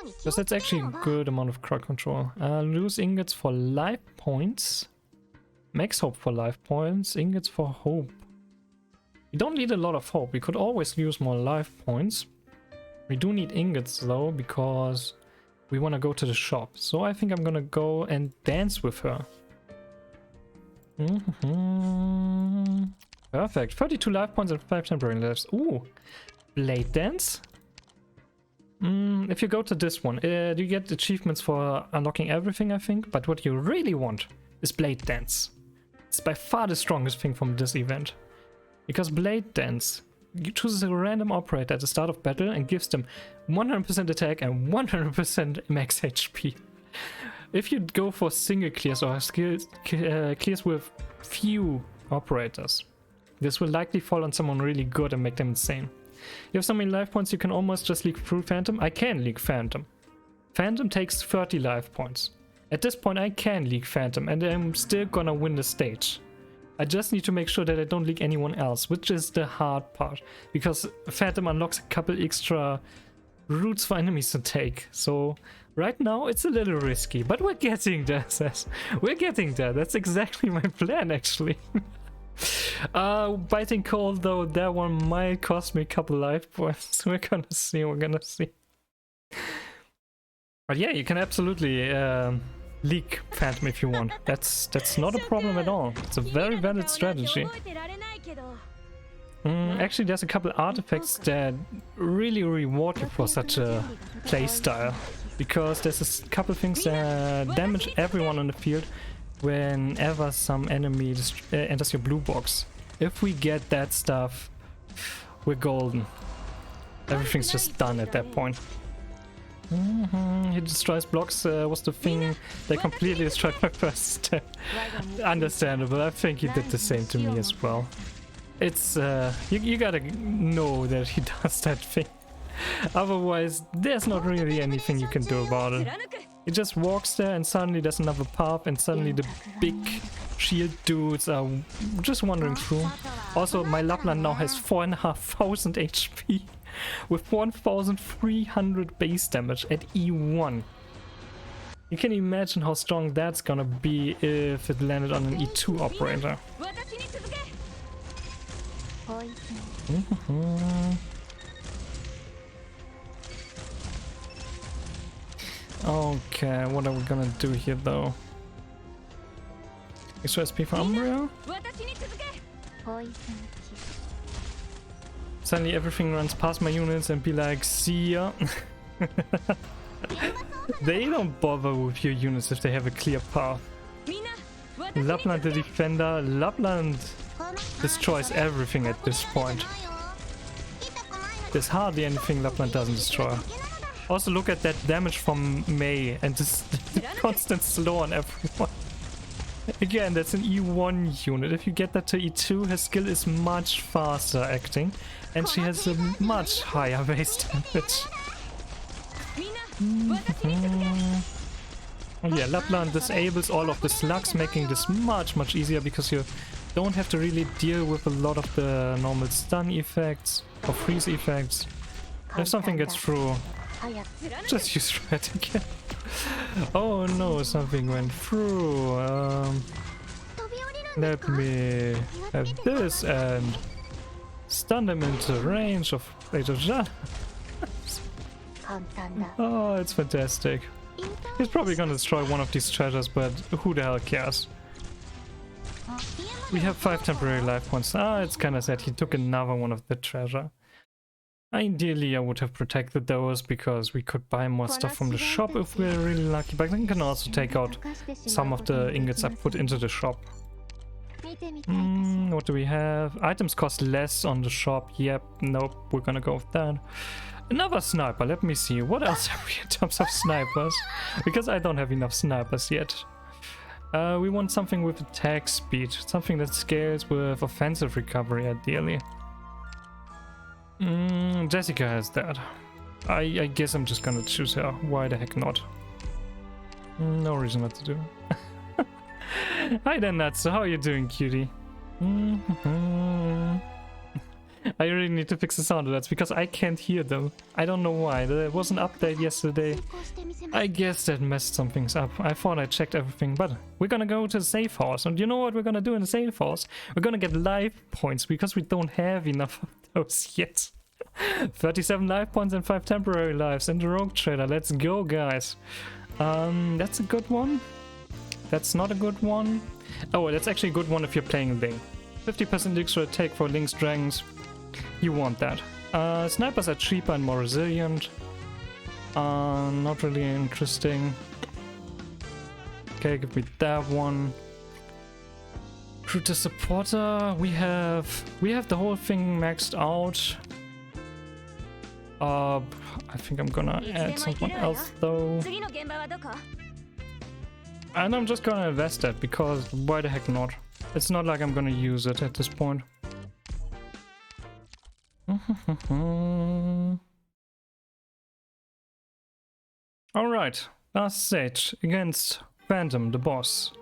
Because that's actually a good amount of crowd control. Lose ingots for life points. Max hope for life points. Ingots for hope. We don't need a lot of hope. We could always use more life points. We do need ingots though, because we want to go to the shop. So I think I'm gonna go and dance with her. Perfect. 32 life points and 5 temporary lives. Ooh. Blade dance. If you go to this one, you get achievements for unlocking everything, I think. But what you really want is blade dance. It's by far the strongest thing from this event. Because Blade Dance chooses a random operator at the start of battle and gives them 100% attack and 100% max HP. If you go for single clears or clears with few operators, this will likely fall on someone really good and make them insane. You have so many life points you can almost just leak through Phantom. I can leak Phantom. Phantom takes 30 life points. At this point I can leak Phantom and I'm still gonna win the stage. I just need to make sure that I don't leak anyone else, which is the hard part. Because Phantom unlocks a couple extra routes for enemies to take. So right now it's a little risky, but we're getting there, Says. We're getting there. That's exactly my plan actually. Biting Cold though, that one might cost me a couple life points. We're gonna see, But yeah, you can absolutely leak Phantom if you want. That's not a problem at all. It's a very valid strategy. Actually, there's a couple artifacts that really reward you for such a playstyle. Because there's a couple things that damage everyone on the field whenever some enemy enters your blue box. If we get that stuff, we're golden. Everything's just done at that point. He destroys blocks was the thing that completely destroyed my first step. Understandable, I think he did the same to me as well. It's, you gotta know that he does that thing. Otherwise, there's not really anything you can do about it. He just walks there and suddenly there's another path and suddenly the big shield dudes are just wandering through. Also, my Lapland now has 4,500 HP with 1,300 base damage at E1. You can imagine how strong that's gonna be if it landed on an E2 operator. Okay, what are we gonna do here though? Extra SP for Umbria? Suddenly everything runs past my units and be like, see ya. They don't bother with your units if they have a clear path. Lapland the defender, Lapland destroys everything at this point. There's hardly anything Lapland doesn't destroy. Also look at that damage from Mei and this constant slow on everyone. Again, that's an E1 unit. If you get that to E2, her skill is much faster acting and she has a much higher base damage. Yeah, Lapland disables all of the slugs, making this much easier because you don't have to really deal with a lot of the normal stun effects or freeze effects. If something gets through, just use red again. Oh no, something went through. Let me have this and stun them into range of Rage of Jan. Oh, it's fantastic. He's probably gonna destroy one of these treasures, but who the hell cares? We have 5 temporary life points. Ah, it's kinda sad he took another one of the treasure. Ideally, I would have protected those because we could buy more stuff from the shop if we're really lucky, but then can also take out some of the ingots I put into the shop. What do we have? Items cost less on the shop. Yep, nope, we're gonna go with that. Another sniper, let me see. What else have we in terms of snipers? Because I don't have enough snipers yet. We want something with attack speed, something that scales with offensive recovery ideally. Jessica has that. I guess I'm just gonna choose her. Why the heck not? No reason not to do. Hi there, Natsu. How are you doing, cutie? I really need to fix the sound alerts because I can't hear them. I don't know why. There was an update yesterday. I guess that messed some things up. I thought I checked everything, but we're gonna go to the safe house. And you know what we're gonna do in the safe house? We're gonna get life points because we don't have enough of those yet. 37 life points and 5 temporary lives in the rogue trader. Let's go, guys. That's a good one. That's not a good one. Oh, that's actually a good one if you're playing Ling. 50% extra attack for Ling's dragons. You want that. Snipers are cheaper and more resilient. Not really interesting. Okay, give me that one. Recruit a supporter. We have the whole thing maxed out. I think I'm gonna add someone else though. And I'm just gonna invest that because why the heck not? It's not like I'm gonna use it at this point. Alright, last stage against Phantom, the boss.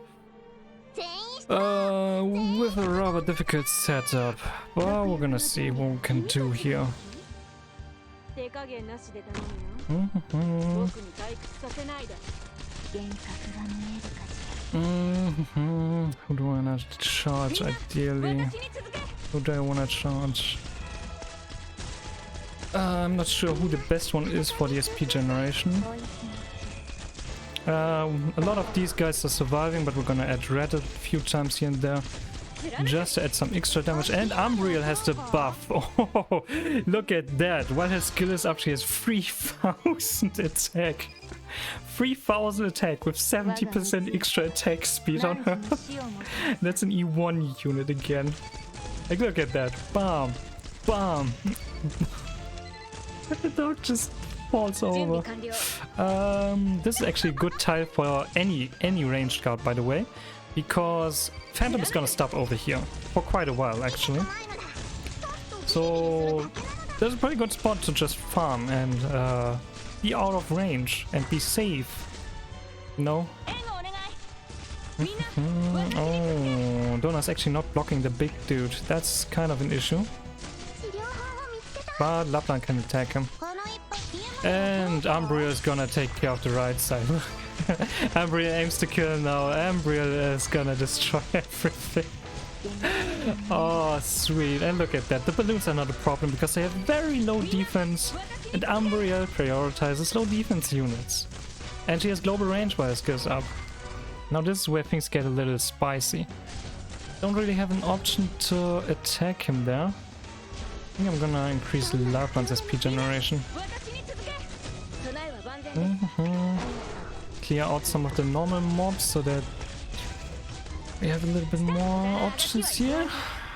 With a rather difficult setup. Well, we're gonna see what we can do here. Who do I want to charge ideally? Who do I want to charge? I'm not sure who the best one is for the SP generation. A lot of these guys are surviving, but we're gonna add red a few times here and there. Just to add some extra damage. And Umbriel has the buff. Oh, look at that. While her skill is up, she has 3000 attack. 3000 attack with 70% extra attack speed on her. That's an E1 unit again. Like, look at that. Bam. Bam. The dog just falls over. This is actually a good tile for any ranged guard, by the way, because Phantom is gonna stop over here for quite a while, actually. So there's a pretty good spot to just farm and be out of range and be safe. No? Oh, Donna's actually not blocking the big dude. That's kind of an issue. But Lapland can attack him. And Umbriel is gonna take care of the right side. Umbriel aims to kill now. Umbriel is gonna destroy everything. Oh, sweet. And look at that. The balloons are not a problem because they have very low defense. And Umbriel prioritizes low defense units. And she has global range while her skills up. Now this is where things get a little spicy. Don't really have an option to attack him there. I think I'm gonna increase Lapland's SP generation. Clear out some of the normal mobs so that we have a little bit more options here.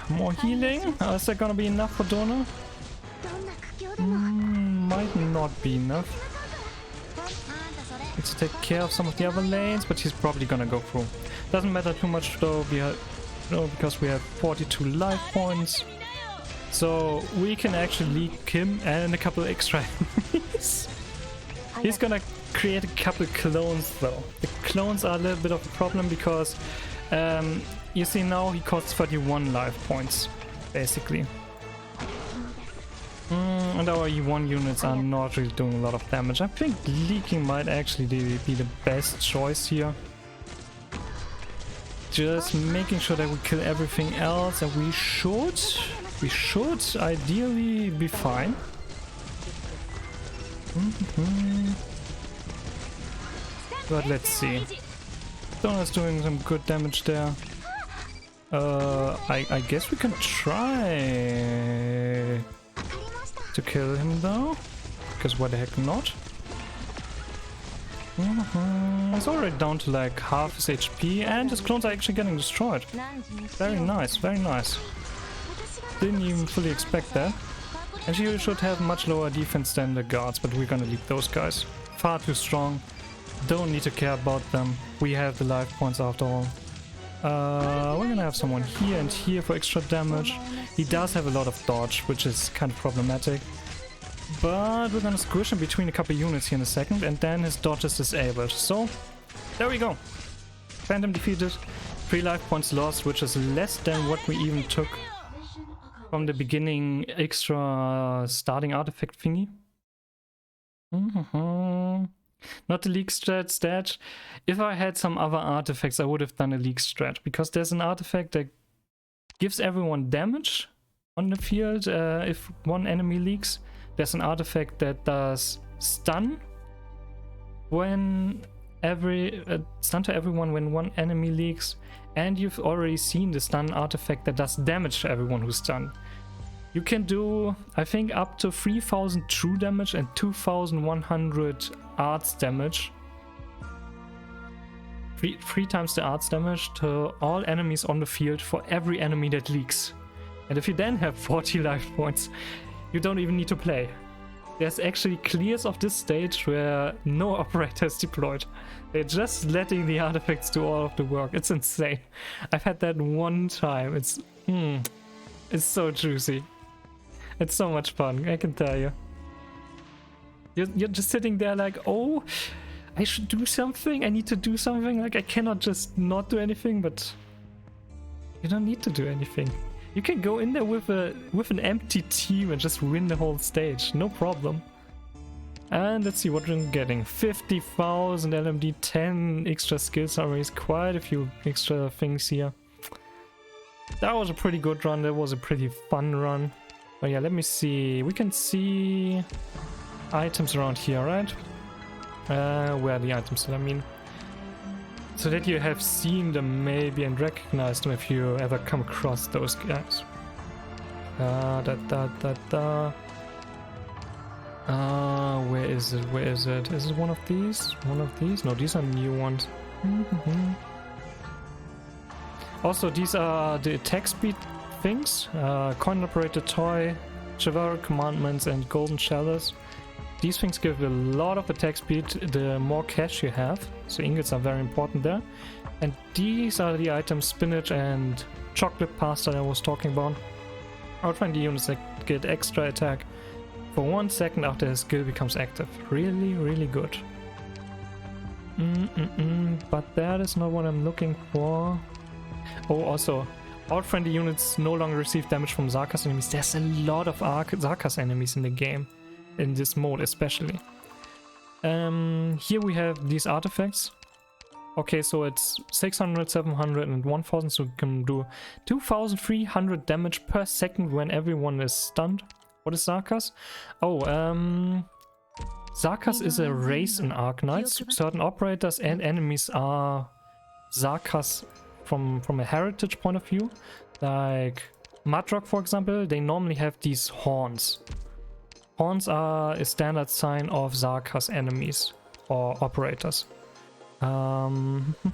More healing. Is that gonna be enough for Donna? Might not be enough. Let's take care of some of the other lanes, but he's probably gonna go through. Doesn't matter too much though, because we have 42 life points. So we can actually leak him and a couple extra enemies. He's gonna create a couple clones though. The clones are a little bit of a problem because you see now he costs 31 life points, basically. And our E1 units are not really doing a lot of damage. I think leaking might actually be the best choice here. Just making sure that we kill everything else, and we should ideally be fine. But let's see. Donna's doing some good damage there. I guess we can try to kill him though, because why the heck not? It's already down to like half his HP, and his clones are actually getting destroyed. Very nice, very nice. Didn't even fully expect that. And she should have much lower defense than the guards, but we're gonna leave those guys. Far too strong. Don't need to care about them. We have the life points after all. We're gonna have someone here and here for extra damage. He does have a lot of dodge, which is kind of problematic. But we're gonna squish him between a couple units here in a second, and then his dodge is disabled. So, there we go. Phantom defeated. 3 life points lost, which is less than what we even took from the beginning extra starting artifact thingy. Not the leak strat stat. If I had some other artifacts, I would have done a leak strat, because there's an artifact that gives everyone damage on the field if one enemy leaks. There's an artifact that does stun when stun to everyone when one enemy leaks, and you've already seen the stun artifact that does damage to everyone who's stunned. You can do, I think, up to 3000 true damage and 2100 arts damage three times the arts damage to all enemies on the field for every enemy that leaks. And if you then have 40 life points, you don't even need to play. There's actually clears of this stage where no operator is deployed. They're just letting the artifacts do all of the work. It's insane. I've had that one time. It's so juicy. It's so much fun, I can tell you. You're just sitting there like, oh, I should do something. I need to do something. Like, I cannot just not do anything, but you don't need to do anything. You can go in there with an empty team and just win the whole stage. No problem. And let's see what we're getting. 50,000 LMD, 10 extra skill summaries, quite a few extra things here. That was a pretty good run. That was a pretty fun run. Oh yeah, let me see. We can see items around here, right? Where are the items, I mean. So that you have seen them maybe and recognized them if you ever come across those guys. Where is it? Where is it? Is it one of these? One of these? No, these are new ones. Also, these are the attack speed things. Coin operated toy, chivalric commandments, and golden chalice. These things give a lot of attack speed the more cash you have, so ingots are very important there. And these are the items, spinach and chocolate pasta that I was talking about. Outfind the units that get extra attack for 1 second after his skill becomes active. Really, really good. But that is not what I'm looking for. Oh, also, out-friendly units no longer receive damage from Zarkas enemies. There's a lot of Zarkas enemies in the game. In this mode especially. Here we have these artifacts. Okay, so it's 600, 700 and 1000, so we can do 2300 damage per second when everyone is stunned. What is Zarkas? Oh, Zarkas is a race in Arknights. Certain operators and enemies are Zarkas from a heritage point of view. Like Mudrock, for example, they normally have these horns. Horns are a standard sign of Zarkas enemies or operators. Welcome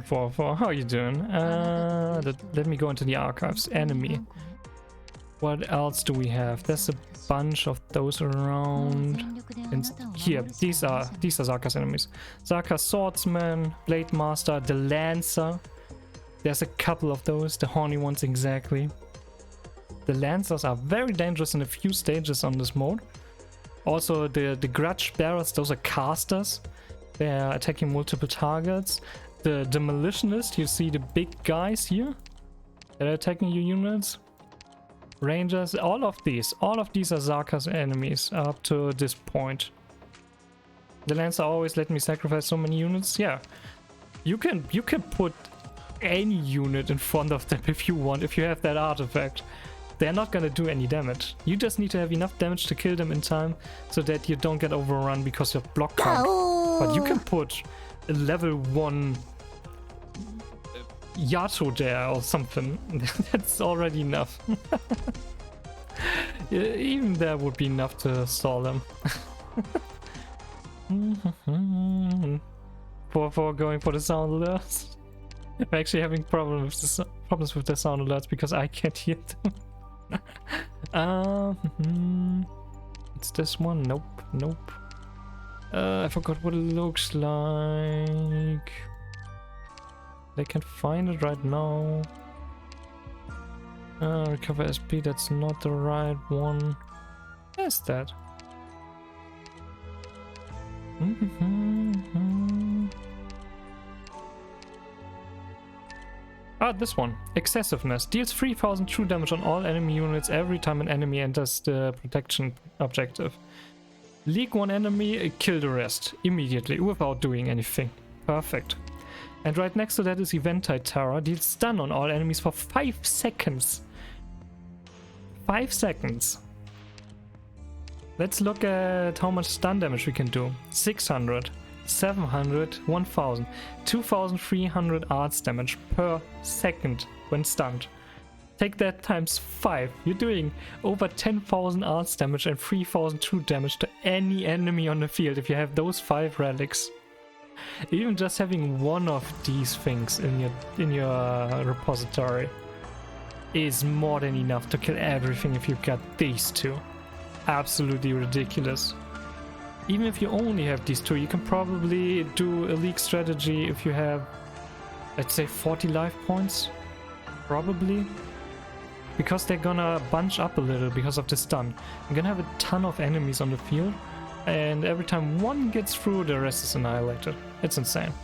for how are you doing? Let me go into the archives. Enemy. What else do we have? There's a bunch of those around. And here, these are Zarkas enemies. Zarkas swordsman, blade master, the lancer. There's a couple of those, the horny ones exactly. The lancers are very dangerous in a few stages on this mode. Also the grudge bearers, those are casters. They are attacking multiple targets. The demolitionist, you see the big guys here that are attacking your units. Rangers, all of these are Zarkas enemies up to this point. The lancer always let me sacrifice so many units. Yeah, you can put any unit in front of them if you want, if you have that artifact. They're not gonna do any damage. You just need to have enough damage to kill them in time so that you don't get overrun because of block count. But you can put a level 1 Yato there or something. That's already enough. Even that would be enough to stall them. for going for the sound alerts. I'm actually having problems with the sound alerts because I can't hear them. It's this one. Nope. I forgot what it looks like. I can't find it right now. Recover SP, that's not the right one. Where's that? Ah, this one. Excessiveness. Deals 3000 true damage on all enemy units every time an enemy enters the protection objective. Leak one enemy, kill the rest immediately without doing anything. Perfect. And right next to that is Eventide Terror. Deals stun on all enemies for 5 seconds. 5 seconds. Let's look at how much stun damage we can do. 600. 700, 1000, 2300 arts damage per second when stunned. Take that times 5. You're doing over 10,000 arts damage and 3,000 true damage to any enemy on the field if you have those 5 relics. Even just having one of these things in your repository is more than enough to kill everything if you got these 2. Absolutely ridiculous. Even if you only have these 2, you can probably do a league strategy if you have, let's say, 40 life points. Probably. Because they're gonna bunch up a little because of the stun. You're gonna have a ton of enemies on the field, and every time one gets through, the rest is annihilated. It's insane.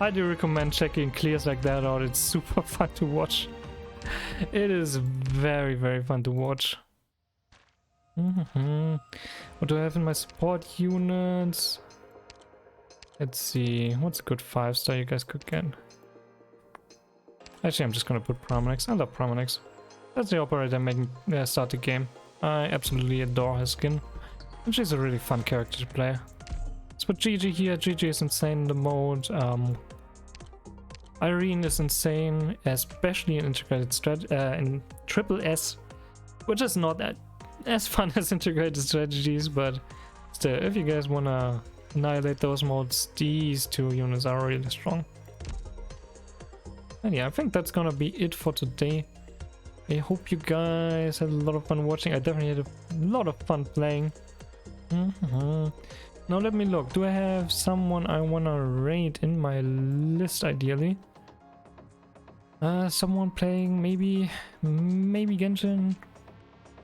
I do recommend checking clears like that out. It's super fun to watch. It is very, very fun to watch. What do I have in my support units? Let's see. What's a good 5-star you guys could get? Actually, I'm just gonna put Promenix. I love Promenix. That's the operator making start the game. I absolutely adore her skin. And she's a really fun character to play. Let's put Gigi here. Gigi is insane in the mode. Irene is insane, especially in integrated in Triple S, which is not as fun as integrated strategies, but still, if you guys wanna annihilate those modes, these 2 units are really strong. And yeah, I think that's gonna be it for today. I hope you guys had a lot of fun watching. I definitely had a lot of fun playing. Now let me look. Do I have someone I wanna raid in my list ideally? Someone playing maybe Genshin,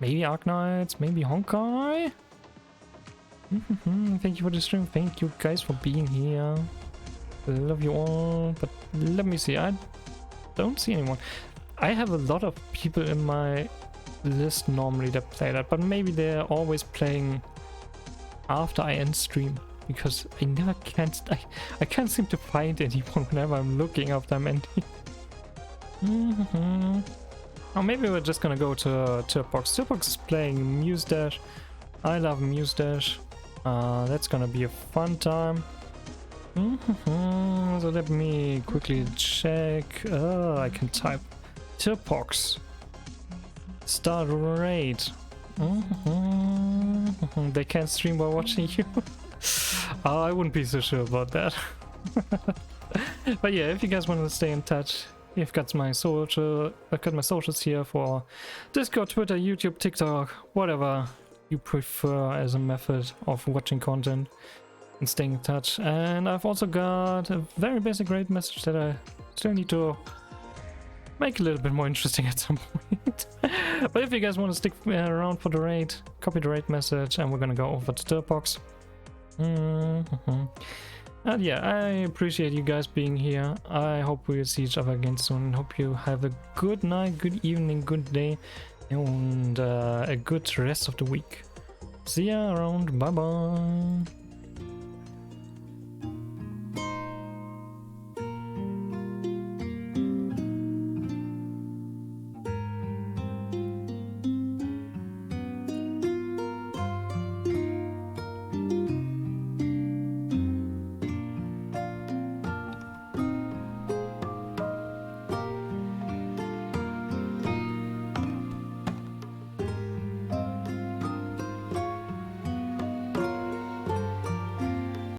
maybe Arknights, maybe Honkai. Thank you for the stream. Thank you guys for being here. Love you all. But let me see. I don't see anyone. I have a lot of people in my list normally that play that, but maybe they're always playing after I end stream, because I can't seem to find anyone whenever I'm looking after I'm ending. Or maybe we're just gonna go to Turbox. Turbox is playing Muse Dash. I love Muse Dash. That's gonna be a fun time. So let me quickly check. I can type Turbox. Start raid. They can't stream while watching you. I wouldn't be so sure about that. But yeah, if you guys want to stay in touch, I've got my socials here for Discord, Twitter, YouTube, TikTok, whatever you prefer as a method of watching content and staying in touch. And I've also got a very basic raid message that I still need to make a little bit more interesting at some point. But if you guys want to stick around for the raid, copy the raid message and we're gonna go over to Turbox. And yeah, I appreciate you guys being here. I hope we'll see each other again soon. Hope you have a good night, good evening, good day, and a good rest of the week. See ya around. Bye bye.